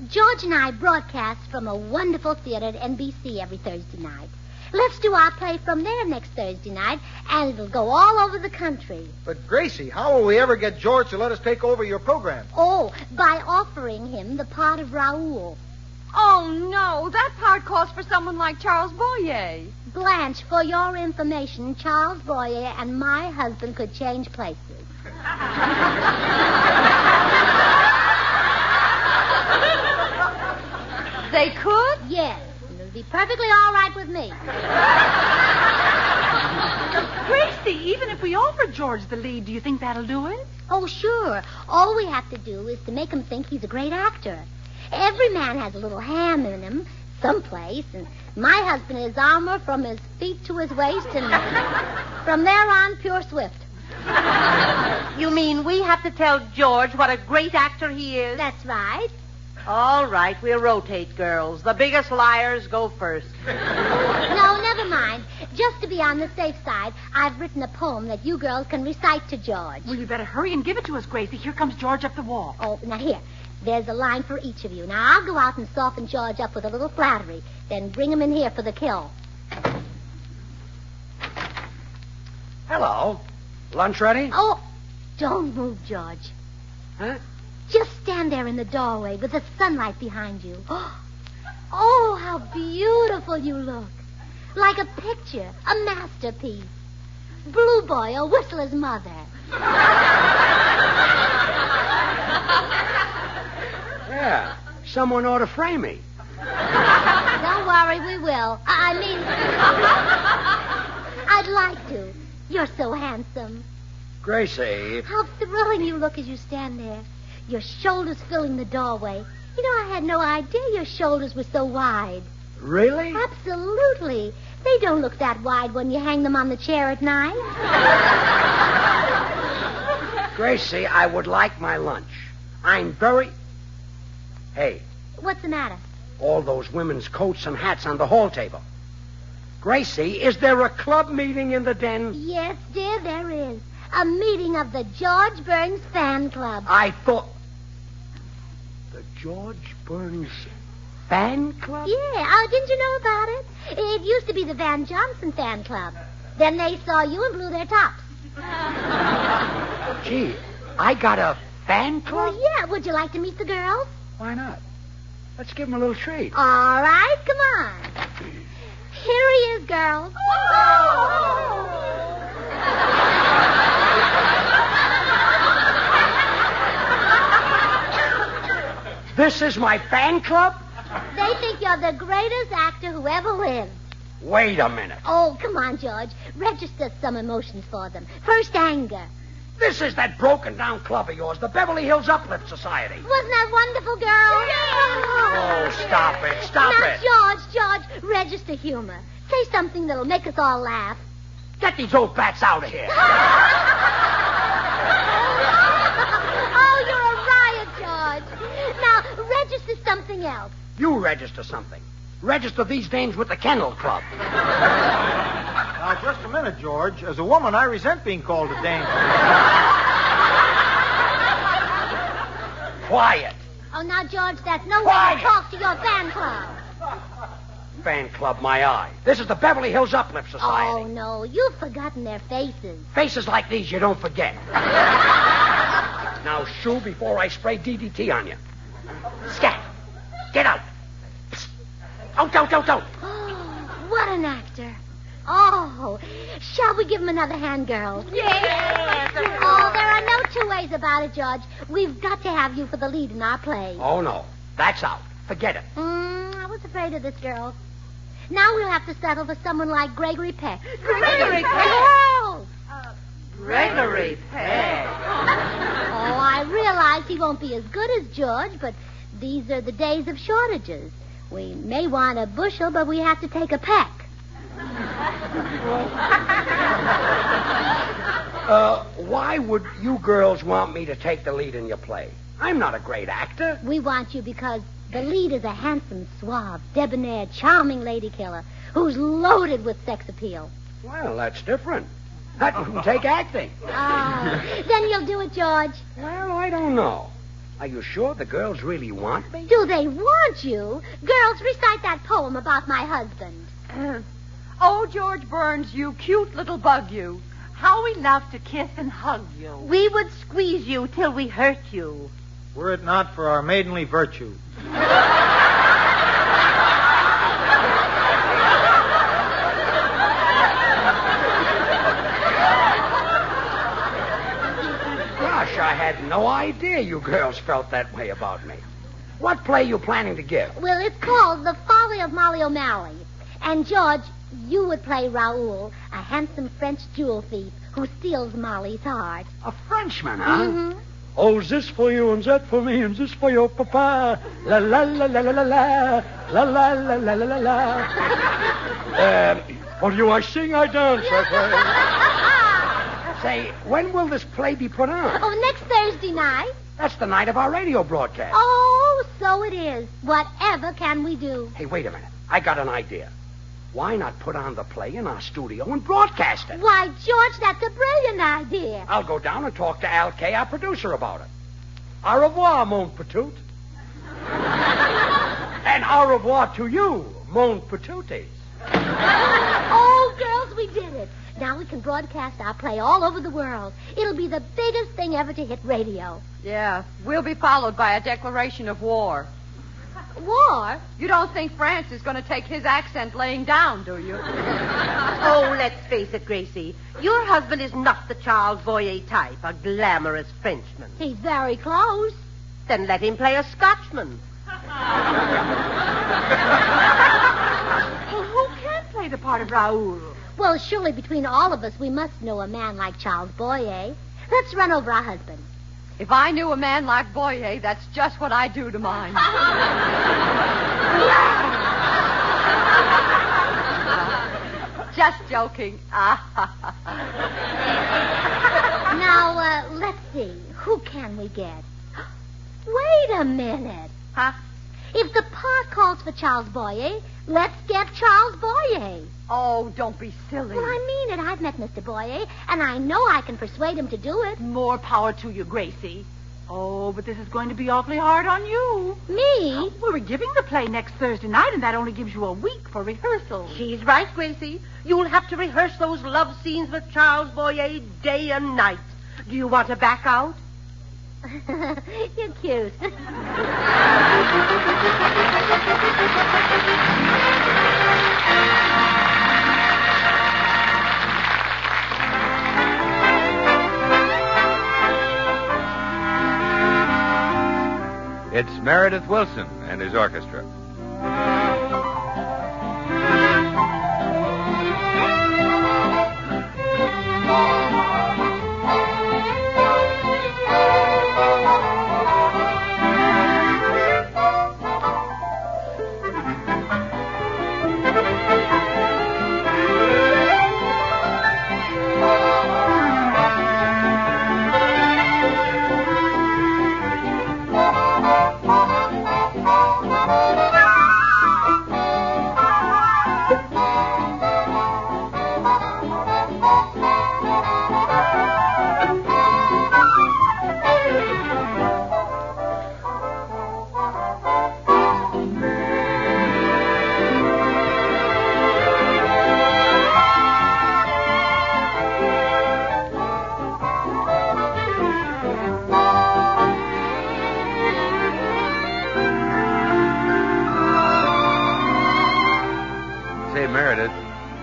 George and I broadcast from a wonderful theater at NBC every Thursday night. Let's do our play from there next Thursday night, and it'll go all over the country. But, Gracie, how will we ever get George to let us take over your program? Oh, by offering him the part of Raoul. Oh, no. That part calls for someone like Charles Boyer. Blanche, for your information, Charles Boyer and my husband could change places. They could? Yes. It'll be perfectly all right with me. Gracie, even if we offer George the lead, do you think that'll do it? Oh, sure. All we have to do is to make him think he's a great actor. Every man has a little ham in him, someplace, and my husband is armor from his feet to his waist, and from there on, pure Swift. You mean we have to tell George what a great actor he is? That's right. All right, we'll rotate, girls. The biggest liars go first. No, never mind. Just to be on the safe side, I've written a poem that you girls can recite to George. Well, you better hurry and give it to us, Gracie. Here comes George up the wall. Oh, now here. There's a line for each of you. Now, I'll go out and soften George up with a little flattery, then bring him in here for the kill. Hello. Lunch ready? Oh, don't move, George. Huh? Just stand there in the doorway with the sunlight behind you. Oh, how beautiful you look. Like a picture, a masterpiece. Blue Boy, a whistler's mother. Yeah. Someone ought to frame me. Don't worry, we will. I'd like to. You're so handsome. Gracie. How thrilling you look as you stand there. Your shoulders filling the doorway. You know, I had no idea your shoulders were so wide. Really? Absolutely. They don't look that wide when you hang them on the chair at night. Gracie, I would like my lunch. I'm very... Hey, What's the matter? all those women's coats and hats on the hall table. Gracie, is there a club meeting in the den? Yes, dear, there is. A meeting of the George Burns Fan Club. I thought... The George Burns Fan Club? Yeah, oh, didn't you know about it? It used to be the Van Johnson Fan Club. Then they saw you and blew their tops. Gee, I got a fan club? Well, yeah, would you like to meet the girls? Why not? Let's give him a little treat. All right, come on. Here he is, girls. This is my fan club? They think you're the greatest actor who ever lived. Wait a minute. Oh, come on, George. Register some emotions for them. First, anger. This is that broken-down club of yours, the Beverly Hills Uplift Society. Wasn't that wonderful, girls? Oh, stop it. Stop now, it. George, register humor. Say something that'll make us all laugh. Get these old bats out of here. Oh, you're a riot, George. Now, register something else. You register something. Register these dames with the Kennel Club. Now, just a minute, George. As a woman, I resent being called a dame. Quiet. Oh, now, George, that's no way to talk to your fan club. Fan club, my eye. This is the Beverly Hills Uplift Society. Oh, no, you've forgotten their faces. Faces like these you don't forget. Now, shoo before I spray DDT on you. Scat. Get out. Psst. Out. What an actor. Oh, shall we give him another hand, girls? Yes. Oh, there are no two ways about it, George. We've got to have you for the lead in our play. Oh, no. That's out. Forget it. I was afraid of this, girls. Now we'll have to settle for someone like Gregory Peck. Gregory Peck? Girls! Gregory Peck. Perhaps he won't be as good as George, but these are the days of shortages. We may want a bushel, but we have to take a peck. Why would you girls want me to take the lead in your play? I'm not a great actor. We want you because the lead is a handsome, suave, debonair, charming lady killer who's loaded with sex appeal. Well, that's different. That wouldn't take acting. Then you'll do it, George. Well, I don't know. Are you sure the girls really want me? Do they want you? Girls, recite that poem about my husband. Oh, George Burns, you cute little bug, you. How we love to kiss and hug you. We would squeeze you till we hurt you. Were it not for our maidenly virtue. Gosh, I had no idea you girls felt that way about me. What play you planning to give? Well, it's called The Folly of Molly O'Malley. And, George, you would play Raoul, a handsome French jewel thief who steals Molly's heart. A Frenchman, huh? Mm-hmm. Oh, this for you, and that for me, and this for your papa. La la la la la la la. La la la la la la la. For you I sing, I dance, I play. Say, when will this play be put on? Oh, next Thursday night. That's the night of our radio broadcast. Oh, so it is. Whatever can we do? Hey, wait a minute. I got an idea. Why not put on the play in our studio and broadcast it? Why, George, that's a brilliant idea. I'll go down and talk to Al Kay, our producer, about it. Au revoir, mon petit. And au revoir to you, mon petite. Oh, girls, we did it. Now we can broadcast our play all over the world. It'll be the biggest thing ever to hit radio. Yeah, we'll be followed by a declaration of war. War? You don't think France is going to take his accent laying down, do you? Oh, let's face it, Gracie. Your husband is not the Charles Boyer type, a glamorous Frenchman. He's very close. Then let him play a Scotchman. Well, who can play the part of Raoul? Well, surely between all of us, we must know a man like Charles Boyer. Let's run over our husband. If I knew a man like Boyer, that's just what I'd do to mine. Just joking. Now, let's see. Who can we get? Wait a minute. Huh? If the part calls for Charles Boyer, let's get Charles Boyer. Oh, don't be silly. Well, I mean it. I've met Mr. Boyer, and I know I can persuade him to do it. More power to you, Gracie. Oh, but this is going to be awfully hard on you. Me? Well, we're giving the play next Thursday night, and that only gives you a week for rehearsal. She's right, Gracie. You'll have to rehearse those love scenes with Charles Boyer day and night. Do you want to back out? You're cute. It's Meredith Wilson and his orchestra.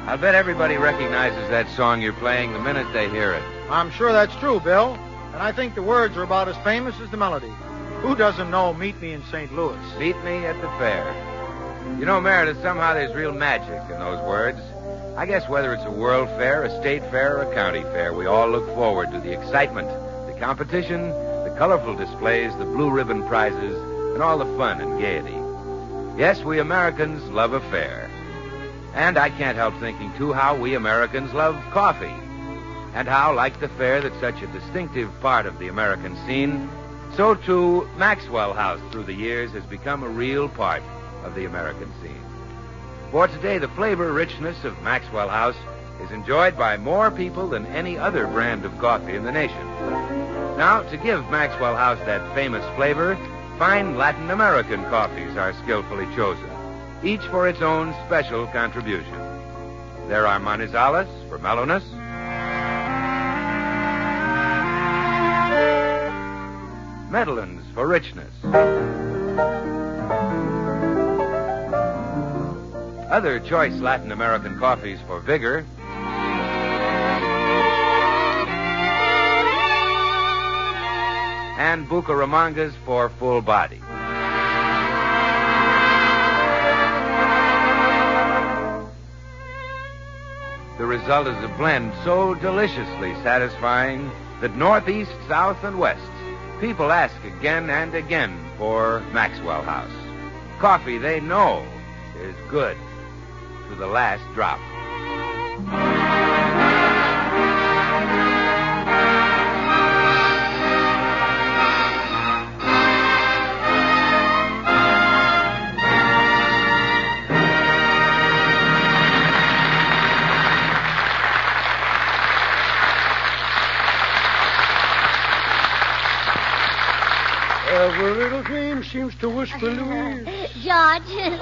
I bet everybody recognizes that song you're playing the minute they hear it. I'm sure that's true, Bill. And I think the words are about as famous as the melody. Who doesn't know Meet Me in St. Louis? Meet me at the fair. You know, Meredith, somehow there's real magic in those words. I guess whether it's a world fair, a state fair, or a county fair, we all look forward to the excitement, the competition, the colorful displays, the blue ribbon prizes, and all the fun and gaiety. Yes, we Americans love a fair. And I can't help thinking, too, how we Americans love coffee. And how, like the fair that's such a distinctive part of the American scene, so, too, Maxwell House through the years has become a real part of the American scene. For today, the flavor richness of Maxwell House is enjoyed by more people than any other brand of coffee in the nation. Now, to give Maxwell House that famous flavor, fine Latin American coffees are skillfully chosen, each for its own special contribution. There are Manizales for mellowness, Medellins for richness, other choice Latin American coffees for vigor, and Bucaramangas for full body. The result is a blend so deliciously satisfying that northeast, south, and west, people ask again and again for Maxwell House. Coffee they know is good to the last drop. Every little dream seems to whisper Louise. George, there's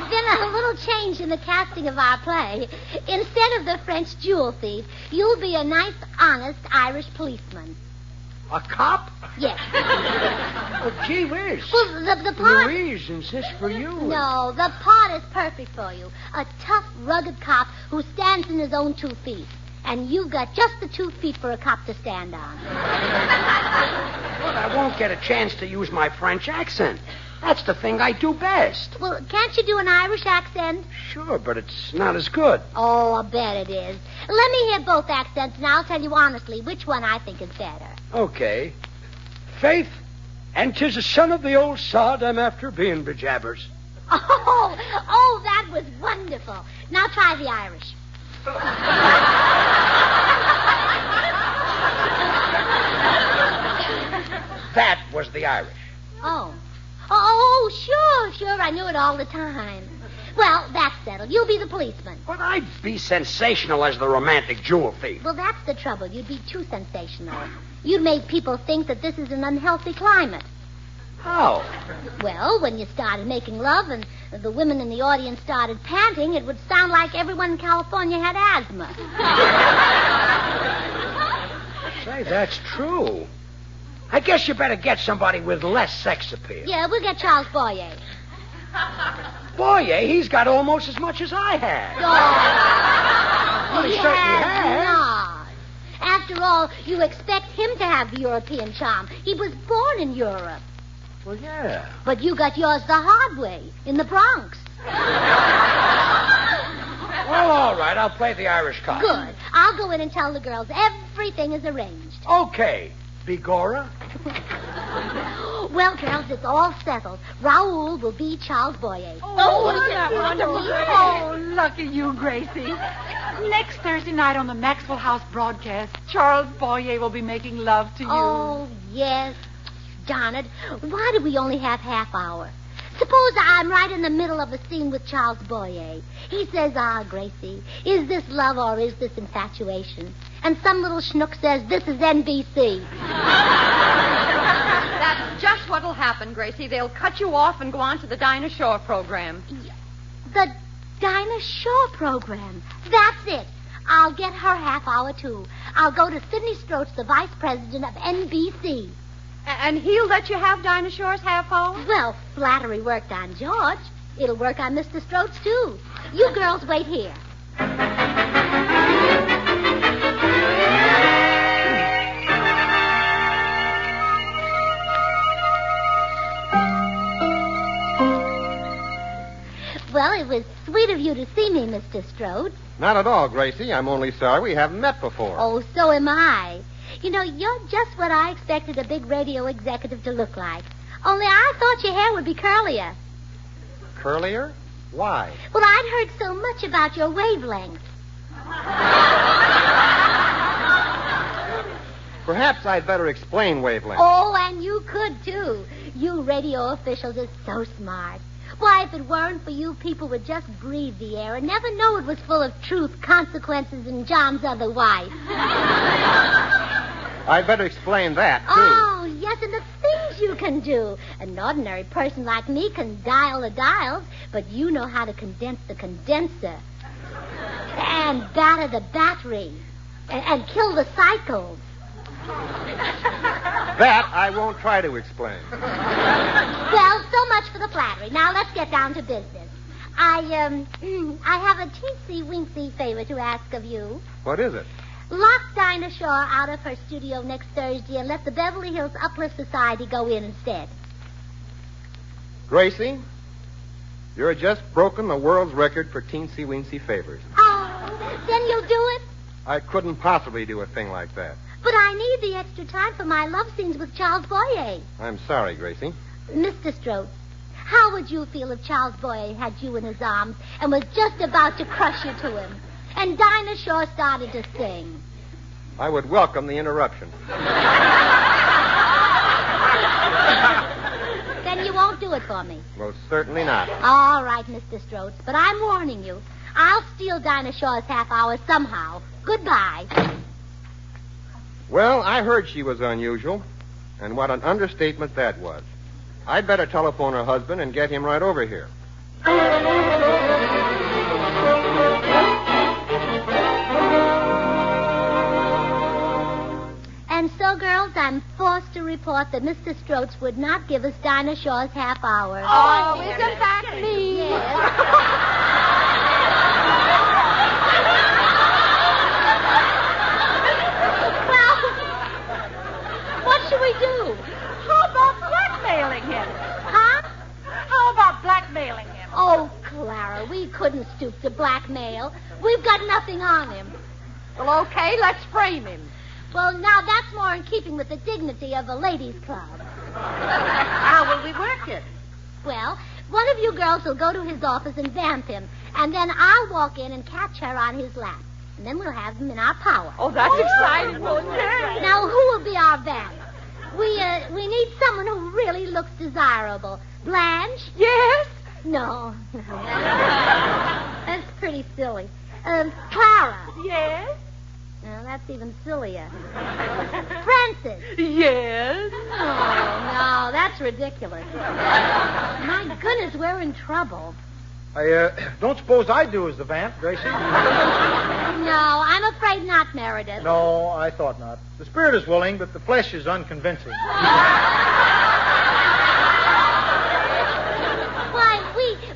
been a little change in the casting of our play. Instead of the French jewel thief, you'll be a nice, honest Irish policeman. A cop? Yes. Oh, gee whiz. Well, the part... Louise, is this for you? No, the part is perfect for you. A tough, rugged cop who stands on his own 2 feet. And you've got just the 2 feet for a cop to stand on. But I won't get a chance to use my French accent. That's the thing I do best. Well, can't you do an Irish accent? Sure, but it's not as good. Oh, I bet it is. Let me hear both accents, and I'll tell you honestly which one I think is better. Okay. Faith, and 'tis the son of the old sod I'm after being, bejabbers. Oh, that was wonderful. Now try the Irish. That was the Irish. Oh, sure. I knew it all the time. Well, that's settled. You'll be the policeman. But I'd be sensational as the romantic jewel thief. Well, that's the trouble. You'd be too sensational. You'd make people think that this is an unhealthy climate. How? Well, when you started making love and the women in the audience started panting, it would sound like everyone in California had asthma. Say, that's true. I guess you better get somebody with less sex appeal. Yeah, we'll get Charles Boyer. Boyer, he's got almost as much as I had. Oh. Well, he certainly has. Not. After all, you expect him to have the European charm. He was born in Europe. Well, yeah. But you got yours the hard way, in the Bronx. Well, all right, I'll play the Irish cop. Good. I'll go in and tell the girls everything is arranged. Okay. Begorra? Well, girls, it's all settled. Raoul will be Charles Boyer. Oh, isn't that wonderful? Oh, lucky you, Gracie. Next Thursday night on the Maxwell House broadcast, Charles Boyer will be making love to you. Oh, yes. Darn it. Why do we only have half hour? Suppose I'm right in the middle of a scene with Charles Boyer. He says, Gracie, is this love or is this infatuation? And some little schnook says, this is NBC. That's just what'll happen, Gracie. They'll cut you off and go on to the Dinah Shore program. The Dinah Shore program. That's it. I'll get her half hour, too. I'll go to Sidney Stroats, the vice president of NBC. And he'll let you have Dinah Shore's half hour? Well, flattery worked on George. It'll work on Mr. Stroats, too. You girls wait here. Well, it was sweet of you to see me, Mr. Stroats. Not at all, Gracie. I'm only sorry we haven't met before. Oh, so am I. You know, you're just what I expected a big radio executive to look like. Only I thought your hair would be curlier. Curlier? Why? Well, I'd heard so much about your wavelength. Perhaps I'd better explain wavelength. Oh, and you could, too. You radio officials are so smart. Why, if it weren't for you, people would just breathe the air and never know it was full of truth, consequences, and John's other wife. I'd better explain that, too. Oh, yes, and the things you can do. An ordinary person like me can dial the dials, but you know how to condense the condenser. And batter the battery. And kill the cycles. That I won't try to explain. Well, so much for the flattery. Now let's get down to business. I have a teensy-weensy favor to ask of you. What is it? Lock Dinah Shaw out of her studio next Thursday and let the Beverly Hills Uplift Society go in instead. Gracie, you're just broken the world's record for teensy-weensy favors. Oh, then you'll do it? I couldn't possibly do a thing like that. But I need the extra time for my love scenes with Charles Boyer. I'm sorry, Gracie. Mr. Strode, how would you feel if Charles Boyer had you in his arms and was just about to crush you to him? And Dinah Shaw started to sing. I would welcome the interruption. Then you won't do it for me. Most certainly not. All right, Mr. Strode, but I'm warning you. I'll steal Dinah Shaw's half hour somehow. Goodbye. Well, I heard she was unusual, and what an understatement that was. I'd better telephone her husband and get him right over here. And so, girls, I'm forced to report that Mr. Stroats would not give us Dinah Shaw's half hour. Oh, isn't that me? Yes. What should we do? How about blackmailing him? Huh? How about blackmailing him? Oh, Clara, we couldn't stoop to blackmail. We've got nothing on him. Well, okay, let's frame him. Well, now that's more in keeping with the dignity of a ladies' club. How will we work it? Well, one of you girls will go to his office and vamp him, and then I'll walk in and catch her on his lap. And then we'll have him in our power. Oh, that's exciting. Now, who will be our vamp? We need someone who really looks desirable. Blanche? Yes? No. That's pretty silly. Clara? Yes? No, that's even sillier. Francis? Yes? Oh, no, that's ridiculous. My goodness, we're in trouble. I don't suppose I do as the vamp, Gracie. No, I'm afraid not, Meredith. No, I thought not. The spirit is willing, but the flesh is unconvincing. Why,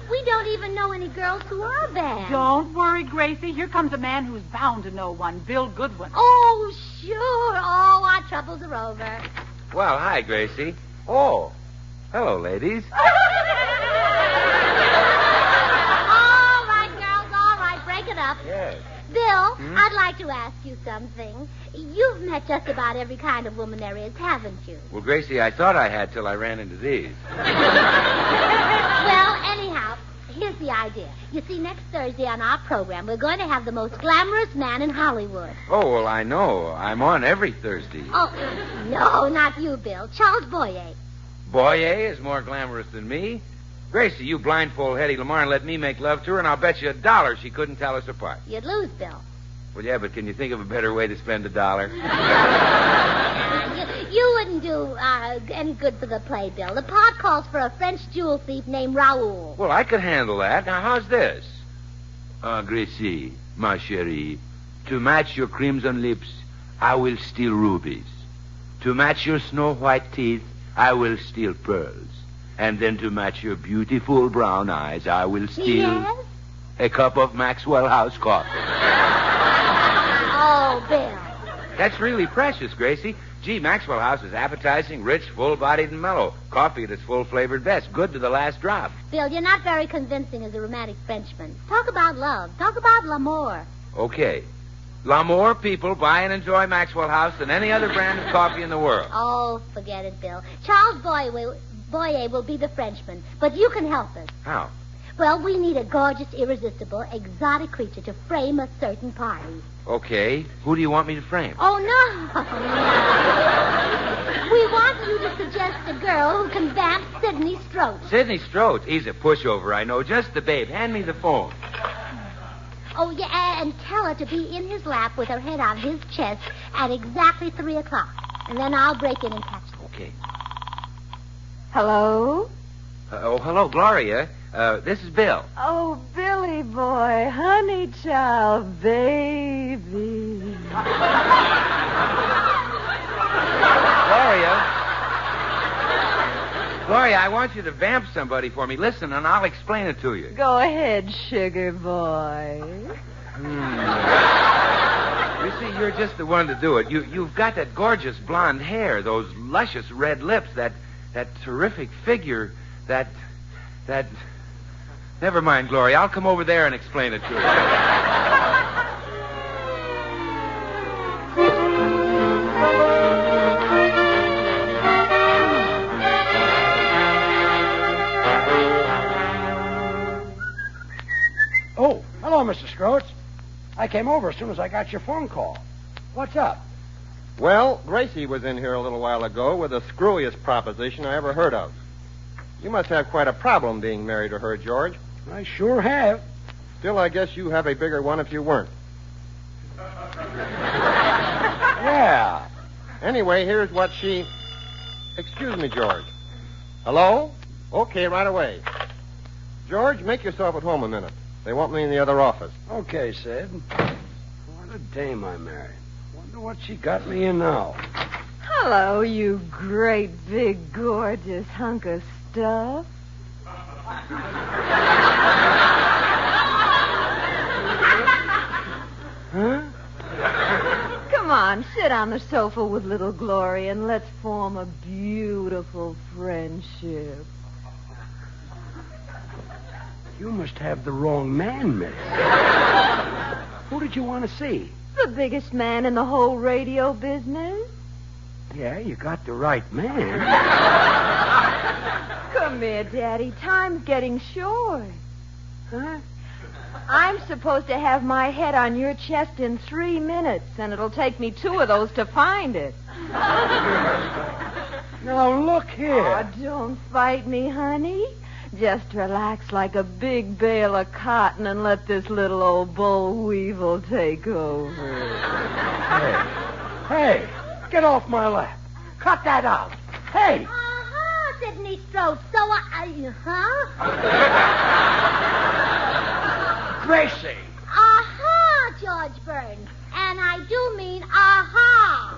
we don't even know any girls who are bad. Don't worry, Gracie. Here comes a man who's bound to know one, Bill Goodwin. Oh, sure. Oh, our troubles are over. Well, hi, Gracie. Oh, hello, ladies. All right, girls, all right. Break it up. Yes. Bill, I'd like to ask you something. You've met just about every kind of woman there is, haven't you? Well, Gracie, I thought I had till I ran into these. Well, anyhow, here's the idea. You see, next Thursday on our program, we're going to have the most glamorous man in Hollywood. Oh, well, I know. I'm on every Thursday. Oh, no, not you, Bill. Charles Boyer. Boyer is more glamorous than me. Gracie, you blindfold Hetty Lamar and let me make love to her, and I'll bet you $1 she couldn't tell us apart. You'd lose, Bill. Well, yeah, but can you think of a better way to spend $1? You wouldn't do any good for the play, Bill. The part calls for a French jewel thief named Raoul. Well, I could handle that. Now, how's this? Gracie, ma chérie, to match your crimson lips, I will steal rubies. To match your snow-white teeth, I will steal pearls. And then to match your beautiful brown eyes, I will steal a cup of Maxwell House coffee. Oh, Bill. That's really precious, Gracie. Gee, Maxwell House is appetizing, rich, full-bodied, and mellow. Coffee at its full-flavored best, good to the last drop. Bill, you're not very convincing as a romantic Frenchman. Talk about love. Talk about l'amour. Okay. More people buy and enjoy Maxwell House than any other brand of coffee in the world. Oh, forget it, Bill. Charles Boyer will be the Frenchman, but you can help us. How? Well, we need a gorgeous, irresistible, exotic creature to frame a certain party. Okay. Who do you want me to frame? Oh, no. We want you to suggest a girl who can vamp Sidney Stroats. Sidney Stroats. He's a pushover, I know. Just the babe. Hand me the phone. Oh, yeah, and tell her to be in his lap with her head on his chest at exactly 3 o'clock. And then I'll break in and catch her. Okay. Hello? Hello, Gloria. This is Bill. Oh, Billy boy, honey child, baby. Gloria, I want you to vamp somebody for me. Listen, and I'll explain it to you. Go ahead, sugar boy. You see, you're just the one to do it. You've got that gorgeous blonde hair, those luscious red lips, that terrific figure, that... Never mind, Gloria. I'll come over there and explain it to you. Oh, hello, Mr. Stroats. I came over as soon as I got your phone call. What's up? Well, Gracie was in here a little while ago with the screwiest proposition I ever heard of. You must have quite a problem being married to her, George. I sure have. Still, I guess you have a bigger one if you weren't. Yeah. Anyway, here's what she... Excuse me, George. Hello? Okay, right away. George, make yourself at home a minute. They want me in the other office. Okay, Sid. What a dame I married. Wonder what she got me in now. Hello, you great, big, gorgeous hunk of stuff. Huh? Come on, sit on the sofa with little Gloria and let's form a beautiful friendship. You must have the wrong man, miss. Who did you want to see? The biggest man in the whole radio business. Yeah, you got the right man. Come here, Daddy. Time's getting short. Huh? I'm supposed to have my head on your chest in 3 minutes, and it'll take me 2 of those to find it. Now, look here. Oh, don't fight me, honey. Just relax like a big bale of cotton and let this little old boll weevil take over. Hey, get off my lap. Cut that out. Hey. Uh-huh, Sidney Stroats. So, Gracie. Aha, George Burns. And I do mean aha.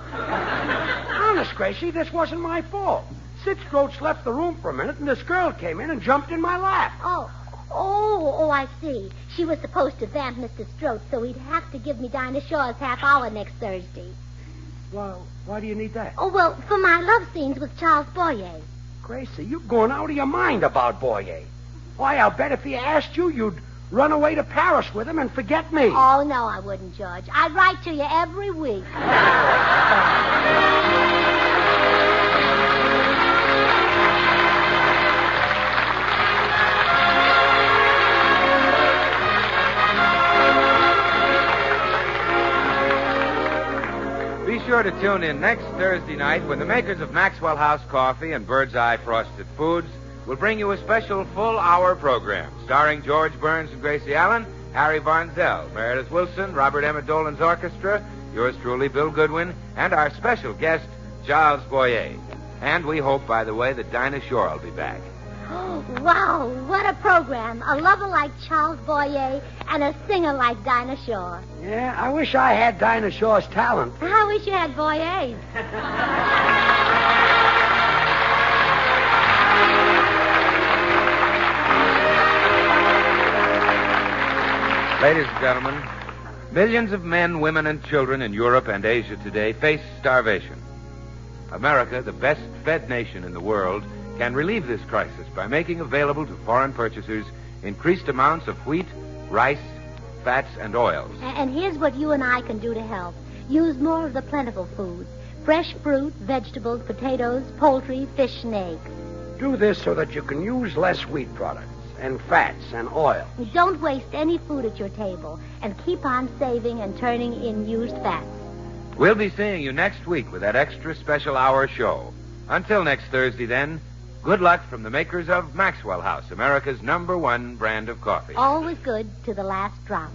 Honest, Gracie, this wasn't my fault. Sid Stroats left the room for a minute, and this girl came in and jumped in my lap. Oh, I see. She was supposed to vamp Mr. Stroats, so he'd have to give me Dinah Shaw's half hour next Thursday. Well, why do you need that? Oh, well, for my love scenes with Charles Boyer. Gracie, you're going out of your mind about Boyer. Why, I'll bet if he asked you, you'd run away to Paris with him and forget me. Oh, no, I wouldn't, George. I'd write to you every week. Be sure to tune in next Thursday night when the makers of Maxwell House Coffee and Bird's Eye Frosted Foods will bring you a special full-hour program starring George Burns and Gracie Allen, Harry Barnzell, Meredith Wilson, Robert Emmett Dolan's orchestra, yours truly, Bill Goodwin, and our special guest, Charles Boyer. And we hope, by the way, that Dinah Shore will be back. Oh, wow, what a program. A lover like Charles Boyer and a singer like Dinah Shore. Yeah, I wish I had Dinah Shore's talent. I wish you had Boyer's. Ladies and gentlemen, millions of men, women, and children in Europe and Asia today face starvation. America, the best-fed nation in the world, can relieve this crisis by making available to foreign purchasers increased amounts of wheat, rice, fats, and oils. And here's what you and I can do to help. Use more of the plentiful foods. Fresh fruit, vegetables, potatoes, poultry, fish, and eggs. Do this so that you can use less wheat products and fats and oil. Don't waste any food at your table. And keep on saving and turning in used fats. We'll be seeing you next week with that extra special hour show. Until next Thursday, then, good luck from the makers of Maxwell House, America's #1 brand of coffee. Always good to the last drop.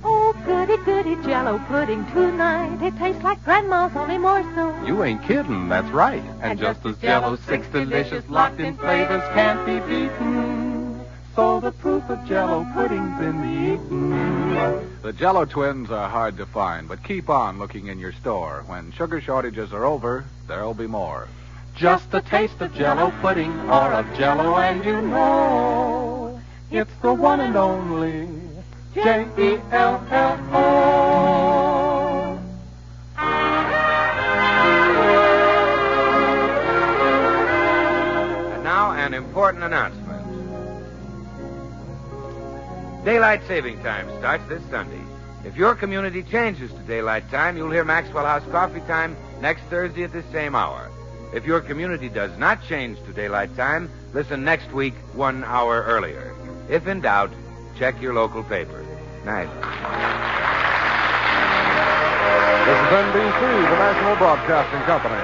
Oh, goody, goody Jello pudding tonight. It tastes like Grandma's, only more so. You ain't kidding, that's right. And just as Jello's 6 delicious locked-in flavors can't be beaten, so the proof of Jello pudding's in the eating. The Jello twins are hard to find, but keep on looking in your store. When sugar shortages are over, there'll be more. Just a taste of Jello pudding or of Jello and you know it's the one and only Jello. And now, an important announcement. Daylight saving time starts this Sunday. If your community changes to daylight time, you'll hear Maxwell House Coffee Time next Thursday at this same hour. If your community does not change to daylight time, listen next week 1 hour earlier. If in doubt, check your local paper. Night. This is NBC, the National Broadcasting Company.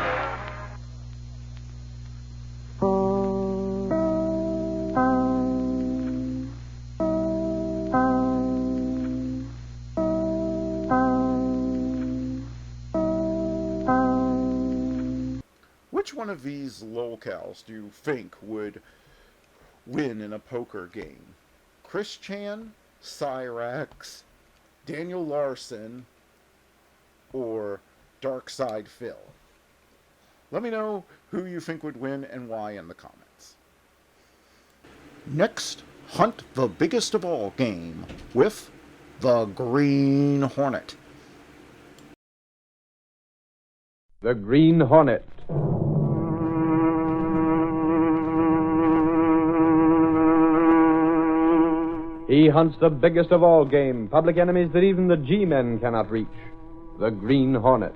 Which one of these lolcows do you think would win in a poker game? Chris Chan, Cyrax, Daniel Larson, or Darkside Phil? Let me know who you think would win and why in the comments. Next, hunt the biggest of all game with the Green Hornet. The Green Hornet. He hunts the biggest of all game, public enemies that even the G-men cannot reach. The Green Hornet.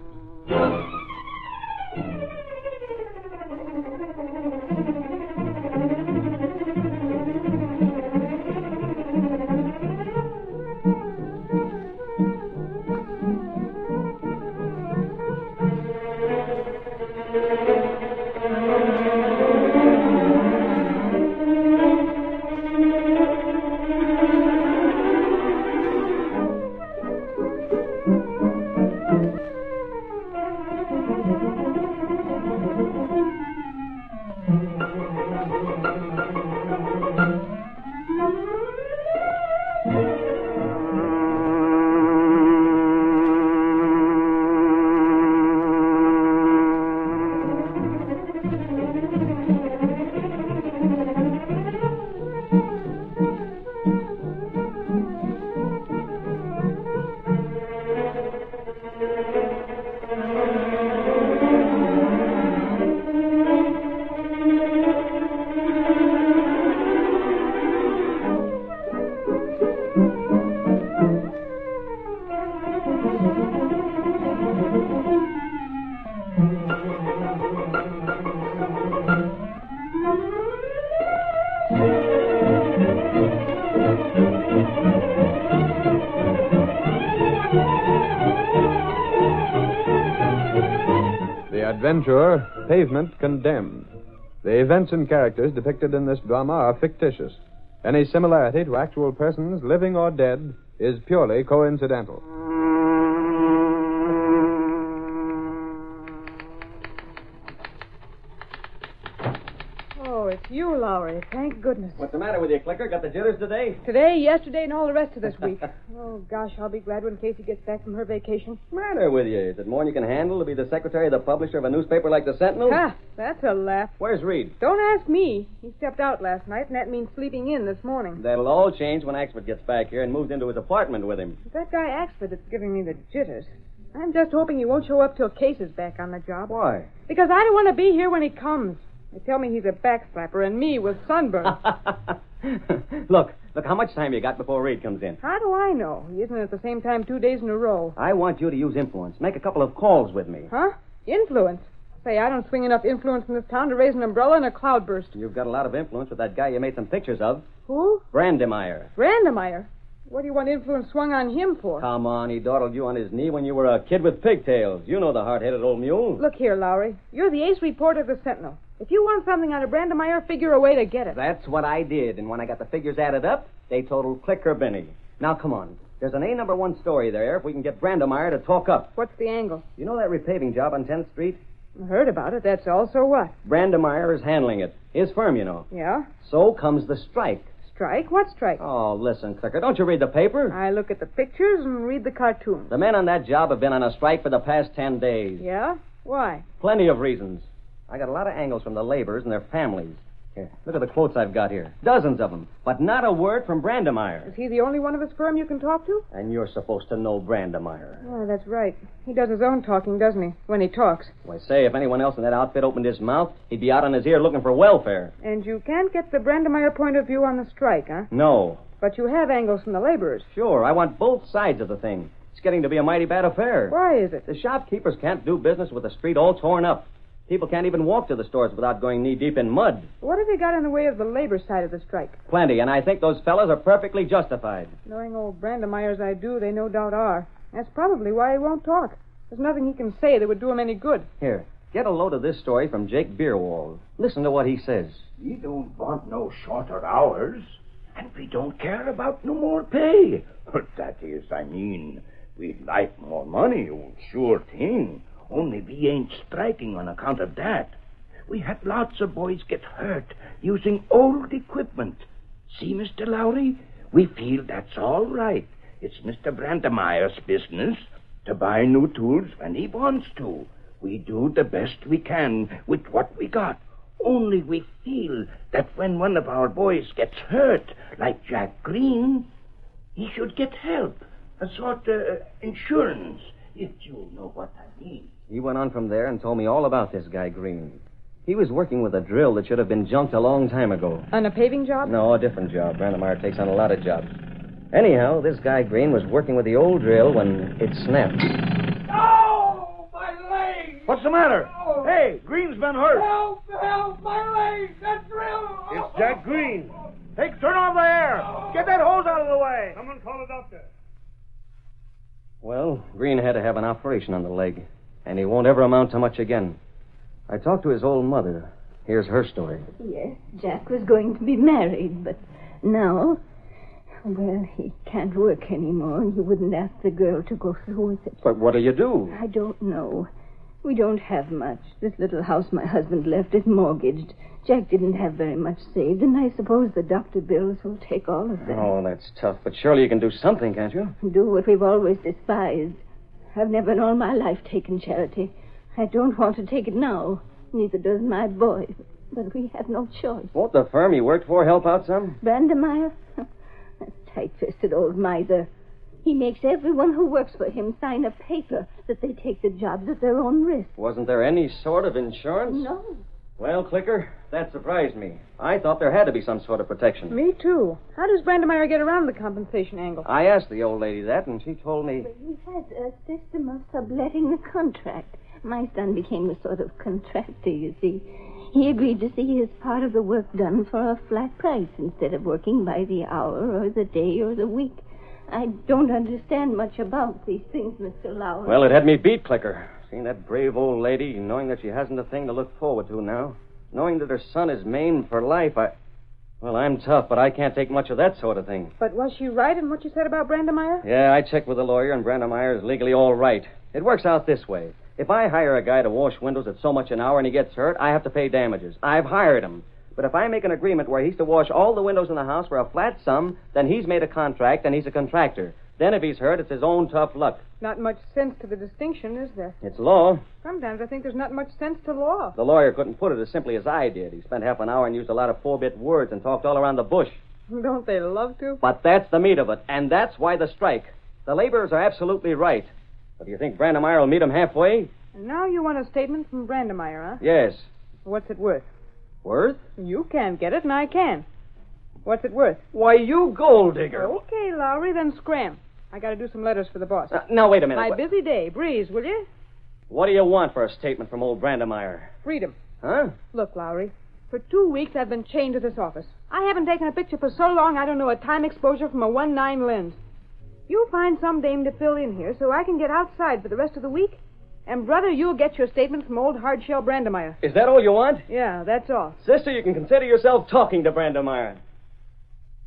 Adventure, Pavement Condemned. The events and characters depicted in this drama are fictitious. Any similarity to actual persons, living or dead, is purely coincidental. Oh, it's you, Lowry. Thank goodness. What's the matter with you, Clicker? Got the jitters today? Today, yesterday, and all the rest of this week. Oh, gosh, I'll be glad when Casey gets back from her vacation. What's the matter with you? Is it more than you can handle to be the secretary of the publisher of a newspaper like the Sentinel? Ha! That's a laugh. Where's Reed? Don't ask me. He stepped out last night, and that means sleeping in this morning. That'll all change when Axford gets back here and moves into his apartment with him. It's that guy Axford that's giving me the jitters. I'm just hoping he won't show up till Case is back on the job. Why? Because I don't want to be here when he comes. They tell me he's a backslapper, and me with sunburn. Look, how much time you got before Reed comes in? How do I know? He isn't at the same time 2 days in a row. I want you to use influence. Make a couple of calls with me. Huh? Influence? Say, I don't swing enough influence in this town to raise an umbrella in a cloudburst. You've got a lot of influence with that guy you made some pictures of. Who? Brandemeyer. Brandemeyer? What do you want influence swung on him for? Come on, he dawdled you on his knee when you were a kid with pigtails. You know the hard-headed old mule. Look here, Lowry. You're the ace reporter of the Sentinel. If you want something out of Brandemeyer, figure a way to get it. That's what I did, and when I got the figures added up, they totaled Clicker Benny. Now, come on. There's an A-1 story there if we can get Brandemeyer to talk up. What's the angle? You know that repaving job on 10th Street? I heard about it. That's all. So what? Brandemeyer is handling it. His firm, you know. Yeah? So comes the strike. Strike? What strike? Oh, listen, Clicker. Don't you read the paper? I look at the pictures and read the cartoons. The men on that job have been on a strike for the past 10 days. Yeah? Why? Plenty of reasons. I got a lot of angles from the laborers and their families. Here, look at the quotes I've got here. Dozens of them. But not a word from Brandemeyer. Is he the only one of his firm you can talk to? And you're supposed to know Brandemeyer. Oh, that's right. He does his own talking, doesn't he? When he talks. Why, say, if anyone else in that outfit opened his mouth, he'd be out on his ear looking for welfare. And you can't get the Brandemeyer point of view on the strike, huh? No. But you have angles from the laborers. Sure, I want both sides of the thing. It's getting to be a mighty bad affair. Why is it? The shopkeepers can't do business with the street all torn up. People can't even walk to the stores without going knee-deep in mud. What have they got in the way of the labor side of the strike? Plenty, and I think those fellas are perfectly justified. Knowing old Brandemeyer as I do, they no doubt are. That's probably why he won't talk. There's nothing he can say that would do him any good. Here, get a load of this story from Jake Beerwald. Listen to what he says. We don't want no shorter hours, and we don't care about no more pay. That is, I mean, we'd like more money, sure thing. Only we ain't striking on account of that. We had lots of boys get hurt using old equipment. See, Mr. Lowry, we feel that's all right. It's Mr. Brandemeyer's business to buy new tools when he wants to. We do the best we can with what we got. Only we feel that when one of our boys gets hurt, like Jack Green, he should get help, a sort of insurance, if you know what I mean. He went on from there and told me all about this guy, Green. He was working with a drill that should have been junked a long time ago. On a paving job? No, a different job. Brandemeyer takes on a lot of jobs. Anyhow, this guy, Green, was working with the old drill when it snapped. Oh, my leg! What's the matter? Oh. Hey, Green's been hurt. Help, my leg! That drill! It's Jack Green. Hey, turn off the air. Get that hose out of the way. Someone call a doctor. Well, Green had to have an operation on the leg, and he won't ever amount to much again. I talked to his old mother. Here's her story. Yes, Jack was going to be married, but now, well, he can't work anymore, and he wouldn't ask the girl to go through with it. But what do you do? I don't know. We don't have much. This little house my husband left is mortgaged. Jack didn't have very much saved, and I suppose the doctor bills will take all of that. Oh, that's tough. But surely you can do something, can't you? Do what we've always despised. I've never in all my life taken charity. I don't want to take it now. Neither does my boy. But we have no choice. Won't the firm you worked for help out some? Brandemeyer? That tight-fisted old miser. He makes everyone who works for him sign a paper that they take the jobs at their own risk. Wasn't there any sort of insurance? No. Well, Clicker, that surprised me. I thought there had to be some sort of protection. Me too. How does Brandemeyer get around the compensation angle? I asked the old lady that, and she told me... But he has a system of subletting the contract. My son became a sort of contractor, you see. He agreed to see his part of the work done for a flat price instead of working by the hour or the day or the week. I don't understand much about these things, Mr. Lowry. Well, it had me beat, Clicker. Seeing that brave old lady, knowing that she hasn't a thing to look forward to now, knowing that her son is maimed for life, Well, I'm tough, but I can't take much of that sort of thing. But was she right in what she said about Brandemeyer? Yeah, I checked with the lawyer, and Brandemeyer is legally all right. It works out this way. If I hire a guy to wash windows at so much an hour and he gets hurt, I have to pay damages. I've hired him. But if I make an agreement where he's to wash all the windows in the house for a flat sum, then he's made a contract and he's a contractor. Then if he's hurt, it's his own tough luck. Not much sense to the distinction, is there? It's law. Sometimes I think there's not much sense to law. The lawyer couldn't put it as simply as I did. He spent half an hour and used a lot of 4-bit words and talked all around the bush. Don't they love to? But that's the meat of it, and that's why the strike. The laborers are absolutely right. But do you think Brandemeyer will meet them halfway? And now you want a statement from Brandemeyer, huh? Yes. What's it worth? Worth? You can't get it, and I can. What's it worth? Why, you gold digger. Okay, Lowry, then scram. I got to do some letters for the boss. Now, wait a minute. My busy day. Breeze, will you? What do you want for a statement from old Brandemeyer? Freedom. Huh? Look, Lowry, for 2 weeks I've been chained to this office. I haven't taken a picture for so long I don't know a time exposure from a 1.9 lens. You find some dame to fill in here so I can get outside for the rest of the week. And, brother, you'll get your statement from old hardshell Brandemeyer. Is that all you want? Yeah, that's all. Sister, you can consider yourself talking to Brandemeyer.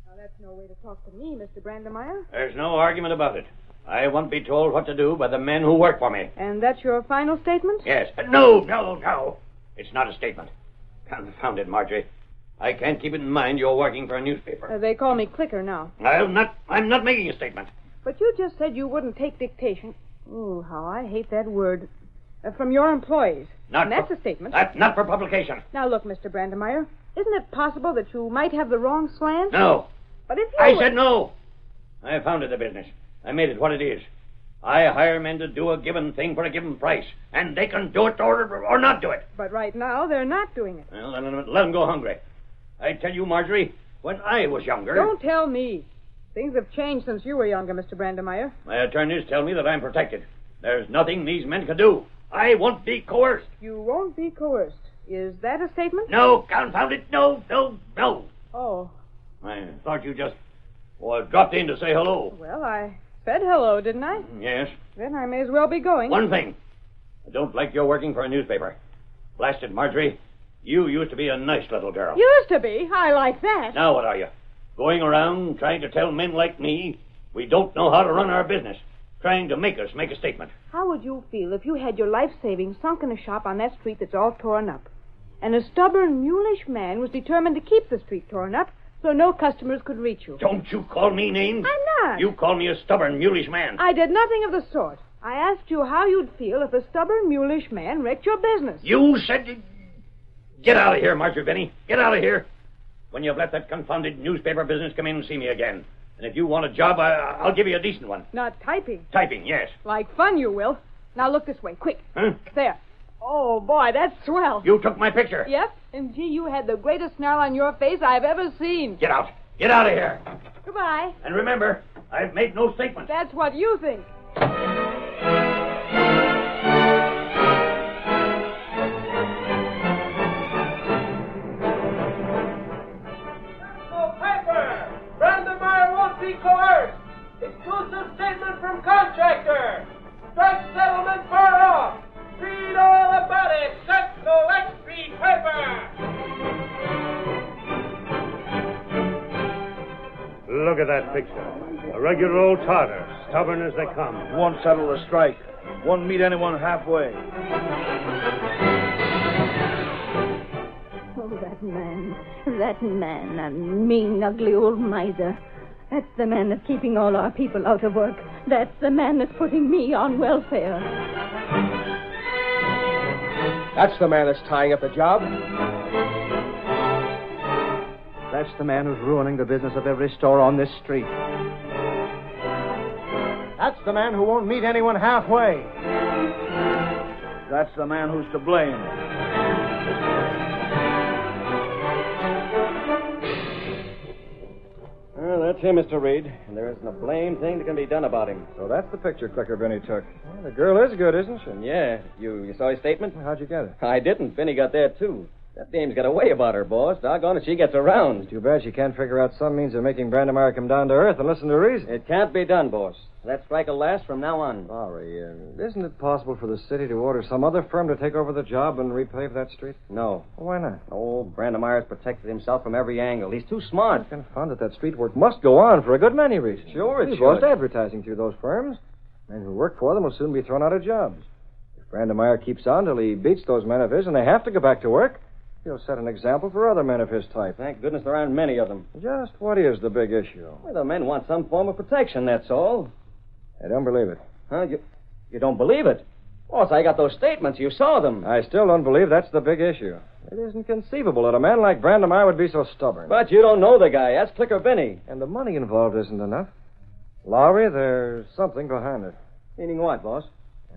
Now, that's no way to talk to me, Mr. Brandemeyer. There's no argument about it. I won't be told what to do by the men who work for me. And that's your final statement? Yes. No. It's not a statement. Confound it, Marjorie. I can't keep it in mind you're working for a newspaper. They call me Clicker now. I'm not making a statement. But you just said you wouldn't take dictation. Ooh, how I hate that word. From your employees. And that's a statement. That's not for publication. Now, look, Mr. Brandemeyer, isn't it possible that you might have the wrong slant? No. But if you... I said no. I founded the business. I made it what it is. I hire men to do a given thing for a given price, and they can do it or not do it. But right now, they're not doing it. Well, then let them go hungry. I tell you, Marjorie, when I was younger... Don't tell me. Things have changed since you were younger, Mr. Brandemeyer. My attorneys tell me that I'm protected. There's nothing these men can do. I won't be coerced. You won't be coerced. Is that a statement? No, confound it. No. Oh. I thought you just dropped in to say hello. Well, I said hello, didn't I? Yes. Then I may as well be going. One thing. I don't like your working for a newspaper. Blasted, Marjorie. You used to be a nice little girl. Used to be? I like that. Now what are you? Going around trying to tell men like me we don't know how to run our business. Trying to make us make a statement. How would you feel if you had your life savings sunk in a shop on that street that's all torn up? And a stubborn, mulish man was determined to keep the street torn up so no customers could reach you. Don't you call me names. I'm not. You call me a stubborn, mulish man. I did nothing of the sort. I asked you how you'd feel if a stubborn, mulish man wrecked your business. You said... Get out of here, Marjorie Benny. Get out of here. When you've let that confounded newspaper business, come in and see me again. And if you want a job, I'll give you a decent one. Not typing. Typing, yes. Like fun, you will. Now look this way, quick. Huh? There. Oh, boy, that's swell. You took my picture. Yep, and gee, you had the greatest snarl on your face I've ever seen. Get out. Get out of here. Goodbye. And remember, I've made no statement. That's what you think. Be coerced. Exclusive statement from contractor. Strike settlement far off. Read all about it. Set the Lex Street paper. Look at that picture. A regular old Tartar, stubborn as they come. Won't settle the strike. Won't meet anyone halfway. Oh, that man, a mean, ugly old miser. That's the man that's keeping all our people out of work. That's the man that's putting me on welfare. That's the man that's tying up the job. That's the man who's ruining the business of every store on this street. That's the man who won't meet anyone halfway. That's the man who's to blame. Well, that's him, Mr. Reed. And there isn't a blame thing that can be done about him. So that's the picture Clicker Benny took. Well, the girl is good, isn't she? Yeah. You saw his statement? How'd you get it? I didn't. Benny got that, too. That dame's got a way about her, boss. Doggone it, she gets around. It's too bad she can't figure out some means of making Brandemeyer come down to earth and listen to reason. It can't be done, boss. That strike will last from now on. Lowry, isn't it possible for the city to order some other firm to take over the job and repave that street? No. Well, why not? Oh, Brandemeyer's protected himself from every angle. He's too smart. Confound it, that street work must go on for a good many reasons. Sure it We've should. lost advertising through those firms. Men who work for them will soon be thrown out of jobs. If Brandemeyer keeps on till he beats those men of his and they have to go back to work, he'll set an example for other men of his type. Thank goodness there aren't many of them. Just what is the big issue? Well, the men want some form of protection, that's all. I don't believe it. Huh? You don't believe it? Boss, I got those statements. You saw them. I still don't believe that's the big issue. It isn't conceivable that a man like Brandemeyer would be so stubborn. But you don't know the guy. That's Clicker Benny. And the money involved isn't enough. Lowry, there's something behind it. Meaning what, boss?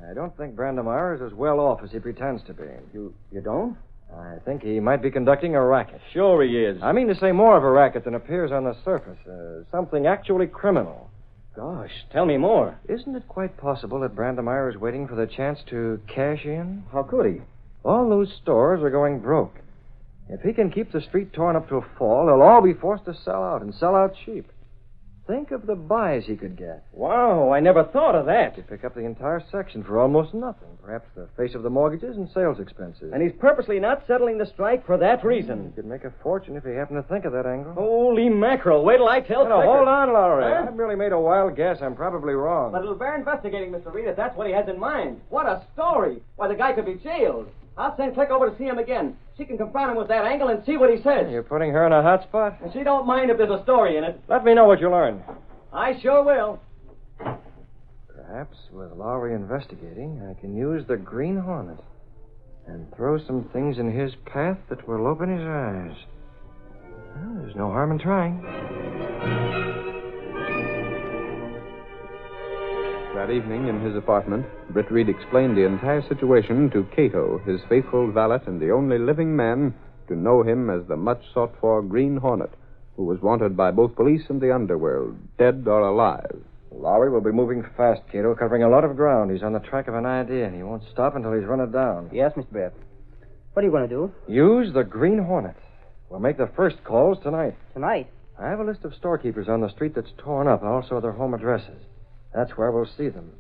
I don't think Brandemeyer is as well off as he pretends to be. You don't? I think he might be conducting a racket. Sure he is. I mean to say more of a racket than appears on the surface. Something actually criminal. Gosh, tell me more. Isn't it quite possible that Brandemeyer is waiting for the chance to cash in? How could he? All those stores are going broke. If he can keep the street torn up to a fall, they'll all be forced to sell out, and sell out cheap. Think of the buys he could get. Wow, I never thought of that. To pick up the entire section for almost nothing. Perhaps the face of the mortgages and sales expenses. And he's purposely not settling the strike for that reason. He could make a fortune if he happened to think of that angle. Holy mackerel. Wait till I tell No, Clicker. hold on, Lowry. Huh? I've merely made a wild guess. I'm probably wrong. But it'll bear investigating, Mr. Reed, if that's what he has in mind. What a story. Why, the guy could be jailed. I'll send Click over to see him again. She can confront him with that angle and see what he says. You're putting her in a hot spot? And she don't mind if there's a story in it. Let me know what you learn. I sure will. Perhaps with Lowry investigating, I can use the Green Hornet and throw some things in his path that will open his eyes. Well, there's no harm in trying. That evening in his apartment, Britt Reed explained the entire situation to Cato, his faithful valet and the only living man to know him as the much-sought-for Green Hornet, who was wanted by both police and the underworld, dead or alive. Lowry will be moving fast, Cato, covering a lot of ground. He's on the track of an idea, and he won't stop until he's run it down. Yes, Mr. Biff. What are you going to do? Use the Green Hornet. We'll make the first calls tonight. Tonight? I have a list of storekeepers on the street that's torn up, and also their home addresses. That's where we'll see them.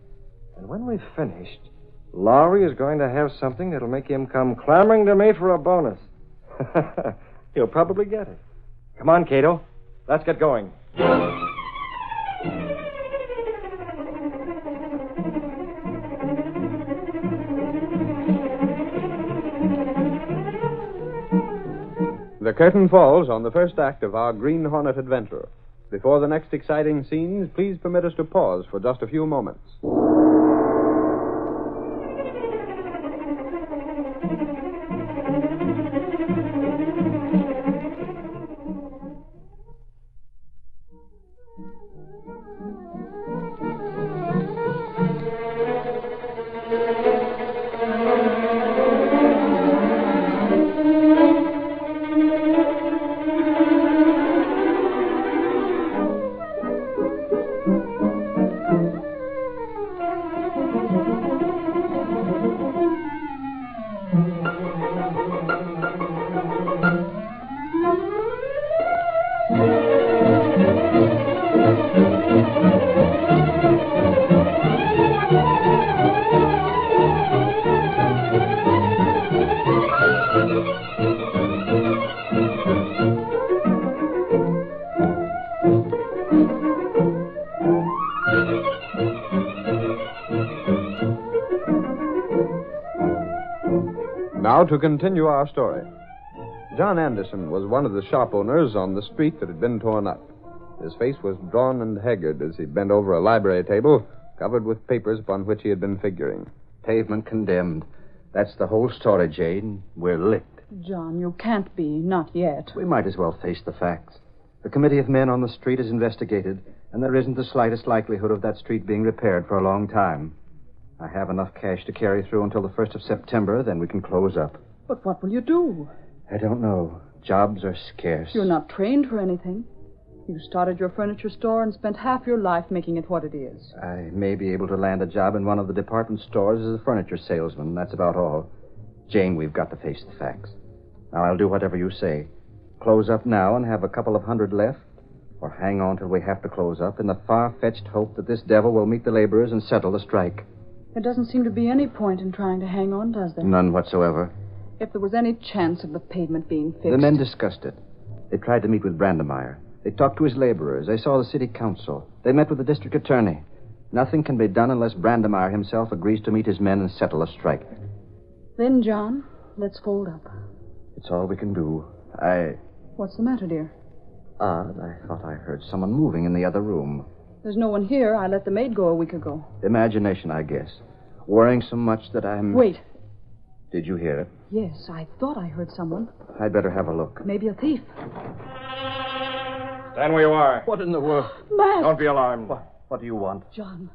And when we've finished, Lowry is going to have something that'll make him come clamoring to me for a bonus. He'll probably get it. Come on, Cato. Let's get going. The curtain falls on the first act of our Green Hornet adventure. Before the next exciting scenes, please permit us to pause for just a few moments. Now to continue our story. John Anderson was one of the shop owners on the street that had been torn up. His face was drawn and haggard as he bent over a library table covered with papers upon which he had been figuring. Pavement condemned. That's the whole story, Jane. We're licked. John, you can't be. Not yet. We might as well face the facts. The committee of men on the street is investigated, and there isn't the slightest likelihood of that street being repaired for a long time. I have enough cash to carry through until the 1st of September, then we can close up. But what will you do? I don't know. Jobs are scarce. You're not trained for anything. You started your furniture store and spent half your life making it what it is. I may be able to land a job in one of the department stores as a furniture salesman. That's about all. Jane, we've got to face the facts. Now, I'll do whatever you say. Close up now and have a couple of hundred left, or hang on till we have to close up in the far-fetched hope that this devil will meet the laborers and settle the strike. There doesn't seem to be any point in trying to hang on, does there? None whatsoever. If there was any chance of the pavement being fixed... The men discussed it. They tried to meet with Brandemeyer. They talked to his laborers. They saw the city council. They met with the district attorney. Nothing can be done unless Brandemeyer himself agrees to meet his men and settle a strike. Then, John, let's fold up. It's all we can do. What's the matter, dear? Odd. I thought I heard someone moving in the other room. There's no one here. I let the maid go a week ago. Imagination, I guess. Worrying so much that I'm... Wait. Did you hear it? Yes, I thought I heard someone. I'd better have a look. Maybe a thief. Stand where you are. What in the world? Mask! Don't be alarmed. What do you want? John,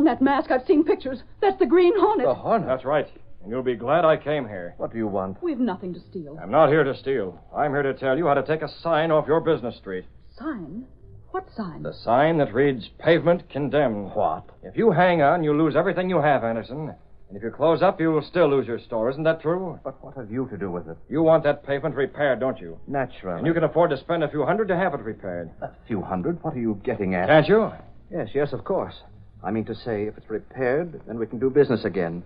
that mask, I've seen pictures. That's the Green Hornet. The Hornet? That's right. and you'll be glad I came here. What do you want? We've nothing to steal. I'm not here to steal. I'm here to tell you how to take a sign off your business street. Sign? What sign? The sign that reads pavement condemned. What? If you hang on, you'll lose everything you have, Anderson. And if you close up, you'll still lose your store. Isn't that true? But what have you to do with it? You want that pavement repaired, don't you? Naturally. And you can afford to spend a few hundred to have it repaired. A few hundred? What are you getting at? Can't you? Yes, of course. I mean to say, if it's repaired, then we can do business again.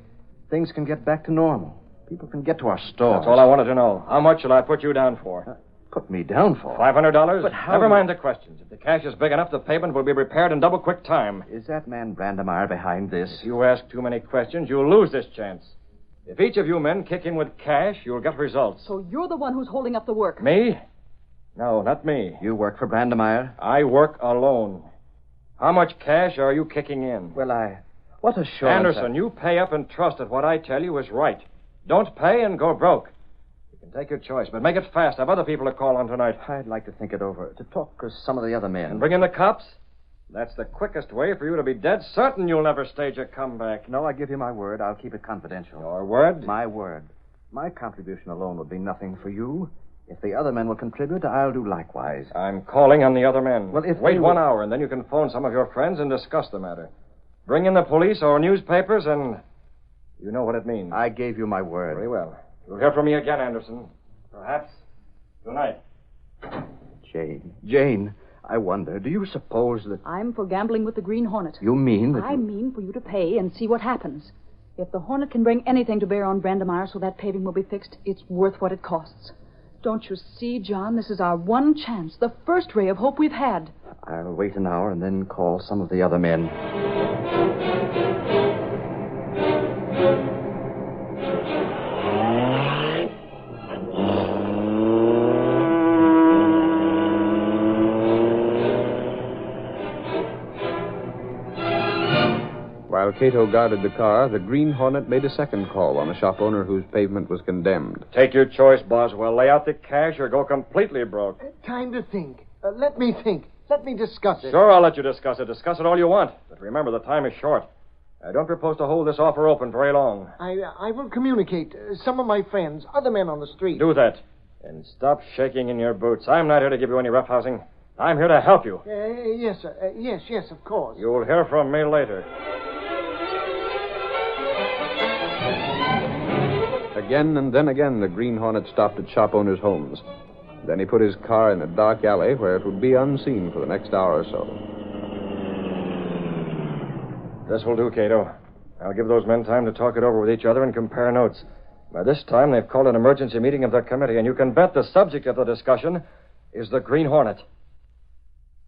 Things can get back to normal. People can get to our stores. That's all I wanted to know. How much shall I put you down for? Put me down for? $500? But how... Never mind the questions. If the cash is big enough, the pavement will be repaired in double quick time. Is that man Brandemeyer behind this? If you ask too many questions, you'll lose this chance. If each of you men kick in with cash, you'll get results. So you're the one who's holding up the work? Me? No, not me. You work for Brandemeyer? I work alone. How much cash are you kicking in? Well, what assurance... Anderson, you pay up and trust that what I tell you is right. Don't pay and go broke. You can take your choice, but make it fast. I have other people to call on tonight. I'd like to think it over, to talk to some of the other men. And bring in the cops? That's the quickest way for you to be dead certain you'll never stage a comeback. No, I give you my word. I'll keep it confidential. Your word? My word. My contribution alone would be nothing for you. If the other men will contribute, I'll do likewise. I'm calling on the other men. Well, if Wait they 1 hour, and then you can phone some of your friends and discuss the matter. Bring in the police or newspapers, and you know what it means. I gave you my word. Very well. You'll hear from me again, Anderson. Perhaps tonight. Jane, I wonder, do you suppose that... I'm for gambling with the Green Hornet. You mean that... I mean for you to pay and see what happens. If the Hornet can bring anything to bear on Brandemeyer so that paving will be fixed, it's worth what it costs. Don't you see, John? This is our one chance, the first ray of hope we've had. I'll wait an hour and then call some of the other men. While Cato guarded the car, the Green Hornet made a second call on a shop owner whose pavement was condemned. Take your choice, Boswell. Lay out the cash or go completely broke. Time to think. Let me think. Let me discuss it. Sure, I'll let you discuss it. Discuss it all you want. But remember, the time is short. I don't propose to hold this offer open very long. I will communicate. Some of my friends, other men on the street. Do that. And stop shaking in your boots. I'm not here to give you any roughhousing. I'm here to help you. Yes, sir. Yes, of course. You'll hear from me later. Again and then again, the Green Hornet stopped at shop owners' homes. Then he put his car in a dark alley where it would be unseen for the next hour or so. This will do, Cato. I'll give those men time to talk it over with each other and compare notes. By this time, they've called an emergency meeting of their committee, and you can bet the subject of the discussion is the Green Hornet.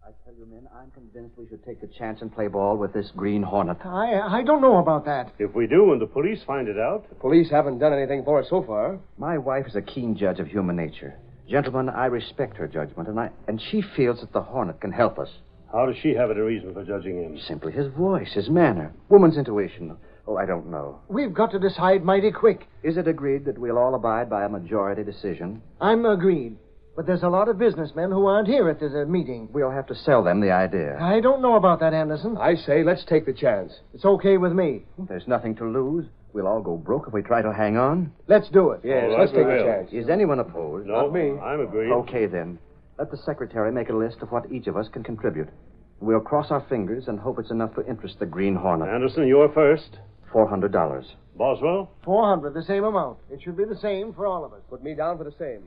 I tell you, men, I'm convinced we should take the chance and play ball with this Green Hornet. I don't know about that. If we do and the police find it out... The police haven't done anything for us so far. My wife is a keen judge of human nature. Gentlemen, I respect her judgment, and she feels that the Hornet can help us. How does she have a reason for judging him? Simply his voice, his manner, woman's intuition. Oh, I don't know. We've got to decide mighty quick. Is it agreed that we'll all abide by a majority decision? I'm agreed. But there's a lot of businessmen who aren't here at this meeting. We'll have to sell them the idea. I don't know about that, Anderson. I say let's take the chance. It's okay with me. There's nothing to lose. We'll all go broke if we try to hang on. Let's do it. Yes, let's take the chance. Is anyone opposed? No, not me. I'm agreed. Okay, then. Let the secretary make a list of what each of us can contribute. We'll cross our fingers and hope it's enough to interest the Green Hornet. Anderson, you're first. $400. Boswell? 400, the same amount. It should be the same for all of us. Put me down for the same.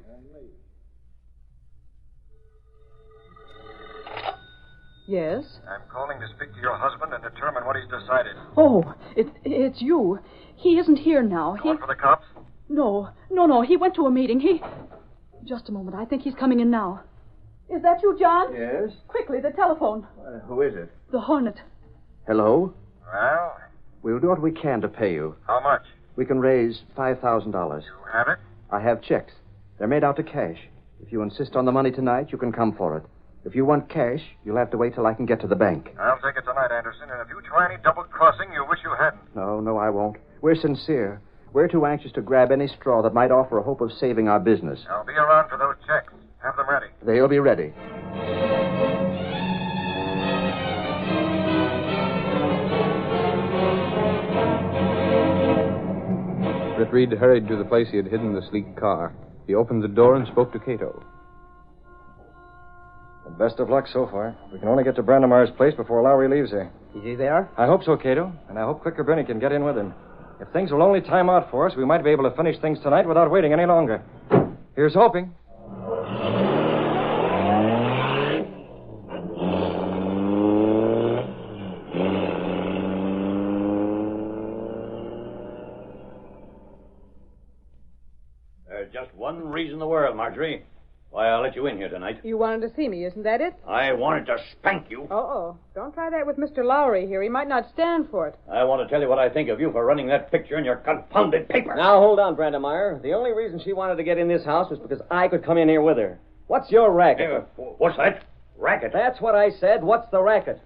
Yes? I'm calling to speak to your husband and determine what he's decided. Oh, it's you. He isn't here now. Going for the cops? No. He went to a meeting. Just a moment. I think he's coming in now. Is that you, John? Yes? Quickly, the telephone. Who is it? The Hornet. Hello? Well? We'll do what we can to pay you. How much? We can raise $5,000. You have it? I have checks. They're made out to cash. If you insist on the money tonight, you can come for it. If you want cash, you'll have to wait till I can get to the bank. I'll take it tonight, Anderson, and if you try any double-crossing, you'll wish you hadn't. No, I won't. We're sincere. We're too anxious to grab any straw that might offer a hope of saving our business. I'll be around for those checks. Have them ready. They'll be ready. Britt Reed hurried to the place he had hidden the sleek car. He opened the door and spoke to Cato. Best of luck so far. We can only get to Brandemeyer's place before Lowry leaves here. Is he there? I hope so, Cato, and I hope Clicker Brenny can get in with him. If things will only time out for us, we might be able to finish things tonight without waiting any longer. Here's hoping. There's just one reason in the world, Marjorie, why I let you in here tonight. You wanted to see me, isn't that it? I wanted to spank you. Uh-oh. Don't try that with Mr. Lowry here. He might not stand for it. I want to tell you what I think of you for running that picture in your confounded paper. Now, hold on, Brandemeyer. The only reason she wanted to get in this house was because I could come in here with her. What's your racket? What's that? Racket? That's what I said. What's the racket?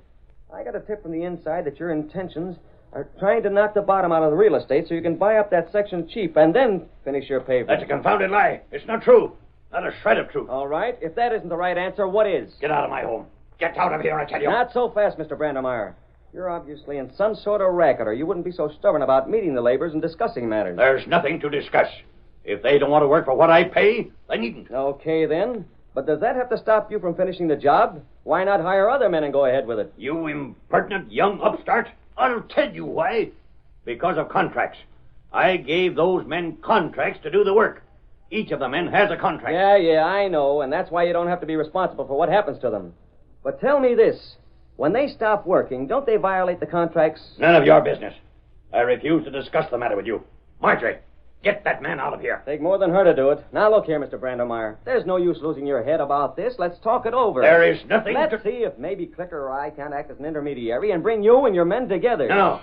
I got a tip from the inside that your intentions are trying to knock the bottom out of the real estate so you can buy up that section cheap and then finish your pavement. That's a confounded lie. It's not true. Not a shred of truth. All right. If that isn't the right answer, what is? Get out of my home. Get out of here, I tell you. Not so fast, Mr. Brandemeyer. You're obviously in some sort of racket, or you wouldn't be so stubborn about meeting the laborers and discussing matters. There's nothing to discuss. If they don't want to work for what I pay, they needn't. Okay, then. But does that have to stop you from finishing the job? Why not hire other men and go ahead with it? You impertinent young upstart. I'll tell you why. Because of contracts. I gave those men contracts to do the work. Each of the men has a contract. Yeah, I know, and that's why you don't have to be responsible for what happens to them. But tell me this. When they stop working, don't they violate the contracts? None of your business. I refuse to discuss the matter with you. Marjorie, get that man out of here. Take more than her to do it. Now, look here, Mr. Brandemeyer. There's no use losing your head about this. Let's talk it over. There is nothing Let's see if maybe Clicker or I can act as an intermediary and bring you and your men together. No.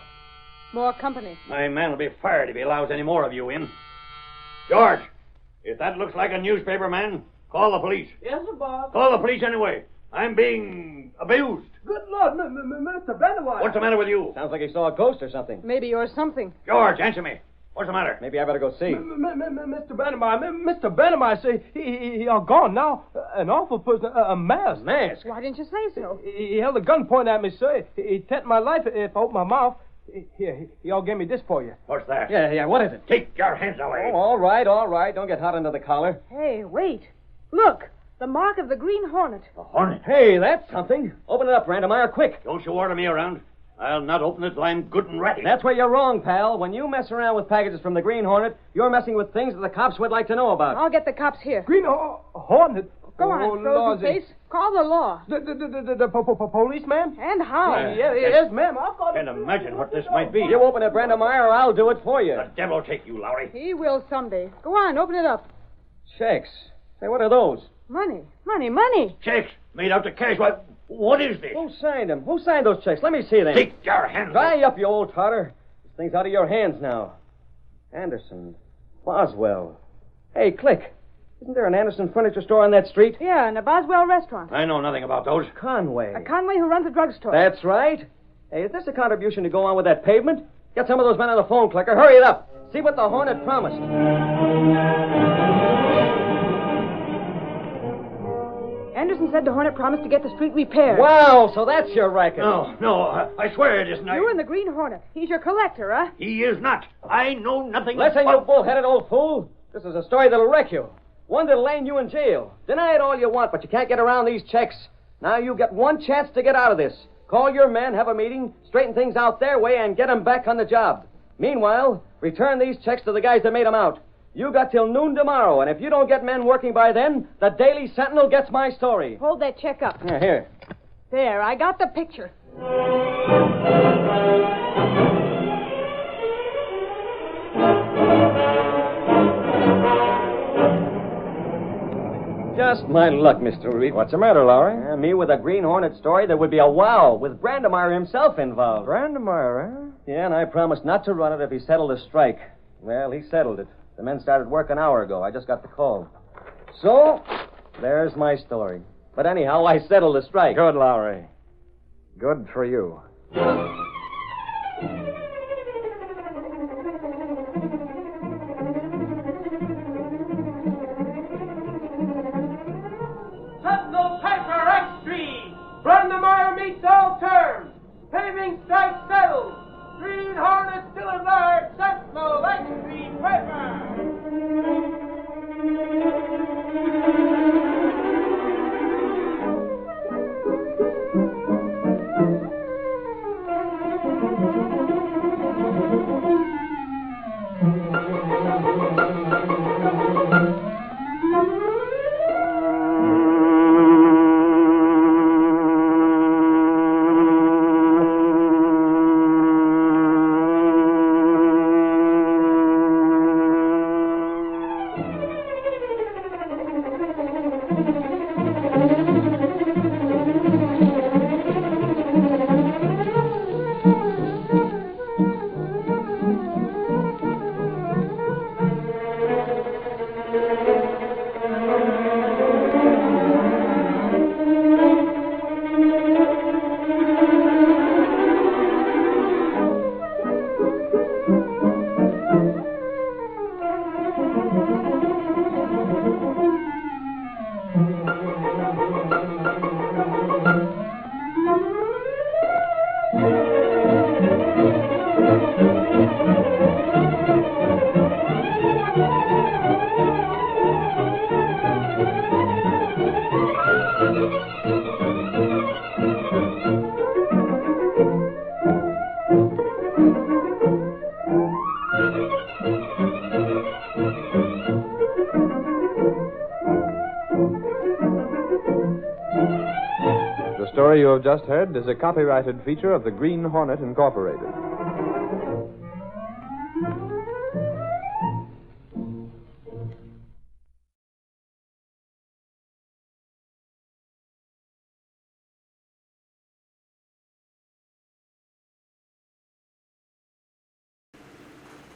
More company. My man will be fired if he allows any more of you in. George, if that looks like a newspaper man, call the police. Yes, sir, boss. Call the police anyway. I'm being abused. Good Lord, Mr. Brandemeier. What's the matter with you? Sounds like he saw a ghost or something. Maybe you're something. George, answer me. What's the matter? Maybe I better go see. Mr. Brandemeier say he gone now. An awful person, a mask. Mask? Why didn't you say so? He held a gun pointed at me, sir. He threatened my life if I opened my mouth. Here, he all gave me this for you. What's that? Yeah, what is it? Take your hands away. Oh, all right. Don't get hot under the collar. Hey, wait. Look, the mark of the Green Hornet. A hornet? Hey, that's something. Open it up, Brandemeyer, quick. Don't you order me around. I'll not open it till I'm good and ready. That's where you're wrong, pal. When you mess around with packages from the Green Hornet, you're messing with things that the cops would like to know about. I'll get the cops here. Green Hornet? Go on, frozen face. Call the law. The policeman? And how? Yes, ma'am. I'll call Can't imagine what this might be. You open it, Brandemeyer, or I'll do it for you. The devil take you, Lowry. He will someday. Go on, open it up. Checks. Say, what are those? Money. Checks made out to cash. What is this? Who signed them? Who signed those checks? Let me see them. Take your hands. Dry up, you old tartar. This thing's out of your hands now. Anderson. Boswell. Hey, Click. Isn't there an Anderson furniture store on that street? Yeah, and a Boswell restaurant. I know nothing about those. Conway. A Conway who runs a drugstore. That's right. Hey, is this a contribution to go on with that pavement? Get some of those men on the phone, Clicker. Hurry it up. See what the Hornet promised. Anderson said the Hornet promised to get the street repaired. Wow, so that's your racket. No, I swear it isn't. You and the Green Hornet. He's your collector, huh? He is not. I know nothing Listen, about... you bull-headed old fool. This is a story that'll wreck you. One that'll land you in jail. Deny it all you want, but you can't get around these checks. Now you get one chance to get out of this. Call your men, have a meeting, straighten things out their way, and get them back on the job. Meanwhile, return these checks to the guys that made them out. You got till noon tomorrow, and if you don't get men working by then, the Daily Sentinel gets my story. Hold that check up. Yeah, here. There, I got the picture. Just my luck, Mr. Reed. What's the matter, Lowry? Me with a Green Hornet story, there would be a wow with Brandemeyer himself involved. Brandemeyer, eh? Yeah, and I promised not to run it if he settled the strike. Well, he settled it. The men started work an hour ago. I just got the call. So, there's my story. But anyhow, I settled the strike. Good, Lowry. Good for you. Sentinel Piper Extreme. Brandemeier meets all terms. Paving strike settled. Green Hornet still at large. Sentinel Extreme. story you have just heard is a copyrighted feature of the Green Hornet, Incorporated.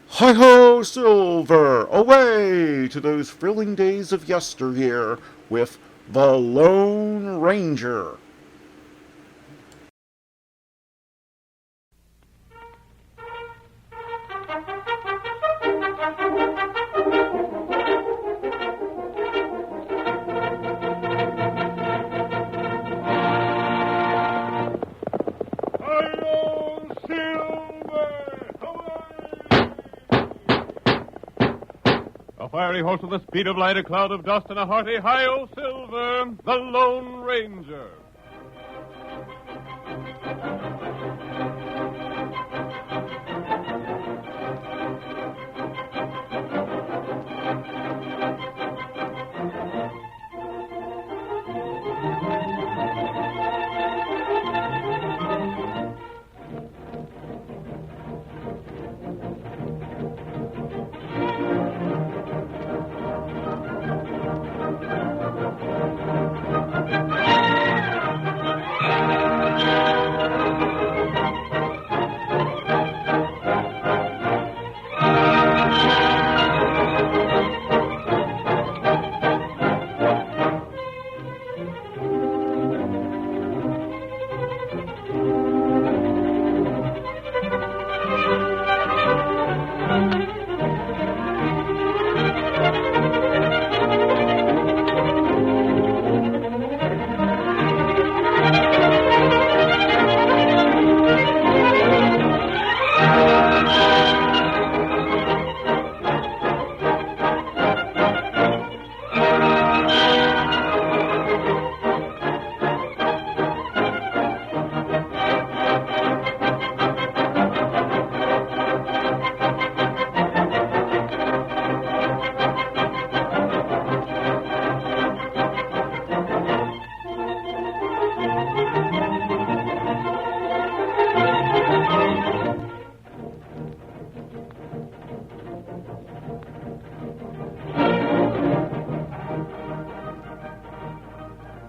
Hi-ho, Silver! Away to those thrilling days of yesteryear with The Lone Ranger. A fiery horse with the speed of light, a cloud of dust, and a hearty hi-yo Silver, the Lone Ranger.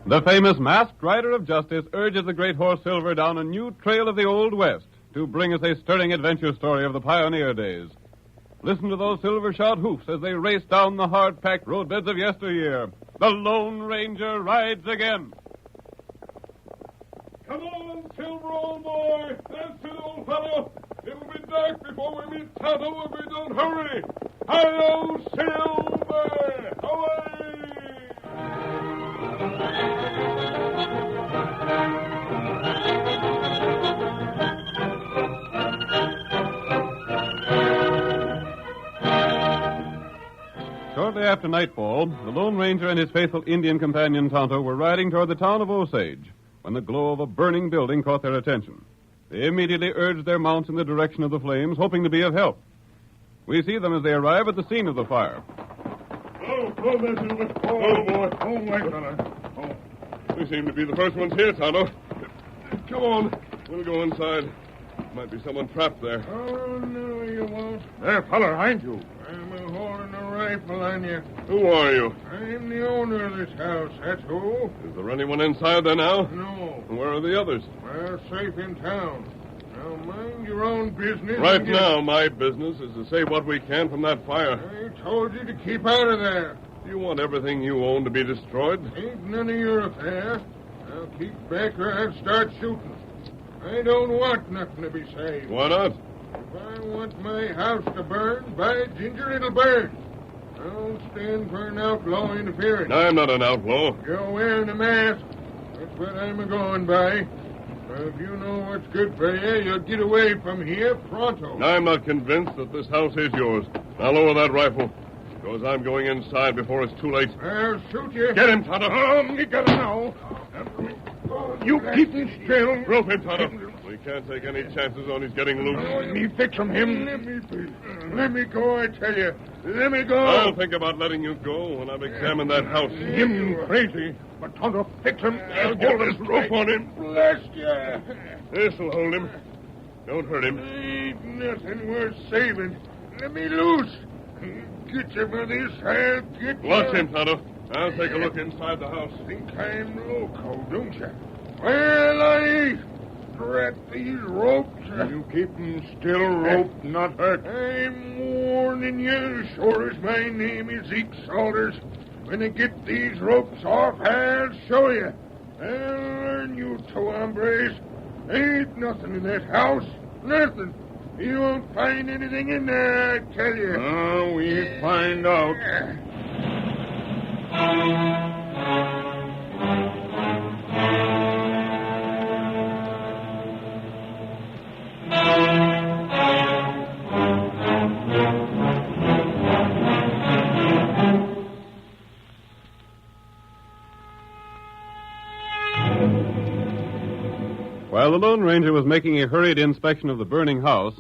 The famous masked rider of justice urges the great horse Silver down a new trail of the Old West to bring us a stirring adventure story of the pioneer days. Listen to those silver-shod hoofs as they race down the hard-packed roadbeds of yesteryear. The Lone Ranger rides again. Come on, Silver, old boy. That's it, old fellow. It'll be dark before we meet Tonto if we don't hurry. Hi-yo, Silver! Away! Shortly after nightfall, the Lone Ranger and his faithful Indian companion Tonto were riding toward the town of Osage when the glow of a burning building caught their attention. They immediately urged their mounts in the direction of the flames, hoping to be of help. We see them as they arrive at the scene of the fire. Oh, there, Silver. Oh, boy. Oh, wait, fella. Oh. We seem to be the first ones here, Tonto. Come on. We'll go inside. Might be someone trapped there. Oh, no, you won't. There, fella, behind you. I'm holding a rifle on you. Who are you? I'm the owner of this house, that's who. Is there anyone inside there now? No. Where are the others? We're safe in town. Now, mind your own business. Right now, my business is to save what we can from that fire. I told you to keep out of there. Do you want everything you own to be destroyed? Ain't none of your affair. Now, keep back or I'll start shooting. I don't want nothing to be saved. Why not? If I want my house to burn, by ginger, it'll burn. Don't stand for an outlaw interference. I'm not an outlaw. You're wearing a mask. That's what I'm a-going by. If you know what's good for you, you'll get away from here pronto. I'm not convinced that this house is yours. Now lower that rifle, because I'm going inside before it's too late. I'll shoot you. Get him, Tonto. You got him now. You keep him still. Rope him, Tonto. We can't take any chances on his getting loose. Let me fix him. Let me go, I tell you. Let me go. I'll think about letting you go when I've examined that house. Him crazy, but Tonto, fix him. I'll get this rope on him. Bless you. This'll hold him. Don't hurt him. Ain't nothing worth saving. Let me loose. Get you for this. I'll get you. Watch him, Tonto. I'll take a look inside the house. Think I'm loco, don't you? Well, I drat these ropes. You keep 'em still, rope, not hurt. I'm warning you, sure as my name is Zeke Salters. When I get these ropes off, I'll show you. I'll learn you two hombres. Ain't nothing in that house. Nothing. You won't find anything in there, I tell you. Oh, we'll find out. While the Lone Ranger was making a hurried inspection of the burning house,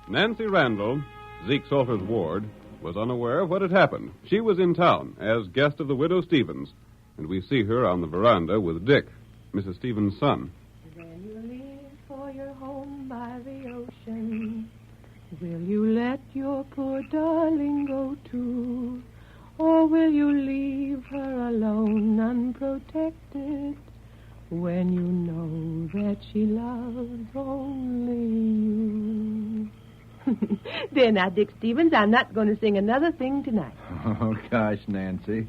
Nancy Randall, Zeke Salter's ward, was unaware of what had happened. She was in town as guest of the widow Stevens, and we see her on the veranda with Dick, Mrs. Stevens' son. When you leave for your home by the ocean, will you let your poor darling go too? Or will you leave her alone, unprotected, when you know that she loves only you? There now, Dick Stevens, I'm not going to sing another thing tonight. Oh, gosh, Nancy.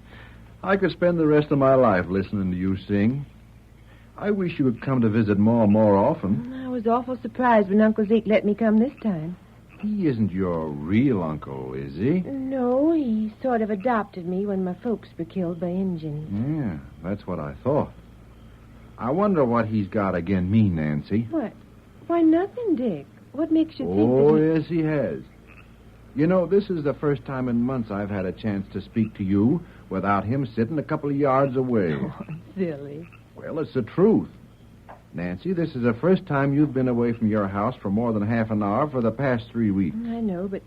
I could spend the rest of my life listening to you sing. I wish you would come to visit Ma more often. I was awful surprised when Uncle Zeke let me come this time. He isn't your real uncle, is he? No, he sort of adopted me when my folks were killed by Indians. Yeah, that's what I thought. I wonder what he's got again me, Nancy. What? Why, nothing, Dick. What makes you think Oh, that yes, he has. You know, this is the first time in months I've had a chance to speak to you without him sitting a couple of yards away. Oh, silly. Well, it's the truth. Nancy, this is the first time you've been away from your house for more than half an hour for the past 3 weeks. I know, but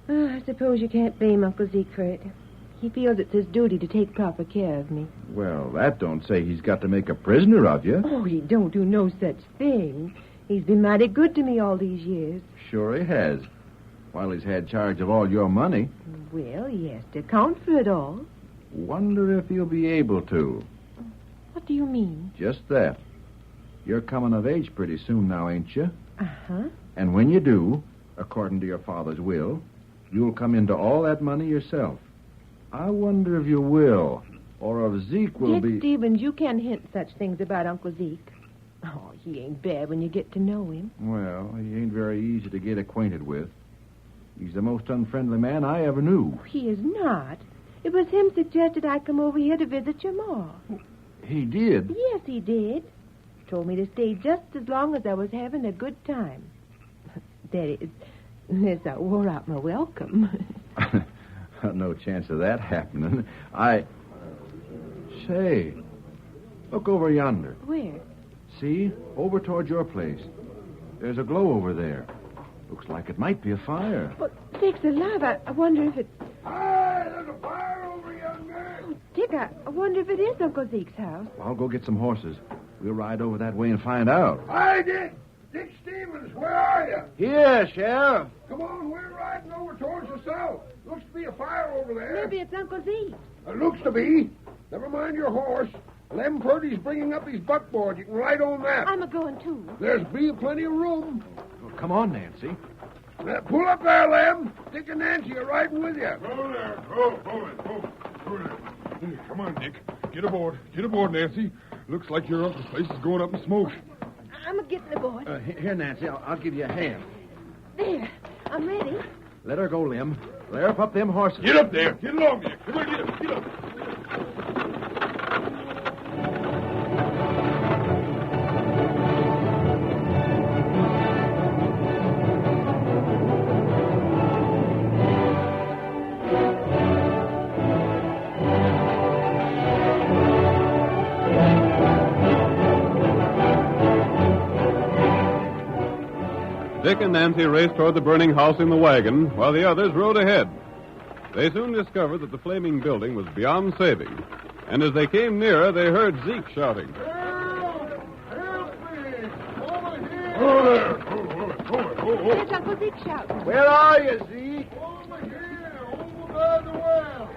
I suppose you can't blame Uncle Zeke for it. He feels it's his duty to take proper care of me. Well, that don't say he's got to make a prisoner of you. Oh, he don't do no such thing. He's been mighty good to me all these years. Sure he has. While he's had charge of all your money. Well, he has to account for it all. Wonder if he'll be able to. What do you mean? Just that. You're coming of age pretty soon now, ain't you? Uh-huh. And when you do, according to your father's will, you'll come into all that money yourself. I wonder if you will, or if Zeke will Dick be... Stevens, you can't hint such things about Uncle Zeke. Oh, he ain't bad when you get to know him. Well, he ain't very easy to get acquainted with. He's the most unfriendly man I ever knew. He is not. It was him suggested I come over here to visit your ma. He did? Yes, he did. Told me to stay just as long as I was having a good time. That is, unless I wore out my welcome. No chance of that happening. Say, look over yonder. Where? See? Over toward your place. There's a glow over there. Looks like it might be a fire. But Dick's alive. I wonder if it... Hi, there's a fire over yonder. Oh, Dick, I wonder if it is Uncle Zeke's house. I'll go get some horses. We'll ride over that way and find out. Hi, Dick. Dick Stevens, where are you? Here, Sheriff. Come on, we're riding over towards the south. Looks to be a fire over there. Maybe it's Uncle Zeke. It looks to be. Never mind your horse. Lem Purdy's bringing up his buckboard. You can ride on that. I'm a-going, too. There's be plenty of room. Well, come on, Nancy. Now, pull up there, Lem. Dick and Nancy are riding with you. Go there. Go there. Come on, Dick. Get aboard. Get aboard, Nancy. Looks like your uncle's place is going up in smoke. I'm a-getting aboard. Here, Nancy, I'll give you a hand. There. I'm ready. Let her go, Lem. Flare up them horses. Get up there. Get along there. Come on, get up. Get up. Dick and Nancy raced toward the burning house in the wagon, while the others rode ahead. They soon discovered that the flaming building was beyond saving, and as they came nearer, they heard Zeke shouting. There's Uncle Zeke shouting. Where are you, Zeke? Over here, over by the well.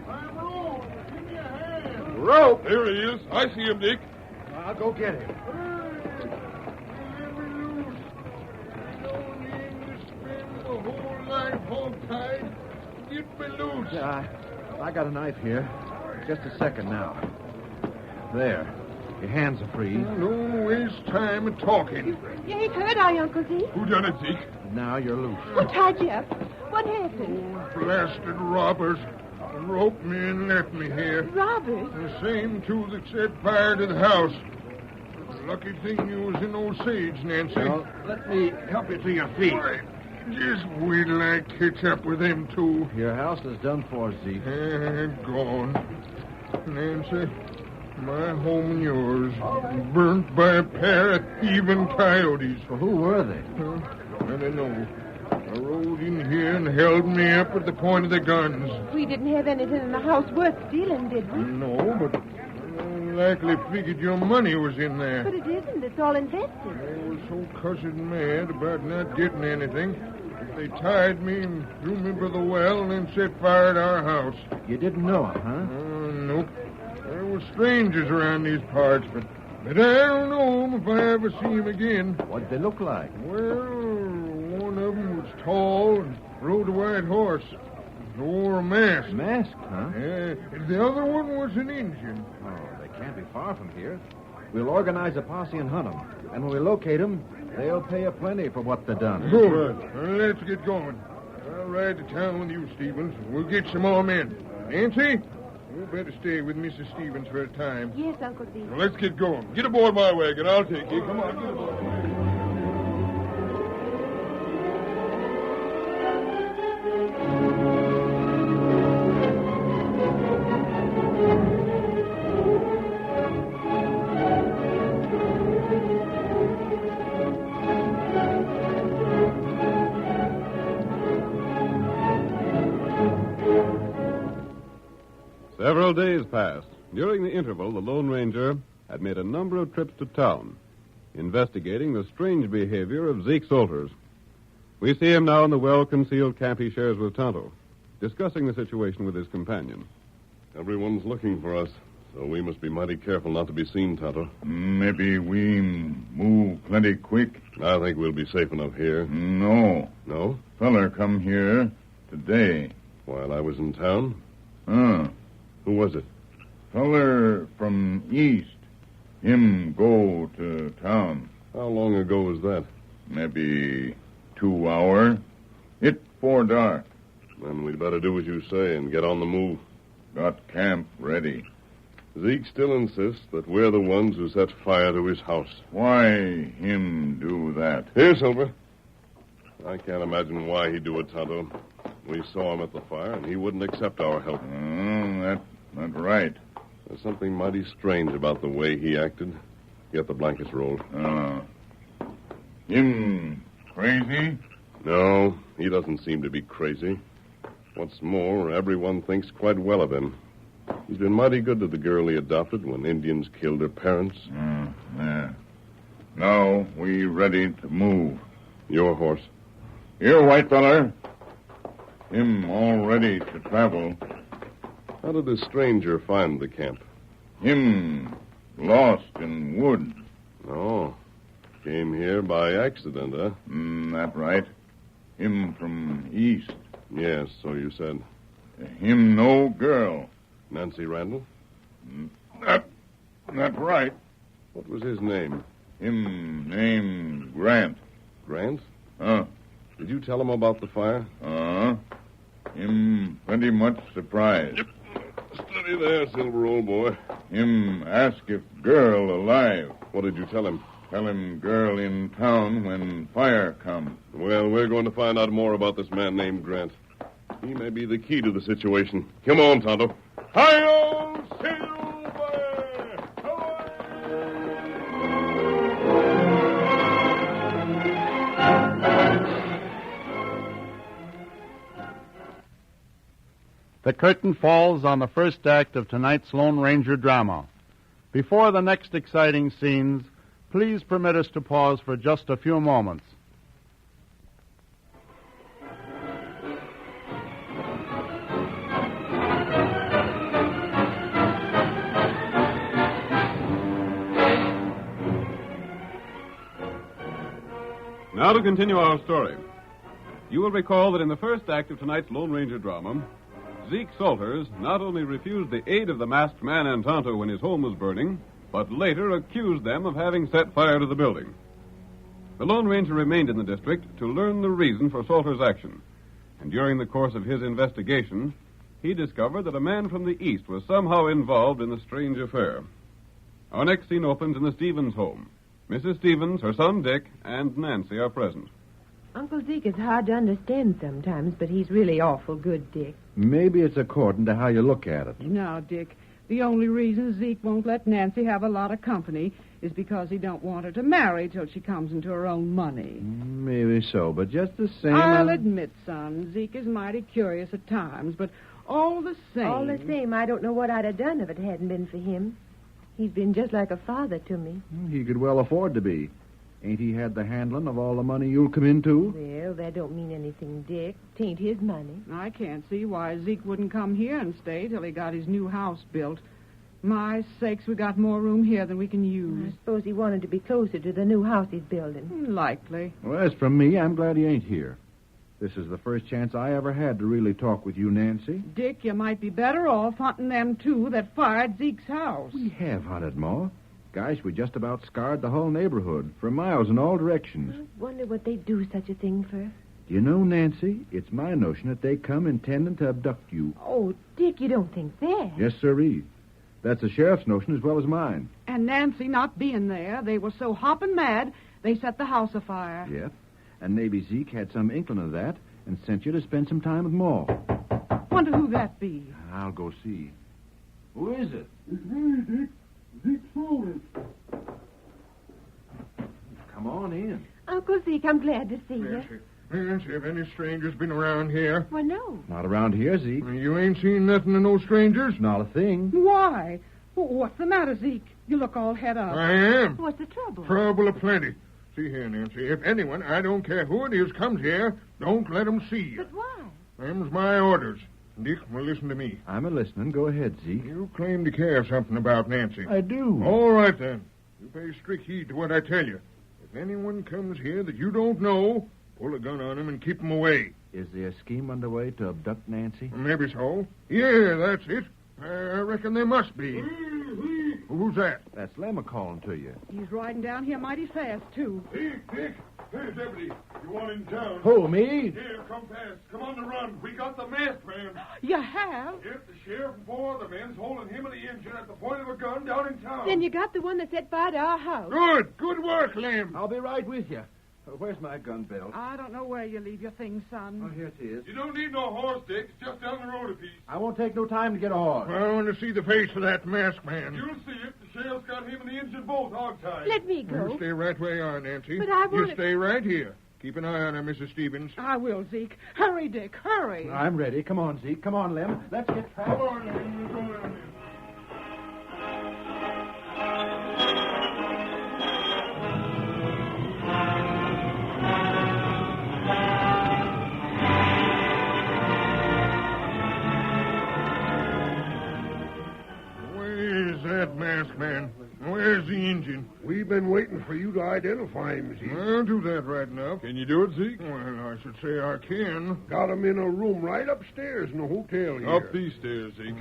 I'm Rope. Give me a hand. Rope? There he is. I see him, Dick. I'll go get him. Get me loose. Yeah, I got a knife here. Just a second now. There. Your hands are free. No waste time in talking. You ain't hurt, are you, Uncle Zeke? Who done it, Zeke? Now you're loose. Who tied you up? What happened? Blasted robbers. Roped me and left me here. Robbers? The same two that set fire to the house. Lucky thing you was in Osage, Nancy. Well, let me help you to your feet. Why, just wait till I catch up with them two. Your house is done for, Zeke. Gone. Nancy, my home and yours, burnt by a pair of thieving coyotes. Well, who were they? I don't know. They rode in here and held me up at the point of their guns. We didn't have anything in the house worth stealing, did we? No, but likely figured your money was in there. But it isn't. It's all invested. I was so cussed mad about not getting anything. They tied me and threw me by the well and then set fire to our house. You didn't know it, huh? Nope. There were strangers around these parts, but I don't know them if I ever see them again. What'd they look like? Well, one of them was tall and rode a white horse. Wore a mask. Mask, huh? Yeah. The other one was an Indian. Oh, they can't be far from here. We'll organize a posse and hunt them. And when we locate them, they'll pay you plenty for what they've done. Good. Well, let's get going. I'll ride to town with you, Stevens. We'll get some more men. Nancy, you better stay with Mrs. Stevens for a time. Yes, Uncle Zeke. Well, let's get going. Get aboard my wagon. I'll take you. Come on, get aboard. Several days passed. During the interval, the Lone Ranger had made a number of trips to town, investigating the strange behavior of Zeke Salters. We see him now in the well-concealed camp he shares with Tonto, discussing the situation with his companion. Everyone's looking for us, so we must be mighty careful not to be seen, Tonto. Maybe we move plenty quick. I think we'll be safe enough here. No. No? Feller come here today. While I was in town? Who was it? Feller from east. Him go to town. How long ago was that? Maybe 2 hour. It 4 dark. Then we'd better do as you say and get on the move. Got camp ready. Zeke still insists that we're the ones who set fire to his house. Why him do that? Here, Silver. I can't imagine why he'd do it, Tonto. We saw him at the fire, and he wouldn't accept our help. That's right. There's something mighty strange about the way he acted. Get the blankets rolled. Him crazy? No, he doesn't seem to be crazy. What's more, everyone thinks quite well of him. He's been mighty good to the girl he adopted when Indians killed her parents. Yeah. Now we ready to move. Your horse. Here, white feller. Him all ready to travel. How did this stranger find the camp? Him lost in wood. Oh. Came here by accident, huh? That right. Him from east. Yes, so you said. Him no girl. Nancy Randall? That right. What was his name? Him name Grant. Grant? Did you tell him about the fire? Him pretty much surprised. Steady there, Silver, old boy. Him ask if girl alive. What did you tell him? Tell him girl in town when fire come. Well, we're going to find out more about this man named Grant. He may be the key to the situation. Come on, Tonto. Hi-yo, Silver! Away! The curtain falls on the first act of tonight's Lone Ranger drama. Before the next exciting scenes, please permit us to pause for just a few moments. Now to continue our story. You will recall that in the first act of tonight's Lone Ranger drama, Zeke Salters not only refused the aid of the masked man and Tonto when his home was burning, but later accused them of having set fire to the building. The Lone Ranger remained in the district to learn the reason for Salters' action, and during the course of his investigation, he discovered that a man from the east was somehow involved in the strange affair. Our next scene opens in the Stevens home. Mrs. Stevens, her son Dick, and Nancy are present. Uncle Zeke is hard to understand sometimes, but he's really awful good, Dick. Maybe it's according to how you look at it. Now, Dick, the only reason Zeke won't let Nancy have a lot of company is because he don't want her to marry till she comes into her own money. Maybe so, but just the same... I'll admit, son, Zeke is mighty curious at times, but all the same... All the same, I don't know what I'd have done if it hadn't been for him. He's been just like a father to me. He could well afford to be. Ain't he had the handling of all the money you'll come into? Well, that don't mean anything, Dick. 'Tain't his money. I can't see why Zeke wouldn't come here and stay till he got his new house built. My sakes, we got more room here than we can use. I suppose he wanted to be closer to the new house he's building. Likely. Well, as for me, I'm glad he ain't here. This is the first chance I ever had to really talk with you, Nancy. Dick, you might be better off hunting them two that fired Zeke's house. We have hunted, Ma. Gosh, we just about scarred the whole neighborhood for miles in all directions. I wonder what they'd do such a thing for. Do you know, Nancy, it's my notion that they come intending to abduct you. Oh, Dick, you don't think that? Yes, sirree. That's the sheriff's notion as well as mine. And Nancy not being there, they were so hopping mad, they set the house afire. Yep. And maybe Zeke had some inkling of that and sent you to spend some time with Ma. Wonder who that be. I'll go see. Who is it? It's me, Dick. Zeke Salters. Come on in. Uncle Zeke, I'm glad to see you. Nancy, have any strangers been around here? Well, no. Not around here, Zeke. You ain't seen nothing of no strangers? Not a thing. Why? What's the matter, Zeke? You look all het up. I am. What's the trouble? Trouble aplenty. See here, Nancy, if anyone, I don't care who it is, comes here, don't let 'em see you. But why? Them's my orders. Dick, well, listen to me. I'm a-listening. Go ahead, Zeke. You claim to care something about Nancy. I do. All right, then. You pay strict heed to what I tell you. If anyone comes here that you don't know, pull a gun on him and keep him away. Is there a scheme underway to abduct Nancy? Maybe so. Yeah, that's it. I reckon there must be. Who's that? That's Lemma calling to you. He's riding down here mighty fast, too. Dick. Hey, deputy. You want in town? Who, me? Here, come fast. Come on the run. We got the masked man. You have? Yes, the sheriff and 4 other men's holding him and the engine at the point of a gun down in town. Then you got the one that set fire to our house. Good work, Lem. I'll be right with you. Where's my gun belt? I don't know where you leave your things, son. Oh, here it is. You don't need no horse, Dick. It's just down the road a piece. I won't take no time to get a horse. I want to see the face of that masked man. You'll see it. The sheriff's got him and the engine both hogtied. Let me go. You stay right where you are, Nancy. But I You want stay right here. Keep an eye on her, Mrs. Stevens. I will, Zeke. Hurry, Dick, hurry. I'm ready. Come on, Zeke. Come on, Lem. Let's get trapped. Come on, Lem. We'll go down there. Where's that masked man? Where's the engine? We've been waiting for you to identify him, Zeke. I'll do that right enough. Can you do it, Zeke? Well, I should say I can. Got him in a room right upstairs in the hotel here. Up these stairs, Zeke.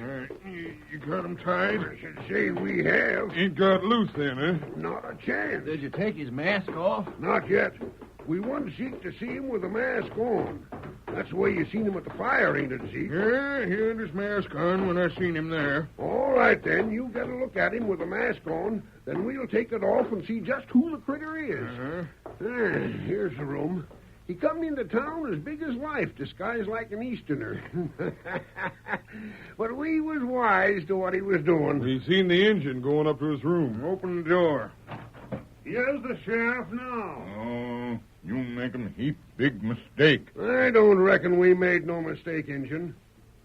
You got him tied? I should say we have. Ain't got loose then, eh? Not a chance. Did you take his mask off? Not yet. We want Zeke to see him with a mask on. That's the way you seen him at the fire, ain't it, Zeke? Yeah, he had his mask on when I seen him there. All right, then. You get a look at him with a mask on. Then we'll take it off and see just who the critter is. Here's the room. He come into town as big as life, disguised like an Easterner. But we was wise to what he was doing. We seen the engine going up to his room. Open the door. Here's the sheriff now. Oh, you make 'em heap big mistake. I don't reckon we made no mistake, Injun.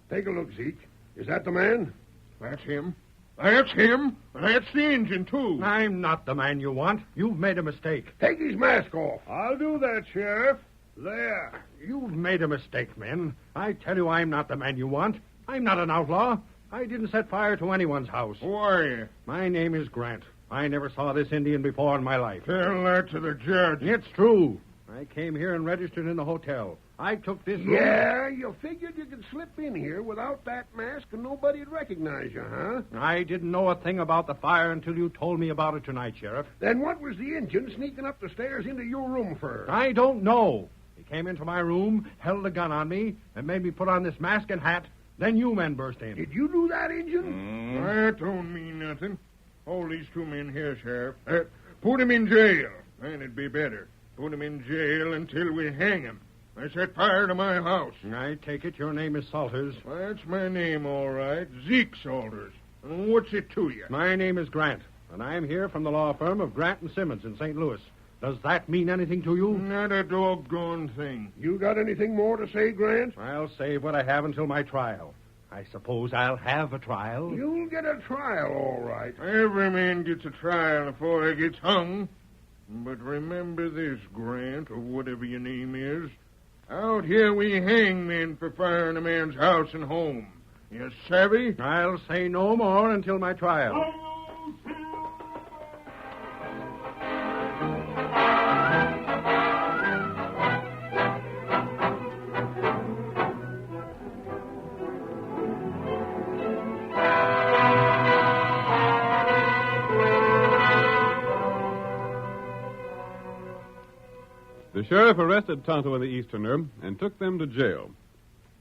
Take a look, Zeke. Is that the man? That's him. That's him. That's the engine, too. I'm not the man you want. You've made a mistake. Take his mask off. I'll do that, Sheriff. There. You've made a mistake, men. I tell you, I'm not the man you want. I'm not an outlaw. I didn't set fire to anyone's house. Who are you? My name is Grant. I never saw this Indian before in my life. Tell that to the judge. It's true. I came here and registered in the hotel. I took this room. Yeah, you figured you could slip in here without that mask and nobody'd recognize you, huh? I didn't know a thing about the fire until you told me about it tonight, Sheriff. Then what was the engine sneaking up the stairs into your room for? I don't know. He came into my room, held a gun on me, and made me put on this mask and hat. Then you men burst in. Did you do that, engine? That don't mean nothing. Hold these two men here, Sheriff. Put him in jail. Then it'd be better. Put him in jail until we hang him. I set fire to my house. I take it your name is Salters. That's my name, all right. Zeke Salters. And what's it to you? My name is Grant, and I'm here from the law firm of Grant & Simmons in St. Louis. Does that mean anything to you? Not a doggone thing. You got anything more to say, Grant? I'll save what I have until my trial. I suppose I'll have a trial. You'll get a trial, all right. Every man gets a trial before he gets hung. But remember this, Grant, or whatever your name is. Out here we hang men for firing a man's house and home. You savvy? I'll say no more until my trial. The sheriff arrested Tonto and the Easterner and took them to jail.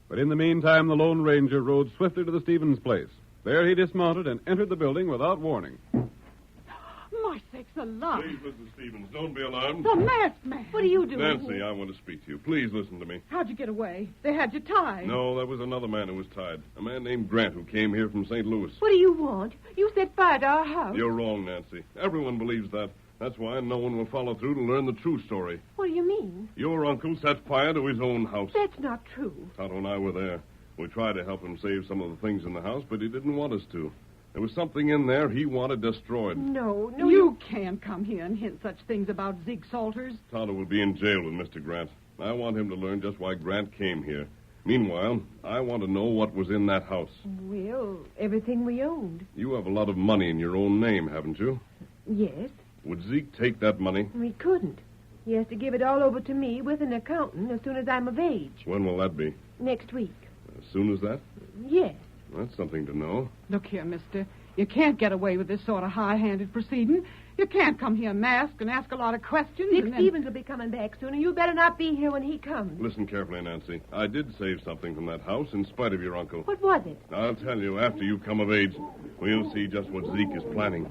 But in the meantime, the Lone Ranger rode swiftly to the Stevens place. There he dismounted and entered the building without warning. My sakes alive. Please, Mrs. Stevens, don't be alarmed. The masked man. What are you doing? Nancy, I want to speak to you. Please listen to me. How'd you get away? They had you tied. No, that was another man who was tied. A man named Grant who came here from St. Louis. What do you want? You set fire to our house. You're wrong, Nancy. Everyone believes that. That's why no one will follow through to learn the true story. What do you mean? Your uncle set fire to his own house. That's not true. Tonto and I were there. We tried to help him save some of the things in the house, but he didn't want us to. There was something in there he wanted destroyed. No, you can't come here and hint such things about Zeke Salters. Tonto will be in jail with Mr. Grant. I want him to learn just why Grant came here. Meanwhile, I want to know what was in that house. Well, everything we owned. You have a lot of money in your own name, haven't you? Yes. Would Zeke take that money? We couldn't. He has to give it all over to me with an accountant as soon as I'm of age. When will that be? Next week. As soon as that? Yes. That's something to know. Look here, mister. You can't get away with this sort of high-handed proceeding. You can't come here masked and ask a lot of questions. Dick and then... Stevens will be coming back soon, and you better not be here when he comes. Listen carefully, Nancy. I did save something from that house in spite of your uncle. What was it? I'll tell you after you come of age. We'll see just what Zeke is planning.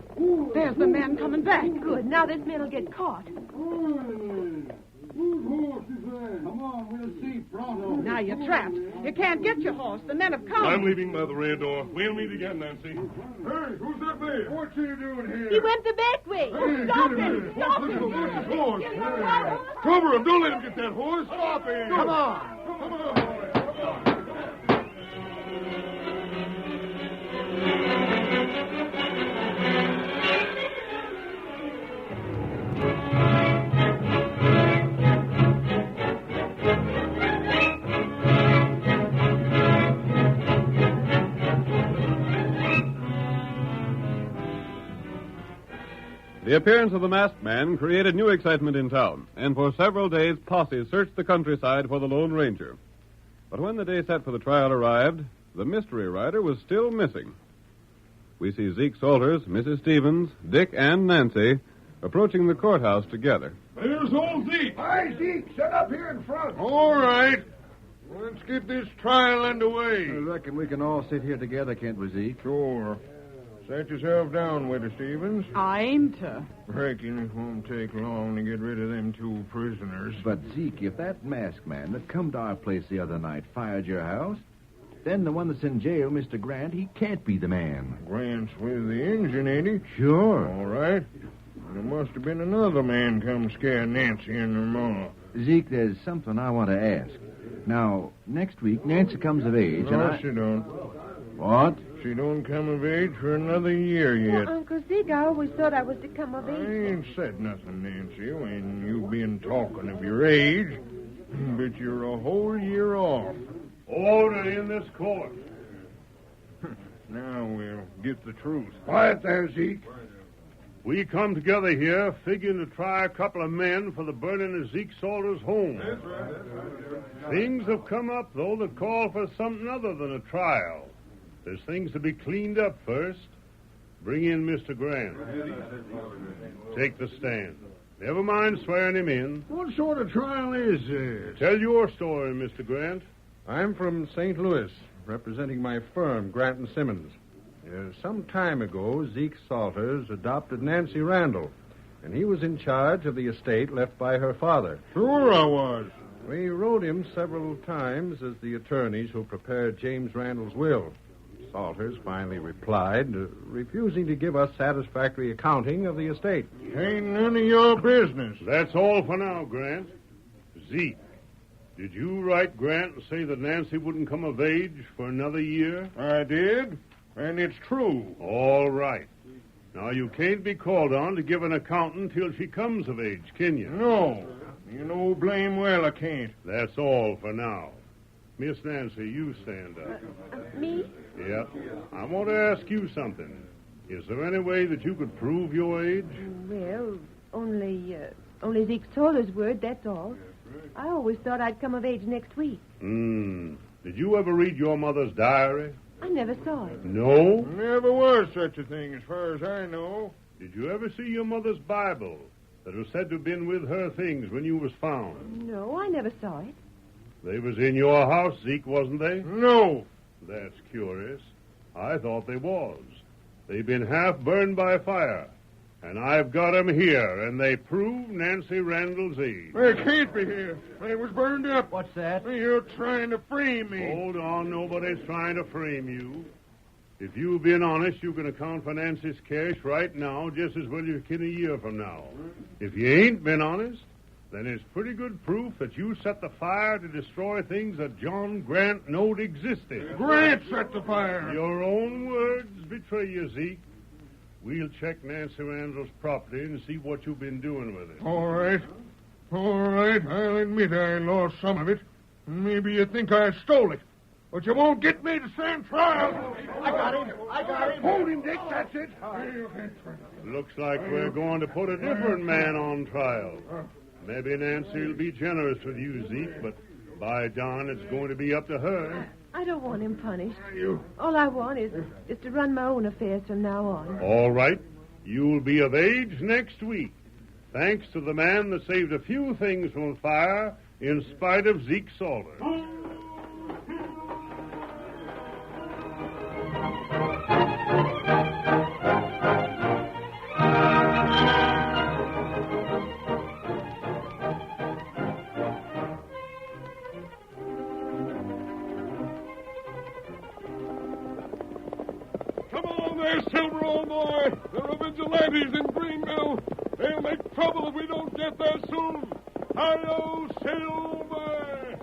There's the man coming back. Good. Now this man will get caught. Come on, we'll see pronto. Now you're trapped. You can't get your horse. The men have come. I'm leaving by the rear door. We'll meet again, Nancy. Hey, who's that man? What's he doing here? He went the back way. Hey, Stop get him! Stop him! What's his horse? You know what? Cover him. Don't let him get that horse. Stop him. Come on. Come on. The appearance of the masked man created new excitement in town, and for several days posses searched the countryside for the Lone Ranger. But when the day set for the trial arrived, the mystery rider was still missing. We see Zeke Salters, Mrs. Stevens, Dick, and Nancy approaching the courthouse together. There's old Zeke. Hi, Zeke. Sit up here in front. All right. Let's get this trial underway. I reckon we can all sit here together, can't we, Zeke? Sure. Set yourself down, Widow Stevens. I aim to. Reckon it won't take long to get rid of them two prisoners. But, Zeke, if that masked man that come to our place the other night fired your house, then the one that's in jail, Mr. Grant, he can't be the man. Grant's with the engine, ain't he? Sure. All right. There must have been another man come scare Nancy and her ma. Zeke, there's something I want to ask. Now, next week, Nancy comes of age, and No, she don't. What? She don't come of age for another year yet. Well, Uncle Zeke, I always thought I was to come of I age. ain't said nothing, Nancy, when you been talking of your age. But you're a whole year off. Order in this court. Now we'll get the truth. Quiet there, Zeke. We come together here figuring to try a couple of men for the burning of Zeke Salter's home. Things have come up, though, that call for something other than a trial. There's things to be cleaned up first. Bring in Mr. Grant. Take the stand. Never mind swearing him in. What sort of trial is this? Tell your story, Mr. Grant. I'm from St. Louis, representing my firm, Grant and Simmons. Some time ago, Zeke Salters adopted Nancy Randall, and he was in charge of the estate left by her father. Sure I was. We wrote him several times as the attorneys who prepared James Randall's will. Salters finally replied, refusing to give us satisfactory accounting of the estate. Ain't none of your business. That's all for now, Grant. Zeke, did you write Grant and say that Nancy wouldn't come of age for another year? I did, and it's true. All right. Now, you can't be called on to give an account until she comes of age, can you? No. You know blame well I can't. That's all for now. Miss Nancy, you stand up. Me? Yeah. I want to ask you something. Is there any way that you could prove your age? Well, only Zeke Salter's word, that's all. I always thought I'd come of age next week. Did you ever read your mother's diary? I never saw it. No? Never was such a thing as far as I know. Did you ever see your mother's Bible that was said to have been with her things when you was found? No, I never saw it. They was in your house, Zeke, wasn't they? No. That's curious. I thought they was. They've been half burned by fire. And I've got 'em here, and they prove Nancy Randall's age. They can't be here. They was burned up. What's that? You're trying to frame me. Hold on, nobody's trying to frame you. If you've been honest, you can account for Nancy's cash right now just as well you can a year from now. If you ain't been honest, then it's pretty good proof that you set the fire to destroy things that John Grant knowed existed. Grant set the fire. Your own words betray you, Zeke. We'll check Nancy Randall's property and see what you've been doing with it. All right. All right. I'll admit I lost some of it. Maybe you think I stole it. But you won't get me to stand trial. I got him. Hold him, Dick. That's it. Looks like we're going to put a different man on trial. Maybe Nancy will be generous with you, Zeke, but by darn, it's going to be up to her. I don't want him punished. All I want is to run my own affairs from now on. All right. You'll be of age next week, thanks to the man that saved a few things from fire in spite of Zeke Salter. There's Silver, old boy. There are vigilantes in Greenville. They'll make trouble if we don't get there soon. Hi-yo, Silver!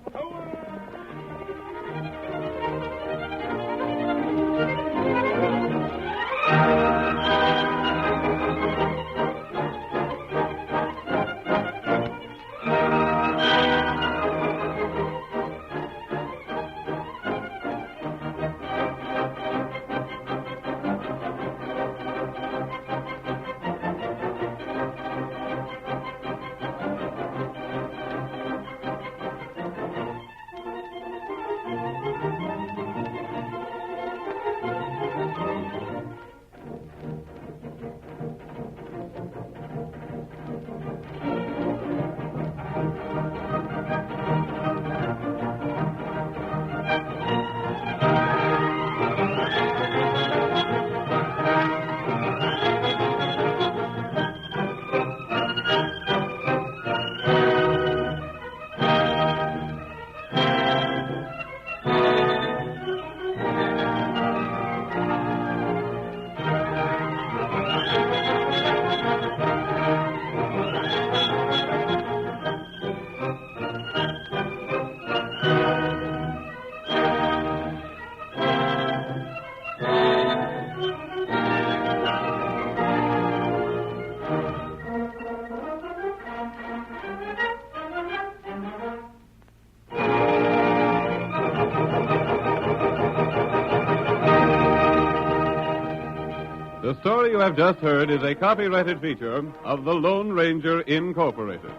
The story you have just heard is a copyrighted feature of the Lone Ranger Incorporated.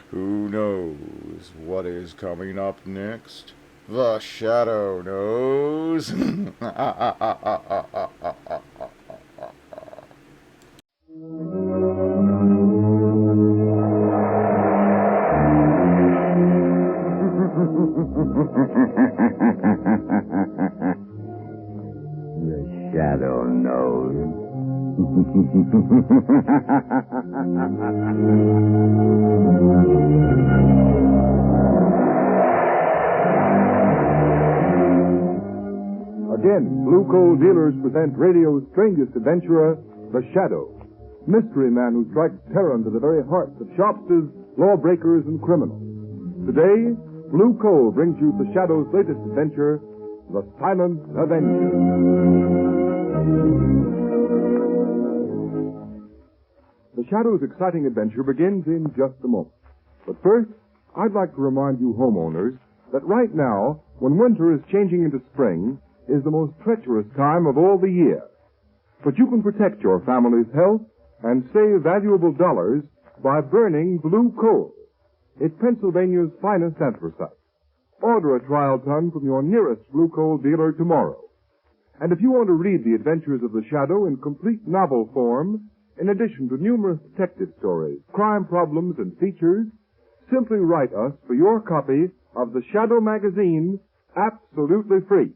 Who knows what is coming up next? The Shadow knows. The Shadow knows. Again, Blue Coal Dealers present radio's strangest adventurer, The Shadow, mystery man who strikes terror into the very hearts of shopsters, lawbreakers, and criminals. Today, Blue Coal brings you The Shadow's latest adventure, The Silent Avenger. The Shadow's exciting adventure begins in just a moment. But first, I'd like to remind you homeowners that right now, when winter is changing into spring, is the most treacherous time of all the year. But you can protect your family's health and save valuable dollars by burning Blue Coal. It's Pennsylvania's finest anthracite. Order a trial ton from your nearest Blue Coal dealer tomorrow. And if you want to read the adventures of the Shadow in complete novel form, in addition to numerous detective stories, crime problems, and features, simply write us for your copy of the Shadow magazine, absolutely free.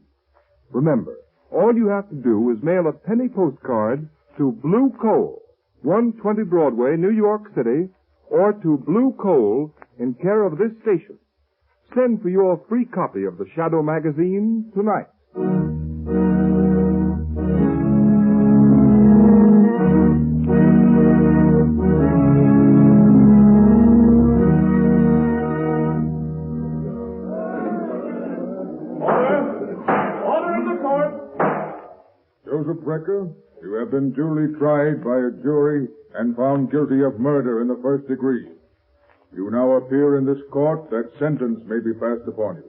Remember, all you have to do is mail a penny postcard to Blue Coal, 120 Broadway, New York City, or to Blue Coal in care of this station. Send for your free copy of the Shadow magazine tonight. Joseph Brecker, you have been duly tried by a jury and found guilty of murder in the first degree. You now appear in this court that sentence may be passed upon you.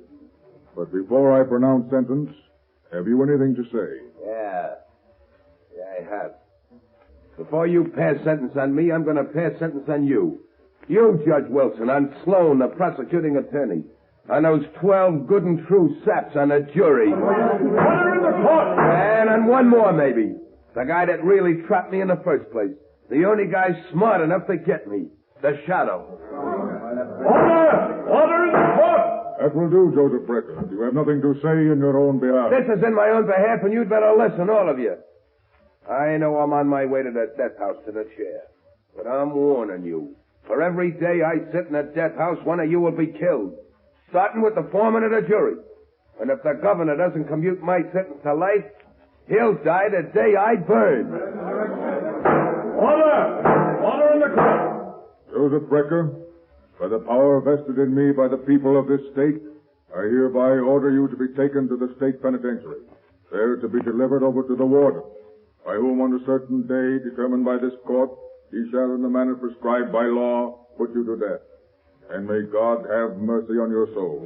But before I pronounce sentence, have you anything to say? Yeah, I have. Before you pass sentence on me, I'm going to pass sentence on you. You, Judge Wilson, on Sloan, the prosecuting attorney. On those 12 good and true saps on the jury. Order in the court! And on one more, maybe. The guy that really trapped me in the first place. The only guy smart enough to get me. The Shadow. Order! Order in the court! That will do, Joseph Brecker. You have nothing to say in your own behalf. This is in my own behalf, and you'd better listen, all of you. I know I'm on my way to the death house to the chair. But I'm warning you. For every day I sit in the death house, one of you will be killed. Starting with the foreman of the jury. And if the governor doesn't commute my sentence to life, he'll die the day I burn. Order! Order in the court! Joseph Brecker, by the power vested in me by the people of this state, I hereby order you to be taken to the state penitentiary, there to be delivered over to the warden, by whom on a certain day determined by this court, he shall in the manner prescribed by law put you to death. And may God have mercy on your soul.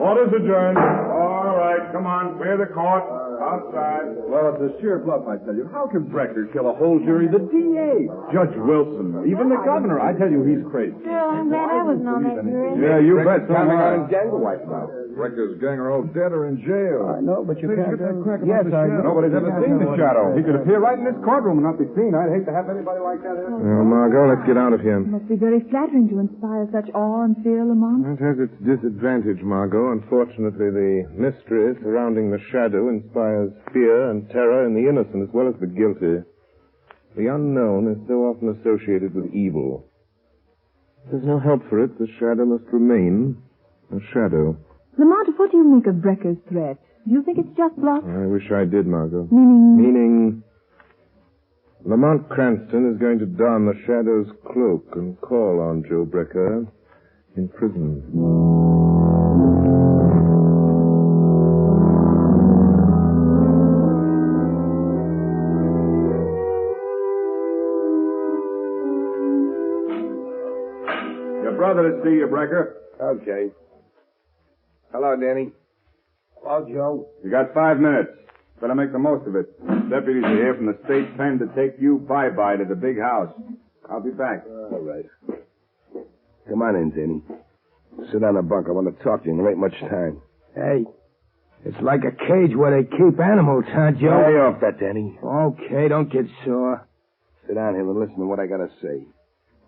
Order's adjourned. All right, come on, clear the court. Outside. Well, it's a sheer bluff, I tell you. How can Brecker kill a whole jury? The DA. Judge Wilson, even the governor, I tell you, he's crazy. Well, I'm glad I wasn't on that jury. Yeah, you bet. So am I. His gang are wiped out. Brecker's gang are all dead or in jail. I know, but you can't... Yes, nobody's ever seen the Shadow. He could appear right in this courtroom and not be seen. I'd hate to have anybody like that here. Well, Margot, let's get out of here. It must be very flattering to inspire such awe and fear, Lamont. It has its disadvantage, Margot. Unfortunately, the mystery surrounding the Shadow inspires fear and terror in the innocent as well as the guilty. The unknown is so often associated with evil. There's no help for it. The Shadow must remain a shadow. Lamont, what do you make of Brecker's threat? Do you think it's just bluff? I wish I did, Margot. Meaning Lamont Cranston is going to don the Shadow's cloak and call on Joe Brecker in prison. brother to see you, Brecker. Okay. Hello, Danny. Hello, Joe. You got 5 minutes. Better make the most of it. Deputies are here from the state pen to take you bye-bye to the big house. I'll be back. All right. Come on in, Danny. Sit on the bunk. I want to talk to you. There ain't much time. Hey, it's like a cage where they keep animals, huh, Joe? Lay off that, Danny. Okay, don't get sore. Sit down here and listen to what I got to say.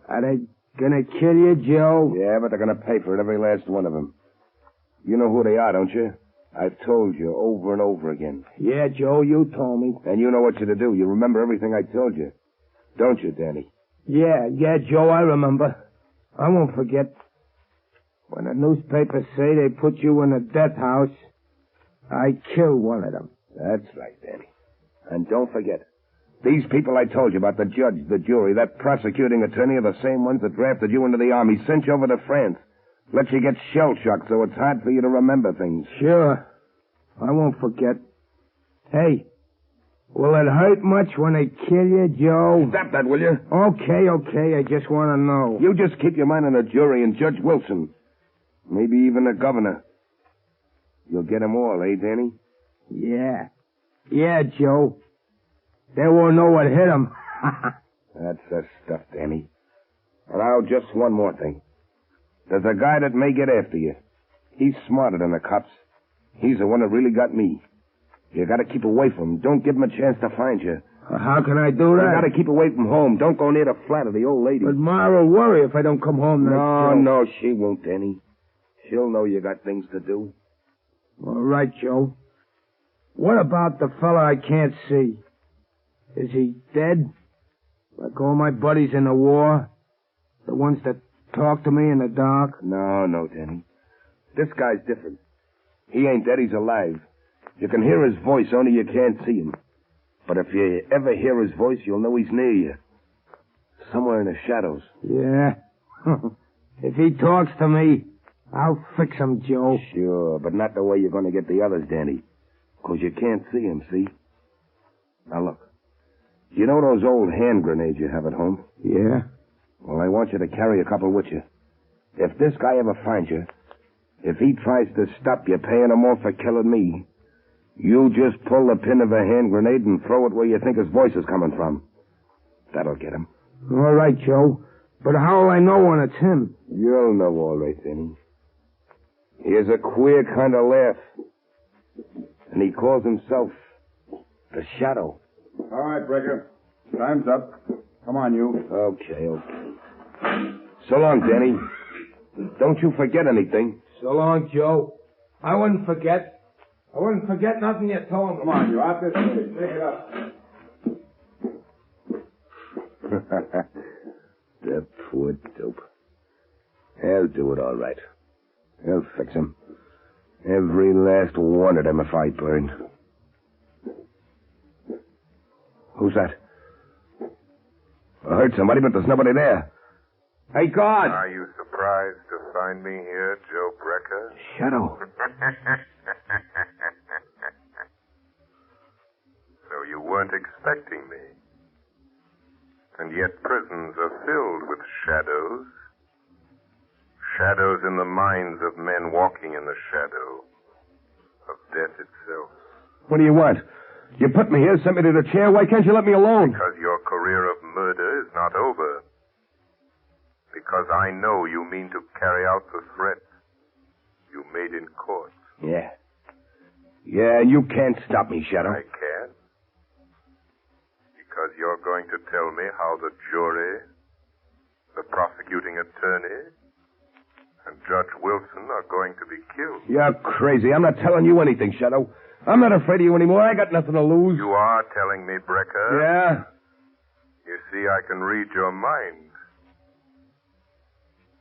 Are they gonna kill you, Joe? Yeah, but they're going to pay for it, every last one of them. You know who they are, don't you? I've told you over and over again. Yeah, Joe, you told me. And you know what you're to do. You remember everything I told you. Don't you, Danny? Yeah, Joe, I remember. I won't forget. When the newspapers say they put you in a death house, I killed one of them. That's right, Danny. And don't forget, these people I told you about, the judge, the jury, that prosecuting attorney are the same ones that drafted you into the army, sent you over to France. Let you get shell-shocked so it's hard for you to remember things. Sure. I won't forget. Hey, will it hurt much when they kill you, Joe? Stop that, will you? Okay. I just want to know. You just keep your mind on the jury and Judge Wilson. Maybe even the governor. You'll get 'em all, eh, Danny? Yeah, Joe. They won't know what hit 'em. That's the stuff, Danny. And now, just one more thing. There's a guy that may get after you. He's smarter than the cops. He's the one that really got me. You gotta keep away from him. Don't give him a chance to find you. How can I do that? You gotta keep away from home. Don't go near the flat of the old lady. But Ma will worry if I don't come home next No, she won't, Danny. She'll know you got things to do. All right, Joe. What about the fella I can't see? Is he dead? Like all my buddies in the war? The ones that talk to me in the dark? No, Danny. This guy's different. He ain't dead, he's alive. You can hear his voice, only you can't see him. But if you ever hear his voice, you'll know he's near you. Somewhere in the shadows. Yeah. If he talks to me, I'll fix him, Joe. Sure, but not the way you're going to get the others, Danny. 'Cause you can't see him, see? Now look. You know those old hand grenades you have at home? Yeah. Well, I want you to carry a couple with you. If this guy ever finds you, if he tries to stop you paying him off for killing me, you just pull the pin of a hand grenade and throw it where you think his voice is coming from. That'll get him. All right, Joe. But how will I know when it's him? You'll know all right, Danny. He has a queer kind of laugh. And he calls himself the Shadow. All right, Brecker. Time's up. Come on, you. Okay. So long, Danny. Don't you forget anything. So long, Joe. I wouldn't forget. I wouldn't forget nothing you told me. Come on, you. Out this way. Take it up. The poor dope. He'll do it all right. He'll fix him. Every last one of them if I burn. Who's that? I heard somebody, but there's nobody there. Hey, God! Are you surprised to find me here, Joe Brecker? Shadow. So you weren't expecting me. And yet prisons are filled with shadows. Shadows in the minds of men walking in the shadow of death itself. What do you want? You put me here, sent me to the chair. Why can't you let me alone? Because your career of murder is not over. Because I know you mean to carry out the threat you made in court. Yeah. Yeah, you can't stop me, Shadow. I can. Because you're going to tell me how the jury, the prosecuting attorney, and Judge Wilson are going to be killed. You're crazy. I'm not telling you anything, Shadow. I'm not afraid of you anymore. I got nothing to lose. You are telling me, Brecker. Yeah? You see, I can read your mind.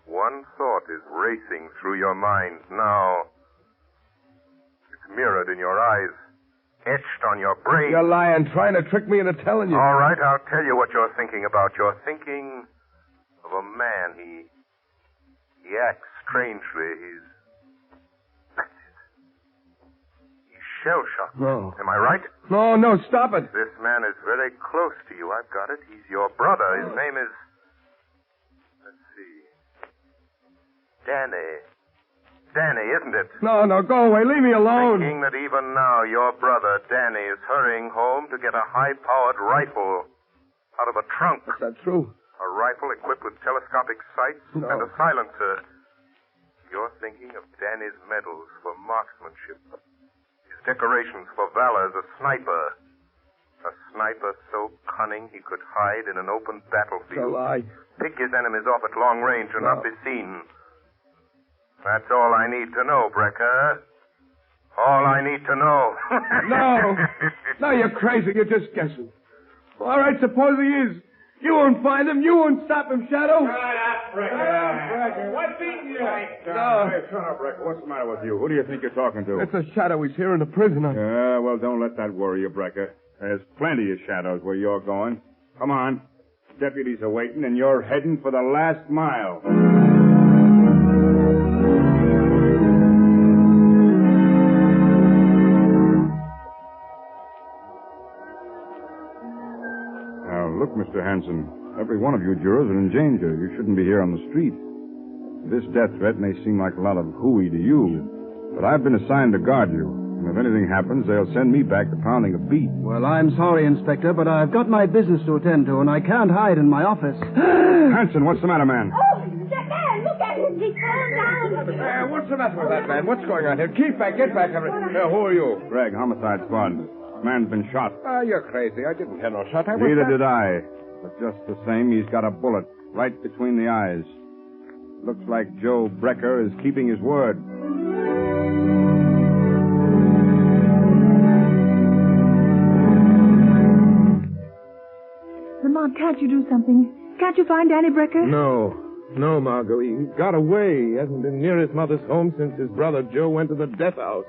One thought is racing through your mind now. It's mirrored in your eyes, etched on your brain. You're lying, trying to trick me into telling you. All right, I'll tell you what you're thinking about. You're thinking of a man. He acts strangely. He's shell-shocked. No. Am I right? No, stop it. This man is very close to you. I've got it. He's your brother. His name is... Let's see. Danny. Danny, isn't it? No, go away. Leave me alone. Thinking that even now your brother, Danny, is hurrying home to get a high-powered rifle out of a trunk. Is that true? A rifle equipped with telescopic sights and a silencer. You're thinking of Danny's medals for marksmanship. His decorations for valor as a sniper. A sniper so cunning he could hide in an open battlefield. It's a lie. Pick his enemies off at long range and not be seen. That's all I need to know, Brecker. All I need to know. No, you're crazy. You're just guessing. All right, suppose he is. You won't find him. You won't stop him, Shadow. Brecker, what's eating you? Hey, shut up, Brecker. What's the matter with you? Who do you think you're talking to? It's a Shadow. He's here in the prison. Yeah, well, don't let that worry you, Brecker. There's plenty of shadows where you're going. Come on. Deputies are waiting, and you're heading for the last mile. Look, Mr. Hanson, every one of you jurors are in danger. You shouldn't be here on the street. This death threat may seem like a lot of hooey to you, but I've been assigned to guard you. And if anything happens, they'll send me back to pounding a beat. Well, I'm sorry, Inspector, but I've got my business to attend to, and I can't hide in my office. Hanson, what's the matter, man? Oh, that man, look at him. He's fallen down. What's the matter with that man? What's going on here? Keep back, get back. Who are you? Greg, homicide squad. Man's been shot. You're crazy. I didn't hear no shot. Neither did I. But just the same, he's got a bullet right between the eyes. Looks like Joe Brecker is keeping his word. Lamont, can't you do something? Can't you find Danny Brecker? No, Margot. He got away. He hasn't been near his mother's home since his brother Joe went to the death house.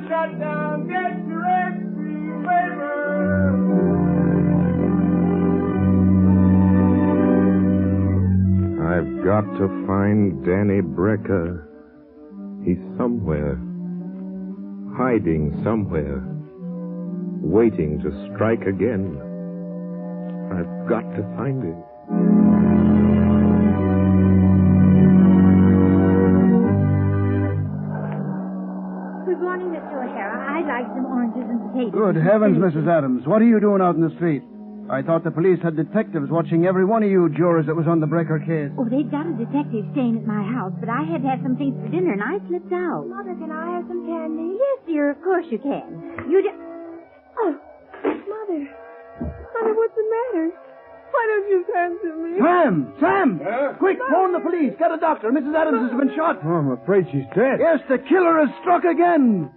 Shut down, get your XP waiver. I've got to find Danny Brecker. He's somewhere. Hiding somewhere. Waiting to strike again. I've got to find him. Good morning, Mr. O'Hara. I'd like some oranges and potatoes. Good heavens, Mrs. Adams. What are you doing out in the street? I thought the police had detectives watching every one of you jurors that was on the Brecker case. Oh, they've got a detective staying at my house, but I had to have some things for dinner, and I slipped out. Mother, can I have some candy? Yes, dear, of course you can. You just... Oh, Mother. Mother, what's the matter? Why don't you answer me? Sam! Quick, phone the police. Get a doctor. Mrs. Adams has been shot. Oh, I'm afraid she's dead. Yes, the killer has struck again.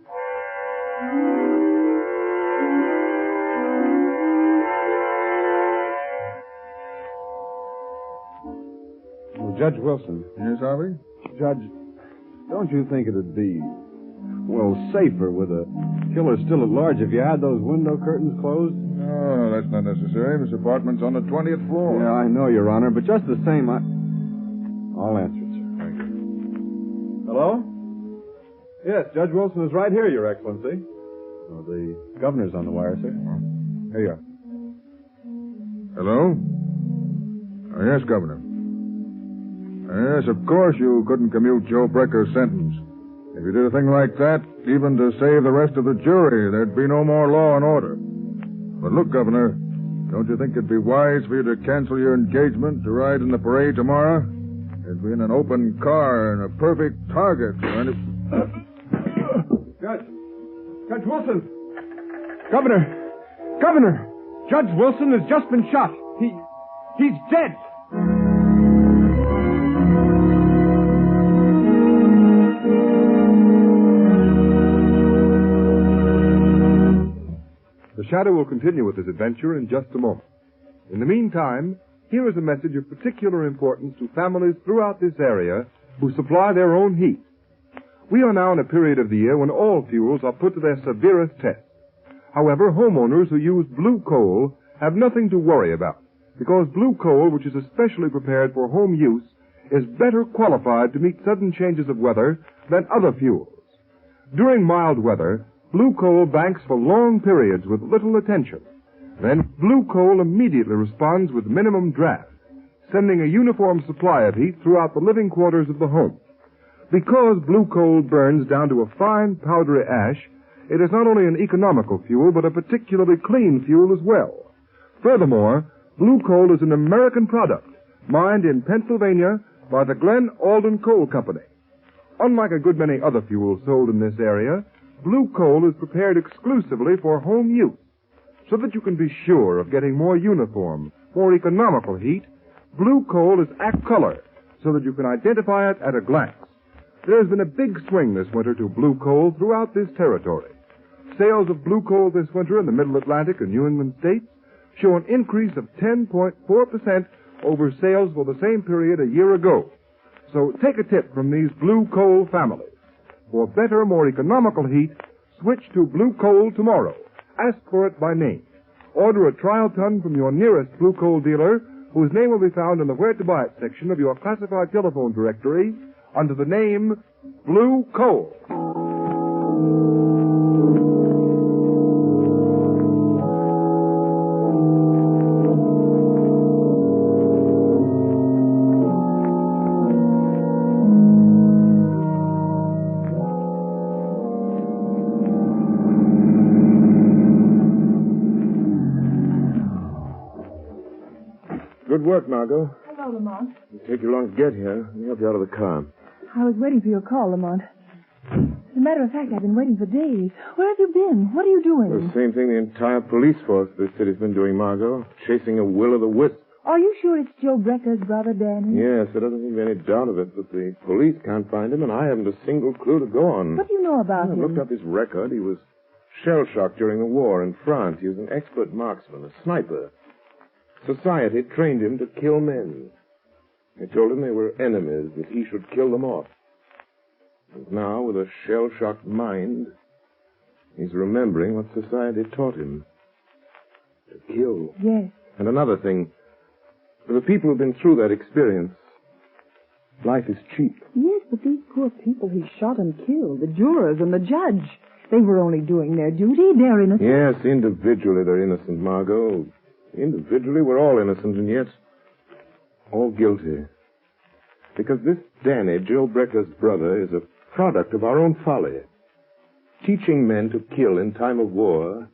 Well, Judge Wilson. Yes, Harvey? Judge, don't you think it'd be, well, safer with a killer still at large if you had those window curtains closed? No, that's not necessary. This apartment's on the 20th floor. Yeah, I know, Your Honor, but just the same, I'll answer it, sir. Thank you. Hello? Yes, Judge Wilson is right here, Your Excellency. Oh, the governor's on the wire, sir. Here you are. Hello? Yes, Governor. Yes, of course you couldn't commute Joe Brecker's sentence. If you did a thing like that, even to save the rest of the jury, there'd be no more law and order. But look, Governor, don't you think it'd be wise for you to cancel your engagement to ride in the parade tomorrow? It'd be in an open car and a perfect target for any... Judge Wilson! Governor! Judge Wilson has just been shot. He's dead. The Shadow will continue with his adventure in just a moment. In the meantime, here is a message of particular importance to families throughout this area who supply their own heat. We are now in a period of the year when all fuels are put to their severest test. However, homeowners who use blue coal have nothing to worry about, because blue coal, which is especially prepared for home use, is better qualified to meet sudden changes of weather than other fuels. During mild weather, blue coal banks for long periods with little attention. Then blue coal immediately responds with minimum draft, sending a uniform supply of heat throughout the living quarters of the home. Because blue coal burns down to a fine, powdery ash, it is not only an economical fuel, but a particularly clean fuel as well. Furthermore, blue coal is an American product, mined in Pennsylvania by the Glen Alden Coal Company. Unlike a good many other fuels sold in this area, blue coal is prepared exclusively for home use. So that you can be sure of getting more uniform, more economical heat, blue coal is ACT-color, so that you can identify it at a glance. There has been a big swing this winter to blue coal throughout this territory. Sales of blue coal this winter in the Middle Atlantic and New England states show an increase of 10.4% over sales for the same period a year ago. So take a tip from these blue coal families. For better, more economical heat, switch to blue coal tomorrow. Ask for it by name. Order a trial ton from your nearest blue coal dealer, whose name will be found in the Where to Buy It section of your classified telephone directory under the name Blue Coal. Good work, Margot. Hello, Lamont. It'll take you long to get here. Let me help you out of the car. I was waiting for your call, Lamont. As a matter of fact, I've been waiting for days. Where have you been? What are you doing? The same thing the entire police force of this city's been doing, Margot. Chasing a will-o'-the-wisp. Are you sure it's Joe Brecker's brother, Danny? Yes, there doesn't seem to be any doubt of it, but the police can't find him, and I haven't a single clue to go on. What do you know about him? I looked up his record. He was shell-shocked during the war in France. He was an expert marksman, a sniper. Society trained him to kill men. They told him they were enemies, that he should kill them off. And now, with a shell-shocked mind, he's remembering what society taught him. To kill. Yes. And another thing, for the people who've been through that experience, life is cheap. Yes, but these poor people he shot and killed, the jurors and the judge, they were only doing their duty. They're innocent. Yes, individually they're innocent, Margot. Individually we're all innocent, and yet all guilty. Because this Danny, Joe Brecker's brother, is a product of our own folly. Teaching men to kill in time of war,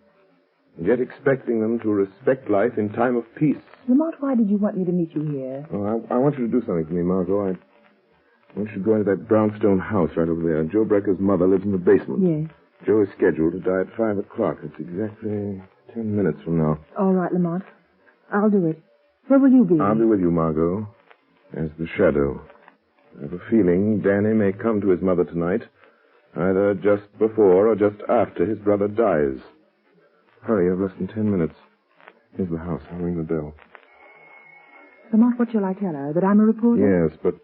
and yet expecting them to respect life in time of peace. Lamont, why did you want me to meet you here? Oh, I want you to do something for me, Margot. I want you to go into that brownstone house right over there. Joe Brecker's mother lives in the basement. Yes. Joe is scheduled to die at 5 o'clock. It's exactly 10 minutes from now. All right, Lamont. I'll do it. Where will you be? I'll be with you, Margot, as the shadow. I have a feeling Danny may come to his mother tonight, either just before or just after his brother dies. Hurry, I've less than 10 minutes. Here's the house. I'll ring the bell. Lamont, what shall I tell her? That I'm a reporter? Yes, but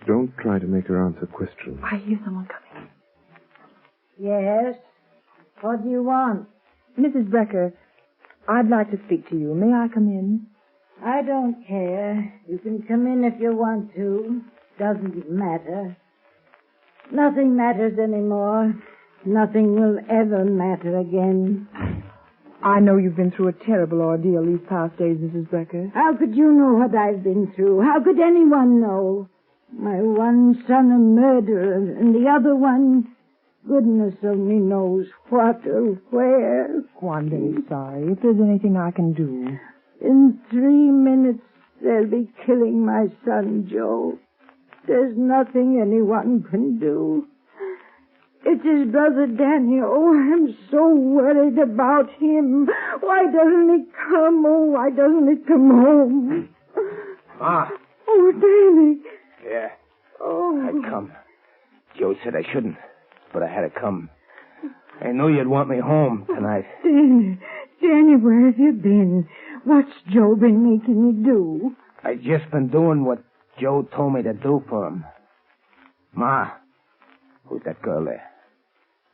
don't try to make her answer questions. I hear someone coming. Yes? What do you want? Mrs. Brecker, I'd like to speak to you. May I come in? I don't care. You can come in if you want to. Doesn't matter. Nothing matters anymore. Nothing will ever matter again. I know you've been through a terrible ordeal these past days, Mrs. Brecker. How could you know what I've been through? How could anyone know? My one son a murderer, and the other one, goodness only knows what or where. Oh, I'm very sorry. If there's anything I can do. In 3 minutes, they'll be killing my son, Joe. There's nothing anyone can do. It's his brother Danny. Oh, I'm so worried about him. Why doesn't he come? Oh, why doesn't he come home? Ma. Oh, Danny. Yeah. Oh. I'd come. Joe said I shouldn't, but I had to come. I knew you'd want me home tonight. Danny, where have you been? What's Joe been making you do? I just been doing what Joe told me to do for him. Ma, who's that girl there?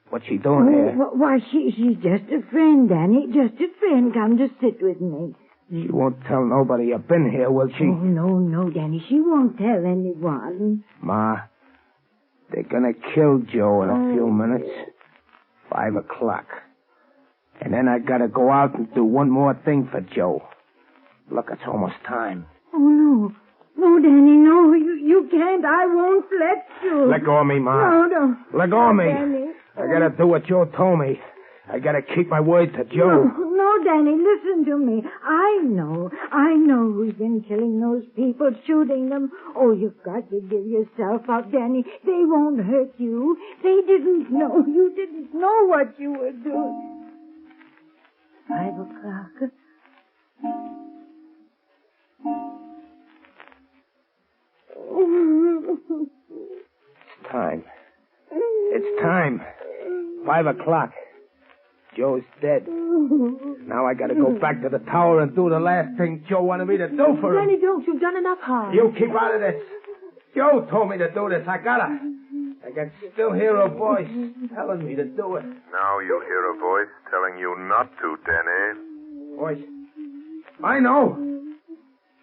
What's she doing here? Why, she's just a friend, Danny. Just a friend. Come to sit with me. She won't tell nobody you've been here, will she? Oh, no, Danny. She won't tell anyone. Ma, they're gonna kill Joe in a few minutes. 5 o'clock. And then I gotta go out and do one more thing for Joe. Look, it's almost time. Oh, no. No, Danny, no. You can't. I won't let you. Let go of me, Ma. No. Let go of me. Danny. I gotta do what Joe told me. I gotta keep my word to Joe. No, Danny, listen to me. I know who's been killing those people, shooting them. Oh, you've got to give yourself up, Danny. They won't hurt you. They didn't know. You didn't know what you were doing. 5 o'clock. It's time. It's time. 5 o'clock. Joe's dead. Now I gotta go back to the tower and do the last thing Joe wanted me to do for him. Danny, don't. You've done enough harm. You keep out of this. Joe told me to do this. I gotta. I can still hear a voice telling me to do it. Now you hear a voice telling you not to, Danny. Voice? I know.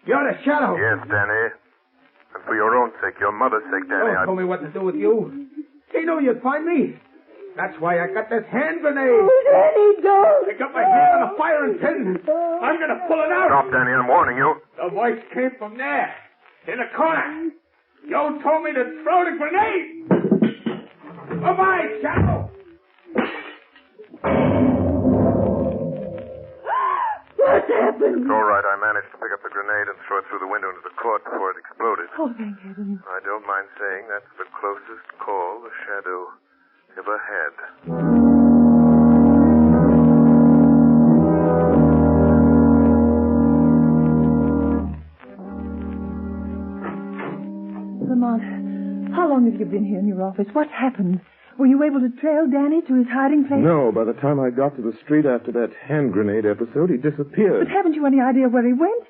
You're the Shadow. Yes, Danny. And for your own sake, your mother's sake, Danny, Joe told me what to do with you. He knew you'd find me. That's why I got this hand grenade. Oh, Danny, don't. I got my hand on a firing pin. I'm gonna pull it out. Stop, Danny, I'm warning you. The voice came from there, in the corner. Joe told me to throw the grenade. Bye-bye, Shadow. What happened? It's all right. I managed to pick up the grenade and throw it through the window into the court before it exploded. Oh, thank heaven. I don't mind saying that's the closest call the Shadow ever had. Lamont, how long have you been here in your office? What happened? Were you able to trail Danny to his hiding place? No, by the time I got to the street after that hand grenade episode, he disappeared. But haven't you any idea where he went?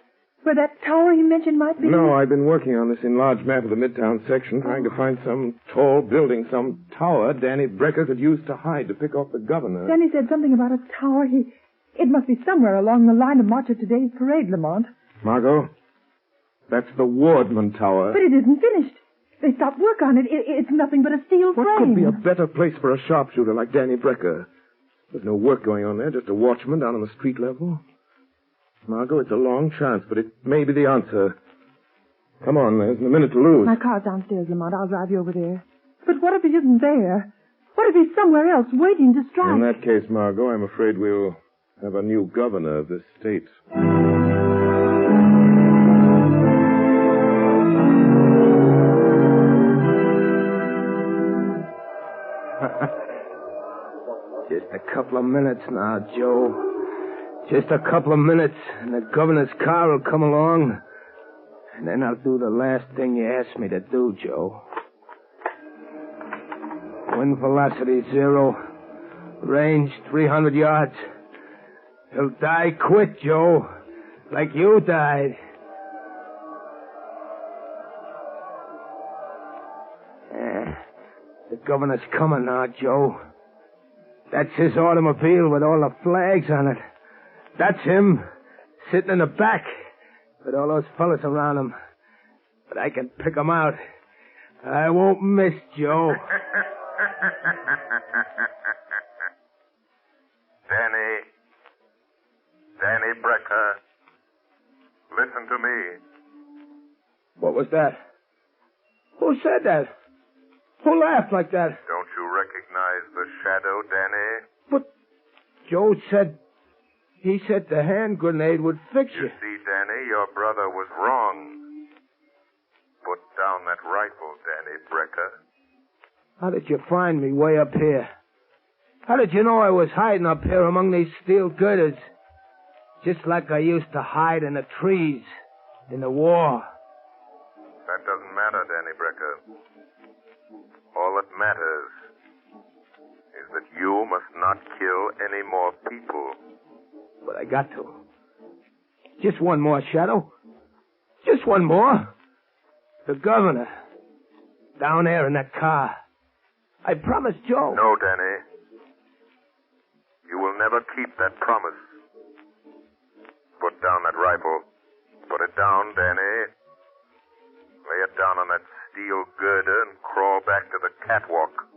Where that tower he mentioned might be? No, I've been working on this enlarged map of the Midtown section, trying to find some tall building, some tower Danny Brecker could use to hide to pick off the governor. Danny said something about a tower. It must be somewhere along the line of march of today's parade, Lamont. Margot, that's the Wardman Tower. But it isn't finished. They stopped work on it. It's nothing but a steel frame. What could be a better place for a sharpshooter like Danny Brecker? There's no work going on there, just a watchman down on the street level. Margot, it's a long chance, but it may be the answer. Come on, there's a minute to lose. My car's downstairs, Lamont. I'll drive you over there. But what if he isn't there? What if he's somewhere else waiting to strike? In that case, Margot, I'm afraid we'll have a new governor of this state. Just a couple of minutes now, Joe. Just a couple of minutes, and the governor's car will come along. And then I'll do the last thing you asked me to do, Joe. Wind velocity 0. Range 300 yards. He'll die quick, Joe. Like you died. The governor's coming now, Joe. That's his automobile with all the flags on it. That's him, sitting in the back, with all those fellas around him. But I can pick 'em out. I won't miss, Joe. Danny Brecker, listen to me. What was that? Who said that? Who laughed like that? Don't you recognize the Shadow, Danny? But Joe said... He said the hand grenade would fix you. You see, Danny, your brother was wrong. Put down that rifle, Danny Brecker. How did you find me way up here? How did you know I was hiding up here among these steel girders? Just like I used to hide in the trees in the war. That doesn't matter, Danny Brecker. All that matters is that you must not kill any more people. But I got to. Just one more, Shadow. Just one more. The governor. Down there in that car. I promised Joe. No, Danny. You will never keep that promise. Put down that rifle. Put it down, Danny. Lay it down on that steel girder and crawl back to the catwalk.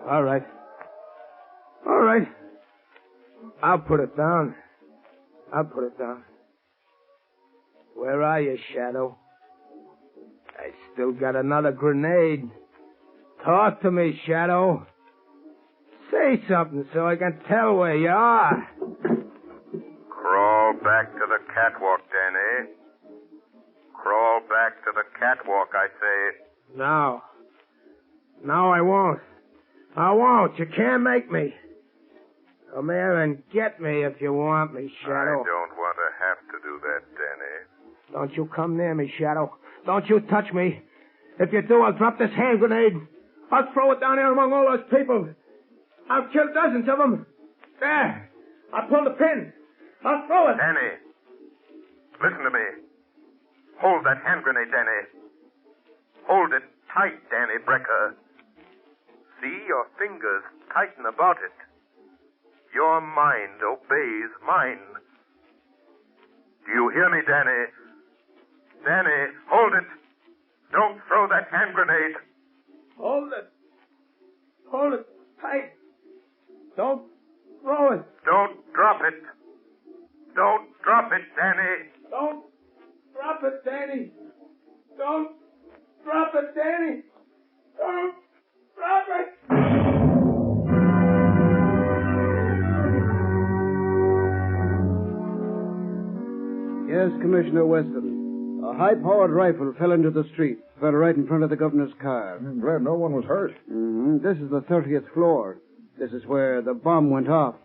All right. All right. I'll put it down. Where are you, Shadow? I still got another grenade. Talk to me, Shadow. Say something so I can tell where you are. Crawl back to the catwalk, Danny. Crawl back to the catwalk, I say. No. No, I won't. I won't. You can't make me. Come here and get me if you want me, Shadow. I don't want to have to do that, Danny. Don't you come near me, Shadow. Don't you touch me. If you do, I'll drop this hand grenade. I'll throw it down here among all those people. I'll kill dozens of them. There. I'll pull the pin. I'll throw it. Danny, listen to me. Hold that hand grenade, Danny. Hold it tight, Danny Brecker. See, your fingers tighten about it. Your mind obeys mine. Do you hear me, Danny? Danny, hold it. Don't throw that hand grenade. Hold it. Hold it tight. Don't throw it. Don't drop it. Don't drop it, Danny. Don't drop it, Danny. Don't drop it, Danny. Don't drop it. Yes, Commissioner Weston. A high-powered rifle fell into the street. Fell right in front of the governor's car. I'm glad no one was hurt. Mm-hmm. This is the 30th floor. This is where the bomb went off.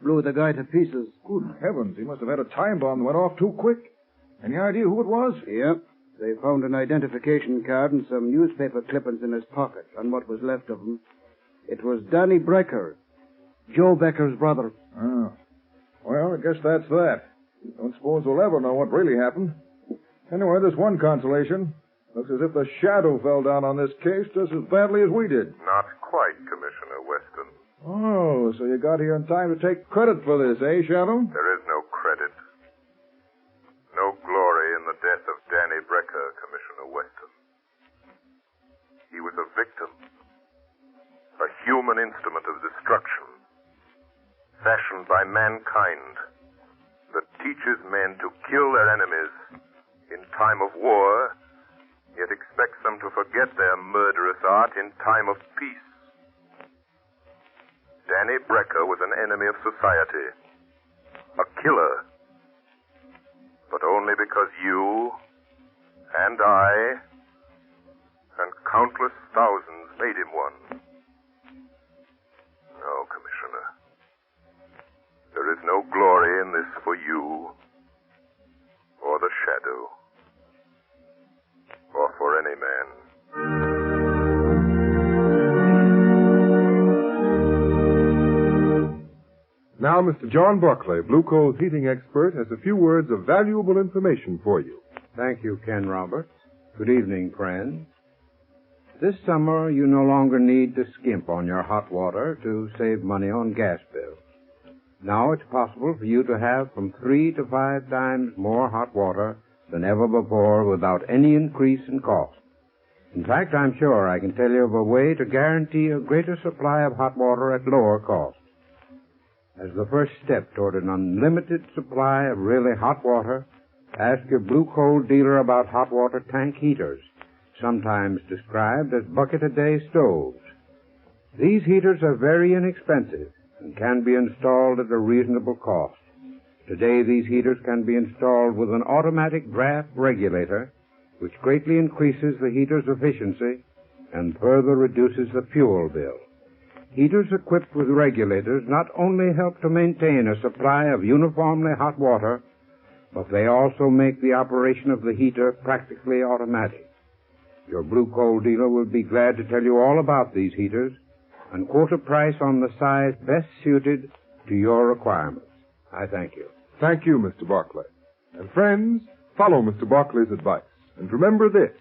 Blew the guy to pieces. Good heavens, he must have had a time bomb that went off too quick. Any idea who it was? Yep. They found an identification card and some newspaper clippings in his pocket, on what was left of him. It was Danny Brecker, Joe Becker's brother. Oh. Well, I guess that's that. Don't suppose we'll ever know what really happened. Anyway, there's one consolation. Looks as if the shadow fell down on this case just as badly as we did. Not quite, Commissioner Weston. Oh, so you got here in time to take credit for this, eh, Shadow? There is no credit. No glory in the death of Danny Brecker, Commissioner Weston. He was a victim. A human instrument of destruction. Fashioned by mankind. That teaches men to kill their enemies in time of war, yet expects them to forget their murderous art in time of peace. Danny Brecker was an enemy of society. A killer. But only because you, and I, and countless thousands made him one. No, Commissioner. There is no glory in this for you, or the shadow, or for any man. Now, Mr. John Buckley, Blue Coal's heating expert, has a few words of valuable information for you. Thank you, Ken Roberts. Good evening, friends. This summer, you no longer need to skimp on your hot water to save money on gas bills. Now it's possible for you to have from 3 to 5 times more hot water than ever before without any increase in cost. In fact, I'm sure I can tell you of a way to guarantee a greater supply of hot water at lower cost. As the first step toward an unlimited supply of really hot water, ask your Blue Coal dealer about hot water tank heaters, sometimes described as bucket-a-day stoves. These heaters are very inexpensive and can be installed at a reasonable cost. Today, these heaters can be installed with an automatic draft regulator, which greatly increases the heater's efficiency and further reduces the fuel bill. Heaters equipped with regulators not only help to maintain a supply of uniformly hot water, but they also make the operation of the heater practically automatic. Your Blue Coal dealer will be glad to tell you all about these heaters and quote a price on the size best suited to your requirements. I thank you. Thank you, Mr. Buckley. And friends, follow Mr. Buckley's advice. And remember this,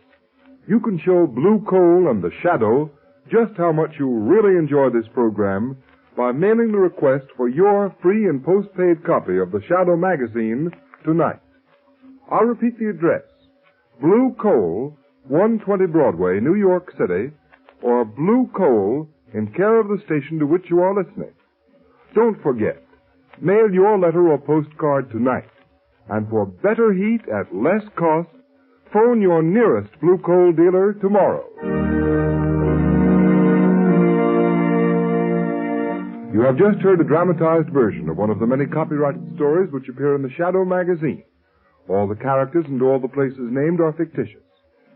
you can show Blue Coal and the Shadow just how much you really enjoy this program by mailing the request for your free and postpaid copy of the Shadow magazine tonight. I'll repeat the address. Blue Coal, 120 Broadway, New York City, or Blue Coal, in care of the station to which you are listening. Don't forget, mail your letter or postcard tonight. And for better heat at less cost, phone your nearest Blue Coal dealer tomorrow. You have just heard a dramatized version of one of the many copyrighted stories which appear in the Shadow magazine. All the characters and all the places named are fictitious.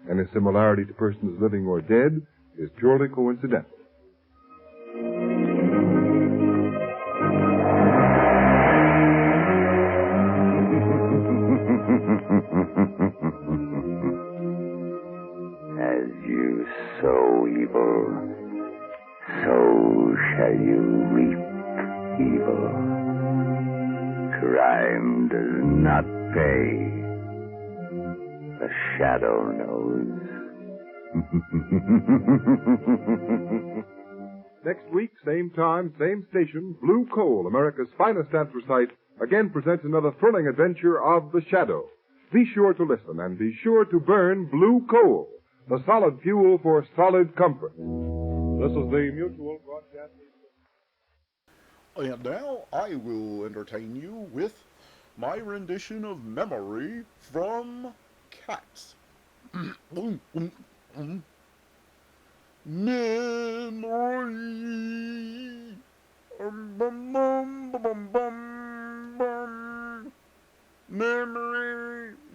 Any similarity to persons living or dead is purely coincidental. As you sow evil, so shall you reap evil. Crime does not pay. The Shadow knows. Next week, same time, same station, Blue Coal, America's finest anthracite, again presents another thrilling adventure of The Shadow. Be sure to listen and be sure to burn Blue Coal, the solid fuel for solid comfort. This is the Mutual Broadcasting. And now I will entertain you with my rendition of Memory from Cats. Memory.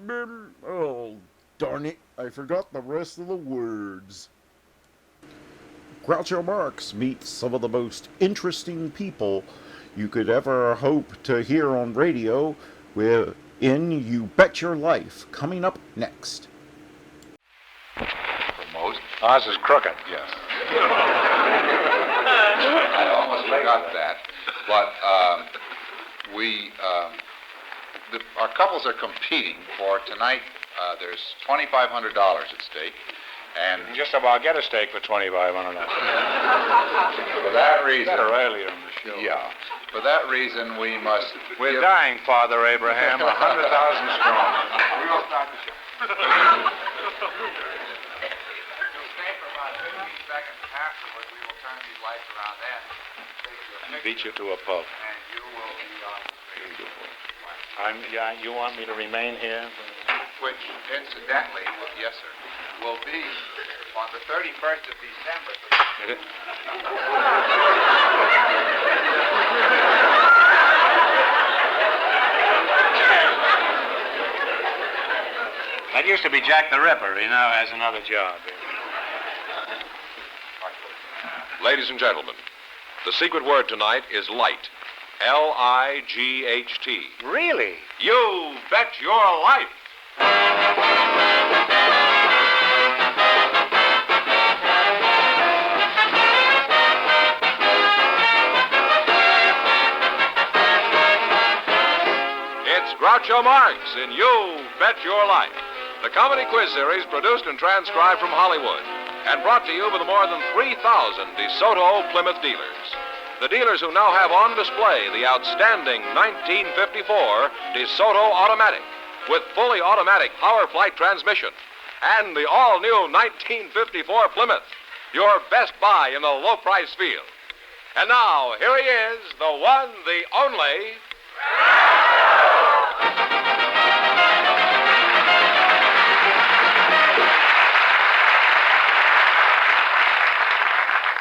Memory. Oh, darn it. I forgot the rest of the words. Groucho Marx meets some of the most interesting people you could ever hope to hear on radio in You Bet Your Life, coming up next. Most. Ours is crooked. Yes. I almost forgot that. But our couples are competing for tonight. There's $2,500 at stake. And just about get a steak for $2,500. For that reason... Better earlier in the show. Yeah. For that reason, we must... We're dying, Father Abraham, 100,000 strong. We will start the show. You'll stay for about 15 seconds afterward. We will turn these lights around then. Beat you to a pulp. And you will be on you want me to remain here? Which, incidentally, yes, sir, will be on the 31st of December. That used to be Jack the Ripper. He now has another job. Ladies and gentlemen, the secret word tonight is light. L-I-G-H-T. Really? You bet your life. It's Groucho Marx in You Bet Your Life, the comedy quiz series produced and transcribed from Hollywood and brought to you by the more than 3,000 DeSoto Plymouth dealers. The dealers who now have on display the outstanding 1954 DeSoto Automatic with fully automatic power flight transmission and the all-new 1954 Plymouth, your best buy in the low-price field. And now, here he is, the one, the only...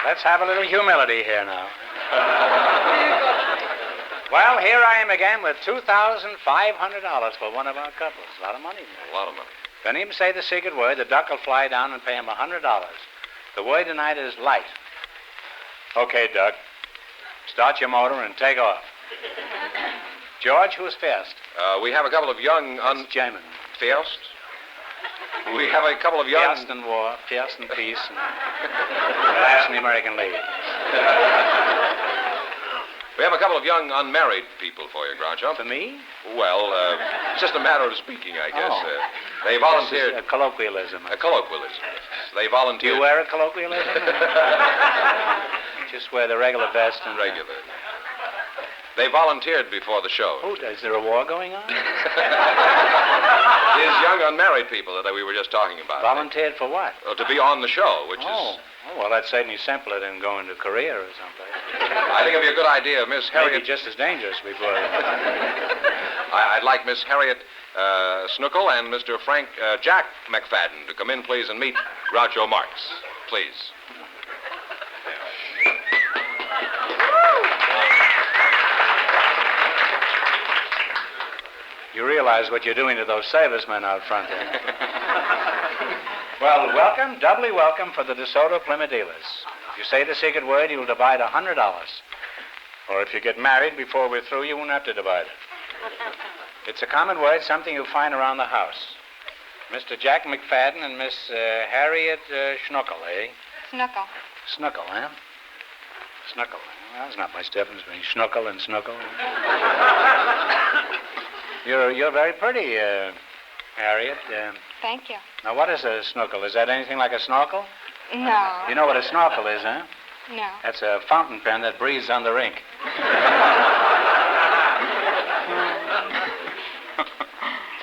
Let's have a little humility here now. Well, here I am again with $2,500 for one of our couples. A lot of money. A lot of money. Don't even say the secret word. The duck will fly down and pay him $100. The word tonight is light. Okay, Duck. Start your motor and take off. George, who's first? We have a couple of young... It's German. First? We have a couple of young... First in war, first in peace, and last in the American League. We have a couple of young unmarried people for you, Groucho. For me? Well, it's just a matter of speaking, I guess. Oh. They volunteered... This is a colloquialism. A colloquialism. They volunteered... Do you wear a colloquialism? Just wear the regular vest and... Regular. They volunteered before the show. Oh, is there a war going on? These young unmarried people that we were just talking about. Volunteered for what? To be on the show, which is... Oh, well, that's certainly simpler than going to Korea or something. I think it'd be a good idea, Miss Harriet... Maybe just as dangerous before that. I'd like Miss Harriet Snookle and Mr. Frank Jack McFadden to come in, please, and meet Groucho Marx. Please. You realize what you're doing to those servicemen out front there. Well, welcome, doubly welcome for the DeSoto Plymouth dealers. If you say the secret word, you'll divide $100. Or if you get married before we're through, you won't have to divide it. It's a common word, something you'll find around the house. Mr. Jack McFadden and Miss Harriet Schnuckle, eh? Snuckle. Snuckle, huh? Snuckle. Well, there's not much difference between Schnuckle and Snuckle. You're very pretty, Harriet. Thank you. Now, what is a snorkel? Is that anything like a snorkel? No. You know what a snorkel is, huh? No. That's a fountain pen that breathes on the rink.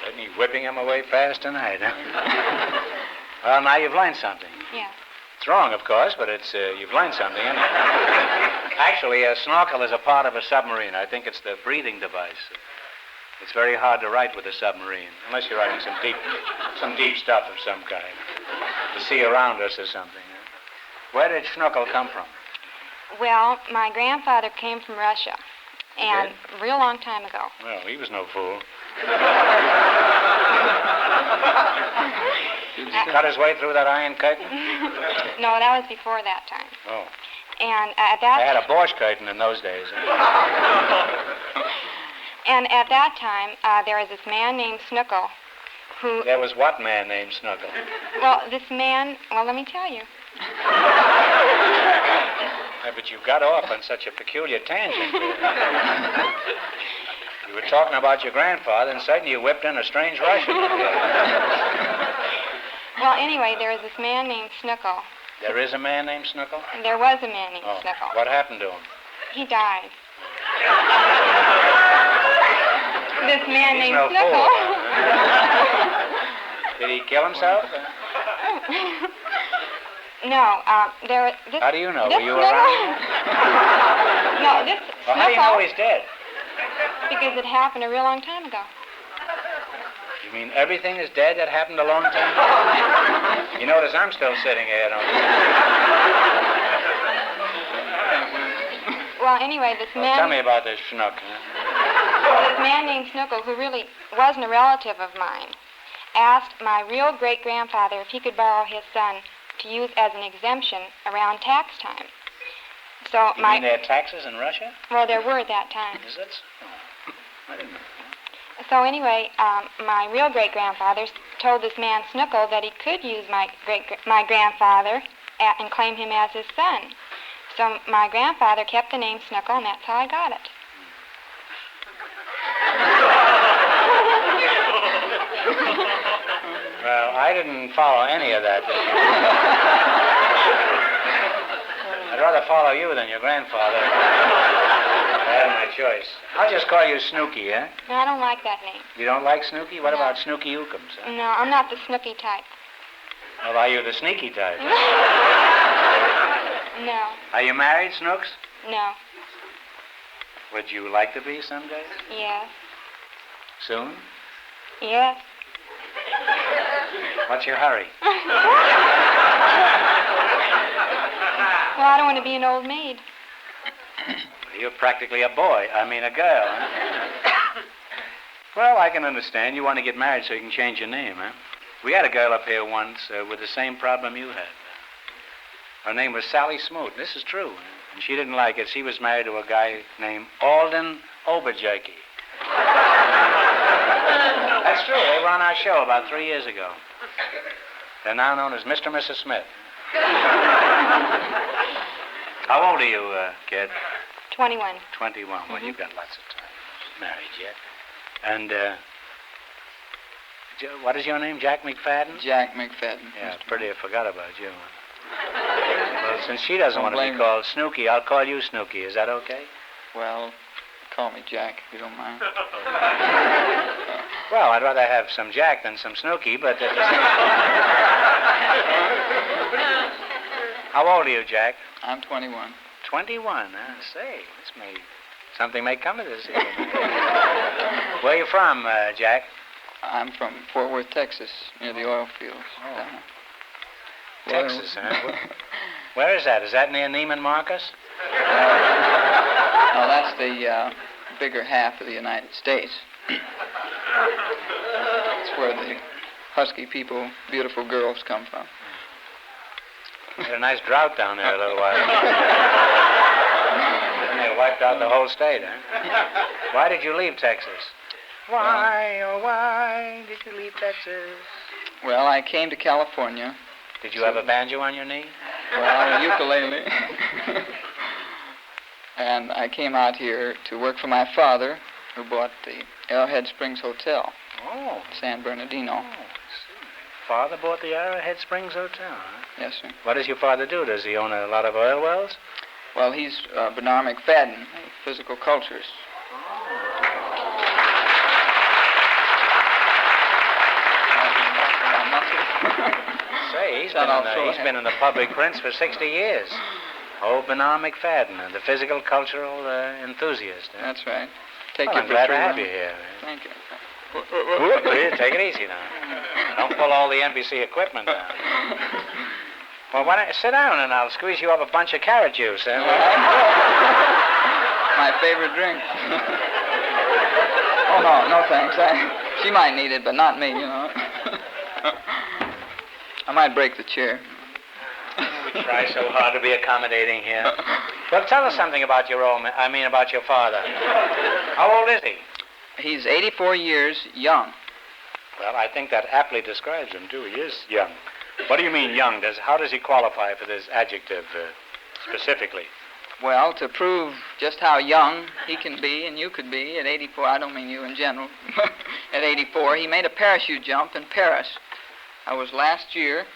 Certainly whipping him away fast tonight, huh? Well, now you've learned something. Yeah. It's wrong, of course, but it's you've learned something, isn't it? Actually, a snorkel is a part of a submarine. I think it's the breathing device. It's very hard to write with a submarine, unless you're writing some deep stuff of some kind. The sea around us or something. Where did Schnuckle come from? Well, my grandfather came from Russia, and a real long time ago. Well, he was no fool. Did he cut his way through that iron curtain? No, that was before that time. Oh. And at that They had a Borscht curtain in those days. And at that time, there was this man named Snuckle, who... There was what man named Snuckle? Well, this man... Well, let me tell you. Yeah, but you got off on such a peculiar tangent. You were talking about your grandfather, and suddenly you whipped in a strange Russian. Well, anyway, there was this man named Snuckle. There is a man named Snuckle? There was a man named Snuckle. What happened to him? He died. This man He's named no Snuckle. fool. Did he kill himself? No, there. This, How do you know? This Were you Snuckle? around? No, this Well, how do you Snuckle- know he's dead? Because it happened a real long time ago. You mean everything is dead that happened a long time ago? You notice I'm still sitting here, don't you? Well, anyway, this Well, man... tell me about this schnook. This man named Snuckle, who really wasn't a relative of mine, asked my real great-grandfather if he could borrow his son to use as an exemption around tax time. So You mean there are taxes in Russia? Well, there were at that time. Is it? I didn't know. So anyway, my real great-grandfather told this man Snuckle that he could use my grandfather and claim him as his son. So my grandfather kept the name Snuckle, and that's how I got it. Well, I didn't follow any of that. I'd rather follow you than your grandfather. I had my choice. I'll just call you Snooky, eh? No, I don't like that name. You don't like Snooky? What No. about Snooky Ookums? Huh? No, I'm not the Snooky type. Well, are you the sneaky type? No, Are you married, Snooks? no, Would you like to be someday? yes, Soon? yes. What's your hurry? Well, I don't want to be an old maid. You're practically a boy. I mean, a girl. Huh? Well, I can understand. You want to get married so you can change your name, huh? We had a girl up here once with the same problem you had. Her name was Sally Smoot. This is true. And she didn't like it. She was married to a guy named Alden Oberjerky. That's true. They were on our show about 3 years ago. They're now known as Mr. and Mrs. Smith. How old are you, kid? 21. 21. Well, you've got lots of time. Married yet. And, what is your name? Jack McFadden? Jack McFadden. Yeah, pretty I forgot about you. Well, since she doesn't Don't want to blame be me. called Snooky, I'll call you Snooky. Is that okay? Well, Call me Jack, if you don't mind. Well, I'd rather have some Jack than some Snooky, but at the same How old are you, Jack? I'm 21. 21, say, something may come of this. Where are you from, Jack? I'm from Fort Worth, Texas, near the oil fields. Texas, huh? Where is that? Is that near Neiman Marcus? No, that's the bigger half of the United States. It's where the husky people, beautiful girls come from. Had a nice drought down there a little while ago. And they wiped out the whole state, huh? Why did you leave Texas? Why, oh, why did you leave Texas? Well, I came to California. Did you have a banjo on your knee? Well, a ukulele. And I came out here to work for my father, who bought the Arrowhead Springs Hotel. Oh. San Bernardino. Oh, Father bought the Arrowhead Springs Hotel, huh? Yes, sir. What does your father do? Does he own a lot of oil wells? Well, he's Bernard McFadden, a physical culturist. Say, he's been in the public prints for 60 years. Old Bernard McFadden, the physical cultural enthusiast. Huh? That's right. I'm glad to have you here. Thank you. Take it easy now. Don't pull all the NBC equipment down. Well, why don't you sit down and I'll squeeze you up a bunch of carrot juice, eh? My favorite drink. Oh, no thanks. She might need it, but not me, you know. I might break the chair. We try so hard to be accommodating here. Well, tell us something about about your father. How old is he? He's 84 years young. Well, I think that aptly describes him, too. He is young. What do you mean young? How does he qualify for this adjective specifically? Well, to prove just how young he can be and you could be at 84, I don't mean you in general, at 84, he made a parachute jump in Paris. I was last year,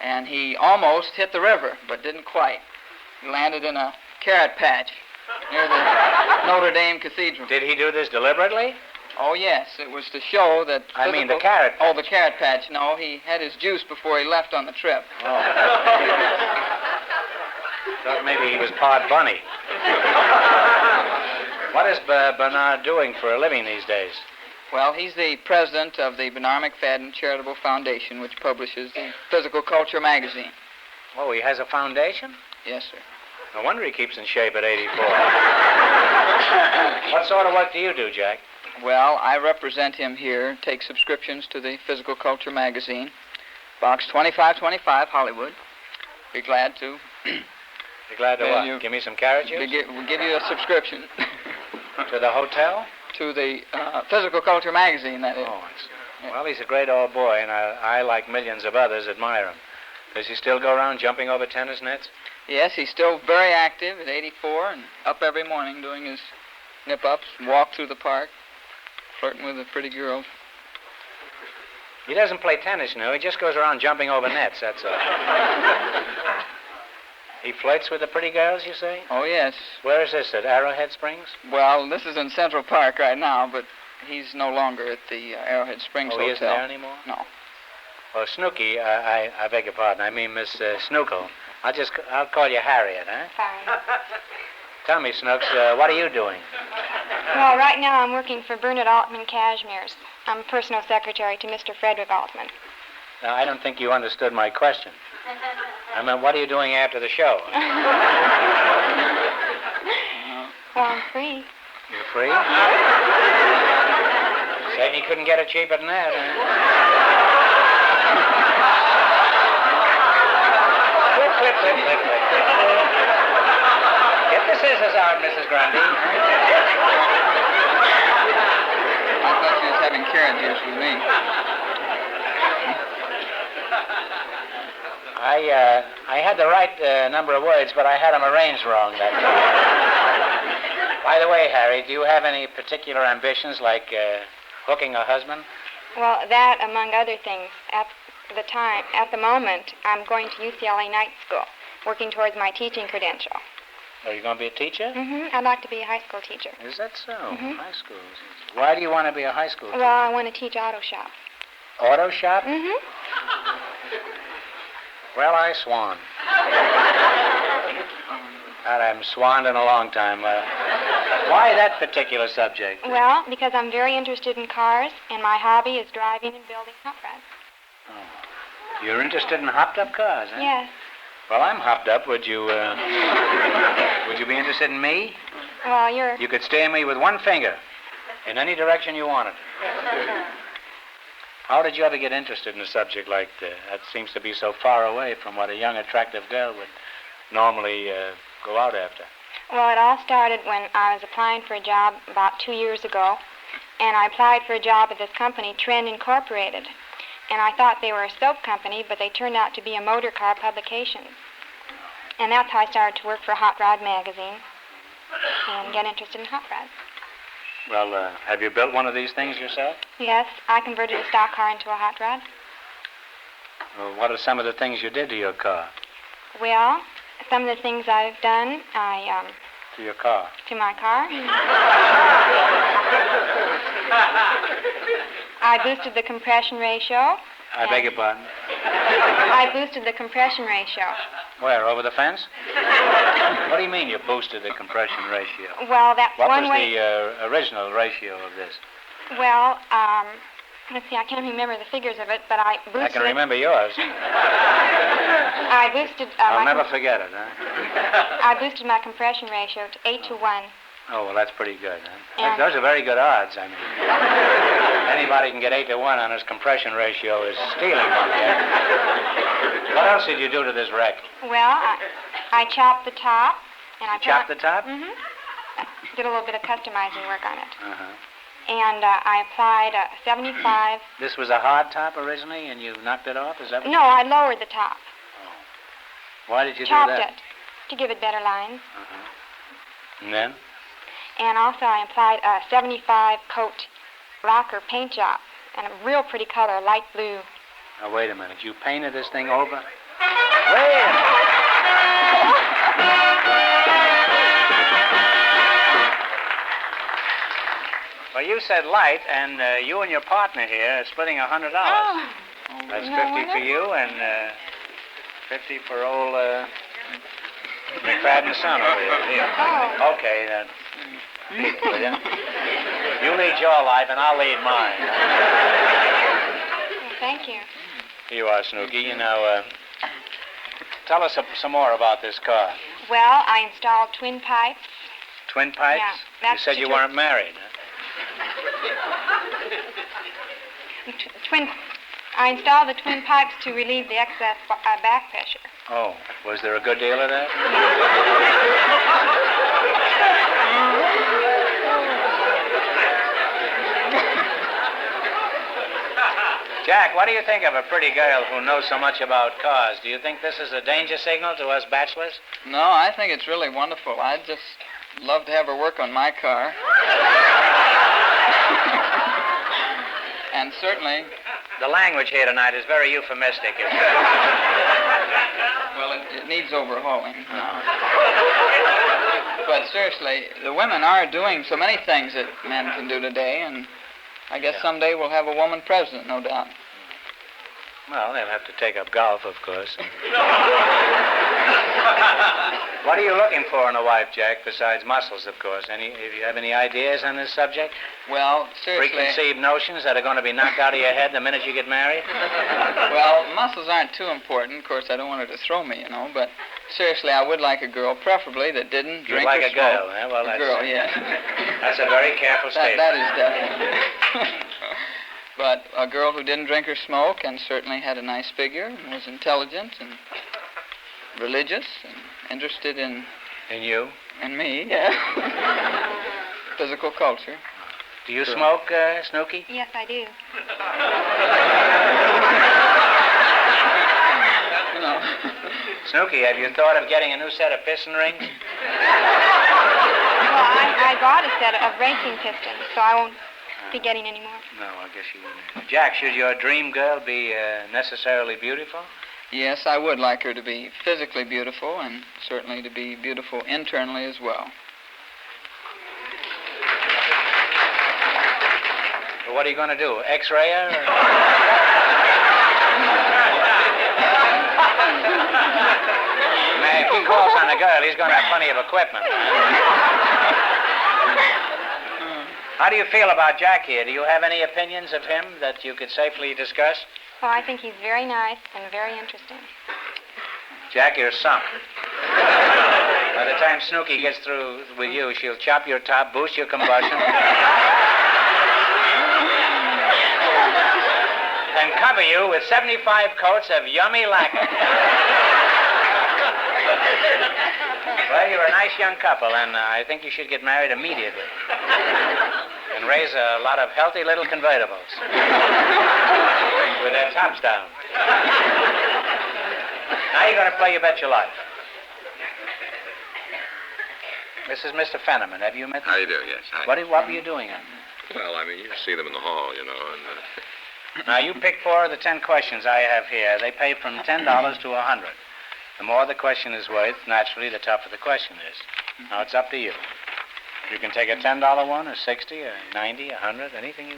and he almost hit the river, but didn't quite. He landed in a carrot patch near the Notre Dame Cathedral. Did he do this deliberately? Oh, yes. It was to show that... I mean the carrot patch. Oh, the carrot patch. No, he had his juice before he left on the trip. Oh. Thought maybe he was part bunny. What is Bernard doing for a living these days? Well, he's the president of the Bernard McFadden Charitable Foundation, which publishes the Physical Culture magazine. Oh, he has a foundation? Yes, sir. No wonder he keeps in shape at 84. What sort of work do you do, Jack? Well, I represent him here, take subscriptions to the Physical Culture magazine. Box 2525, Hollywood. Be glad to. Be glad to what? Give me some carrot juice? We'll give you a subscription. To the hotel? To the Physical Culture magazine, that is. Oh, I see. Well, he's a great old boy, and I, like millions of others, admire him. Does he still go around jumping over tennis nets? Yes, he's still very active at 84 and up every morning doing his nip-ups, walk through the park, flirting with the pretty girls. He doesn't play tennis, He just goes around jumping over nets, that's all. He flirts with the pretty girls, you say? Oh, yes. Where is this, at Arrowhead Springs? Well, this is in Central Park right now, but he's no longer at the Arrowhead Springs Hotel. Oh, he isn't there anymore? No. Well, Snooky, I beg your pardon, I mean Miss Snookle. I'll call you Harriet, huh? Fine. Tell me, Snooks, what are you doing? Well, right now I'm working for Bernard Altman Cashmere's. I'm personal secretary to Mr. Frederick Altman. Now, I don't think you understood my question. I mean, what are you doing after the show? Well, I'm free. You're free? Said you couldn't get it cheaper than that, huh? Flip. Get the scissors out, Mrs. Grundy. I thought she was having carrot juice with me. I had the right number of words, but I had them arranged wrong that time. By the way, Harry, do you have any particular ambitions, like hooking a husband? Well, that, among other things. At the moment, I'm going to UCLA night school, working towards my teaching credential. Are you going to be a teacher? Mm-hmm. I'd like to be a high school teacher. Is that so? Mhm. High school. Why do you want to be a high school teacher? Well, I want to teach auto shop. Auto shop? Mm-hmm. Well, I swan. God, I haven't swanned in a long time. Why that particular subject? Well, because I'm very interested in cars, and my hobby is driving and building hot rods. You're interested in hopped-up cars, huh? Yes. Well, I'm hopped up. Would you be interested in me? Well, you're... You could steer me with one finger in any direction you wanted. How did you ever get interested in a subject like that? That seems to be so far away from what a young, attractive girl would normally go out after. Well, it all started when I was applying for a job about 2 years ago, and I applied for a job at this company, Trend Incorporated. And I thought they were a soap company, but they turned out to be a motor car publication. And that's how I started to work for Hot Rod magazine and get interested in hot rods. Well, have you built one of these things yourself? Yes, I converted a stock car into a hot rod. Well, what are some of the things you did to your car? Well, some of the things I've done, To your car? to my car. I boosted the compression ratio. I beg your pardon? I boosted the compression ratio. Where, over the fence? What do you mean you boosted the compression ratio? Well, that's What one was way. the original ratio of this? Well, let's see, I can't remember the figures of it, but I boosted I can it. remember yours. I boosted. I'll my never forget it, huh? I boosted my compression ratio to 8 to 1. Oh, well, that's pretty good, huh? And- Those are very good odds, I mean. Anybody can get 8 to 1 on his compression ratio is stealing money, eh? What else did you do to this wreck? Well, I chopped the top, and I Chopped the top? Mm-hmm. Did a little bit of customizing work on it, Uh-huh. and I applied 75. This was a hard top originally, and you knocked it off? Is that what No, I lowered the top, Why did you chopped do that? it to give it better lines, Uh-huh. And then? and also I applied a 75 coat lacquer paint job, and a real pretty color, light blue. Now, wait a minute. You painted this thing over? Wait a minute. Well, you said light, and you and your partner here are splitting $100. That's no 50 for wonder. you and 50 for old McFadden's son over here. Oh. Okay, then. Will ya? You lead your life, and I'll lead mine. Well, thank you. Here you are, Snooky. You know, tell us some more about this car. Well, I installed twin pipes. Twin pipes? Yeah, You that's said the you trick. weren't married, huh? I installed the twin pipes to relieve the excess back pressure. Oh, was there a good deal of that? Jack, what do you think of a pretty girl who knows so much about cars? Do you think this is a danger signal to us bachelors? No, I think it's really wonderful. I'd just love to have her work on my car. And certainly... The language here tonight is very euphemistic. Well, it needs overhauling. But seriously, the women are doing so many things that men can do today, and I guess someday we'll have a woman president, no doubt. Well, they'll have to take up golf, of course. What are you looking for in a wife, Jack, besides muscles, of course? Do you have any ideas on this subject? Well, seriously... Preconceived notions that are going to be knocked out of your head the minute you get married? Well, muscles aren't too important. Of course, I don't want her to throw me, you know, but seriously, I would like a girl, preferably, that didn't drink like or a smoke. girl, eh? Well, a girl, yes. That's a very careful statement. That is definitely. But a girl who didn't drink or smoke and certainly had a nice figure and was intelligent and religious and interested in... In you? In me, yeah. Physical culture. Do you Sure. smoke, Snooky? Yes, I do. No. Snooky, have you thought of getting a new set of piston rings? Well, I bought a set of racing pistons, so I won't be getting any more. No, I guess you wouldn't. Jack, should your dream girl be necessarily beautiful? Yes, I would like her to be physically beautiful and certainly to be beautiful internally as well. Well, what are you going to do? X-ray her? Man, if he calls on a girl, he's going to have plenty of equipment. How do you feel about Jack here? Do you have any opinions of him that you could safely discuss? Well, I think he's very nice and very interesting. Jack, you're sunk. By the time Snooky gets through with you, she'll chop your top, boost your combustion, and cover you with 75 coats of yummy lacquer. Well, you're a nice young couple, and I think you should get married immediately. And raise a lot of healthy little convertibles. With their tops down. Now you're going to play You Bet Your Life. This is Mr. Fenneman. Have you met him? How do you do? Yes. Hi. What were you doing on? Well, I mean, you see them in the hall, you know, and... Now, you pick 4 of the 10 questions I have here. They pay from $10 to $100. The more the question is worth, naturally, the tougher the question is. Now, it's up to you. You can take a $10 one, or 60, or 90, 100, anything you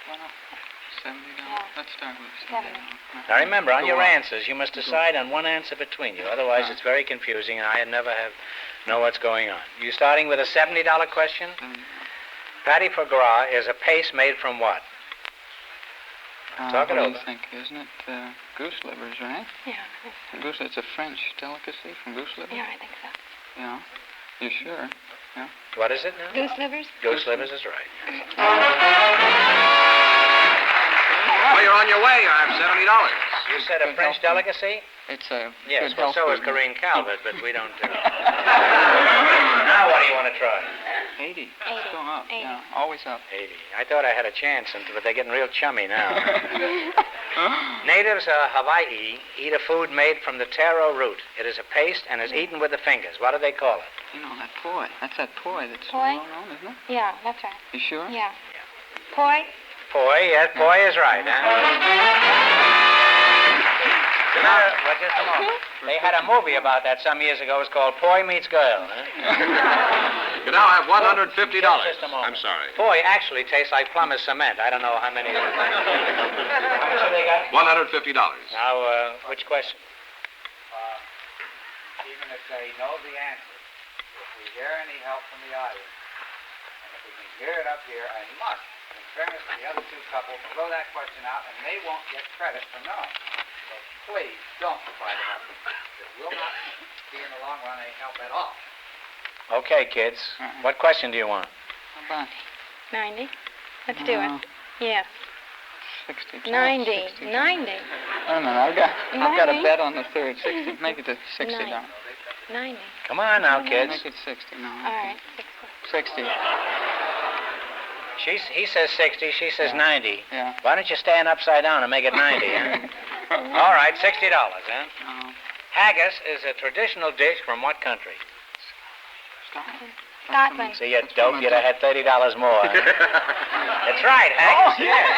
want. $70. Let's start with $70. Now, remember, on your answers, you must decide on one answer between you. Otherwise, it's very confusing, and I never know what's going on. You starting with a $70 question? Patty foie gras is a paste made from what? Talk it What do over. you think? Isn't it goose livers, right? Yeah. Goose, it's a French delicacy from goose livers? Yeah, I think so. Yeah. You sure? Yeah. What is it now? Goose livers? Goose livers is right. Well, you're on your way. You have $70. You said a French delicacy? It's a Yes, good well, health so is food. Corinne Calvert, but we don't do it. Now, what do you want to try? 80. It's going up. Yeah, always up. 80. I thought I had a chance, but they're getting real chummy now. Natives of Hawaii eat a food made from the taro root. It is a paste and is eaten with the fingers. What do they call it? You know, that poi. That's that poi that's Poi? well known, isn't it? Yeah, that's right. You sure? Yeah. Poi? Poi, yes, poi is right. Huh? Well, just a moment. They had a movie about that some years ago. It was called Poi Meets Girl. Huh? You now have $150. Just a moment. I'm sorry. Poi actually tastes like plumber's cement. I don't know how many. How much have they got? $150. Now, which question? Even if they know the answer, if we hear any help from the audience, and if we can hear it up here, I must, in fairness to the other 2 couples, throw that question out, and they won't get credit for knowing. So please don't try to help them. It will not be in the long run any help at all. Okay, kids. What question do you want? How about 90. Let's do it. Yeah. 60? 90. 60. 90. Wait a minute, I've got a 90. bet on the third. 60. Make it to $60. 90. Come on now, kids. Make it 60. No. All right. 60. He says 60, she says 90. Yeah. Why don't you stand upside down and make it 90, huh? All right, $60, huh? Haggis is a traditional dish from what country? Scotland. See, you dope, you'd have had $30 more. Huh? That's right, haggis, yes.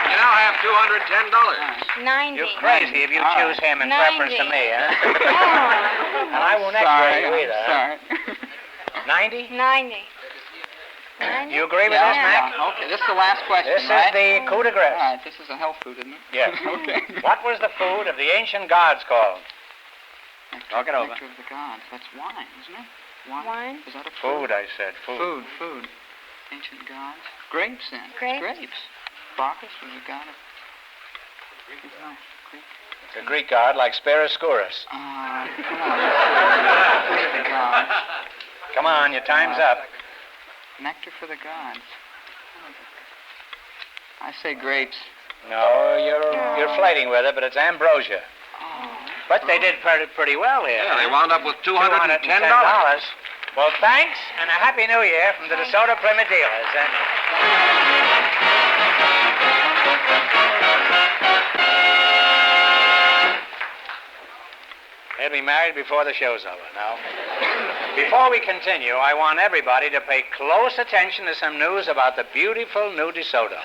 You now have $210. 90. You're crazy if you choose him in 90. preference to me, huh? And I won't Sorry, X-ray you either, huh? Sorry. 90? 90. You agree with this, Mac? Okay, this is the last question, This right? is the coup de grace. All right, this is a health food, isn't it? Yes. Okay. What was the food of the ancient gods called? Talk it over. Nectar of the gods. That's wine, isn't it? Wine? Is that a food? Food, I said. Food. Food. Ancient gods. Grapes, then. Grapes. Bacchus was a god of... It's a Greek god like Sparoscurus. Come on. Food of the gods. Come on, your time's up. Nectar for the gods. I say grapes. No, you're flirting with it, but it's ambrosia. But they did pretty well here. Yeah, they wound up with $210. Well, thanks, and a Happy New Year from the DeSoto Plymouth dealers. They'll be married before the show's over. Now, before we continue, I want everybody to pay close attention to some news about the beautiful new DeSoto.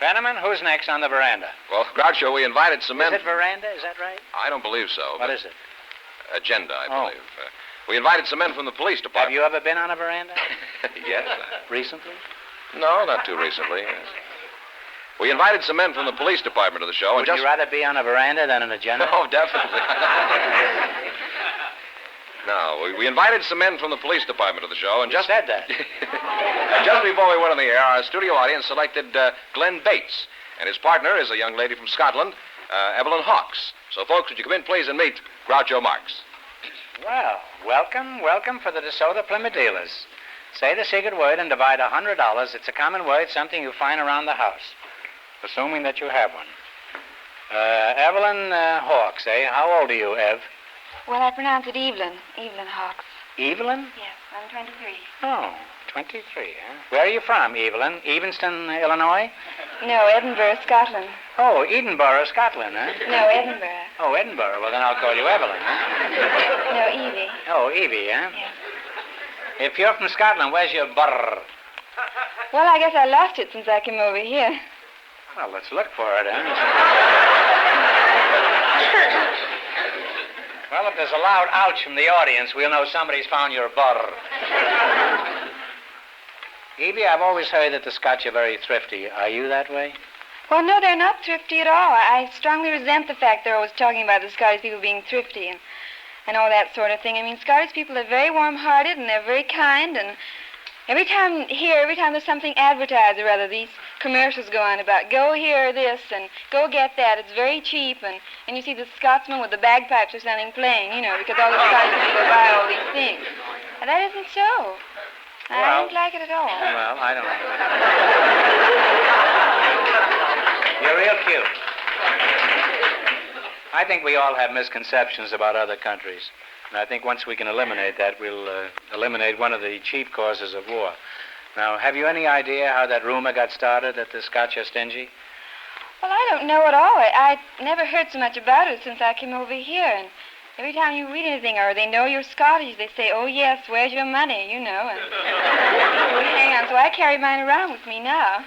Fenneman, who's next on the veranda? Well, Groucho, we invited some men. Is it veranda? Is that right? I don't believe so. What is it? Agenda, I believe. We invited some men from the police department. Have you ever been on a veranda? Yes. Recently? No, not too recently. Yes. We invited some men from the police department to the show. Would you rather be on a veranda than an agenda? Oh, definitely. No, we invited some men from the police department to the show, and just said that. Just before we went on the air, our studio audience selected Glenn Bates, and his partner is a young lady from Scotland, Evelyn Hawks. So, folks, would you come in, please, and meet Groucho Marx? Well, welcome for the DeSoto Plymouth dealers. Say the secret word and divide $100. It's a common word, something you find around the house, assuming that you have one. Evelyn Hawks, eh? How old are you, Ev? Well, I pronounce it Evelyn. Evelyn Hawks. Evelyn? Yes, I'm 23. Oh, 23, huh? Where are you from, Evelyn? Evanston, Illinois? No, Edinburgh, Scotland. Oh, Edinburgh, Scotland, huh? No, Edinburgh. Oh, Edinburgh. Well, then I'll call you Evelyn, huh? No, Evie. Oh, Evie, huh? Yes. If you're from Scotland, where's your brr? Well, I guess I lost it since I came over here. Well, let's look for it, huh? Well, if there's a loud ouch from the audience, we'll know somebody's found your brr. Evie, I've always heard that the Scotch are very thrifty. Are you that way? Well, no, they're not thrifty at all. I strongly resent the fact they're always talking about the Scottish people being thrifty and all that sort of thing. I mean, Scottish people are very warm-hearted and they're very kind, and every time there's something advertised, or rather these commercials go on about go here this and go get that. It's very cheap, and you see the Scotsman with the bagpipes or something playing, you know, because all the Scottish people go buy all these things. And that isn't so. I don't like it at all. Well, I don't like it. You're real cute. I think we all have misconceptions about other countries. And I think once we can eliminate that, we'll eliminate one of the chief causes of war. Now, have you any idea how that rumor got started that the Scotch are stingy? Well, I don't know at all. I never heard so much about it since I came over here. And every time you read anything or they know you're Scottish, they say, oh, yes, where's your money, you know. And we hang on. So I carry mine around with me now.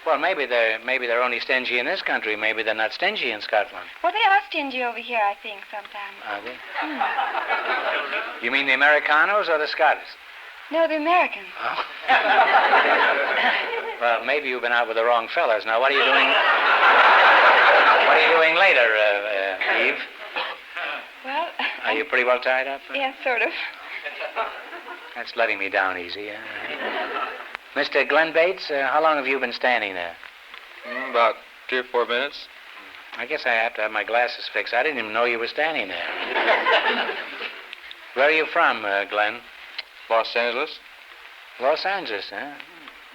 Well, maybe they're only stingy in this country. Maybe they're not stingy in Scotland. Well, they are stingy over here, I think, sometimes. Are they? You mean the Americanos or the Scottish? No, the Americans. Oh. Well, maybe you've been out with the wrong fellas. Now, what are you doing? What are you doing later, Eve? Well... Are you pretty well tied up? Yes, sort of. That's letting me down easy. Mr. Glenn Bates, how long have you been standing there? About 3 or 4 minutes. I guess I have to have my glasses fixed. I didn't even know you were standing there. Where are you from, Glenn? Los Angeles. Los Angeles, huh?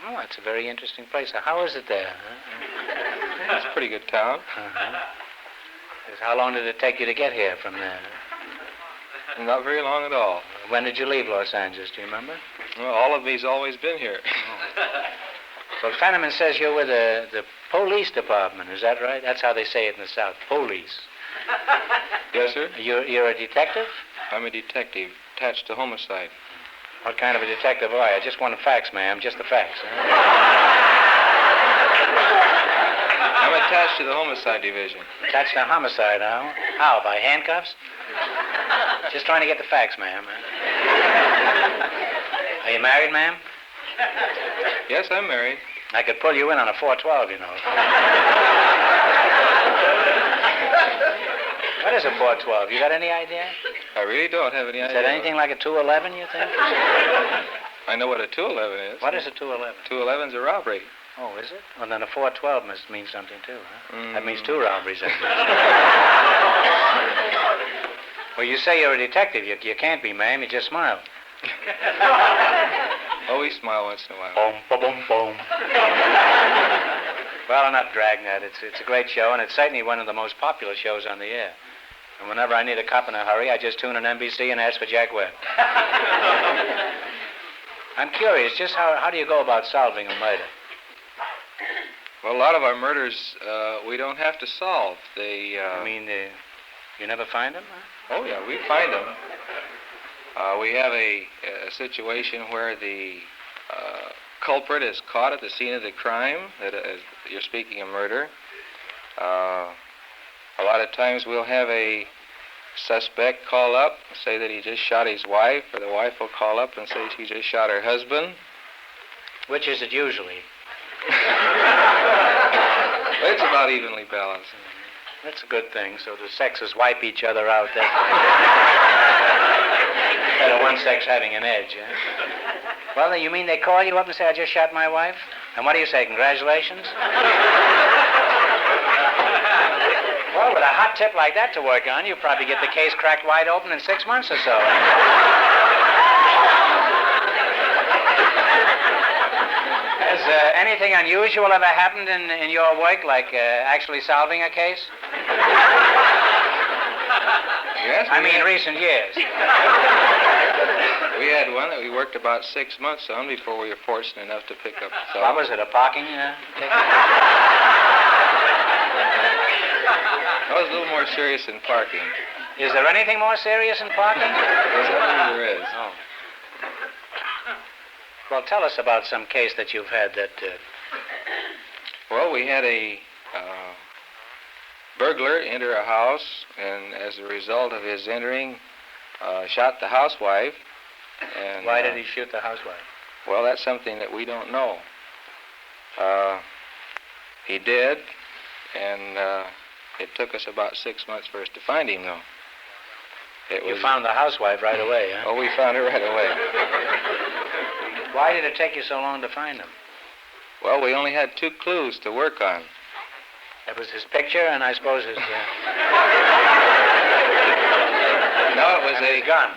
Oh, that's a very interesting place. How is it there? Huh? It's a pretty good town. Uh-huh. How long did it take you to get here from there? Not very long at all. When did you leave Los Angeles, do you remember? Well, all of me's always been here. Well, Fenneman says you're with the police department. Is that right? That's how they say it in the South. Police. Yes, sir. You're a detective? I'm a detective attached to homicide. What kind of a detective are you? I just want the facts, ma'am. Just the facts. Huh? I'm attached to the homicide division. Attached to homicide, huh? How, by handcuffs? Just trying to get the facts, ma'am. Are you married, ma'am? Yes, I'm married. I could pull you in on a 412, you know. What is a 412? You got any idea? I really don't have any idea. Is that anything like a 211, you think? I know what a 211 is. What is a 211? 211's a robbery. Oh, is it? Well, then a 412 must mean something, too, huh? That means 2 robberies. Well, you say you're a detective. You can't be, ma'am. You just smile. Oh, we smile once in a while. Boom, boom, boom, boom. Well, enough dragnet. It's a great show, and it's certainly one of the most popular shows on the air. And whenever I need a cop in a hurry, I just tune in NBC and ask for Jack Webb. I'm curious, just how do you go about solving a murder? Well, a lot of our murders, we don't have to solve. They, You mean, you never find them? Huh? Oh, yeah, we find them. We have a situation where the culprit is caught at the scene of the crime, you're speaking of murder, a lot of times we'll have a suspect call up and say that he just shot his wife, or the wife will call up and say she just shot her husband. Which is it usually? It's about evenly balanced. That's a good thing, so the sexes wipe each other out. Instead of one sex having an edge, huh? Well, you mean they call you up and say, I just shot my wife? And what do you say, congratulations? Well, with a hot tip like that to work on, you probably get the case cracked wide open in 6 months or so. Has anything unusual ever happened in your work, like actually solving a case? Yes. I mean, recent years. We had one that we worked about 6 months on before we were fortunate enough to pick up. What was it, a parking ticket? That was a little more serious than parking. Is there anything more serious than parking? Yes, I think there is. Oh. Well, tell us about some case that you've had that... Well, we had a burglar enter a house, and as a result of his entering, shot the housewife. And why did he shoot the housewife? Well, that's something that we don't know. He did, and it took us about 6 months for us to find him, though. You found the housewife right away, huh? Oh, we found her right away. Why did it take you so long to find him? Well, we only had 2 clues to work on. That was his picture, and I suppose his... No, it was a gun.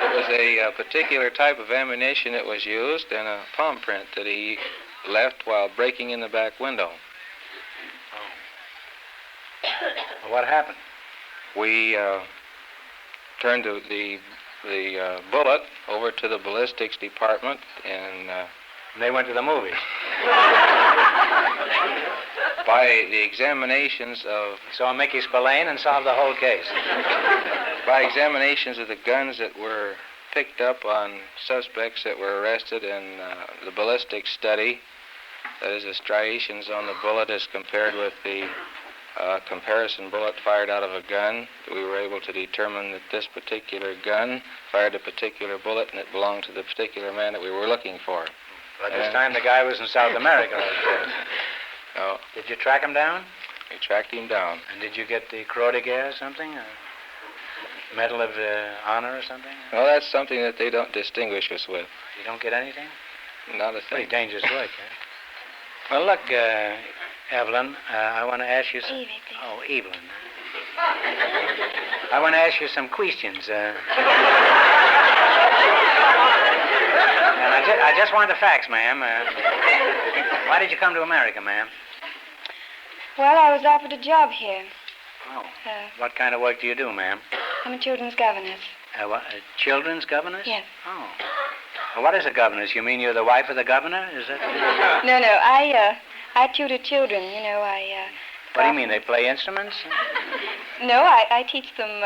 It was a particular type of ammunition that was used, and a palm print that he left while breaking in the back window. Well, what happened? We turned the bullet over to the ballistics department, and they went to the movies. By the examinations of... Saw Mickey Spillane and solved the whole case. By examinations of the guns that were picked up on suspects that were arrested, and the ballistics study, that is, the striations on the bullet as compared with the comparison bullet fired out of a gun, we were able to determine that this particular gun fired a particular bullet, and it belonged to the particular man that we were looking for. But this time the guy was in South America, I suppose. No. Did you track him down? We tracked him down. And did you get the Croix de Guerre or something? A Medal of Honor or something? Well, that's something that they don't distinguish us with. You don't get anything? Not a thing. Pretty dangerous work, huh? Well, look, Evelyn, I want to ask you... Evie, Oh, Evelyn. I want to ask you some questions. And I just want the facts, ma'am. Why did you come to America, ma'am? Well, I was offered a job here. Oh. What kind of work do you do, ma'am? I'm a children's governess. What, a children's governess? Yes. Oh. Well, what is a governess? You mean you're the wife of the governor? Is that... No, I tutor children, you know, What do you mean, they play instruments? No, I teach them,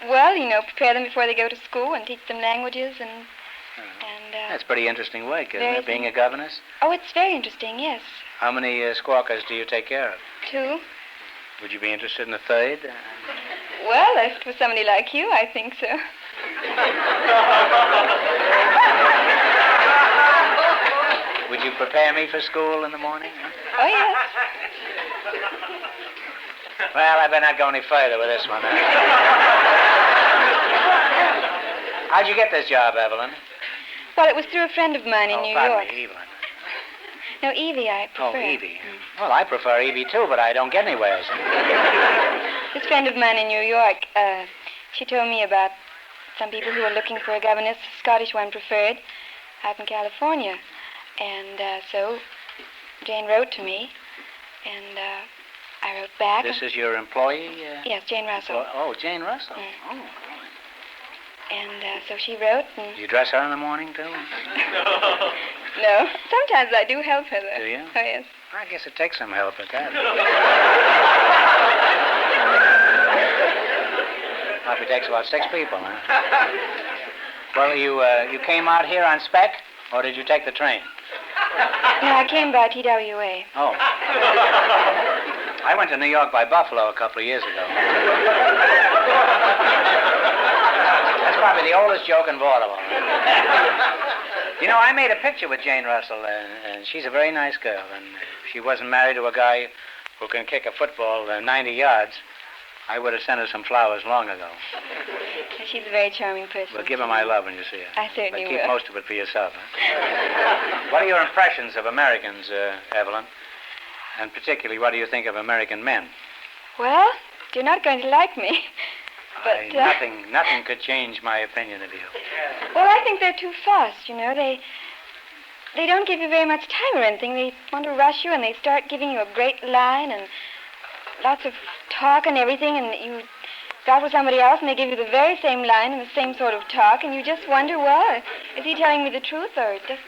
well, you know, prepare them before they go to school and teach them languages and That's pretty interesting work, isn't very it, being a governess? Oh, it's very interesting, yes. How many squawkers do you take care of? 2. Would you be interested in a third? Well, if for somebody like you, I think so. Would you prepare me for school in the morning? Oh, yes. Well, I better not go any further with this one. How'd you get this job, Evelyn? Well, it was through a friend of mine in New York. Me, Evelyn. No, Evie, I prefer. Oh, Evie. Well, I prefer Evie, too, but I don't get anywhere. This friend of mine in New York, she told me about some people who are looking for a governess, a Scottish one preferred, out in California. And so Jane wrote to me, and I wrote back. This is your employee? Yes, Jane Russell. Oh, Jane Russell. Oh. And so she wrote, and... Do you dress her in the morning, too? No. Sometimes I do help her, though. Do you? Oh, yes. I guess it takes some help at that. Probably takes about 6 people, huh? Well, you came out here on spec? Or did you take the train? No, I came by TWA. Oh. I went to New York by Buffalo a couple of years ago. That's probably the oldest joke in Baltimore. You know, I made a picture with Jane Russell, and she's a very nice girl. And if she wasn't married to a guy who can kick a football 90 yards, I would have sent her some flowers long ago. She's a very charming person. Well, give her my love when you see her. I certainly But keep will. most of it for yourself. Huh? What are your impressions of Americans, Evelyn? And particularly, what do you think of American men? Well, you're not going to like me. But Nothing could change my opinion of you. Well, I think they're too fast, you know. They don't give you very much time or anything. They want to rush you, and they start giving you a great line and lots of talk and everything, and you start with somebody else, and they give you the very same line and the same sort of talk, and you just wonder, well, is he telling me the truth or just,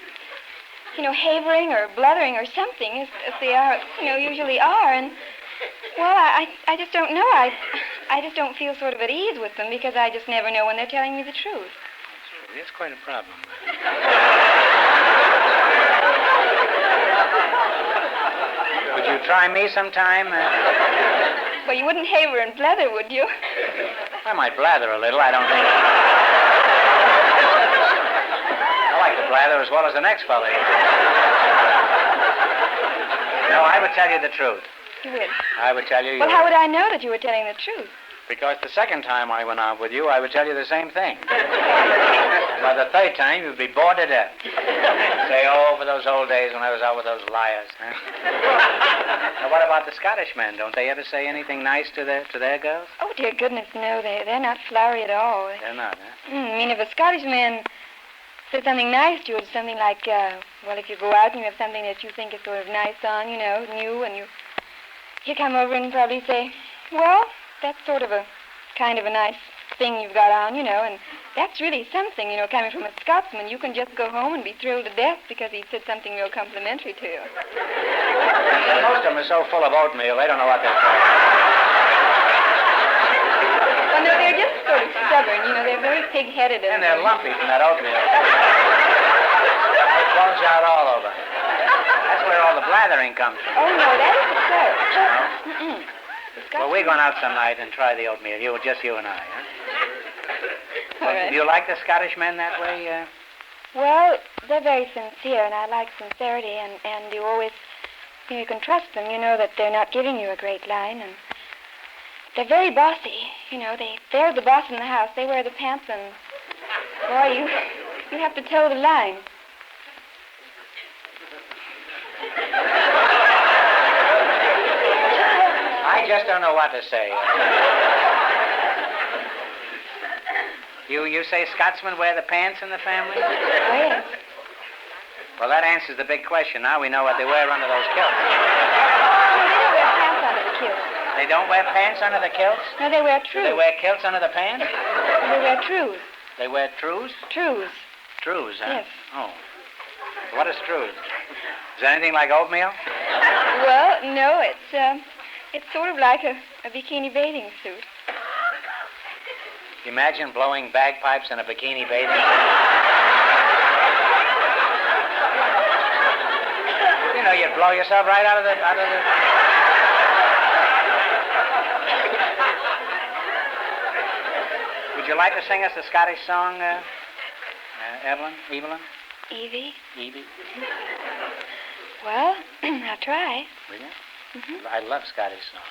you know, havering or blethering or something, as they are, you know, usually are, and, well, I just don't know. I just don't feel sort of at ease with them because I just never know when they're telling me the truth. That's quite a problem. Would you try me sometime? Well, you wouldn't haver and blether, would you? I might blather a little. I don't think. I like to blather as well as the next fella. No, I would tell you the truth. You would? I would tell you. Well, how would I know that you were telling the truth? Because the second time I went out with you, I would tell you the same thing. And by the third time, you'd be bored to death. Say, oh, for those old days when I was out with those liars. Huh? Now, what about the Scottish men? Don't they ever say anything nice to their girls? Oh, dear goodness, no. They're not flowery at all. They're not, huh? I mean, if a Scottish man said something nice to you, it's something like, well, if you go out and you have something that you think is sort of nice on, you know, new, and he'll come over and probably say, well, that's sort of a kind of a nice thing you've got on, you know, and that's really something, you know, coming from a Scotsman. You can just go home and be thrilled to death because he said something real complimentary to you. Well, most of them are so full of oatmeal, they don't know what they're saying. Well, no, they're just sort of stubborn, you know, they're very pig-headed. And they're lumpy from that oatmeal. They bulge out all over. That's where all the blathering comes from. Oh, no, that isn't so. No? Well, we're going out some night and try the oatmeal. Just you and I, huh? All right. Do you like the Scottish men that way? Well, they're very sincere, and I like sincerity, and you always, you know, you can trust them. You know that they're not giving you a great line, and they're very bossy. You know, they're the boss in the house. They wear the pants, and, boy, you have to toe the line. I just don't know what to say. You say Scotsmen wear the pants in the family? Oh, yes. Well, that answers the big question. Now we know what they wear under those kilts. They don't wear pants under the kilts. They don't wear pants under the kilts? No, they wear trews. Do they wear kilts under the pants? They wear trews. They wear trews? Trews. Trews, huh? Yes. Oh. What is trews? Is it anything like oatmeal? Well, no, it's sort of like a bikini bathing suit. Imagine blowing bagpipes in a bikini bathing suit. You know, you'd blow yourself right out of the... Would you like to sing us a Scottish song, Evelyn? Evie? Evie? Well, I'll try. Will you? Mm-hmm. I love Scottish songs.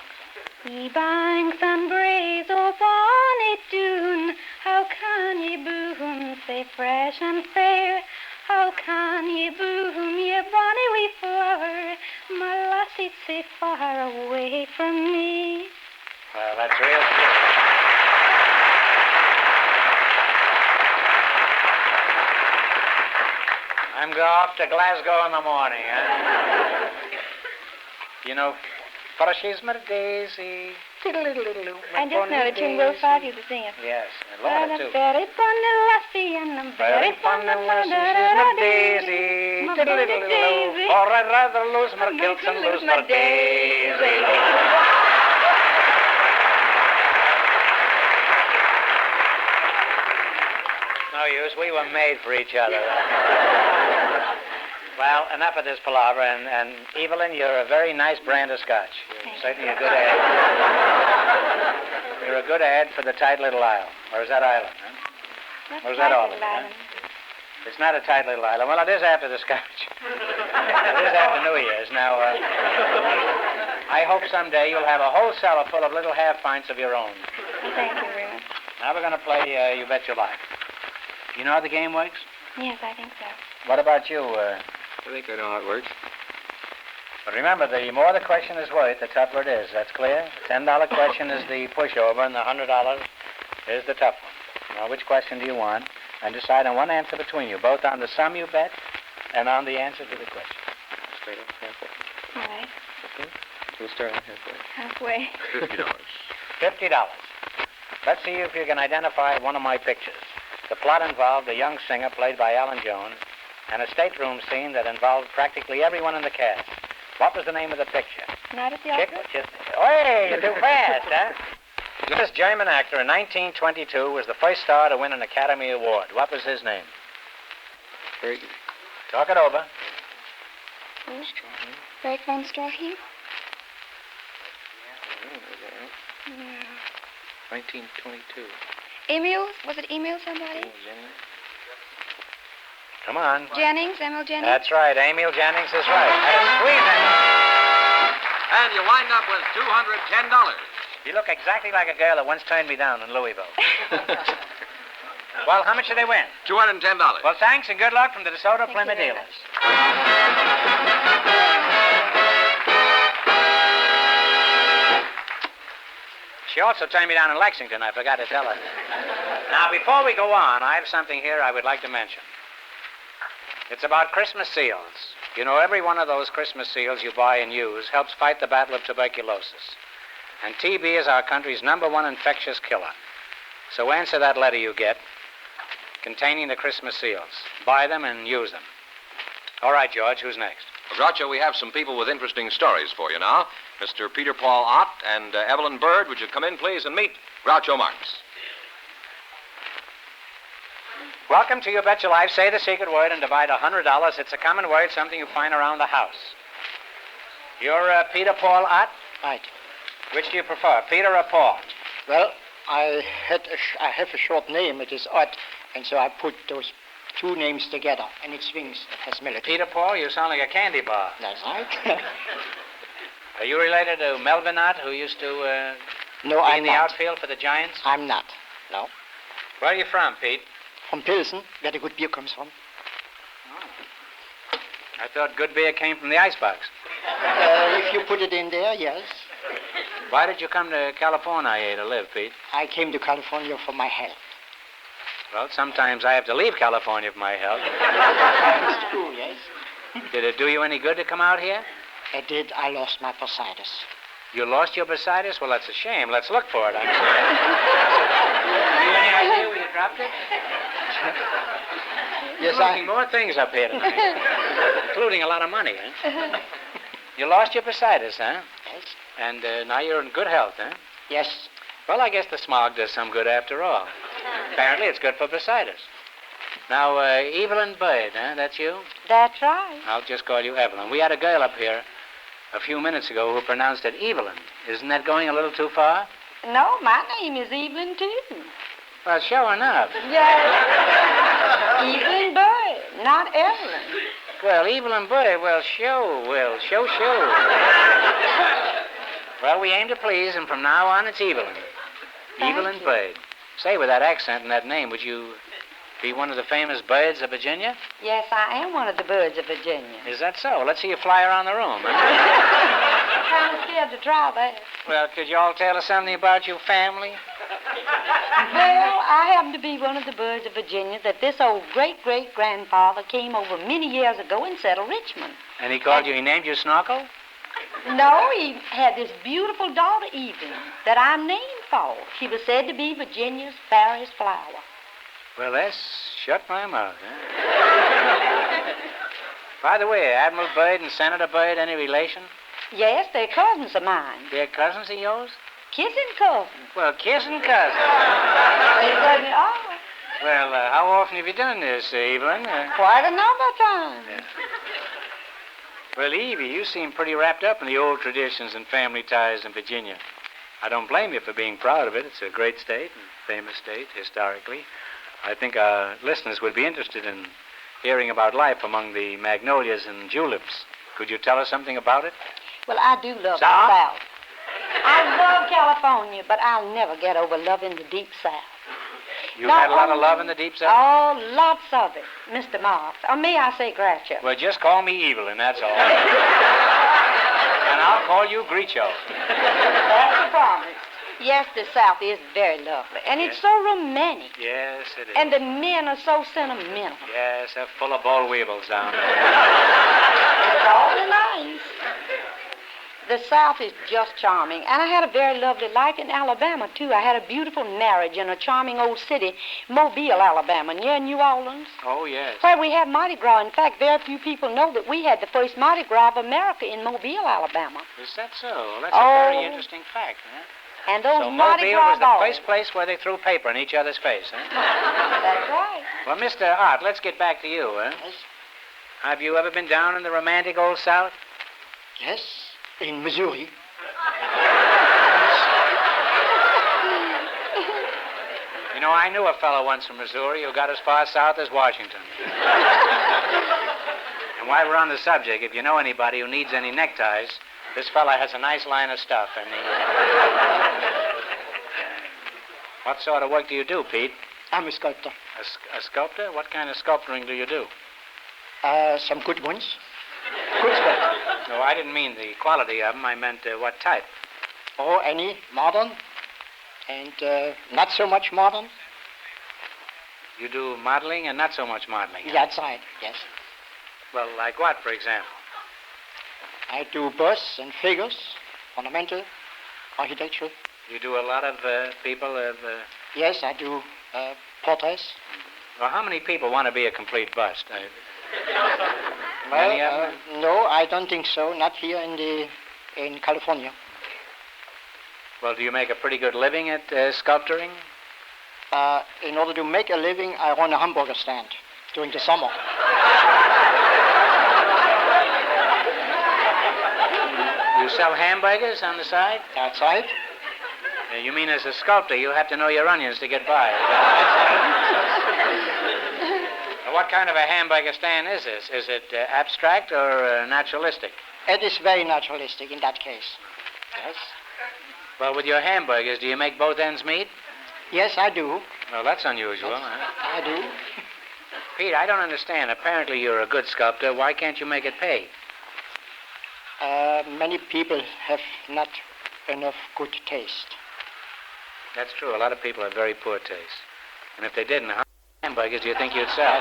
Ye banks and braes, O bonny Doon, how can ye bloom sae fresh and fair? How can ye bloom, ye bonny wee flower, my lassie sae far away from me? Well, that's real true. I'm going off to Glasgow in the morning, huh? You know, for she's my daisy. I just know the tune Will Five used to sing it. Yes, I love it too. I'm a very funny lassie and I'm Very funny lassie, she's my daisy. My pretty daisy. Or I'd rather lose my kilts and lose my daisy. no use. We were made for each other. Well, enough of this palaver. And Evelyn, you're a very nice brand of scotch. You're certainly a good ad. You're a good ad for the tight little isle. Or is that island, huh? Or is that all of it, huh? It's not a tight little island. Well, it is after the scotch. It is after New Year's. Now, I hope someday you'll have a whole cellar full of little half pints of your own. Thank you, Remus. Now we're going to play You Bet Your Life. You know how the game works? Yes, I think so. What about you? I think I know how it works. But remember, the more the question is worth, the tougher it is. That's clear? The $10 question is the pushover, and the $100 is the tough one. Now, which question do you want? And decide on one answer between you, both on the sum you bet and on the answer to the question. Straight up halfway. All right. Okay. We'll start on halfway. Halfway. $50. $50. Let's see if you can identify one of my pictures. The plot involved a young singer played by Alan Jones and a stateroom scene that involved practically everyone in the cast. What was the name of the picture? Night at the Opera? Hey, you're too fast, huh? This German actor in 1922 was the first star to win an Academy Award. What was his name? Very good. Talk it over. Eric von Stroheim? Yeah. 1922. Emil? Was it Emil somebody? Come on. Jennings? Emil Jennings? That's right. Emil Jennings is right. Squeeze it. And you wind up with $210. You look exactly like a girl that once turned me down in Louisville. Well, how much did they win? $210. Well, thanks and good luck from the DeSoto Plymouth dealers. She also turned me down in Lexington, I forgot to tell her. Now, before we go on, I have something here I would like to mention. It's about Christmas seals. You know, every one of those Christmas seals you buy and use helps fight the battle of tuberculosis. And TB is our country's number 1 infectious killer. So answer that letter you get containing the Christmas seals. Buy them and use them. All right, George, who's next? Well, Groucho, we have some people with interesting stories for you now. Mr. Peter Paul Ott and Evelyn Bird, would you come in, please, and meet Groucho Marx? Welcome to You Bet Your Life. Say the secret word and divide $100. It's a common word, something you find around the house. You're Peter Paul Ott? Right. Which do you prefer, Peter or Paul? Well, I have a short name. It is Ott, and so I put those two names together, and it swings as melody. Peter Paul, you sound like a candy bar. That's right. Are you related to Melvin Ott, who used to No, be I'm in the not. outfield for the Giants? I'm not. No. Where are you from, Pete? From Pilsen, where the good beer comes from. I thought good beer came from the icebox. If you put it in there, yes. Why did you come to California to live, Pete? I came to California for my health. Well, sometimes I have to leave California for my health. That's true, yes. Did it do you any good to come out here? It did. I lost my bursitis. You lost your bursitis? Well, that's a shame. Let's look for it. I'm sorry. Have you any idea where you dropped it? Yes, You're more things up here tonight, including a lot of money, huh? You lost your bursitis, huh? Yes. And now you're in good health, huh? Yes. Well, I guess the smog does some good after all. Apparently, it's good for bursitis. Now, Evelyn Bird, huh? That's you? That's right. I'll just call you Evelyn. We had a girl up here a few minutes ago who pronounced it Evelyn. Isn't that going a little too far? No, my name is Evelyn, too. Well, sure enough. Yes. Evelyn Bird, not Evelyn. Well, Evelyn Bird, well, show. Well, we aim to please, and from now on, it's Evelyn. Evelyn Bird. Say, with that accent and that name, would you be one of the famous birds of Virginia? Yes, I am one of the birds of Virginia. Is that so? Let's see you fly around the room. Huh? I'm kind of scared to try that. Well, could you all tell us something about your family? Well, I happen to be one of the birds of Virginia that this old great-great-grandfather came over many years ago and settled Richmond. And he named you Snorkel? No, he had this beautiful daughter, Evelyn, that I'm named for. She was said to be Virginia's fairest flower. Well, that's shut my mouth, huh? By the way, Admiral Byrd and Senator Byrd, any relation? Yes, they're cousins of mine. They're cousins of yours? Kissing cousins. Well, kissing cousins. They certainly are. Well, how often have you done this, Evelyn? Quite a number of times. Well, Evie, you seem pretty wrapped up in the old traditions and family ties in Virginia. I don't blame you for being proud of it. It's a great state, a famous state, historically. I think our listeners would be interested in hearing about life among the magnolias and juleps. Could you tell us something about it? Well, I do love the South? South. I love California, but I'll never get over loving the deep South. You've had a lot of love in the deep South? Oh, lots of it, Mr. Marks. Or me, I say Groucho. Well, just call me Evelyn, that's all. And I'll call you Groucho. That's a promise. Yes, the South is very lovely, and it's so romantic. Yes, it is. And the men are so sentimental. Yes, they're full of ball weevils down there. It's all nice. The South is just charming, and I had a very lovely life in Alabama, too. I had a beautiful marriage in a charming old city, Mobile, Alabama, near New Orleans, Oh, yes. where we have Mardi Gras. In fact, very few people know that we had the first Mardi Gras of America in Mobile, Alabama. Is that so? Well, that's Oh. a very interesting fact, huh? And those So Mardi Mobile Gras was the balls. first place where they threw paper in each other's face, huh? That's right. Well, Mr. Art, let's get back to you, huh? Yes. Have you ever been down in the romantic old South? Yes, in Missouri. You know, I knew a fellow once from Missouri who got as far south as Washington. And while we're on the subject, if you know anybody who needs any neckties, this fella has a nice line of stuff. And what sort of work do you do, Pete? I'm a sculptor. A sculptor? What kind of sculpturing do you do? Some good ones. Good sculptor. No, I didn't mean the quality of them. I meant what type. Oh, any modern and not so much modern. You do modeling and not so much modeling. That's right, yes. Well, like what, for example? I do busts and figures, ornamental, architecture. You do a lot of people of... Yes, I do portraits. Well, how many people want to be a complete bust? Well, Many of them? no, I don't think so. Not here in California. Well, do you make a pretty good living at sculpturing? In order to make a living, I run a hamburger stand during the summer. You sell hamburgers on the side? That's right. You mean as a sculptor, you have to know your onions to get by. What kind of a hamburger stand is this? Is it abstract or naturalistic? It is very naturalistic in that case. Yes. Well, with your hamburgers, do you make both ends meet? Yes, I do. Well, that's unusual, huh? I do. Pete, I don't understand. Apparently you're a good sculptor. Why can't you make it pay? Many people have not enough good taste. That's true. A lot of people have very poor taste. And if they didn't, how many hamburgers do you think you'd sell?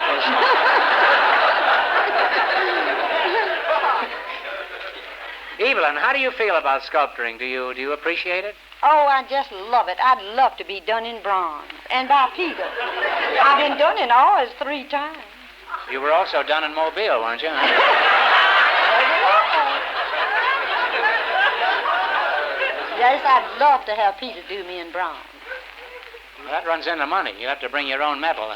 Evelyn, how do you feel about sculpturing? Do you appreciate it? Oh, I just love it. I'd love to be done in bronze. And by Peter. I've been done in ours 3 times. You were also done in Mobile, weren't you? Yes, I'd love to have Peter do me in bronze. Well, that runs into money. You have to bring your own metal.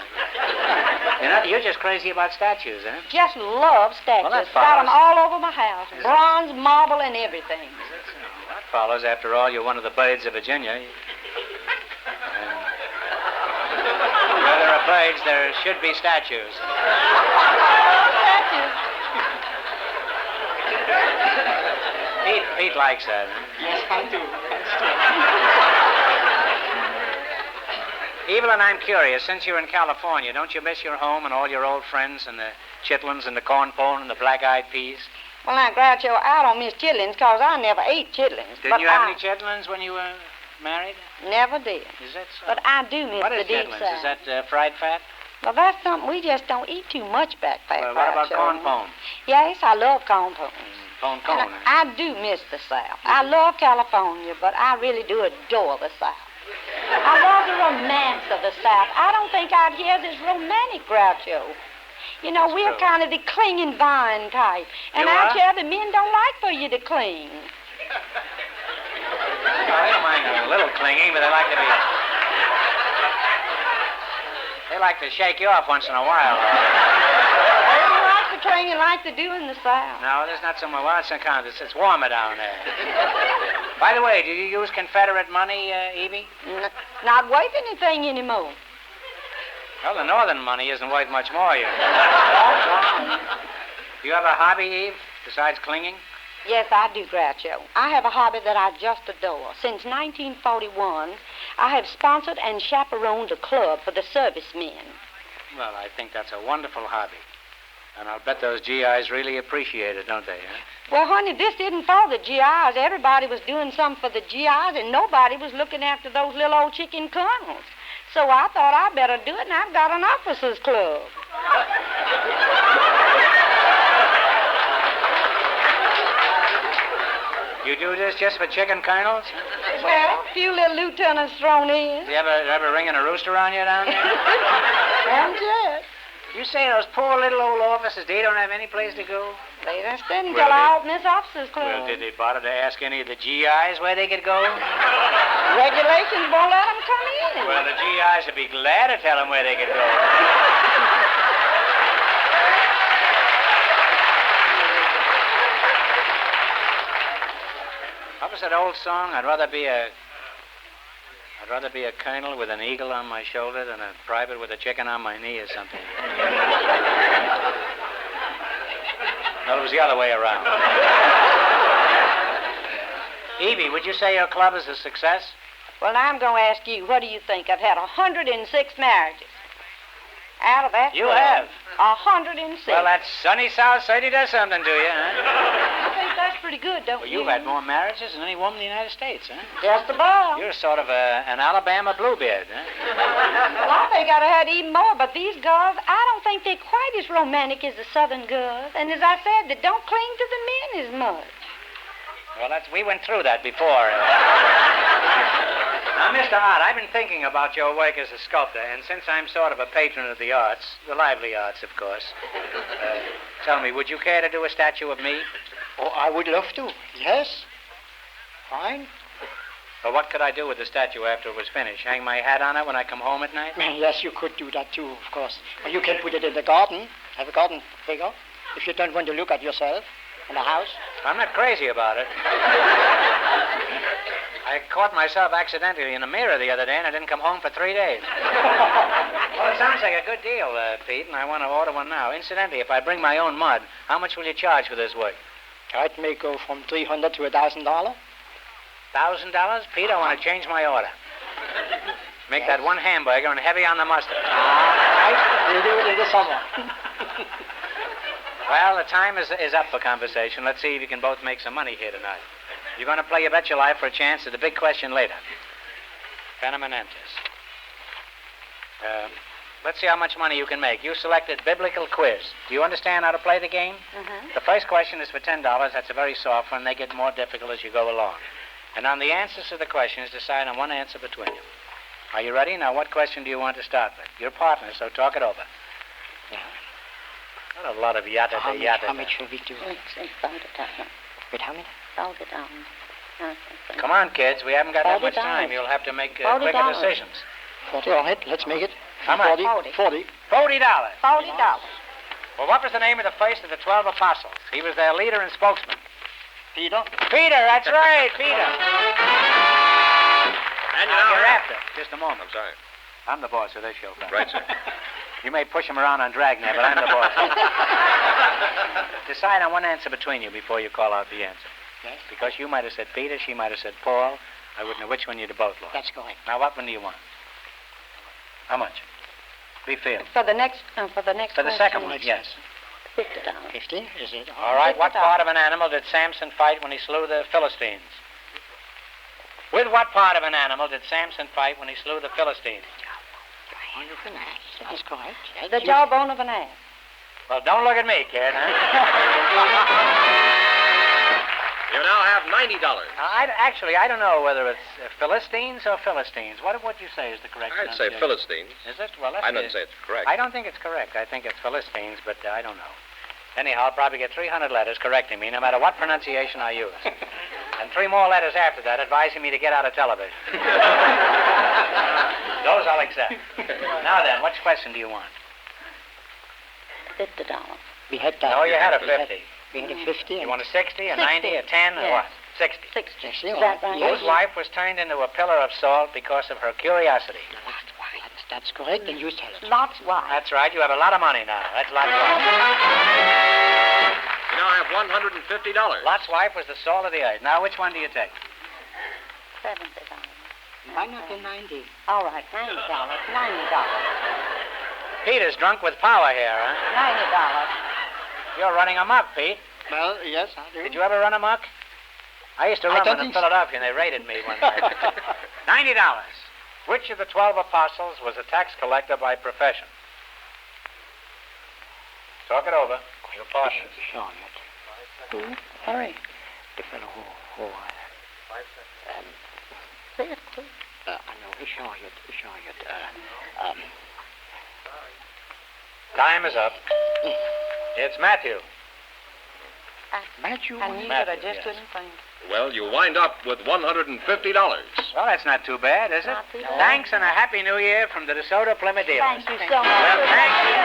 You're just crazy about statues, huh? Just love statues. Well, that Got them follows. all over my house. Bronze, marble, and everything. That follows. After all, you're one of the birds of Virginia. Where there are birds, there should be statues. Pete likes that. Huh? Yes, I do. Evelyn, I'm curious. Since you're in California, don't you miss your home and all your old friends and the chitlins and the corn pone and the black-eyed peas? Well, now, Groucho, I don't miss chitlins because I never ate chitlins. Didn't you have any chitlins when you were married? Never did. Is that so? But I do miss What the is deep chitlins? South. Is that fried fat? Well, that's something we just don't eat too much back there. Well, what about Groucho. corn pone? Yes, I love corn pone. Pone And cone. I do miss the South. I love California, but I really do adore the South. I love the romance of the South. I don't think out here there's romantic, Groucho. You know, we're true. kind of the clinging vine type. And You out are? here, the men don't like for you to cling. Well, they don't mind a little clinging, but they like to shake you off once in a while. I don't like the clinging like they do in the South. No, there's not so much. Well, it's warmer down there. By the way, do you use Confederate money, Evie? Not worth anything anymore. Well, the Northern money isn't worth much more, you know. Do you have a hobby, Eve, besides clinging? Yes, I do, Groucho. I have a hobby that I just adore. Since 1941, I have sponsored and chaperoned a club for the servicemen. Well, I think that's a wonderful hobby. And I'll bet those GIs really appreciate it, don't they, huh? Well, honey, this isn't for the GIs. Everybody was doing something for the GIs, and nobody was looking after those little old chicken colonels. So I thought I'd better do it, and I've got an officers' club. You do this just for chicken colonels? Well, a few little lieutenants thrown in. Do you ever ringing a rooster on you down there? Haven't yet. You say those poor little old officers, they don't have any place to go? They just didn't until I opened this officers' club. Well, did they bother to ask any of the GIs where they could go? Regulations won't let them come in. Well, the GIs would be glad to tell them where they could go. What was that old song? I'd rather be a colonel with an eagle on my shoulder than a private with a chicken on my knee or something. No, it was the other way around. Evie, would you say your club is a success? Well, now I'm going to ask you, what do you think? I've had 106 marriages. Out of that You club, have? 106. Well, that sunny South City does something to you, huh? I think that's pretty good, don't Well, you? you've had more marriages than any woman in the United States, huh? Just about. You're sort of an Alabama bluebeard, huh? Well, I think I'd have had even more, but these girls, I don't think they're quite as romantic as the Southern girls. And as I said, they don't cling to the men as much. Well, we went through that before. Now, Mr. Art, I've been thinking about your work as a sculptor, and since I'm sort of a patron of the arts, the lively arts, of course, tell me, would you care to do a statue of me? Oh, I would love to. Yes. Fine. Well, what could I do with the statue after it was finished? Hang my hat on it when I come home at night? Yes, you could do that too, of course. Or you can put it in the garden. Have a garden figure. If you don't want to look at yourself in the house. I'm not crazy about it. I caught myself accidentally in the mirror the other day, and I didn't come home for 3 days. Well, it sounds like a good deal, Pete, and I want to order one now. Incidentally, if I bring my own mud, how much will you charge for this work? It may go from $300 to $1,000. $1,000? Pete, I want to change my order. Make that one hamburger and heavy on the mustard. Right. We'll do it in the summer. Well, the time is up for conversation. Let's see if you can both make some money here tonight. You're going to play You Bet Your Life for a chance at the big question later. Phenomenantes. Let's see how much money you can make. You selected Biblical Quiz. Do you understand how to play the game? Mm-hmm. The first question is for $10. That's a very soft one. They get more difficult as you go along. And on the answers to the questions, decide on one answer between you. Are you ready? Now, what question do you want to start with? Your partner, so talk it over. Not a lot of yatta to yatta. How much should we do? Fold it down. Wait, how many? Fold it down. Come on, kids. We haven't got that much $40. time. You'll have to make $40. quicker decisions. 40, all right. Let's make it. How much? 40. $40. $40. Well, what was the name of the first of the 12 apostles? He was their leader and spokesman. Peter? Peter, that's right, Peter. And You're after. Just a moment. I'm sorry. I'm the boss of this show, pal. Right, sir. You may push him around on Dragnet, but I'm the boss. Decide on one answer between you before you call out the answer. Yes. Because you might have said Peter, she might have said Paul. I wouldn't know which one you'd have both lost. That's correct. Now, what one do you want? How much? Be fair. For the next For the second one, yes. $50. 50? Is it? All right, what part of an animal did Samson fight when he slew the Philistines? With what part of an animal did Samson fight when he slew the Philistines? That's correct. The jawbone of an ass. Well, don't look at me, kid, huh? You now have $90. I don't know whether it's Philistines or Philistines. What would you say is the correct I'd say pronunciation? Philistines. Is it? Well, that's I don't say it's correct. I don't think it's correct. I think it's Philistines, but I don't know. Anyhow, I'll probably get 300 letters correcting me, no matter what pronunciation I use. And 3 more letters after that advising me to get out of television. Those I'll accept. Now then, which question do you want? $50. We had that. No, you had a 50. We had a 50. You want a 60, a 60, 90, a 10, or yes. what? 60. 60. Is that right? Whose wife was turned into a pillar of salt because of her curiosity. That's correct, and you tell it. Lot's wife. That's right. You have a lot of money now. That's Lot's wife. You now have $150. Lot's wife was the salt of the earth. Now, which one do you take? $70. Why not the 90? All right, $90. $90. Peter's drunk with power here, huh? $90. You're running amok, Pete. Well, yes, I do. Did you ever run amok? I used to run one in Philadelphia, and they raided me one time. $90. Which of the 12 apostles was a tax collector by profession? Talk it over. Your partner. Who? Hurry. The fellow who Say it quick. I know, Charlotte. Time is up. It's Matthew. Matthew? I knew Matthew, it. I just yes. couldn't think. Well, you wind up with $150. Well, that's not too bad, is it? Not too bad. Thanks and a Happy New Year from the DeSoto Plymouth dealers. Thank you so much. Well, thank you.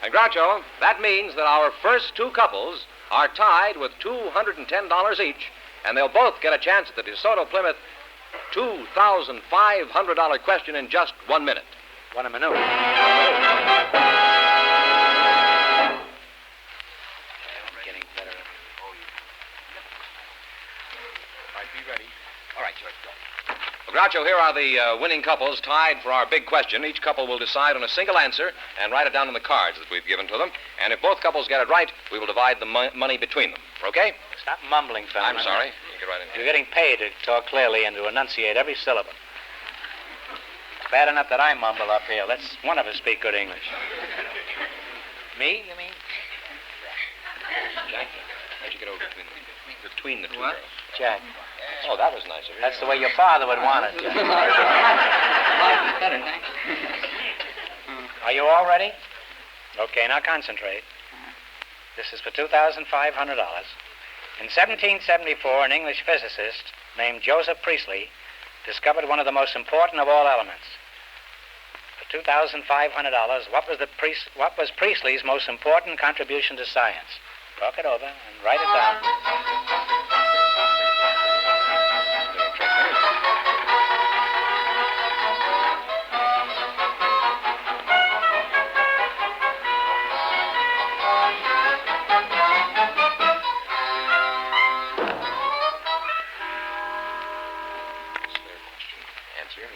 And Groucho, that means that our first two couples are tied with $210 each, and they'll both get a chance at the DeSoto Plymouth $2,500 question in just 1 minute. One a minute. Getting better. Might be ready. All right, George, go. Well, Groucho, here are the winning couples tied for our big question. Each couple will decide on a single answer and write it down on the cards that we've given to them. And if both couples get it right, we will divide the money between them. Okay? Stop mumbling, fella. I'm sorry. You get right in You're here. getting paid to talk clearly and to enunciate every syllable. It's bad enough that I mumble up here. Let's one of us speak good English. Me, you mean? Jack, how'd you get over between the two What? girls? Jack. Oh, that was nice of you. That's the way your father would want it. Jack. Better, thanks. Are you all ready? Okay, now concentrate. This is for $2,500. In 1774, an English physicist named Joseph Priestley discovered one of the most important of all elements. For $2,500, what was Priestley's most important contribution to science? Talk it over and write it down.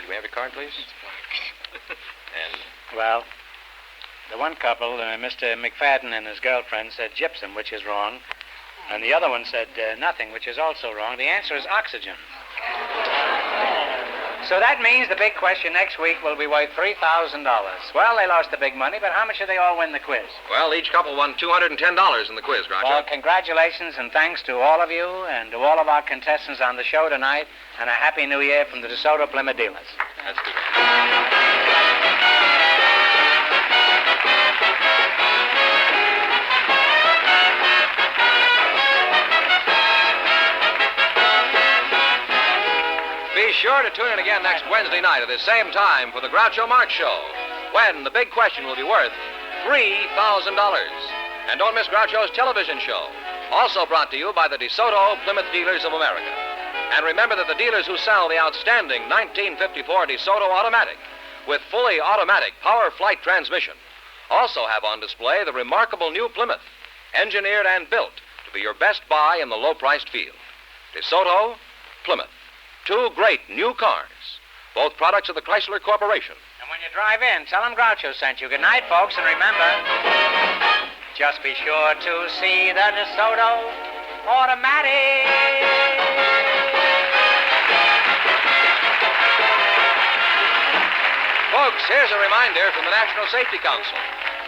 You have your card, please? And Well, the one couple, Mr. McFadden and his girlfriend, said gypsum, which is wrong. And the other one said nothing, which is also wrong. The answer is oxygen. So that means the big question next week will be worth $3,000. Well, they lost the big money, but how much did they all win the quiz? well, each couple won $210 in the quiz, Groucho. Well, congratulations and thanks to all of you and to all of our contestants on the show tonight, and a Happy New Year from the DeSoto Plymouth dealers. That's good. Be sure to tune in again next Wednesday night at the same time for the Groucho Marx Show, when the big question will be worth $3,000. And don't miss Groucho's television show, also brought to you by the DeSoto Plymouth Dealers of America. And remember that the dealers who sell the outstanding 1954 DeSoto Automatic with fully automatic power flight transmission also have on display the remarkable new Plymouth, engineered and built to be your best buy in the low-priced field. DeSoto, Plymouth. Two great new cars, both products of the Chrysler Corporation. And when you drive in, tell them Groucho sent you. Good night, folks, and remember, just be sure to see the DeSoto Automatic. Folks, here's a reminder from the National Safety Council.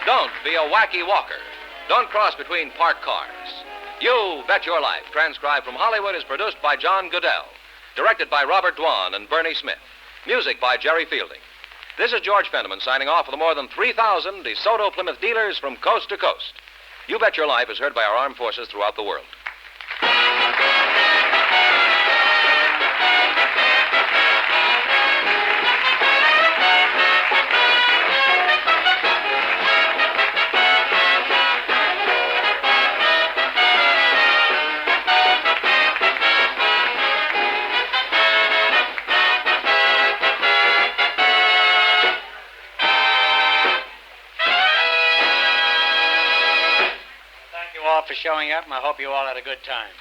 Don't be a wacky walker. Don't cross between parked cars. You Bet Your Life, transcribed from Hollywood, is produced by John Goodell. Directed by Robert Dwan and Bernie Smith. Music by Jerry Fielding. This is George Fenneman signing off for the more than 3,000 DeSoto Plymouth dealers from coast to coast. You Bet Your Life is heard by our armed forces throughout the world. showing up, and I hope you all had a good time.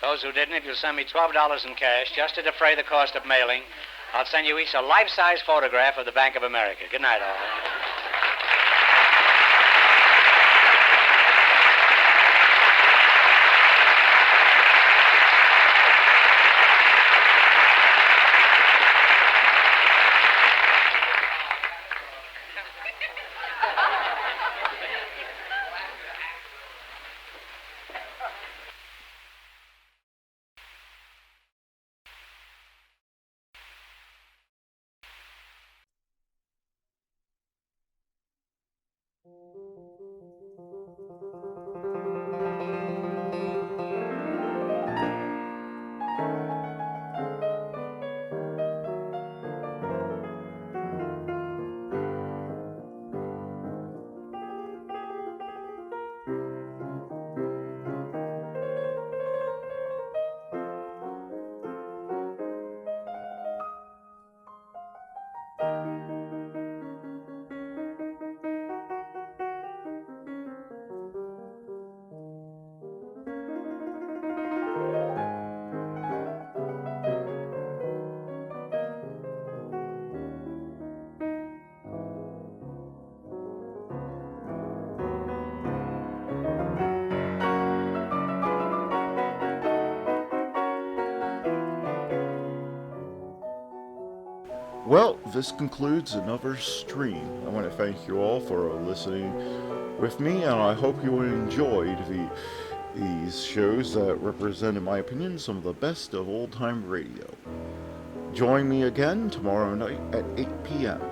Those who didn't, if you'll send me $12 in cash just to defray the cost of mailing, I'll send you each a life-size photograph of the Bank of America. Good night, all. Well, this concludes another stream. I want to thank you all for listening with me, and I hope you enjoyed these shows that represent, in my opinion, some of the best of old-time radio. Join me again tomorrow night at 8 p.m.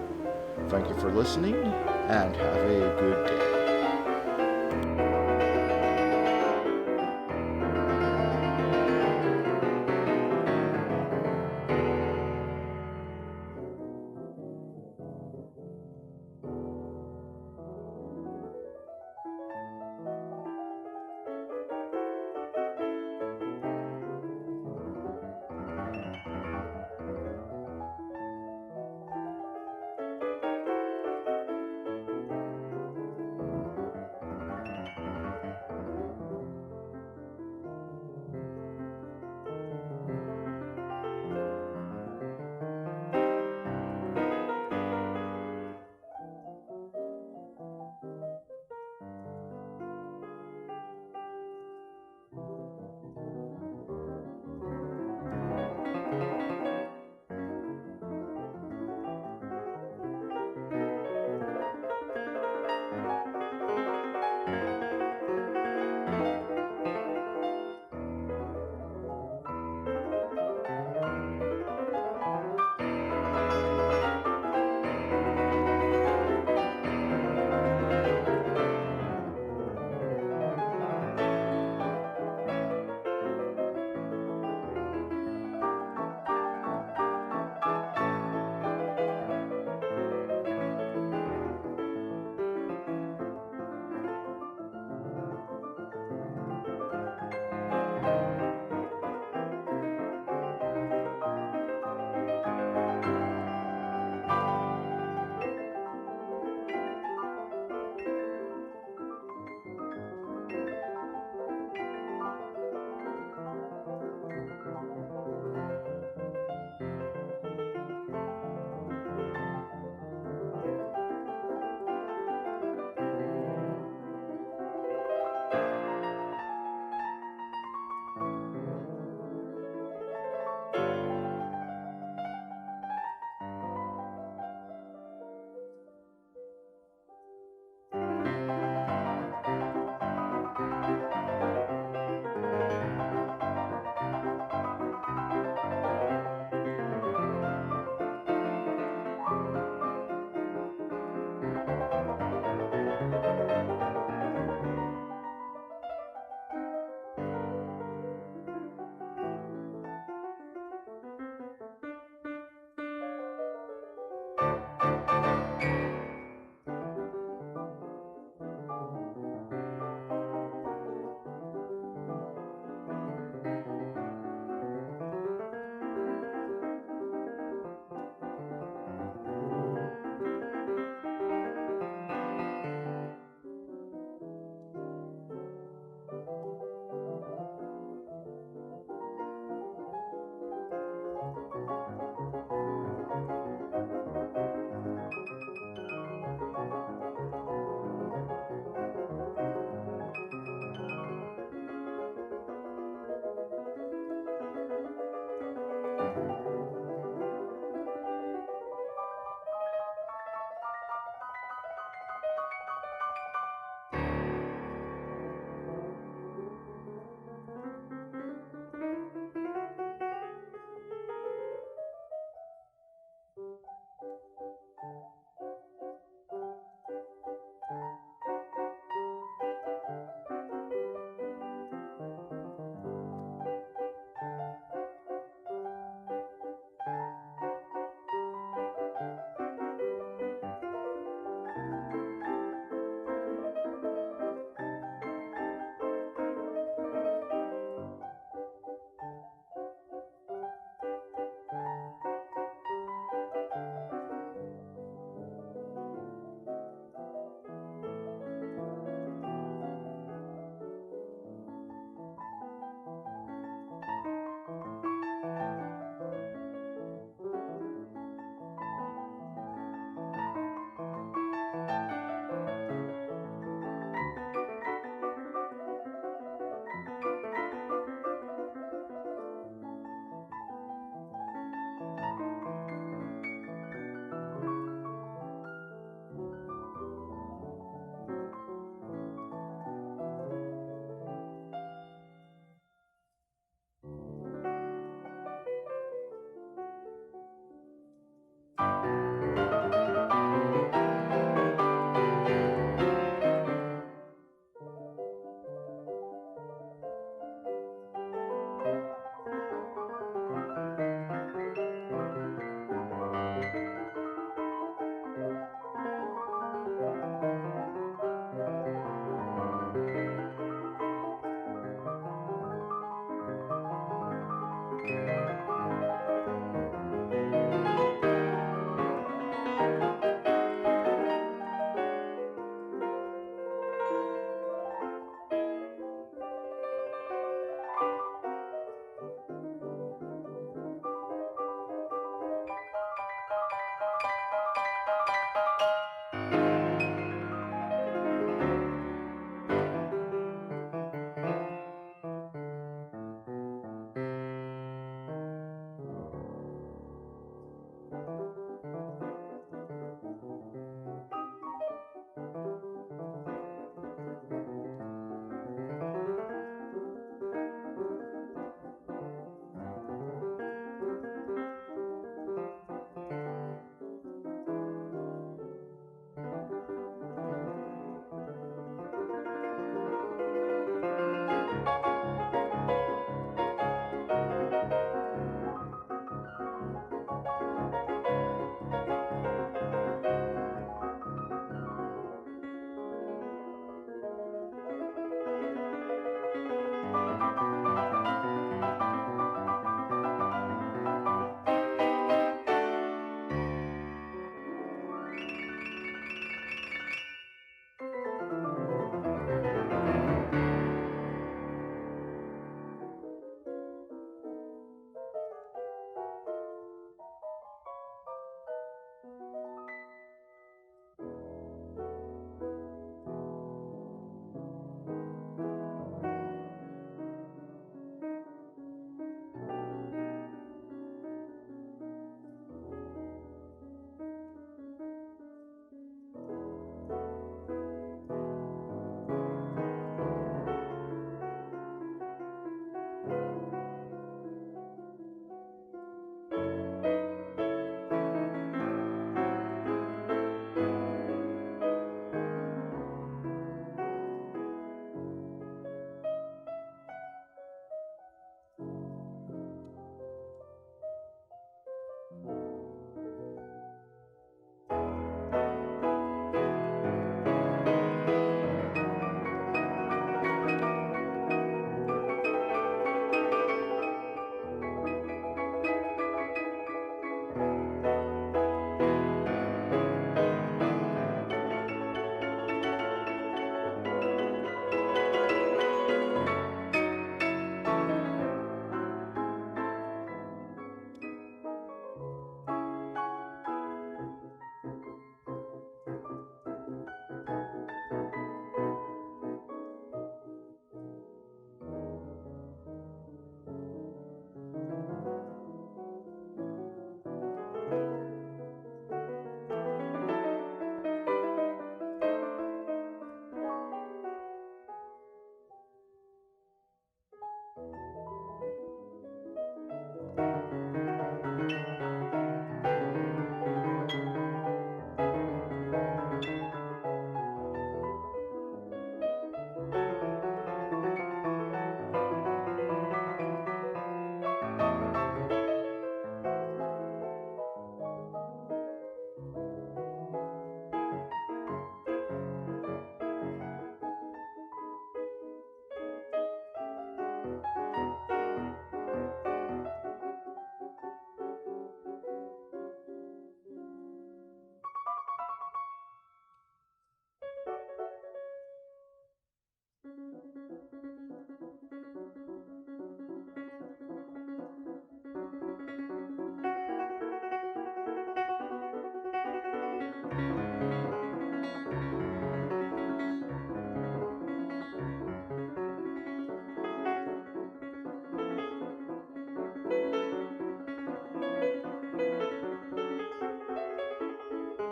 Thank you for listening, and have a good day.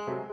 Bye.